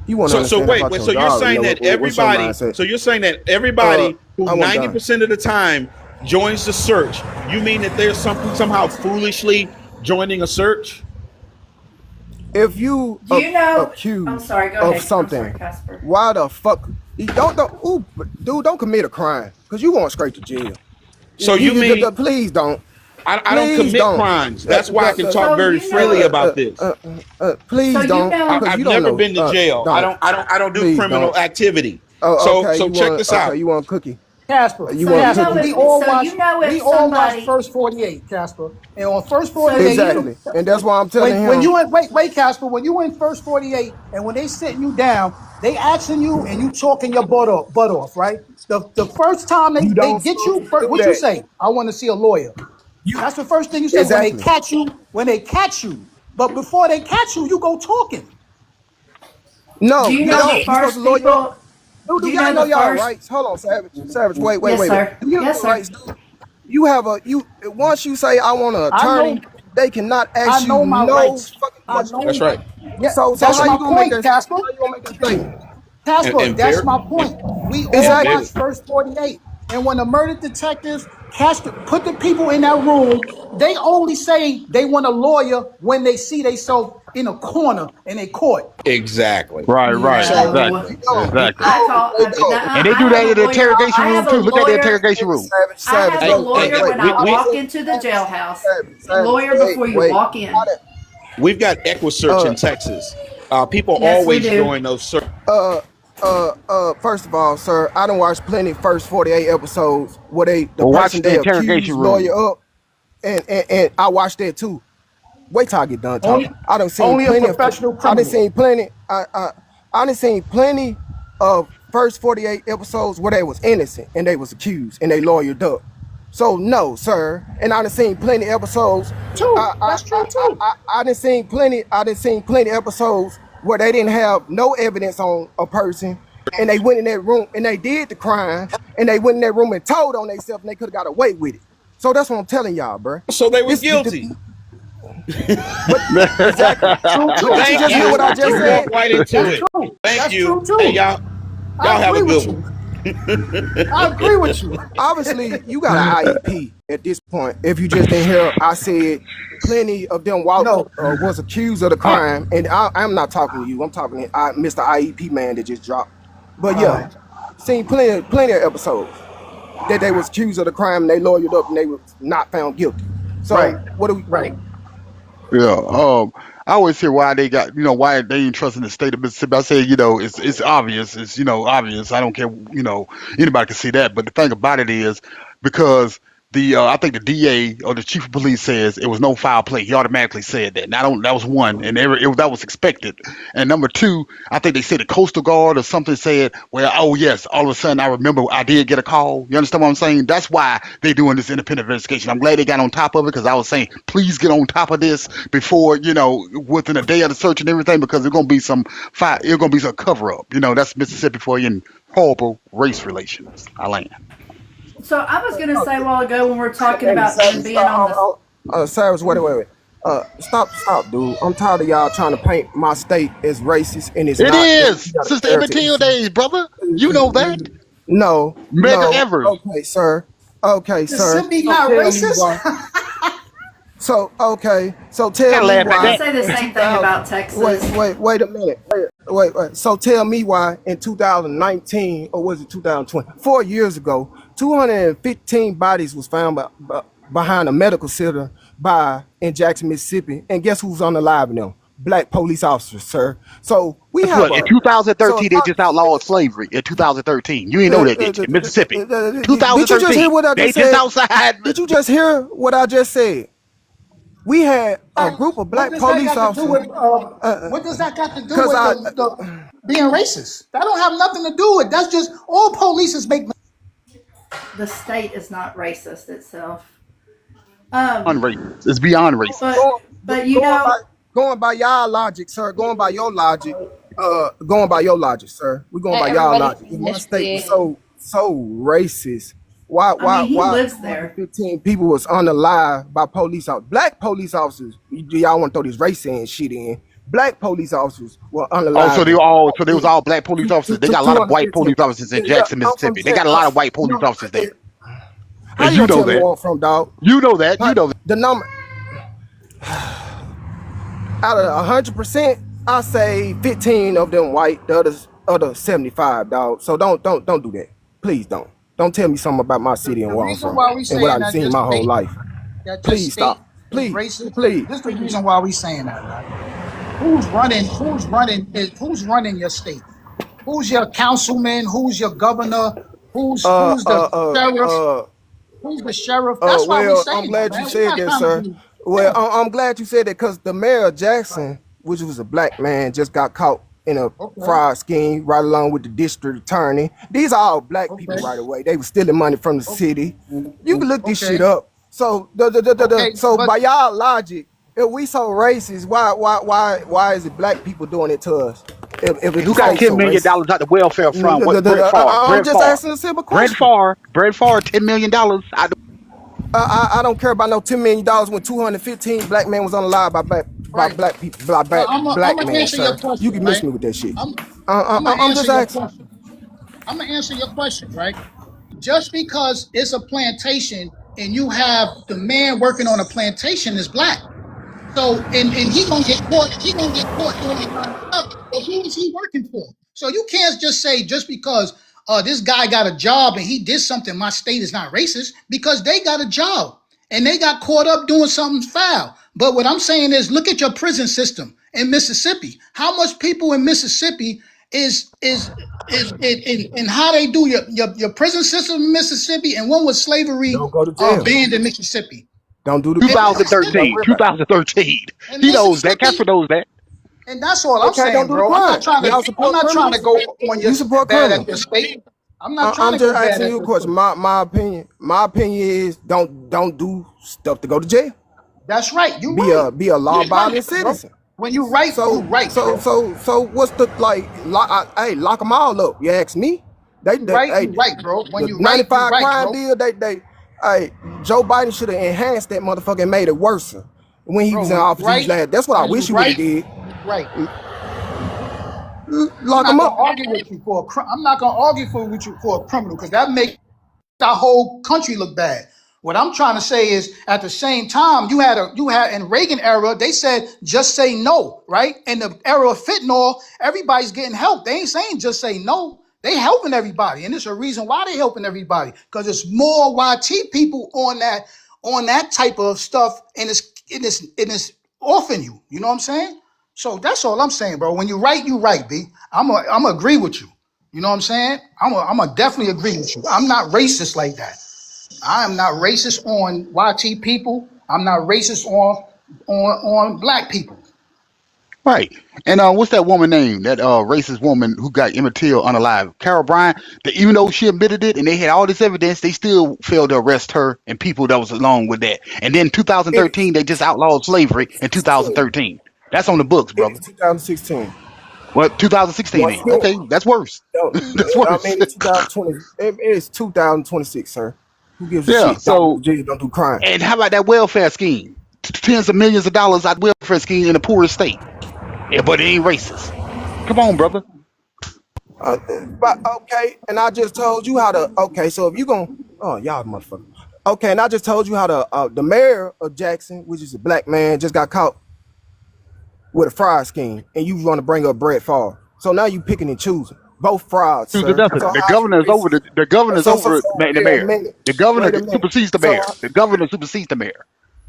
you wouldn't understand. So wait, if I told so you. you're I already saying know that what's your everybody? mindset. So you're saying that everybody who I'm done. 90% of the time joins the search. You mean that they're somehow foolishly joining a search? If you Do you know? accused I'm sorry. Go of ahead. something, I'm sorry, Casper. why the fuck you don't commit a crime because you going straight to jail. So you mean please don't. I don't commit crimes. That's why I can talk very freely about this. Please So you don't. know- Because I've you don't never know. been to jail. I don't do Please criminal don't. activity. Oh, okay. So check this out. You want a cookie? Casper, You So want you know cookies? if- we all so watched. you know if We all somebody- watched First 48, Casper, and on First 48, Exactly, and that's why I'm telling him. when you wait, Casper, when you in First 48, and when they sitting you down, they asking you, and you talking your butt off, right? The first time they don't get you, do what that. you say? I want to see a lawyer. That's the first thing you say Exactly. when they catch you. When they catch you, but before they catch you, you go talking. No, Do you you know don't. the You supposed first to lawyer people? up. Do you y'all know know the y'all first- rights? Hold on, Savage. Wait. Yes, sir. You know Yes, your sir. rights. You have once you say I want an I know- attorney, they cannot ask I know you my no rights. fucking I question. know. That's right. Yeah, So that's how my you gonna point, make that? Casper. How you gonna make that statement? Casper, And that's very- my point. We all Exactly. watched First 48. And when the murder detectives put the people in that room, they only say they want a lawyer when they see themselves in a corner in a court. Exactly. Right. No. Exactly. I call, And they do that in the interrogation room too. Look at the interrogation room. I have a lawyer hey, when I we- walk into the jailhouse. Savage, Lawyer before you wait. walk in. We've got Equisearch in Texas. People Yes, we always do. join those search. First of all, sir, I done watched plenty First 48 episodes where the Well, person watch the they interrogation accused room. lawyer up, and I watched that too. Wait till I get done talking. I done seen only a plenty of. professional I done criminal. seen plenty. I done seen plenty of First 48 episodes where they was innocent and they was accused and they lawyered up. So no, sir. And I done seen plenty episodes. True, that's true too. I done seen plenty episodes where they didn't have no evidence on a person, and they went in that room and they did the crime, and they went in that room and told on themselves, and they could have got away with it. So that's what I'm telling y'all, bro. So they were guilty. Exactly. Did you just hear what I just You said? walked right into it. True. Thank That's you. true, too. Hey, y'all have a agree good with one. I agree with you. Obviously, you got an IEP at this point. If you just didn't hear, I said plenty of them was accused of the crime, and I'm not talking to you. I'm talking to Mr. IEP man that just dropped. But yeah, seen plenty of episodes that they was accused of the crime and they lawyered up and they was not found guilty. So what do we? Right. Yeah. I always hear why they got, why they ain't trusting the state of Mississippi. I say, it's obvious. It's, obvious. I don't care, anybody can see that. But the thing about it is because I think the DA or the chief of police says it was no foul play. He automatically said that. And that was one, and that was expected. And number two, I think they said the Coastal Guard or something said, well, oh yes, all of a sudden I remember I did get a call. You understand what I'm saying? That's why they're doing this independent investigation. I'm glad they got on top of it because I was saying, please get on top of this before, within a day of the search and everything, because there's gonna be some fire, there's gonna be some cover up. That's Mississippi for you in horrible race relations. I land. So I was gonna say a while ago when we're talking about them being on the Cyrus, wait. Stop, dude. I'm tired of y'all trying to paint my state as racist, and it's It not. is since the Emmett Till days, brother. You know that. No. Medgar Evers. Okay, sir. Mississippi not racist. So tell me why. I say the same thing about Texas. Wait a minute. Wait. So tell me why in 2019, or was it 2020? 4 years ago, 215 bodies was found behind a medical center in Jackson, Mississippi, and guess who's on the live now? Black police officers, sir. So we have in 2013 they just outlawed slavery. In 2013, you ain't know that, did you? In Mississippi, 2013. Did you just hear what I just said? Just outside. Did you just hear what I just said? We had a group of black police officers. What does that got to do with being racist? That don't have nothing to do with it. That's just all police make. The state is not racist itself. Unracist. It's beyond racist. But going by y'all logic, sir. Going by your logic, sir. We're going by y'all logic. If my state was so racist, why he lives there. 15 people was unalive by police officers. Black police officers. Y'all want to throw this race and shit in? Black police officers were unalive. Oh, so they was all black police officers. They got a lot of white police officers in Jackson, Mississippi. They got a lot of white police officers there. How you know that? Where I'm from, dog? You know that. The number out of 100%, I say 15 of them white. The other 75, dog. So don't do that. Please don't. Don't tell me something about my city and where I'm from and what I've seen my whole life. Please stop. Please. This is the reason why we saying that, right? Who's running your state? Who's your councilman? Who's your governor? Who's the sheriff? Who's the sheriff? That's why we saying I'm glad that, you said that, sir. I'm glad you said that because the mayor of Jackson, which was a black man, just got caught in a fraud scheme right along with the district attorney. These are all black people right away. They were stealing money from the city. You can look this shit up. So by y'all logic, if we so racist, why is it black people doing it to us? If you got $10 million out the welfare fund, Brett Favre. I'm just asking a simple question. Brett Favre, $10 million. I don't care about no $10 million when 215 black men was unalive by black people, black men, sir. Question, you can miss me with that shit. I'm just asking. I'm gonna answer your question, right? Just because it's a plantation and you have the man working on a plantation is black. So and he gonna get caught. He gonna get caught doing stuff. But who is he working for? So you can't just say just because this guy got a job and he did something, my state is not racist, because they got a job and they got caught up doing something foul. But what I'm saying is, look at your prison system in Mississippi. How much people in Mississippi is how they do your prison system in Mississippi, and when was slavery banned in Mississippi? Don't do the 2013. 2013. He knows that. Casper knows that. And that's all I'm saying, bro. I'm not trying to go on your bad at your state. I'm not trying to go bad. I'm just asking you a question. My opinion is don't do stuff to go to jail. That's right. Be a law-abiding citizen. Bro. When you right, you right. So what's the lock them all up? You ask me. They right, bro. When you 95 right, crime deal, Joe Biden should have enhanced that motherfucker and made it worse when he was in office. That's what I wish he would have did. Right. Lock him up. I'm not gonna argue with you for a criminal because that makes our whole country look bad. What I'm trying to say is, at the same time, you had in Reagan era, they said just say no, right? In the era of fentanyl, everybody's getting help. They ain't saying just say no. They helping everybody, and there's a reason why they helping everybody, because it's more YT people on that type of stuff, and it's offing you. You know what I'm saying? So that's all I'm saying, bro. When you right, B. I'm agree with you. You know what I'm saying? I'm definitely agree with you. I'm not racist like that. I am not racist on YT people. I'm not racist on black people. Right. And what's that woman name? That racist woman who got Emmett Till unalive, Carol Bryant. That even though she admitted it and they had all this evidence, they still failed to arrest her and people that was along with that. And then 2013, they just outlawed slavery in 2013. That's on the books, brother. It's 2016. What 2016 then? Okay, that's worse. That's I worse. mean, it's 2020. It's 2026, sir. Who gives a Yeah. shit? So, Don't do crime. and how about that welfare scheme? Tens of millions of dollars out welfare scheme in the poorest state. Yeah, but it ain't racist. Come on, brother. But okay, and I just told you how to. Okay, so if you y'all motherfucker. Okay, and I just told you how the mayor of Jackson, which is a black man, just got caught with a fraud scheme, and you want to bring up Brett Favre. So now you picking and choosing both frauds, sir. The governor's over the governor's over the mayor. The governor supersedes the mayor. The governor supersedes the mayor.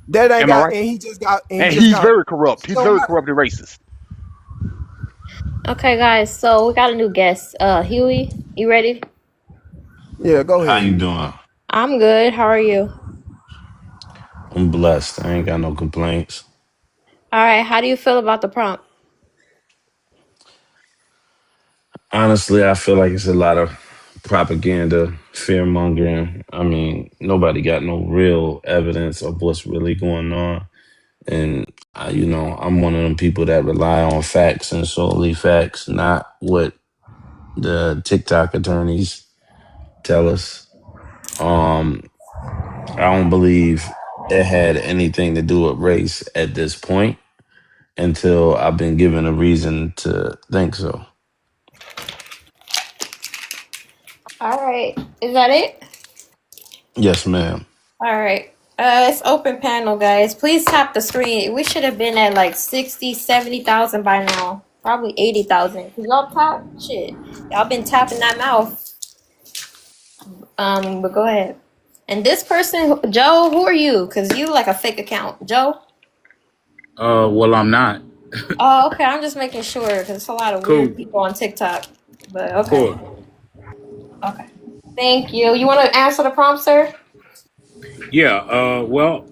That ain't Am I got, right? and he just got, And he's very corrupt. He's very corrupt and racist. Okay, guys. So we got a new guest. Huey, you ready? Yeah, go ahead. How you doing? I'm good. How are you? I'm blessed. I ain't got no complaints. All right. How do you feel about the prompt? Honestly, I feel like it's a lot of propaganda, fear mongering. I mean, nobody got no real evidence of what's really going on. And, I'm one of them people that rely on facts and solely facts, not what the TikTok attorneys tell us. I don't believe it had anything to do with race at this point until I've been given a reason to think so. All right. Is that it? Yes, ma'am. All right. It's open panel, guys. Please tap the screen. We should have been at like 60, 70,000 by now. Probably 80,000. Y'all tap? Shit. Y'all been tapping that mouth. But go ahead. And this person, Joe, who are you? Because you like a fake account. Joe? Well, I'm not. Oh, okay. I'm just making sure because it's a lot of weird people on TikTok. But okay. Cool. Okay. Thank you. You want to answer the prompt, sir? Yeah. Well,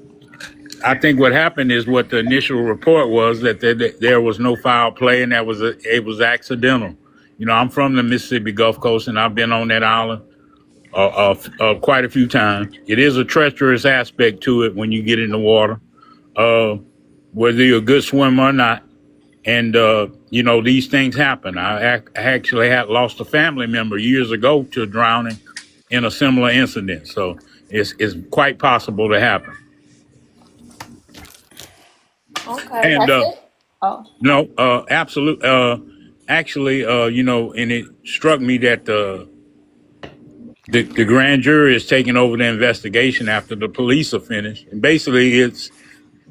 I think what happened is what the initial report was that there was no foul play and it was accidental. I'm from the Mississippi Gulf Coast and I've been on that island quite a few times. It is a treacherous aspect to it when you get in the water, whether you're a good swimmer or not. And, these things happen. I actually had lost a family member years ago to drowning in a similar incident. So it's quite possible to happen. Okay, And, that's it? Oh. no, absolutely. Actually, and it struck me that the grand jury is taking over the investigation after the police are finished. And basically it's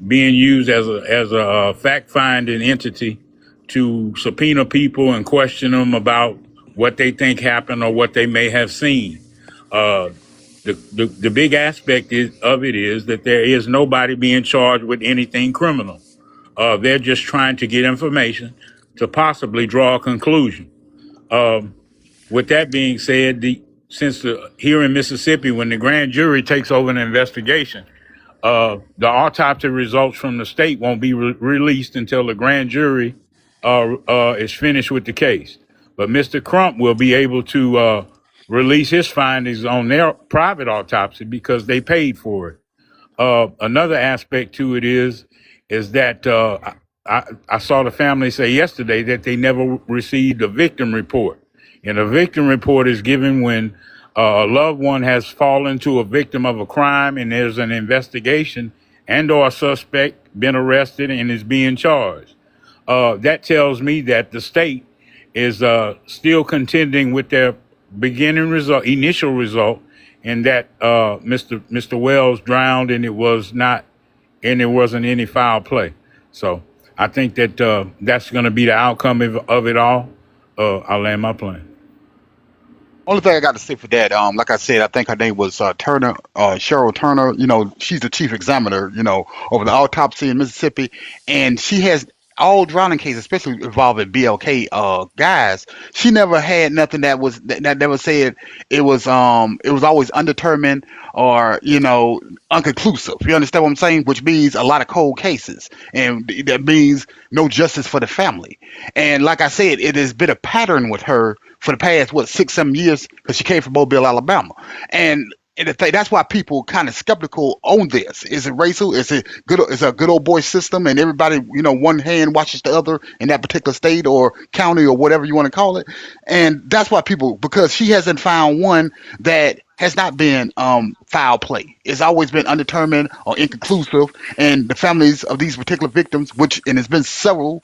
being used as a fact-finding entity to subpoena people and question them about what they think happened or what they may have seen. The big aspect of it is that there is nobody being charged with anything criminal. They're just trying to get information to possibly draw a conclusion. With that being said, here in Mississippi, when the grand jury takes over an investigation, the autopsy results from the state won't be released until the grand jury is finished with the case. But Mr. Crump will be able to release his findings on their private autopsy because they paid for it. Another aspect to it is that I saw the family say yesterday that they never received a victim report. And a victim report is given when a loved one has fallen to a victim of a crime and there's an investigation and or a suspect been arrested and is being charged. That tells me that the state is still contending with their initial result, and that Mr. Wells drowned and it wasn't any foul play. So I think that that's going to be the outcome of it all. I'll land my plane. Only thing I got to say for that, like I said, I think her name was Turner, Cheryl Turner. She's the chief examiner, over the autopsy in Mississippi, and she has all drowning cases, especially involving BLK guys, she never had nothing that never said it was always undetermined or unconclusive. You understand what I'm saying? Which means a lot of cold cases, and that means no justice for the family. And like I said, it has been a pattern with her for the past 6-7 years because she came from Mobile, Alabama, and that's why people kind of skeptical on this. Is it racial? Is it good? Is it a good old boy system, and everybody, one hand watches the other in that particular state or county or whatever you want to call it? And that's why people, because she hasn't found one that has not been foul play. It's always been undetermined or inconclusive, and the families of these particular victims, and it's been several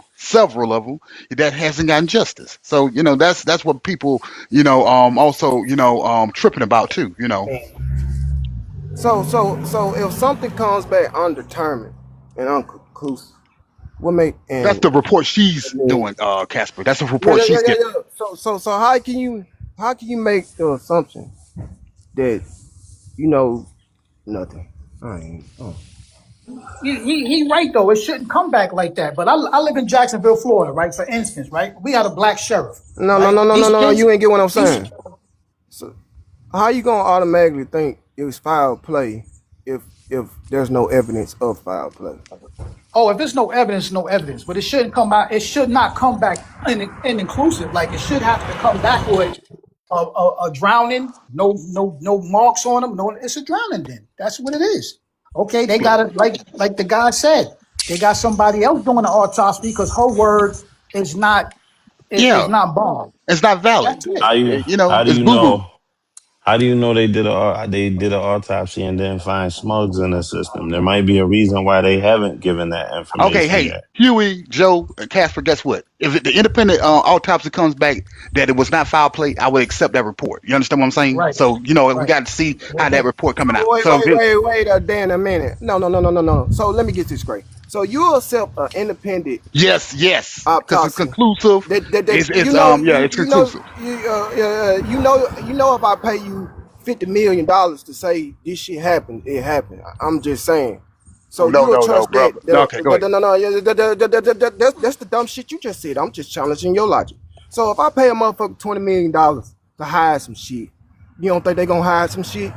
of them, that hasn't gotten justice. So that's what people also tripping about too. So if something comes back undetermined and unconclusive, what make That's the report she's doing, Casper. That's the report she's getting. So how can you make the assumption that nothing? He right though. It shouldn't come back like that. But I live in Jacksonville, Florida, right? For instance, right? We had a black sheriff. No, right? No. You ain't get what I'm saying. So how you gonna automatically think it was foul play if there's no evidence of foul play? Oh, if there's no evidence, no evidence. But it shouldn't come back. It should not come back inclusive. Like it should have to come back with a drowning. No marks on them. No, it's a drowning. Then that's what it is. Okay, they got it like the guy said. They got somebody else doing the autopsy because her word is not not bond. It's not valid. How do It's you boo boo. know? How do you know they did an autopsy and didn't find slugs in the system? There might be a reason why they haven't given that Okay, information hey, yet. Huey, Joe, and Casper, guess what? If the independent autopsy comes back that it was not foul play, I would accept that report. You understand what I'm saying? Right. So, we got to see how that report coming out. Wait a minute. No. So let me get this straight. So you accept an independent? Yes, because it's conclusive. It's conclusive. You know, if I pay you $50 million to say this shit happened, it happened. I'm just saying. So no, trust brother. Okay, go ahead. No. That's the dumb shit you just said. I'm just challenging your logic. So if I pay a motherfucker $20 million to hide some shit, you don't think they gonna hide some shit?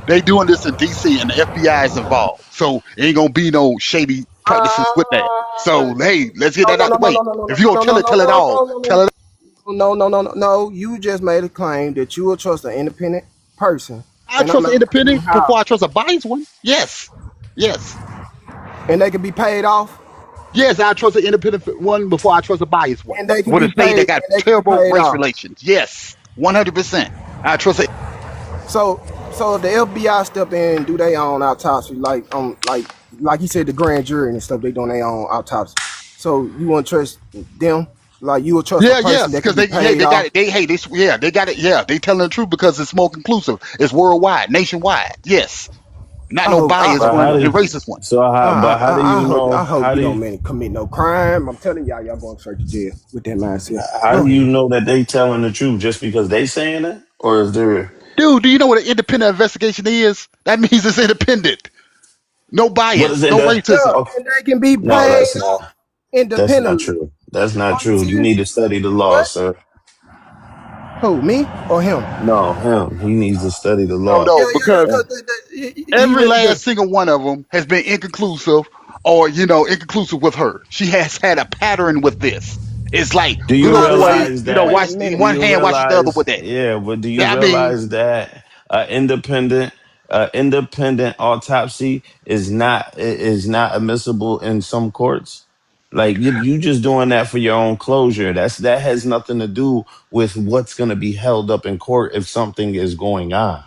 They doing this in DC and the FBI is involved. So it ain't gonna be no shady practices with that. So hey, let's get that out the way. If you gonna tell it all. Tell it. No. You just made a claim that you will trust an independent person. I trust an independent before I trust a biased one. Yes. And they can be paid off? Yes, I trust an independent one before I trust a biased one. And they can with be a state that got terrible race off. relations. Yes, 100%. I trust it. So if the FBI step in and do their own autopsy, like you said, the grand jury and stuff, they doing their own autopsy. So you want to trust them? Like you will trust a person that can be paid off? They got it. Yeah, they telling the truth because it's more conclusive. It's worldwide, nationwide. Yes, not no biased one, the racist one. So how do you know? I hope you don't mean to commit no crime. I'm telling y'all going straight to jail with that mindset. How do you know that they telling the truth just because they saying it, or is there? Dude, do you know what an independent investigation is? That means it's independent. No bias, no racism. And they can be paid independently. That's not true. That's not true. You need to study the law, sir. Who, me or him? No, him. He needs to study the law. No, because every last single one of them has been inconclusive or, inconclusive with her. She has had a pattern with this. It's like, do you realize that? One hand watches the other with that. Yeah, but do you realize that independent autopsy is not admissible in some courts? Like you just doing that for your own closure. That has nothing to do with what's going to be held up in court if something is going on.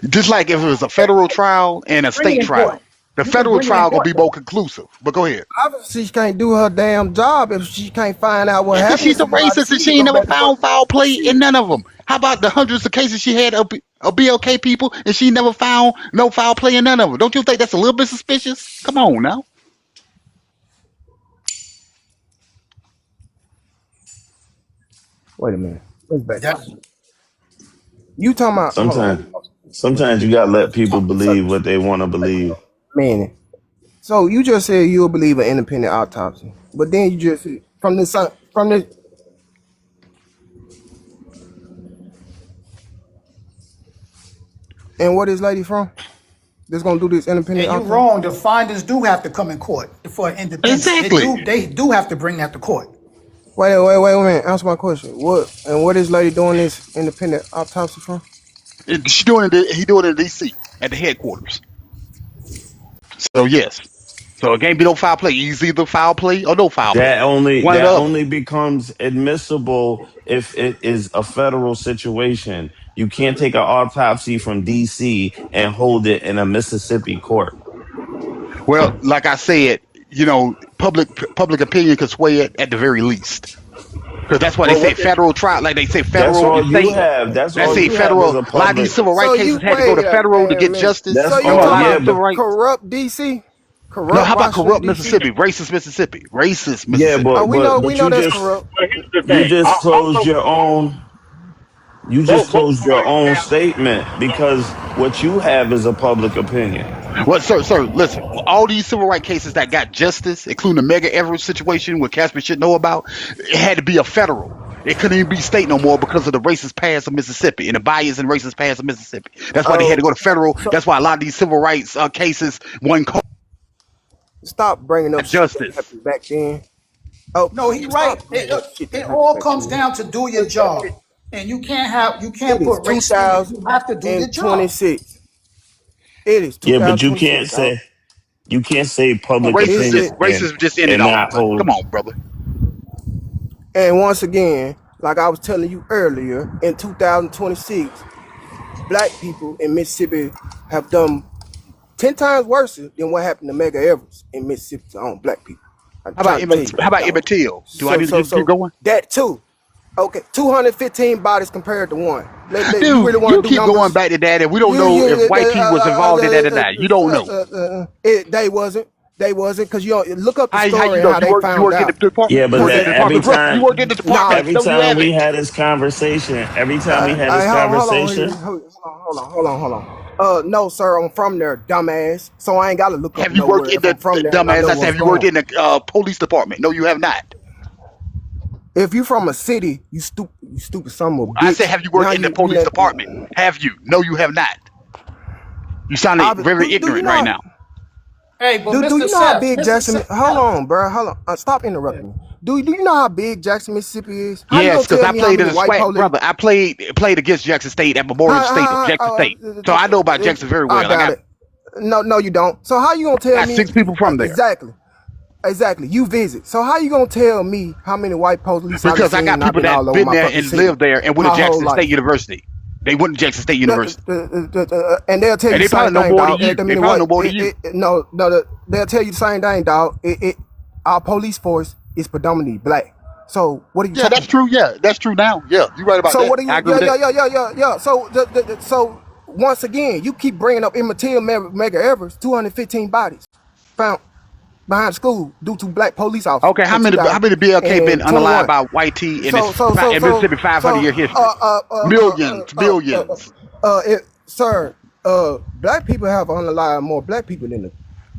Just like if it was a federal trial and a state trial. The federal trial gonna be more conclusive. But go ahead. Obviously, she can't do her damn job if she can't find out what happened. She's a racist and she ain't never found foul play in none of them. How about the hundreds of cases she had of BLK people and she never found no foul play in none of them? Don't you think that's a little bit suspicious? Come on now. Wait a minute. You talking about? Sometimes you gotta let people believe what they want to believe. Man, So you just said you'll believe an independent autopsy, but then you just said from the. And what is lady from? That's gonna do this independent And you're autopsy? wrong. The findings do have to come in court for independence. Exactly. They do have to bring that to court. Wait a minute. Answer my question. What is lady doing this independent autopsy from? He doing it in DC at the headquarters. So yes. So it can't be no foul play. It's either foul play or no foul play. One or the That other. only becomes admissible if it is a federal situation. You can't take an autopsy from DC and hold it in a Mississippi court. Well, like I said, public opinion could sway it at the very least. Because that's why they Well, say what the, federal trial, like they say That's federal and all you state. have. That's Let's all say you have is federal. a A lot of these public. civil rights so you cases had to go wait to federal to a get minute. justice. So you Remember, a talking lot of Yeah, these civil but rights. corrupt DC? No, Corrupt how about Washington corrupt DC? Mississippi? Racist Mississippi. Racist yeah, Mississippi. We know you that's just corrupt. But here's the thing. closed your own. You just Both closed your parties own have. statement because what you have is a public opinion. Well, sir, listen. All these civil rights cases that got justice, including the Mega Everett situation, what Casper should know about, it had to be a federal. It couldn't even be state no more because of the racist past of Mississippi and the bias and racist past of Mississippi. That's why they had to go to federal. So That's why a lot of these civil rights cases won stop bringing up shit that justice. happened back then. Oh, No, he right. stop bringing up shit that It happened all back comes then. down to do your job, and you can't It is put race in it. You have to do your job. 2026. It is Yeah, but 2026, dog. you can't say Well, public Is it? racism just ended and all. not Come hold. on, brother. And once again, like I was telling you earlier, in 2026, black people in Mississippi have done 10 times worse than what happened to Mega Evers in Mississippi to own black people. I'm How about trying to tell you How that, about dog. Emmett Till? Do I need to keep going? That too. Okay, 215 bodies compared to one. You really Dude, want you to do keep numbers? going back to that, and we don't know if white people was involved in that or not. You don't know. They wasn't. They wasn't because you look up the How story you and know? how You they work found in the out. department. Yeah, You but work in that the department. You work in the department. every No, you time we haven't. had this conversation, Hold on. No, sir, I'm from there, dumbass. So I ain't gotta look up Have you worked nowhere in if I'm from the there and I dumbass? know I said, what's have you going worked on. in the police department? No, you have not. If you from a city, you stupid son of a bitch. I said, have you worked in the police department? Have you? No, you have not. You sound very ignorant right now. Hey, but Do Mr. you know how Seth, big Mr. Jackson? Seth, Hold on, bro. Hold on. Stop interrupting me. Do you know how big Jackson, Mississippi is? How you Yes, gonna because tell I me how played many as a white swag police? brother. I played against Jackson State at Memorial State, Jackson State. So I know about Jackson very well. I got it. No, you don't. So how you gonna tell me? 6 people from there. Exactly. You visit. So how you gonna tell me how many white police? Because I got people that been there and lived there and went to Jackson State University. They went to Jackson State University. And they'll tell you the same thing, dog. They probably know more than you. No, they'll tell you the same thing, dog. Our police force is predominantly black. So what are you? Yeah, that's true. Yeah, that's true now. Yeah, you're right about that. So what are you? I agree with that. Yeah. So once again, you keep bringing up Emmett Till, Mega Evers, 215 bodies found behind school due to black police officers. Okay, how many BLK been unalive by white T in Mississippi 500-year history? Billions. Sir, black people have unalive more black people than the.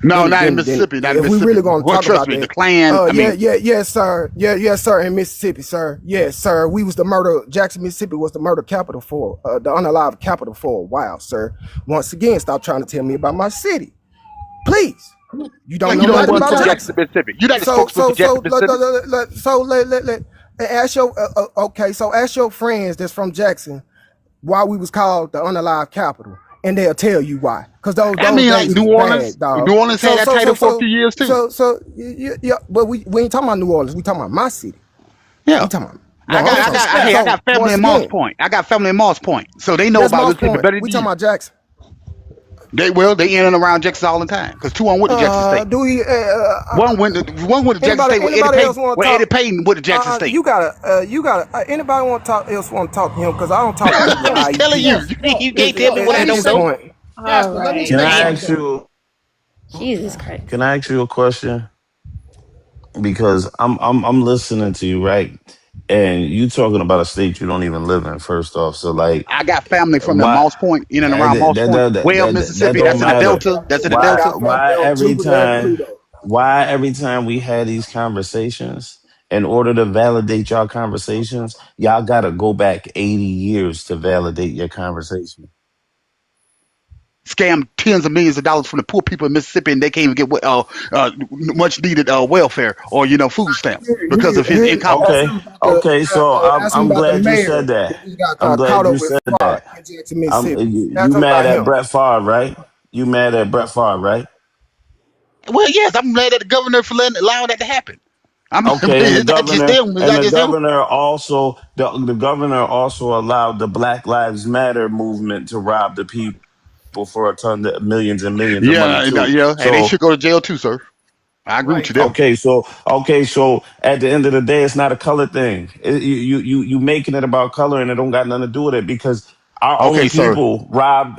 No, not in Mississippi. Not in If Mississippi. we really gonna talk trust about me, that, the Klan. yes, sir. Yes, sir. In Mississippi, sir. Yes, sir. We was the murder. Jackson, Mississippi was the murder capital for the unalive capital for a while, sir. Once again, stop trying to tell me about my city, please. You don't know nothing about Jackson, Mississippi. You not the spokesman for Jackson, Mississippi. So ask your friends that's from Jackson why we was called the unalive capital. And they'll tell you why. Because those like New Orleans. Bad, New Orleans had that title for a few years too. Yeah, but we ain't talking about New Orleans. We talking about my city. Yeah. We talking about. I got family in Moss Point. I got family in Moss Point, so they know That's about Mississippi better than we you. talking about Jackson. They in and around Jackson all the time because 2 on went to Jackson State. One went to Jackson State with Eddie Payton went to Jackson State. You gotta. Anybody want to talk to him? Because I don't talk to him. I'm just telling you. You can't tell me what I don't know. All right. Can I ask you? Jesus Christ. Can I ask you a question? Because I'm listening to you, right? And you talking about a state you don't even live in, first off. So like, I got family from the why Moss Point, in and around that Moss that Point, that that, Weld, that Mississippi. don't That's in the I got matter. Delta. family. That's in the I Why got Delta. from why every Belton there time too, though. why every time we had these conversations, in order to validate y'all conversations, y'all gotta go back 80 years to validate your conversation. Scam tens of millions of dollars from the poor people in Mississippi, and they can't even get much needed welfare or food stamps because of his Ask incompetence. Okay, him about okay. So ask him I'm about the glad you said mayor that. that just got I'm caught glad you up with said fraud that. in Jackson, Mississippi. You Ask him mad about at him. Brett Favre, right? You mad at Brett Favre, right? Well, yes, I'm mad at the governor for allowing that to happen. Okay, Is that just him? Is that just him? the governor also allowed the Black Lives Matter movement to rob the people for a ton of millions and millions of money Yeah, too. yeah, and they So should go to jail too, sir. I agree with Right. you there. so at the end of the day, it's not a color thing. You making it about color, and it don't got nothing to do with it, because Okay, sir.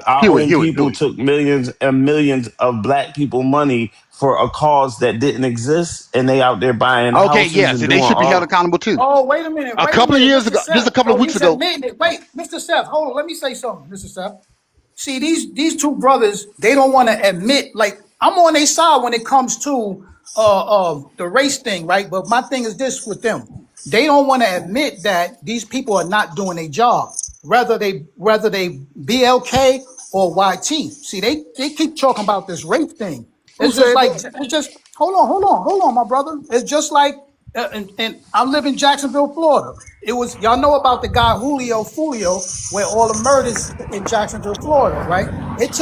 our Hewitt, own Hewitt, people Hewitt. took millions and millions of black people money for a cause that didn't exist, and they out there buying Okay, houses yes, and and they doing should be held all. accountable too. Oh, wait a minute. A Wait a couple of minute, years Mr. ago, just a Seth. couple of So weeks he's ago. admitting it. Wait, Mr. Seth, hold on. Let me say something, Mr. Seth. See, these two brothers, they don't want to admit, like, I'm on their side when it comes to the race thing, right? But my thing is this with them. They don't want to admit that these people are not doing their job, whether they BLK or YT. See, they keep talking about this race thing. Who It's just said like, that? it's just, hold on, my brother. It's just like, and I live in Jacksonville, Florida. It was, y'all know about the guy Julio Fulio, where all the murders in Jacksonville, Florida, right? It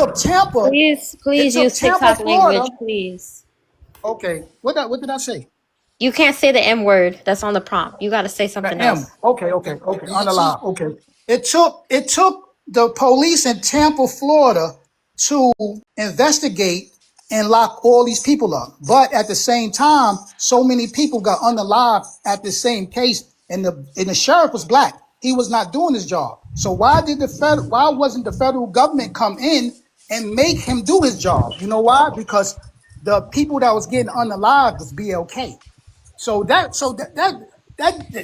Please took use Tampa, TikTok Florida. language, please. Okay, what did I say? You can't say the M word that's on the prompt. You got to say The something M. else. Okay. Unalive. Okay. It took the police in Tampa, Florida, to investigate and lock all these people up. But at the same time, so many people got unalive at the same case, and the sheriff was black. He was not doing his job. So why wasn't the federal government come in and make him do his job? You know why? Because the people that was getting unalive was BLK. So that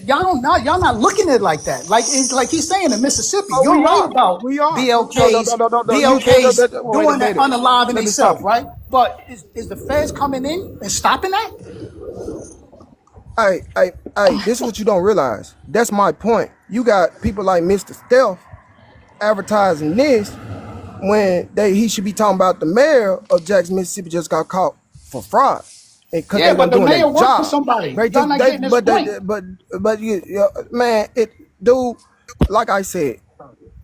y'all not looking at it like that. Like it's like he's saying in Mississippi, Oh, you're we right are. about We are. No, no, no, BLK's no, no, no. BLK's Wait a doing that minute. unalive in Let me stop themselves, you. right? But is the feds coming in and stopping that? Hey, this is what you don't realize. That's my point. You got people like Mr. Stealth advertising this when he should be talking about the mayor of Jackson, Mississippi just got caught for fraud. And because they Yeah, but weren't the doing their mayor worked for job. somebody. They Y'all just not they getting this point. but man, dude, like I said,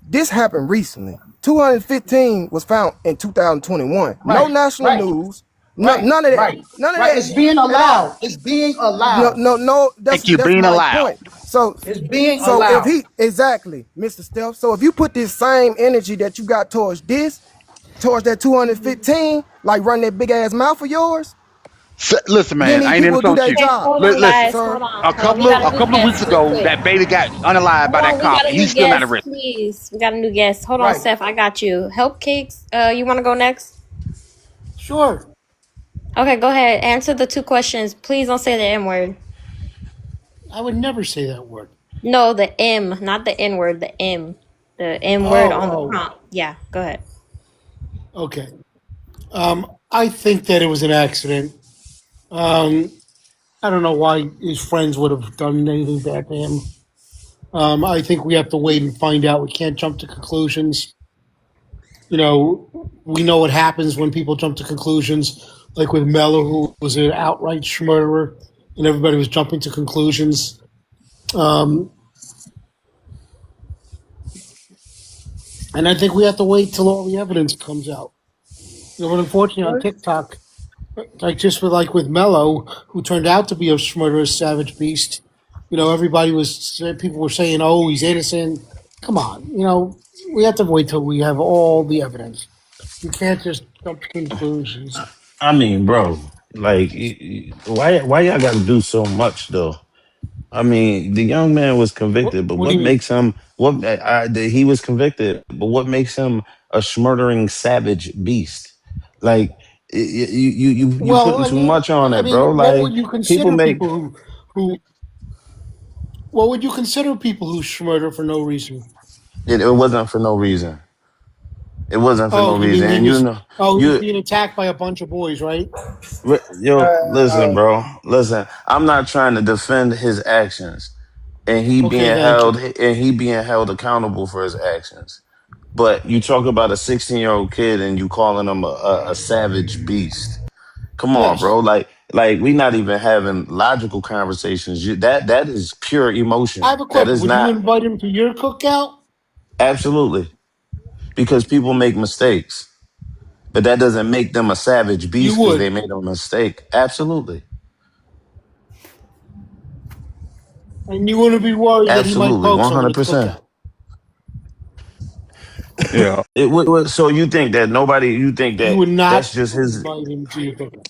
this happened recently. 215 was found in 2021. No Right, national right, news. right, None of that. right, None of right. that It's being at all. allowed. It's being No, allowed. no, no. Thank you, That's being my allowed. point. So, It's being if allowed. he exactly, Mr. Steph. So if you put this same energy that you got towards that 215, like run that big ass mouth of yours, Listen, then man, these I ain't people do interrupting their you. Okay, job, hold on, Listen, guys. sir. Hold on. We got a a new couple of weeks guest real ago, quick. that baby got unalived Hold by that on, we cop, got a and new he's still not guest, arrested. please. We got a new guest. Hold on, Right. Seth. I got you. Help Cakes. You want to go next? Sure. Okay, go ahead. Answer the two questions. Please don't say the M word. I would never say that word. No, the M, not the N word. The M. The M word on the Oh, prompt. Yeah, go ahead. okay. I think that it was an accident. I don't know why his friends would have done anything bad to him. I think we have to wait and find out. We can't jump to conclusions. We know what happens when people jump to conclusions, like with Mello, who was an outright murderer, and everybody was jumping to conclusions. And I think we have to wait till all the evidence comes out. But unfortunately, on TikTok, like with Mello, who turned out to be a murderous savage beast, people were saying, "Oh, he's innocent." Come on, we have to wait till we have all the evidence. You can't just jump to conclusions. I mean, bro, like, why y'all got to do so much though? I mean, the young man was convicted, but What do what you mean? makes him he was convicted, but what makes him a smurdering savage beast? Like, you Well, putting too much on it, bro. what Like, would you people consider make people who What would you consider people who murder for no reason? It wasn't for no reason. It wasn't for Oh, no you mean reason. he And you was? know, Oh, he was you being attacked by a bunch of boys, right? listen, bro. Listen, I'm not trying to defend his actions, and Okay, thank you. he being held accountable for his actions. But you talk about a 16-year-old kid and you calling him a savage beast. Come on, Yes. bro. Like we not even having logical conversations. That is pure I emotion. have a That question. is Would you not invite him to your cookout? absolutely because people make mistakes. But that doesn't make them a savage You beast because they would, made a mistake. Absolutely. and you wouldn't be worried that he might Absolutely. poke someone at the 100%. cookout. Yeah. So you think that you think You that would that's not just his, invite him to your cookout.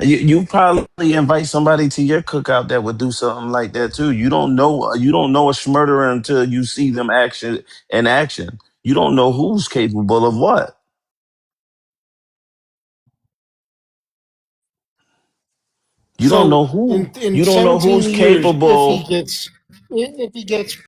you probably invite somebody to your cookout that would do something like that too. You don't know a murderer until you see them in action. You don't know who's capable of what. You don't know So who. in You don't know 17 who's years, capable. if he gets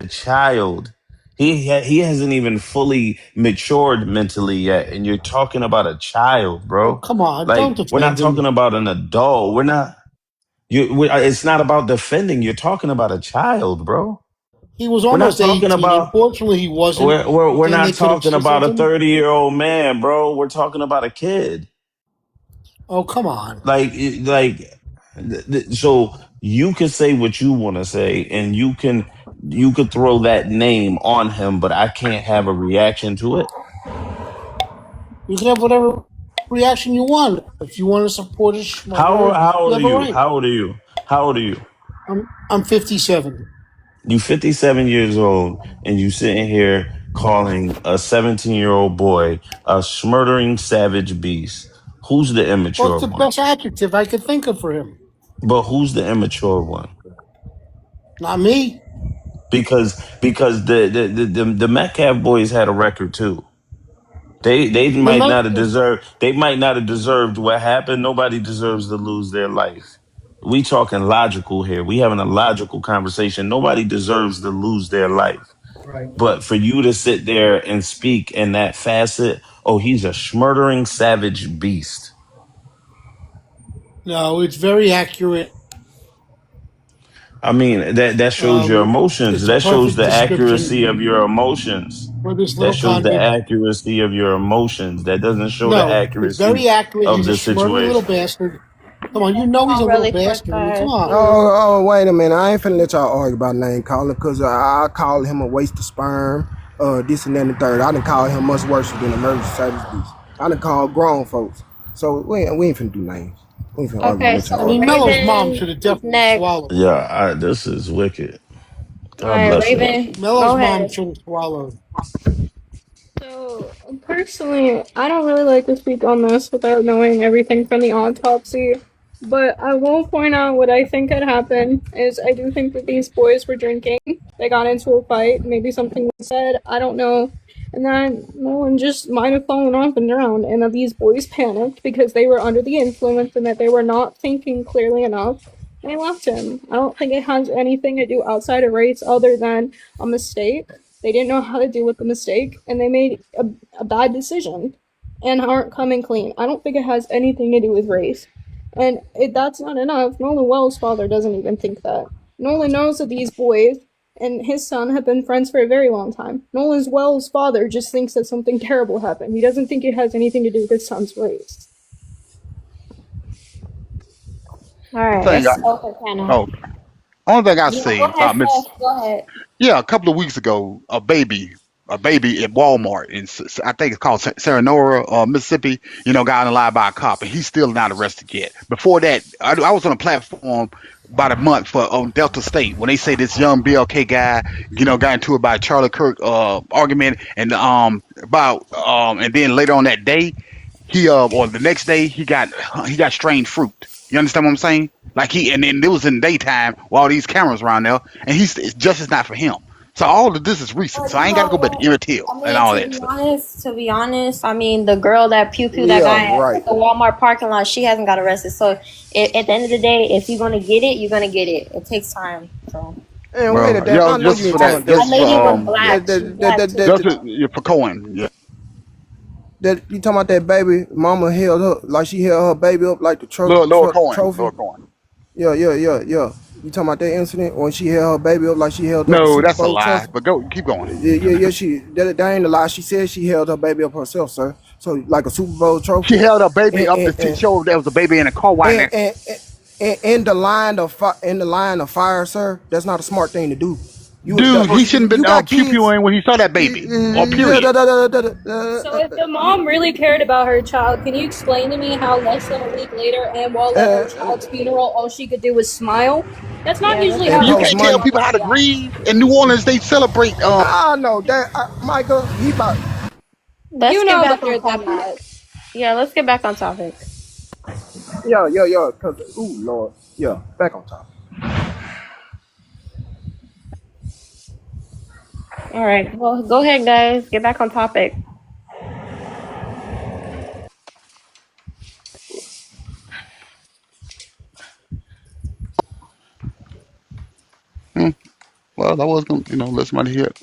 A child. He hasn't even fully matured mentally yet, and you're talking about a child, oh bro. come on, Like don't we're not defend talking him. about an adult. We're not. It's not about defending. You're talking about a child, bro. He was We're not almost talking 18. about. Unfortunately, he wasn't. We're Then they not could have talking about a system. 30-year-old man, bro. We're talking about a kid. Oh come on. So you can say what you want to say, and you could throw that name on him, but I can't have a reaction to it. You can have whatever reaction you want. If you want to support a murderer, How you old are have a you? right. How old are you? How old are you? I'm 57. You 57 years old, and you sitting here calling a 17-year-old boy a smurdering savage beast. Who's the Well, immature it's the one? best adjective I could think of for him. But who's the immature one? Not me. Because the Metcalf boys had a record too. The Met, They might not have deserved what happened. Nobody deserves to lose their life. We talking logical here. We having a logical conversation. Nobody deserves to lose their life. right. But for you to sit there and speak in that facet, oh, he's a smurdering savage beast. No, it's very accurate. I mean, that shows your emotions. It's a That shows perfect the accuracy of description your emotions. for this That little shows the convict. accuracy of your emotions. That doesn't show the No, it's accuracy very accurate. of He's a the smarter little situation. bastard. Come on, you Let's know he's go a little really quick, bastard. I mean, come guys, on. please. Wait a minute. I ain't finna let y'all argue about name calling because I call him a waste of sperm, this and that and the third. I done call him much worse than a murder service beast. I done called grown folks. So we ain't finna do names. We ain't finna argue and Okay, let I y'all so mean, argue. Mello's mom Raven should have is definitely next. swallowed. This is wicked. All God right, bless her. Raven, Mello's go mom ahead. should have swallowed. So, personally, I don't really like to speak on this without knowing everything from the autopsy, but I will point out what I think had happened is I do think that these boys were drinking. They got into a fight, maybe something was said, I don't know. And then Nolan just might have fallen off and drowned, and that these boys panicked because they were under the influence and that they were not thinking clearly enough, and they left him. I don't think it has anything to do outside of race other than a mistake. They didn't know how to deal with the mistake, and they made a bad decision and aren't coming clean. I don't think it has anything to do with race. And if that's not enough, Nolan Wells' father doesn't even think that. Nolan knows that these boys and his son have been friends for a very long time. Nolan Wells' father just thinks that something terrible happened. He doesn't think it has anything to do with his son's race. All right, Thing I, it's okay, Hannah. oh, only thing I Yeah, go seen ahead, about Miss. Steph. Go ahead. Yeah, a couple of weeks ago, a baby at Walmart in I think it's called Serenora, Mississippi. Got alive by a cop, and he's still not arrested yet. Before that, I was on a platform about a month for on Delta State when they say this young BLK guy, got into it by Charlie Kirk argument, and and then later on that day, he or the next day he got strange fruit. You understand what I'm saying? Like and then it was in daytime with all these cameras around there, and justice not for him. So all of this is recent. So I You ain't got to know go back to what? Irritil I and mean, all that stuff. to be honest, I mean, the girl that pew pew that Yeah, guy right. at the Walmart parking lot, she hasn't got arrested. So at the end of the day, if you're gonna get it, you're gonna get it. It takes time. So And wait a Well, minute, y'all, I know you justice ain't for talking that. about that. that Justice for lady was That black. She's that that black that, too. that, justice So. for Cohen. Yeah. that you talking about that baby mama held her like she held her baby up like the Lord Cohen. trophy. Lord Cohen. Yeah. You talking about that incident when she held her baby up like she held up the No, Super that's a Bowl lie. trophy? But go, keep going. Yeah. That ain't a lie. She said she held her baby up herself, sir. So like a Super Bowl She trophy, held her baby and up and to and show there was a baby in a car right and, next. and, and in the line of fire, sir. That's not a smart thing to do. Dude, he shouldn't have You been got pew kids. pewing when he saw that baby. Or Yeah. period. So if the mom really cared about her child, can you explain to me how less than a week later and while at her child's funeral, all she could do was smile? That's not Yeah, usually that's how And You other post can't people tell money. people how to react. grieve. In New Orleans, they celebrate. I know that, Michael. He about let's You get know back on better than topic. that. Yeah, let's get back on topic. yeah. Cause Lord, yeah. Back on top. All right. Well, go ahead, guys. Get back on topic. Well, I was going to, let somebody hear it.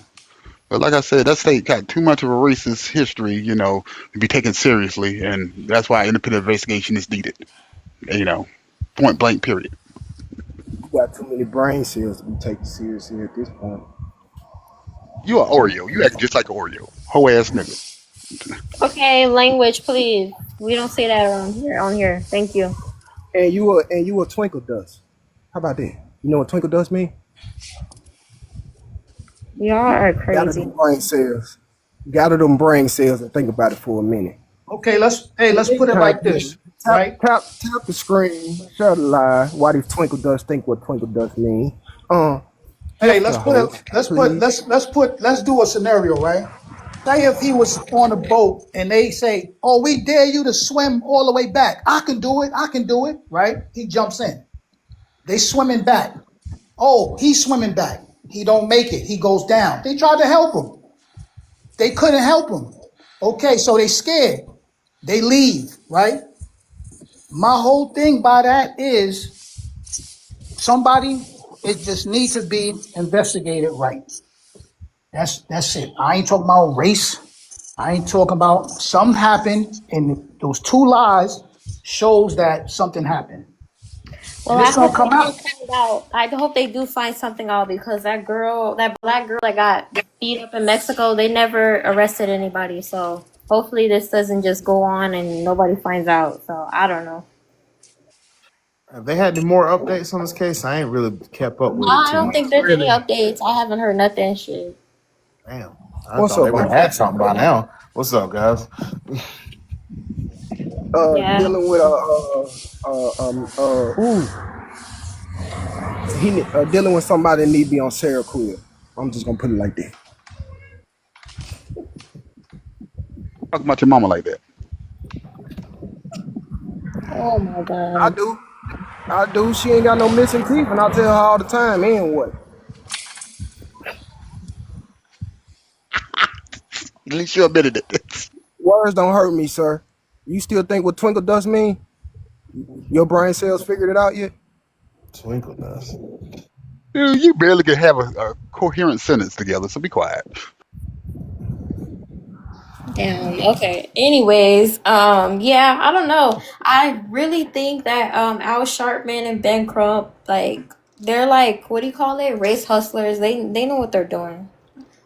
But like I said, that state got too much of a racist history, to be taken seriously. And that's why independent investigation is needed, you know, point blank, period. You got too many brain cells to be taken seriously at this point. You are Oreo. You act just like an Oreo. Whole ass nigga. Okay, language, please. We don't say that around here. On here, thank you. And you a twinkle dust. How about that? You know what twinkle dust mean? Y'all are Gather crazy. them brain cells. Gather them brain cells and think about it for a minute. Okay, let's put it like this, right? Tap the screen. Shut the lie. Why these twinkle dust think what twinkle dust mean? Hey, Help the host, please. let's do a scenario, right? Say if he was on a boat and they say, "Oh, we dare you to swim all the way back." I can do it, right? He jumps in. They swimming back. Oh, he's swimming back. He don't make it. He goes down. They tried to help him. They couldn't help him. Okay, so they scared. They leave, right? My whole thing by that is it just needs to be investigated right. That's it. I ain't talking about race. I ain't talking about something happened and those two lies shows that something happened. Well, And I it's gonna hope they come do out. find out. I hope they do find something out because that girl, that black girl that got beat up in Mexico, they never arrested anybody. So hopefully this doesn't just go on and nobody finds out. So I don't know. Have they had any more updates on this case? I ain't really kept up No, with it I too don't much. think there's any updates. I haven't heard nothing. Shit. Damn. I What's thought they up, would have Michael? had something by now. What's up, guys? Yeah. Dealing with dealing with somebody that need to be on Seroquel. I'm just gonna put it like that. Talk about your mama like that. Oh my I god. do. She ain't got no missing teeth, and I tell her all the time. And what? At least you admitted it. Words don't hurt me, sir. You still think what twinkle dust mean? Your brain cells figured it out yet? Twinkle dust. Dude, you barely can have a coherent sentence together, so be quiet. Damn. Okay. Anyways, yeah, I don't know. I really think that Al Sharpton and Ben Crump, like, they're like, what do you call it? Race hustlers. They know what they're doing.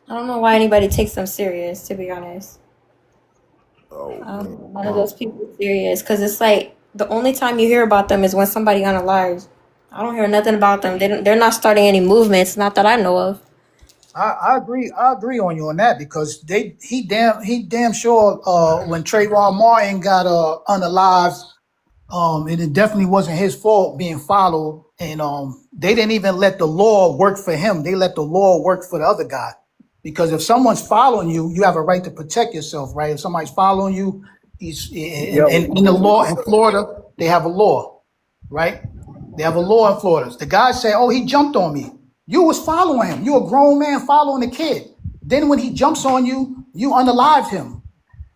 I don't know why anybody takes them serious, to be honest. None of those people are serious because it's like the only time you hear about them is when somebody unalives. I don't hear nothing about them. They're not starting any movements, not that I know of. I agree. I agree on you on that because he damn sure when Trayvon Martin got unalived, and it definitely wasn't his fault being followed, and they didn't even let the law work for him. They let the law work for the other guy. Because if someone's following you, you have a right to protect yourself, right? If somebody's following you, he's in the law in Florida, they have a law, right? They have a law in Florida. The guy say, "Oh, he jumped on me." You was following him. You a grown man following a kid. Then when he jumps on you, you unalived him.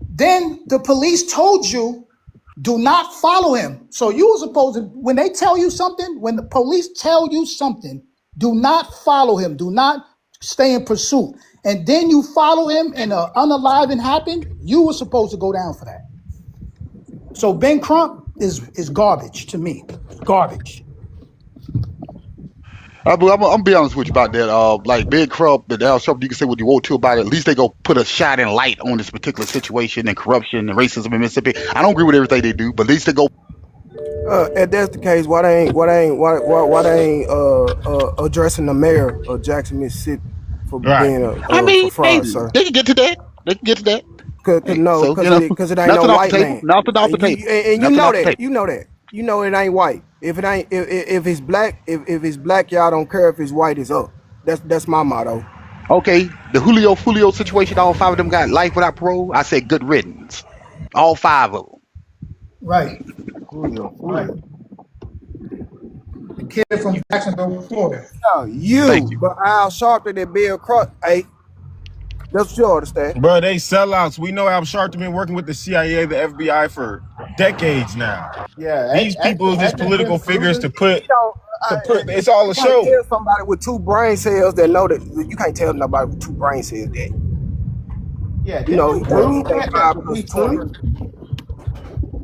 Then the police told you, do not follow him. So you were supposed to, when they tell you something, when the police tell you something, do not follow him. Do not stay in pursuit. And then you follow him and unaliving happened, you were supposed to go down for that. So Ben Crump is garbage to me. Garbage. I'm gonna be honest with you about that. Like Big Crump and Al Sharpton, you can say what you want to about it. At least they go put a shot in light on this particular situation and corruption and racism in Mississippi. I don't agree with everything they do, but at least they go. If that's the case, why they ain't addressing the mayor of Jackson, Mississippi for being for fraud, sir? They can get to that. They can get to that. Cause it ain't no white man. Nothing off the table. And you know that. You know that. You know it ain't white. If it ain't, if it's black, if it's black, y'all don't care if it's white. It's up. That's my motto. Okay, the Julio situation. All 5 of them got life without parole. I said good riddance. All 5 of them. Right. Right. The kid from Jacksonville, Florida. You. But Al Sharpton and Bill Crump, hey, that's what you understand. Bro, they sellouts. We know Al Sharpton been working with the CIA, the FBI for decades now. Yeah, these people are just political figures to put. It's all a show. You can't tell somebody with 2 brain cells that know that you can't tell nobody with 2 brain cells that. Yeah, you know,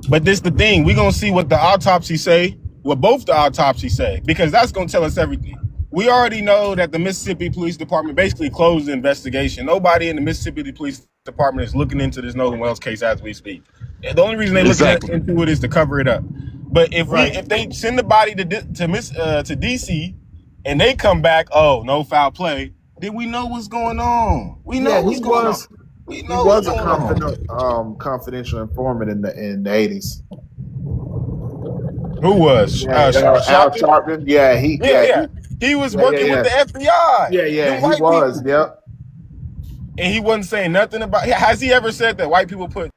but this the thing. We're gonna see what the autopsy say, what both the autopsies say, because that's gonna tell us everything. We already know that the Mississippi Police Department basically closed the investigation. Nobody in the Mississippi Police Department is looking into this Nolan Wells case as we speak. The only reason they look into it is to cover it up. But if they send the body to DC and they come back, oh, no foul play, then we know what's going on. We know what's going on. He was a confidential informant in the 80s. Who was? Al Sharpton? Yeah, he was working with the FBI. Yeah, he was. People. Yep. And he wasn't saying nothing about. Has he ever said that white people put?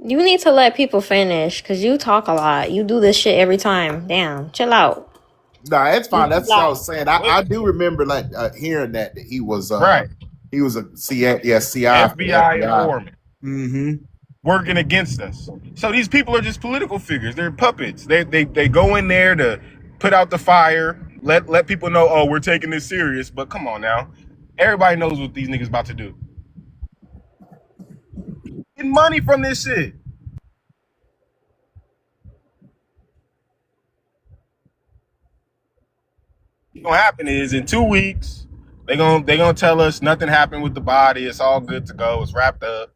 You need to let people finish, because you talk a lot. You do this shit every time. Damn, chill out. Nah, it's fine. That's what I was saying. I do remember hearing that he was right. He was a CI FBI informant. Mm-hmm. Working against us. So these people are just political figures. They're puppets. They go in there to put out the fire, let people know, oh, we're taking this serious. But come on now. Everybody knows what these niggas about to do. Get money from this shit. What's gonna happen is in 2 weeks, they gonna tell us nothing happened with the body. It's all good to go. It's wrapped up.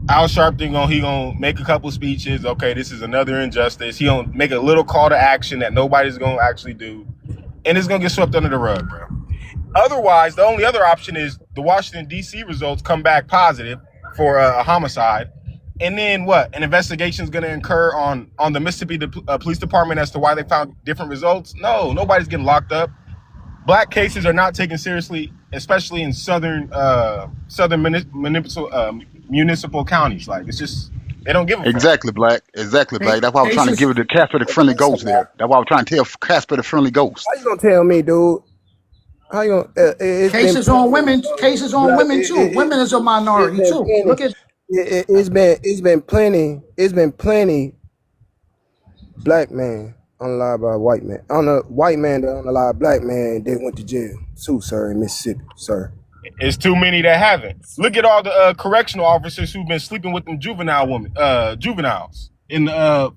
Al Sharpton he gonna make a couple speeches. Okay, this is another injustice. He gonna make a little call to action that nobody's gonna actually do, and it's gonna get swept under the rug, bro. Otherwise, the only other option is the Washington D.C. results come back positive for a homicide, and then what? An investigation is gonna incur on the Mississippi Police Department as to why they found different results. No, nobody's getting locked up. Black cases are not taken seriously, especially in southern municipal counties. Like, it's just, they don't give a Exactly, fuck. Black. Exactly, Black. That's why I was trying to give it to Casper the Friendly Ghost there. That's why I was trying to tell Casper the Friendly Ghost. How you gonna tell me, dude? How you gonna? Cases on women too. Women is a minority too. Look at it's been plenty black men unalived by a white man. On a white man that unalived black man, they went to jail too, sir, in Mississippi, sir. It's too many that haven't. Look at all the correctional officers who've been sleeping with them juveniles in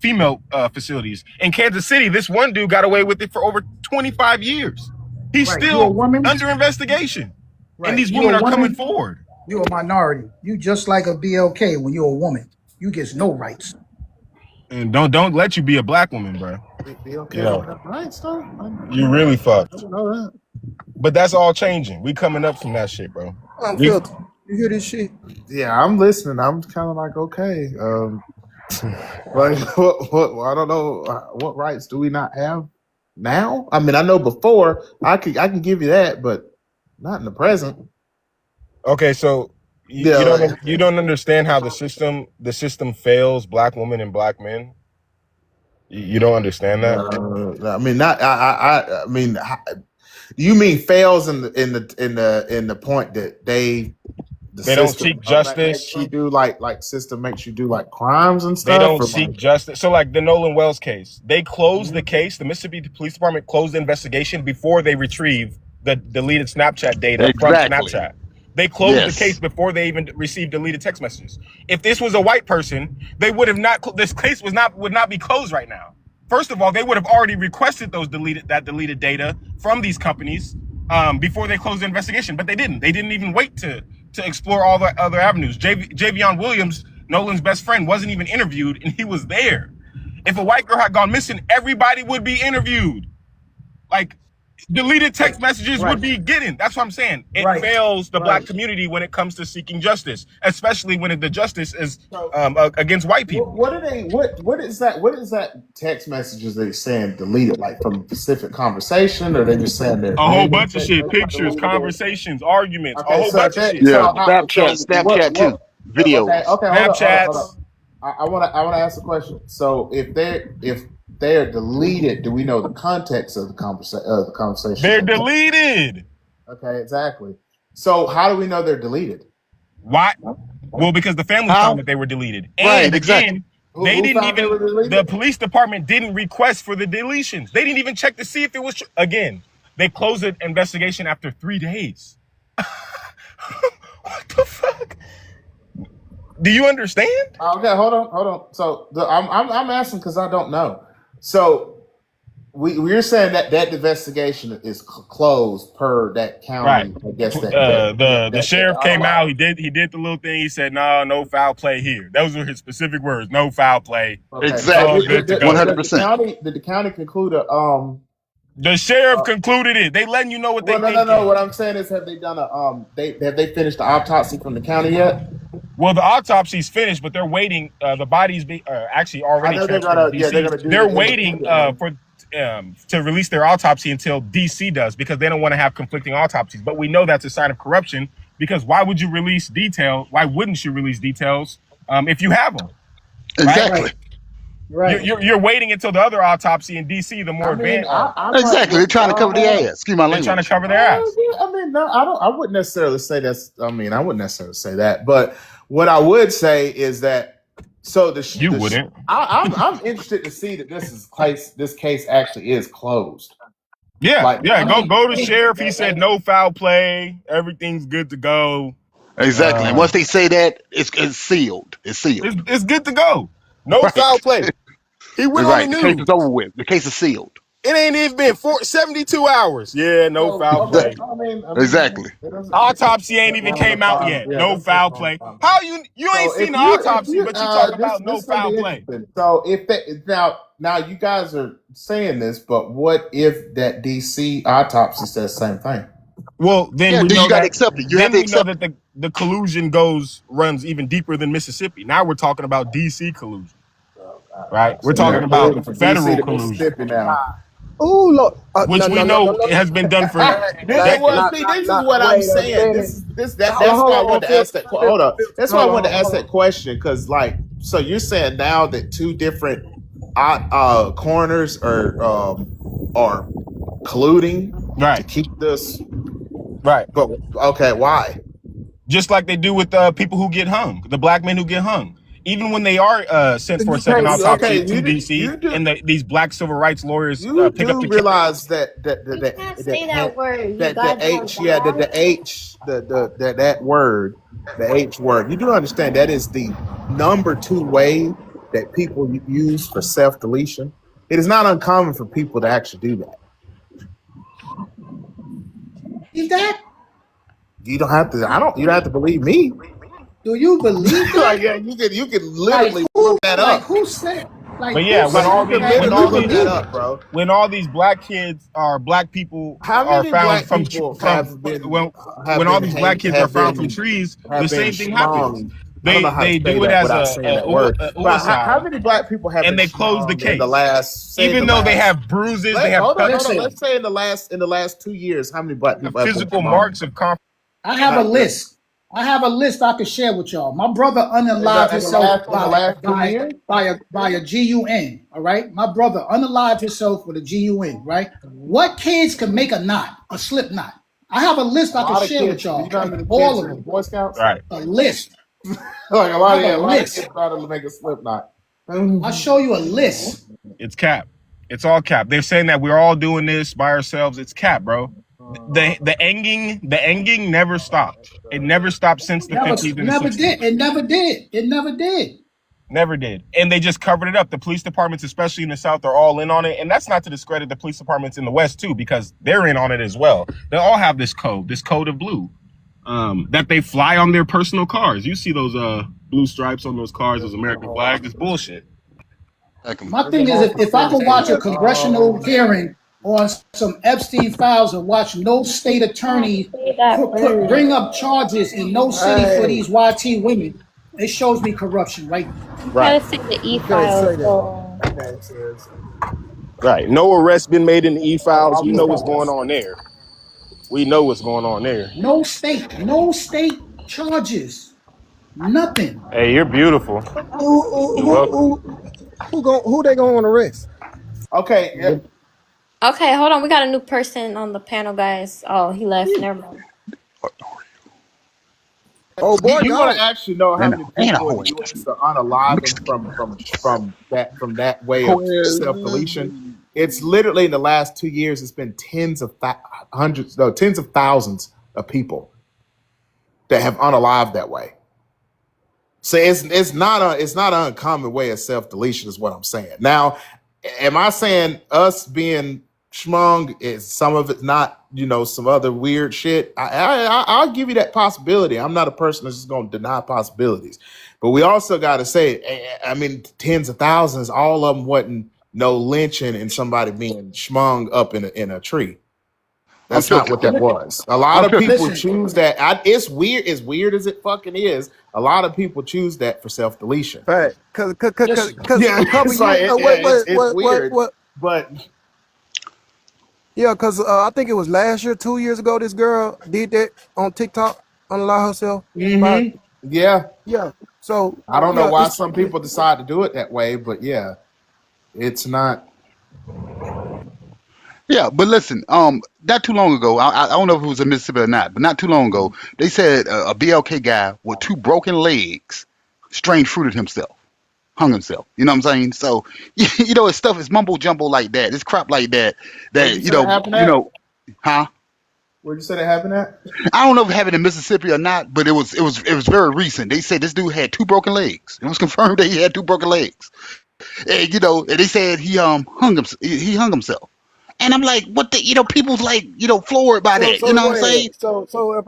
female facilities. In Kansas City, this one dude got away with it for over 25 years. He's still under investigation. Right. And these women are coming forward. You're a minority. You just like a BLK when you're a woman. You get no rights. And don't let you be a black woman, bro. BLK rights, though? You really fucked. I don't know that. But that's all changing. We coming up from that shit, bro. You hear this shit? Yeah, I'm listening. I'm kind of like, okay. Like, what? I don't know. What rights do we not have now? I mean, I know before. I can give you that, but not in the present. Okay, so you don't understand how the system fails black women and black men. You don't understand that. I mean, not. I mean. You mean fails in the point that the They don't system seek justice. makes you do like system makes you do like crimes and stuff. They don't or seek like, justice. So like the Nolan Wells case, they closed the case. The Mississippi Police Department closed the investigation before they retrieved the deleted Snapchat data from Exactly. Snapchat. They closed Yes. the case before they even received deleted text messages. If this was a white person, they would have not. This case would not be closed right now. First of all, they would have already requested that deleted data from these companies before they closed the investigation, but they didn't. They didn't even wait to explore all the other avenues. Javion Williams, Nolan's best friend, wasn't even interviewed, and he was there. If a white girl had gone missing, everybody would be interviewed. Like, deleted text messages would be getting. That's what I'm saying. It fails the black community when it comes to seeking justice, especially when the justice is against white people. what are they? What is that? What is that text messages they saying deleted? Like from a specific conversation, or they just saying they're a whole bunch of shit, pictures, conversations, arguments, a whole bunch of shit. Yeah, Snapchat too, videos. Okay, Snapchats. hold on. I want to ask a question. So if they are deleted, do we know the context of the conversation? They're deleted. Okay, exactly. So how do we know they're deleted? Why? Well, because the family found that they were deleted. And again, they didn't even, the police department didn't request for the deletions. They didn't even check to see if it was true. Again, they closed the investigation after 3 days. What the fuck? Do you understand? Okay, hold on. So I'm asking because I don't know. So we're saying that investigation is closed per that county. Right. I guess the sheriff came out. He did the little thing. He said, no foul play here. Those were his specific words. No foul play. Okay. Exactly. 100%. Did the county conclude the sheriff concluded it. They letting you know what they think. No. What I'm saying is, have they done have they finished the autopsy from the county yet? Well, the autopsy's finished, but they're waiting. The bodies actually already transferred to DC. They're waiting to release their autopsy until DC does, because they don't want to have conflicting autopsies. But we know that's a sign of corruption, because why would you release detail? Why wouldn't you release details if you have them? Exactly. Right. You're waiting until the other autopsy in DC, the more advanced. Exactly. They're trying to cover the ass. Excuse my language. They're trying to cover their ass. I mean, no, I wouldn't necessarily say that's. I mean, I wouldn't necessarily say that. But what I would say is that. So wouldn't. I'm interested to see that this case actually is closed. Yeah, Go to sheriff. He said no foul play. Everything's good to go. Exactly. And once they say that, it's sealed. It's sealed. It's good to go. No foul play. He went on the news. The case is over with. The case is sealed. It ain't even been 72 hours. Yeah, no foul play. Exactly. Autopsy ain't even came out yet. No foul play. How you ain't seen the autopsy, but you talk about no foul play. So if now you guys are saying this, but what if that DC autopsy says the same thing? Well, then we know you got to accept it. You have to accept that the collusion runs even deeper than Mississippi. Now we're talking about DC collusion. Right? We're talking about federal collusion now. Oh, look. Which we know has been done for this is what I'm saying. That's why I wanted to ask that. Hold up. That's why I wanted to ask that question, because, so you're saying now that two different coroners are colluding to keep this right? But okay, why? Just like they do with people who get hung, the black men who get hung. Even when they are sent for a second autopsy to DC, and these black civil rights lawyers pick up the realize that H word. You do understand that is the number 2 way that people use for self-deletion. It is not uncommon for people to actually do that. Is that? You don't have to. You don't have to believe me. Do you believe that? You can literally look that up. Who said? But yeah, when all these black kids are black people are found from when all these black kids are found from trees, the same thing happens. They do it as how many black people have? And they close the case. Even though they have bruises, they have. Let's say in the last 2 years, how many black people physical marks of conflict? I have a list. I have a list I could share with y'all. My brother unalived himself by a GUN. All right, my brother unalived himself with a GUN. Right, what kids can make a knot, a slip knot? I have a list I can share with y'all. All of them. Boy Scouts. Right. A list. Like a lot of kids try to make a slip knot. I'll show you a list. It's cap. It's all cap. They're saying that we're all doing this by ourselves. It's cap, bro. The enging never stopped. It never stopped since the 50s and the 60s. It never did. Never did. And they just covered it up. The police departments, especially in the South, are all in on it. And that's not to discredit the police departments in the West, too, because they're in on it as well. They all have this code of blue, that they fly on their personal cars. You see those blue stripes on those cars, those American flags. It's bullshit. My thing is, if I could watch a congressional hearing on some Epstein files and watch no state attorney bring up charges in no city for these YT women, it shows me corruption, right? Right. Gotta see the e-files. Right. No arrest been made in the e-files. We know what's going on there. No state charges. Nothing. Hey, you're beautiful. Who they gonna arrest? Okay. Yeah. Okay, hold on. We got a new person on the panel, guys. Oh, he left. Never mind. Oh boy, you want to actually know how many people you to unalive them from that way of self-deletion? It's literally in the last 2 years. It's been tens of thousands of people that have unalived that way. So it's not an uncommon way of self-deletion, is what I'm saying. Now, am I saying us being schmung is some of it not, some other weird shit? I'll give you that possibility. I'm not a person that's just going to deny possibilities. But we also got to say, I mean, tens of thousands, all of them wasn't no lynching and somebody being schmung up in a tree. That's not what that was. A lot of people choose that. It's weird. As weird as it fucking is, a lot of people choose that for self-deletion. Right. Because yeah, it's weird. But yeah, because I think it was last year, 2 years ago, this girl did that on TikTok, unallow herself. Mm-hmm. Yeah. So I don't know why some people decide to do it that way, but yeah, it's not. Yeah, but listen, not too long ago, I don't know if it was in Mississippi or not, but not too long ago, they said a BLK guy with 2 broken legs strange fruited himself, hung himself. You know what I'm saying? So, it's stuff is mumbo jumbo like that. It's crap like that. Huh? Where'd you say that happened at? I don't know if it happened in Mississippi or not, but it was very recent. They said this dude had 2 broken legs. It was confirmed that he had 2 broken legs. And, and they said he hung himself. And I'm like, what the, people's like, floored by that. You know what I'm saying? So if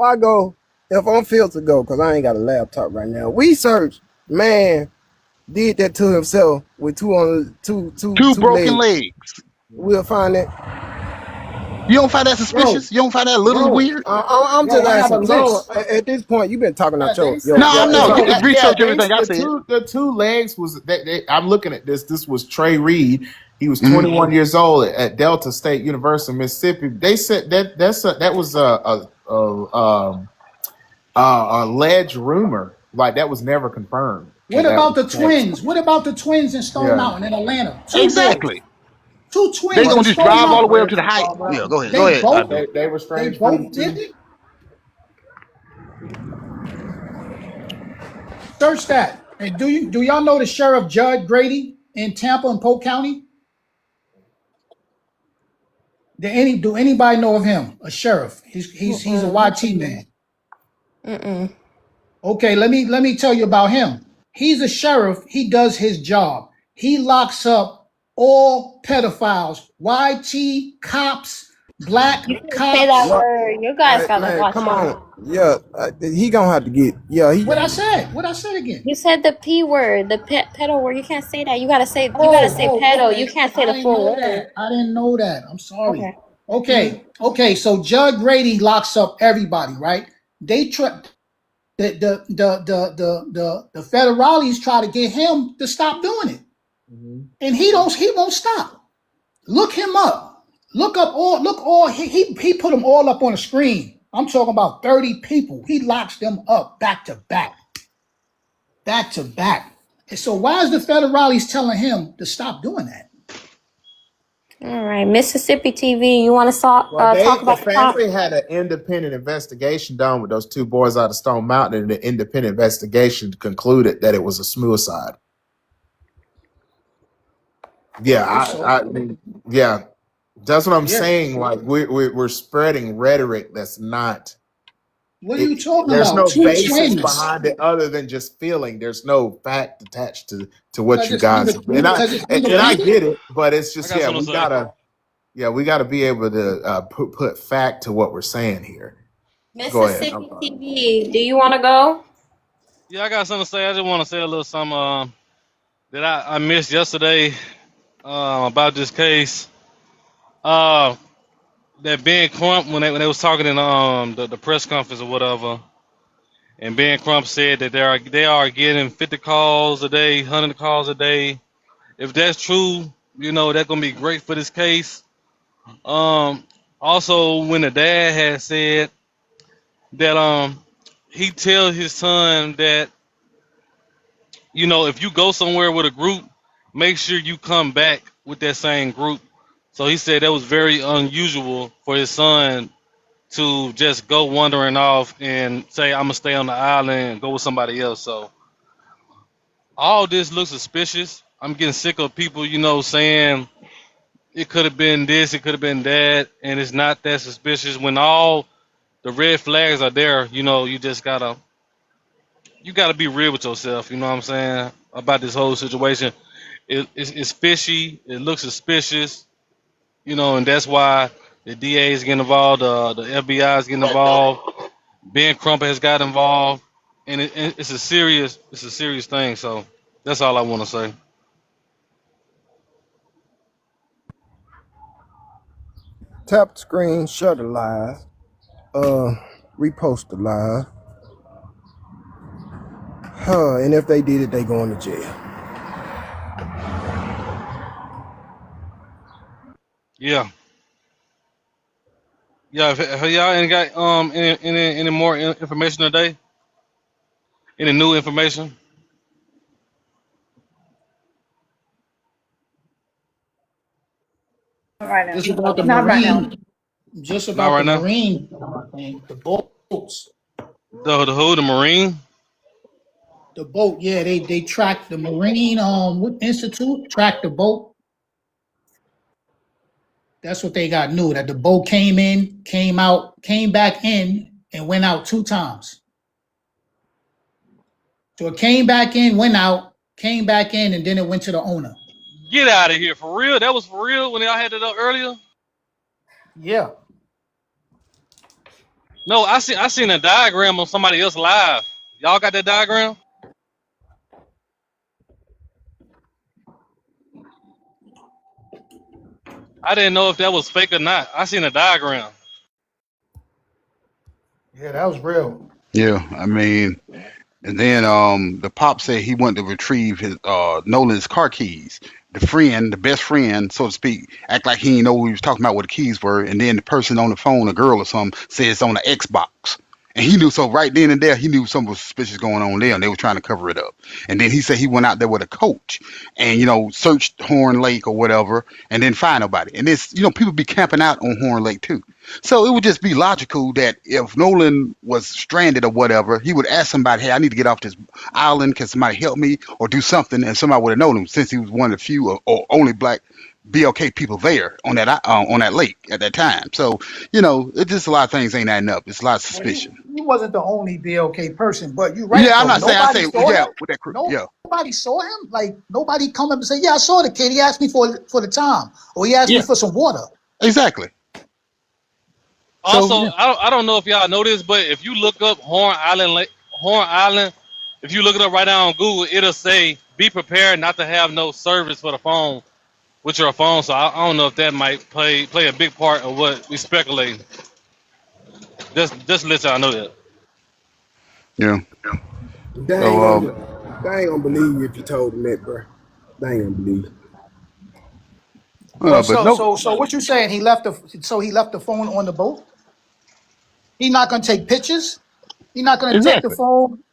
I'm filled to go, because I ain't got a laptop right now, we search, man, did that to himself with two broken legs. We'll find that. You don't find that suspicious? You don't find that a little weird? I'm just asking. At this point, you've been talking about your. No. You can research everything I said. The 2 legs was. I'm looking at this. This was Trey Reed. He was 21 years old at Delta State University, Mississippi. They said that was a alleged rumor. Like, that was never confirmed. What about the twins? What about the twins in Stone Mountain in Atlanta? Exactly. 2 twins. They gonna just drive all the way up to the height. Yeah, go ahead. They were strange. They both did it. Search that. And do y'all know the Sheriff Judd Grady in Tampa and Polk County? Do anybody know of him? A sheriff. He's a YT man. Okay, let me tell you about him. He's a sheriff. He does his job. He locks up all pedophiles, YT cops, black cops. Say that word. You guys gotta watch come on. Yeah, he gonna have to get. Yeah, What I said again? You said the P word, the pedo word. You can't say that. You gotta say pedo. Okay. You can't say the full word. I didn't know that. I'm sorry. Okay. So Judd Grady locks up everybody, right? They try. The federales try to get him to stop doing it, and he won't stop. Look him up. Look up all. He put them all up on the screen. I'm talking about 30 people. He locks them up back to back. Back to back. And so why is the federales telling him to stop doing that? All right, Mississippi TV. You want to talk The about the prompt? family had an independent investigation done with those two boys out of Stone Mountain, and the independent investigation concluded that it was a suicide. Yeah, yeah, that's what I'm saying. Like we're spreading rhetoric that's not. What are you talking There's about? no Two basis twins. behind it other than just feeling. There's no fact attached to what you Because guys. And I get it, but it's just I got something to say. we gotta be able to put fact to what we're saying here. Go ahead. Mississippi TV. Do you want to go? Yeah, I got something to say. I just want to say a little something that I missed yesterday about this case. That Ben Crump, when they was talking in the press conference or whatever, and Ben Crump said that they are getting 50 calls a day, 100 calls a day. If that's true, that's gonna be great for this case. Also, when the dad had said that he tells his son that if you go somewhere with a group, make sure you come back with that same group. So he said that was very unusual for his son to just go wandering off and say, I'm gonna stay on the island and go with somebody else. So all this looks suspicious. I'm getting sick of people, saying it could have been this, it could have been that, and it's not that suspicious. When all the red flags are there, you just gotta be real with yourself. You know what I'm saying about this whole situation. It's fishy. It looks suspicious. And that's why the DA is getting involved. The FBI is getting involved. Ben Crump has got involved, and it's a serious thing. So that's all I want to say. Tap the screen, share the live, repost the live. And if they did it, they going to jail. Yeah. Have y'all ain't got any more information today? Any new information? Right now. Just about the Not right now. Marine. Just Not about right the now. Marine thing. The boats. The who? The Marine? The boat, yeah, they tracked the Marine Institute, tracked the boat. That's what they got new, that the boat came in, came out, came back in, and went out 2 times. So it came back in, went out, came back in, and then it went to the owner. Get out of here, for real? That was for real when y'all had it up earlier? Yeah. No, I seen a diagram on somebody else live. Y'all got that diagram? I didn't know if that was fake or not. I seen a diagram. Yeah, that was real. Yeah, I mean, and then the pop said he went to retrieve his Nolan's car keys. The best friend, so to speak, act like he didn't know what he was talking about, what the keys were, and then the person on the phone, a girl or something, says it's on the Xbox. And he knew, so right then and there, he knew something was suspicious going on there, and they were trying to cover it up. And then he said he went out there with a coach and, searched Horn Lake or whatever, and didn't find nobody. And it's, people be camping out on Horn Lake too. So it would just be logical that if Nolan was stranded or whatever, he would ask somebody, hey, I need to get off this island. Can somebody help me or do something? And somebody would have known him, since he was one of the few or only black BLK people there on that lake at that time. So, it's just a lot of things ain't adding up. It's a lot of suspicion. He wasn't the only BLK person, but you're right. Yeah, I'm not saying, yeah, with that crew. Yeah. Nobody saw him. Like, nobody come up and say, yeah, I saw the kid. He asked me for the time, or he asked me for some water. Exactly. Also, I don't know if y'all know this, but if you look up Horn Island, if you look it up right now on Google, it'll say, be prepared not to have no service for the phone with your phone. So I don't know if that might play a big part of what we speculating. Just let y'all know that. Yeah. They ain't gonna believe you if you told them that, bro. They ain't gonna believe you. So what you saying? He left the phone on the boat? He not gonna take pictures. He not gonna take the Exactly. phone.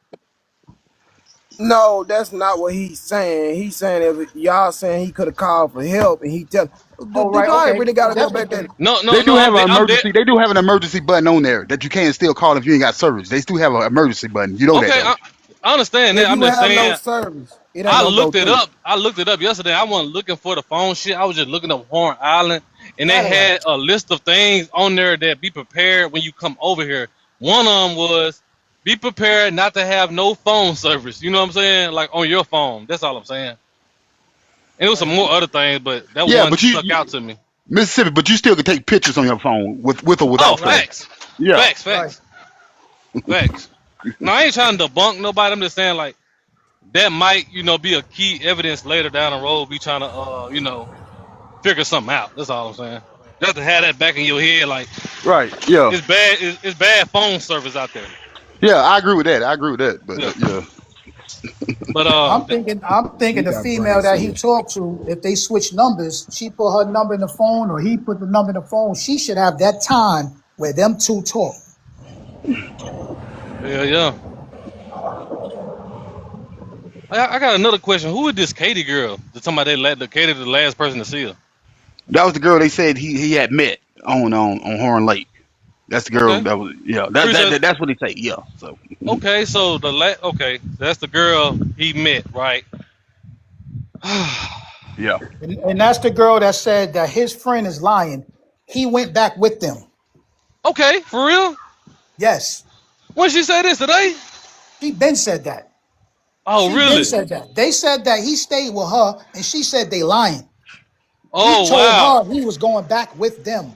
No, that's not what he's saying. He's saying if y'all saying he could have called for help and he tell, Oh, do right. I Okay. really got to go That's back what. there? No, They no, do no. have an I'm dead. emergency. They do have an emergency button on there that you can still call if you ain't got service. They still have an emergency button. You know that Okay, though. I understand that. If I'm you just have no saying. service, it ain't I gonna go looked it through. up. I looked it up yesterday. I wasn't looking for the phone shit. I was just looking up Horn Island, and they had Satellites. a list of things on there that be prepared when you come over here. One of them was be prepared not to have no phone service. You know what I'm saying? Like on your phone. That's all I'm saying. And there was some Right. more other things, but that Yeah, one but stuck out to me. Mississippi, but you still can take pictures on your phone with or Oh, without service. facts, Yeah. facts, Right. facts, facts. Now I ain't trying to debunk nobody. I'm just saying like that might be a key evidence later down the road. Be trying to figure something out. That's all I'm saying. Just to have that back in your head, like Right. Yeah. it's bad. It's bad phone service out there. Yeah. I agree with that. But Yeah. yeah. But I'm thinking. I'm thinking You the got female brain that he cells. talked to, if they switch numbers, she put her number in the phone, or he put the number in the phone. She should have that time where them two talk. yeah. I got another question. Who is this Katie girl? Somebody the Katie, the last person to see her. That was the girl they said he had met on Horn Lake. That's the girl Okay. that was Appreciate. that's what they say. Yeah. So Okay, so okay, that's the girl he met, right? yeah. And that's the girl that said that his friend is lying. He went back with them. Okay, for real? Yes. When she say this today? She been said that. Oh, She been really? said that. They said that he stayed with her, and she said they lying. He Oh, told wow. her he was going back with them.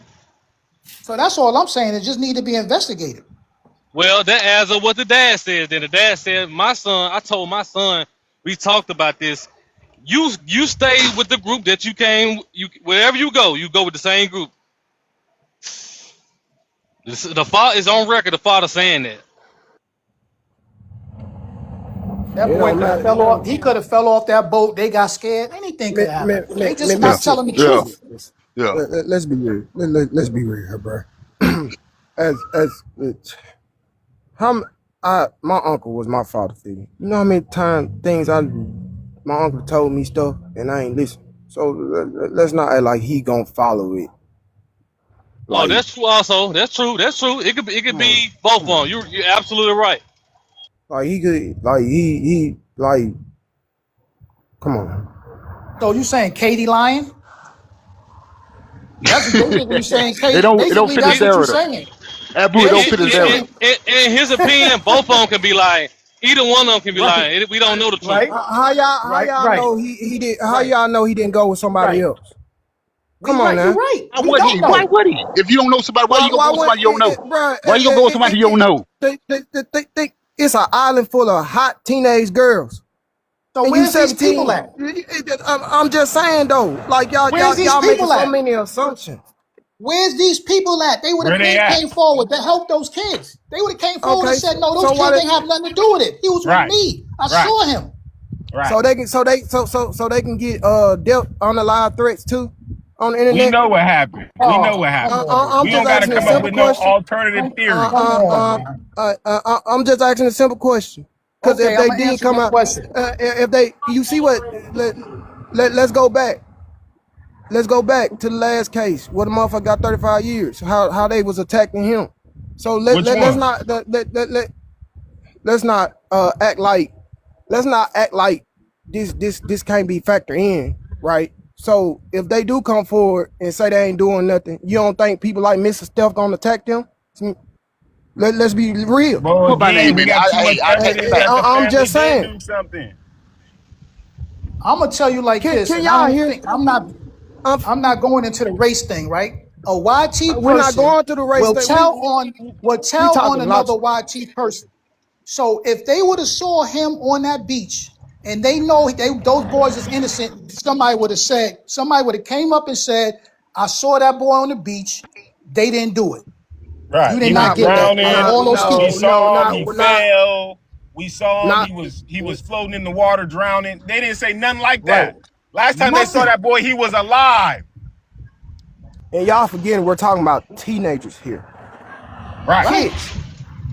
So that's all I'm saying. It just need to be investigated. Well, that adds up what the dad says. Then the dad said, "My son, I told my son, we talked about this. You stay with the group that you came. You wherever you go with the same group." The father is on record. The father saying that. That It boy don't could have matter. fell off. He could have fell off that boat. They got scared. Anything could have happened. They just Yeah. not Mississippi. telling the Yeah. truth. Yeah. Let's be real. Let's be real here, bro. My uncle was my father figure. You know how many times my uncle told me stuff and I ain't listen. So let's not act like he gonna follow it. Oh, Like, that's true. Also, that's true. That's true. It could come on, be both of come on. them. You're absolutely right. Like he could, like he like, come on. So you saying Katie lying? That's basically saying It Katie. don't Basically, fit his that's what you're narrative. saying. Abu, it You're don't fit basically his In, narrative. saying, in his opinion, both of them can be lying. Either one of them can be right, lying. We don't know the truth. right, How right, y'all right, know he did? How right, y'all know he didn't go with somebody right. else? We Come on right. You're now. right. Why We would don't he? Why know. would he? If you don't know somebody, why you gonna Why go with when somebody you don't know? bro? Why you gonna go with somebody you don't know? It's an island full of hot teenage girls. So And you where's these people 17. at? I'm just saying though, like Where's these y'all making people so at? many assumptions. Where's these people at? They would Where have they been at? came forward to help those kids. They would have came forward and Okay, said, "No, those so why kids they, ain't have nothing to do with it. He was with Right, me. I right, saw him." right. so they can get dealt on the live threats too on the We internet? know what happened. We know Oh, what come happened. on, I'm We don't just got to asking a come up simple with no question. alternative theory. come on, man. I'm just asking a simple question. Because Okay, if I'm they gonna did answer come your out, question. if they, you see what? Let's go back. Let's go back to the last case where the motherfucker got 35 years. How they was attacking him. So Which let's one? not let's not act like this can't be factored in, right? So if they do come forward and say they ain't doing nothing, you don't think people like Mr. Steph gonna attack them? Let's be real. Well, Well, my again, name, we man. got too much Hey, evidence man. that the I'm family just did saying. do something. I'm gonna tell you like this, Can and I y'all don't hear? think I'm not going into the race thing, right? A YT We're not person going to the race will thing. We tell on talking another logic. YT person. So if they would have saw him on that beach and they know those boys is innocent, somebody would have came up and said, "I saw that boy on the beach. They didn't do it. Right. You did He was not get that out of drowning. all those We kids." saw him. He Not fell. We saw him. not He was floating in the water, drowning. They didn't say nothing like Right. that. Last time they saw Nothing. that boy, he was alive. and y'all forgetting we're talking about teenagers here. Right. Kids.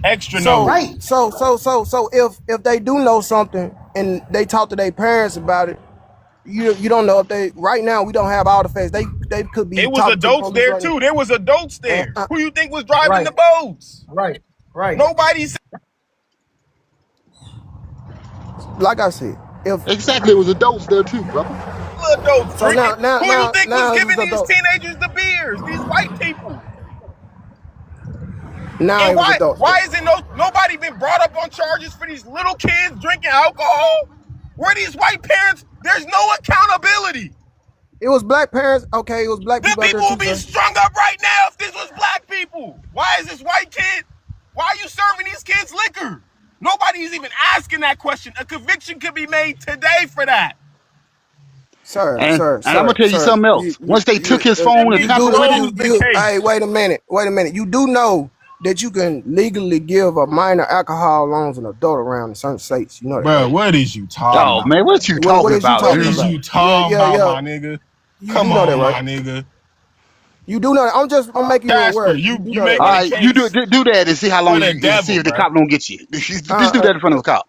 Extra So nosy. so if they do know something and they talk to their parents about it, you don't know if they right now we don't have all the facts. They could be It was talking to the adults police there right now. too. There was adults there. Who you think was driving the Right. boats? Right. Nobody said. Like I said, if Exactly, it was adults there too, brother. Adults so drinking. now Who you think was it's giving these adult. teenagers the beers? These white people. Now And it was adults. why isn't nobody been brought up on charges for these little kids drinking alcohol? Where these white parents? There's no accountability. It was black parents. Okay, it was black The people out there people too, will be sir. strung up right now if this was black people. Why is this white kid? Why are you serving these kids liquor? Nobody's even asking that question. A conviction could be made today for that. Sir, And I'm gonna tell you something else. Once they took his phone and tampered with it, hey, wait a minute. You do know that you can legally give a minor alcohol loan to an adult around in certain states. You know that, Bro, right? what is you talking oh about? man, what you What talking is you about, talking dude? about? You talking about, my nigga? You Come do know on, that, right? my nigga. You do know that. I'm making you Casper, aware. you know making that, All right? right, you do that and see how long for the you devil, see if the bro. cop don't get you. Just do that in front of the cop.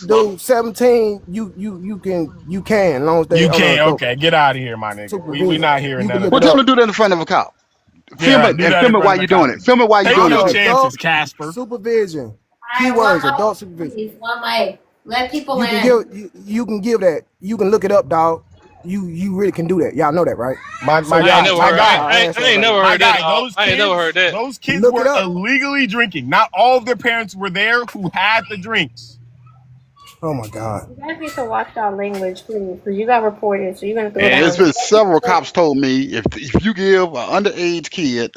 Dude, 17, you can, as long as they You on an can't. adult Okay, get out of here, my nigga. We supervision. not hearing You can none of look Well, it that. tell up. him to do that in front of a cop. Yeah, Film right. it Do and that film in it while front of you're the doing cop. it. Film it while you're Take doing your it. chances, Casper. Supervision. Alright, Keywords, adult supervision. one mic. Let people You in. can you can give that. You can look it up, dog. You really can do that. Y'all know that, right? My So I ain't never heard. guy, I ain't never heard that. Dog. those I ain't never kids, heard that. those kids Look it were up. illegally drinking. Not all of their parents were there who had the drinks. Oh my God. You guys need to watch that language, please, because you got reported, so you're gonna throw And there's down. been several cops told me if you give an underage kid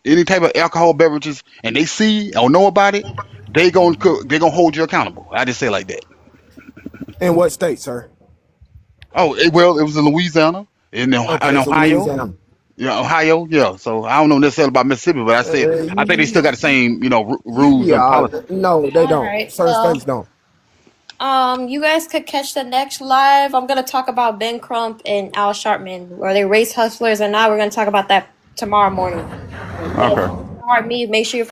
any type of alcohol beverages and they see or know about it, they gonna hold you accountable. I just say it like that. In what state, sir? Oh, well, it was in Louisiana, in Okay, so Ohio. Louisiana. Yeah, Ohio. Yeah. So I don't know necessarily about Mississippi, but I think they still got the same rules and Yeah, policies. no, they don't. Alright, Certain well, states don't. you guys could catch the next live. I'm gonna talk about Ben Crump and Al Sharpton. Are they race hustlers or not? We're gonna talk about that tomorrow morning. Okay. Me, make sure you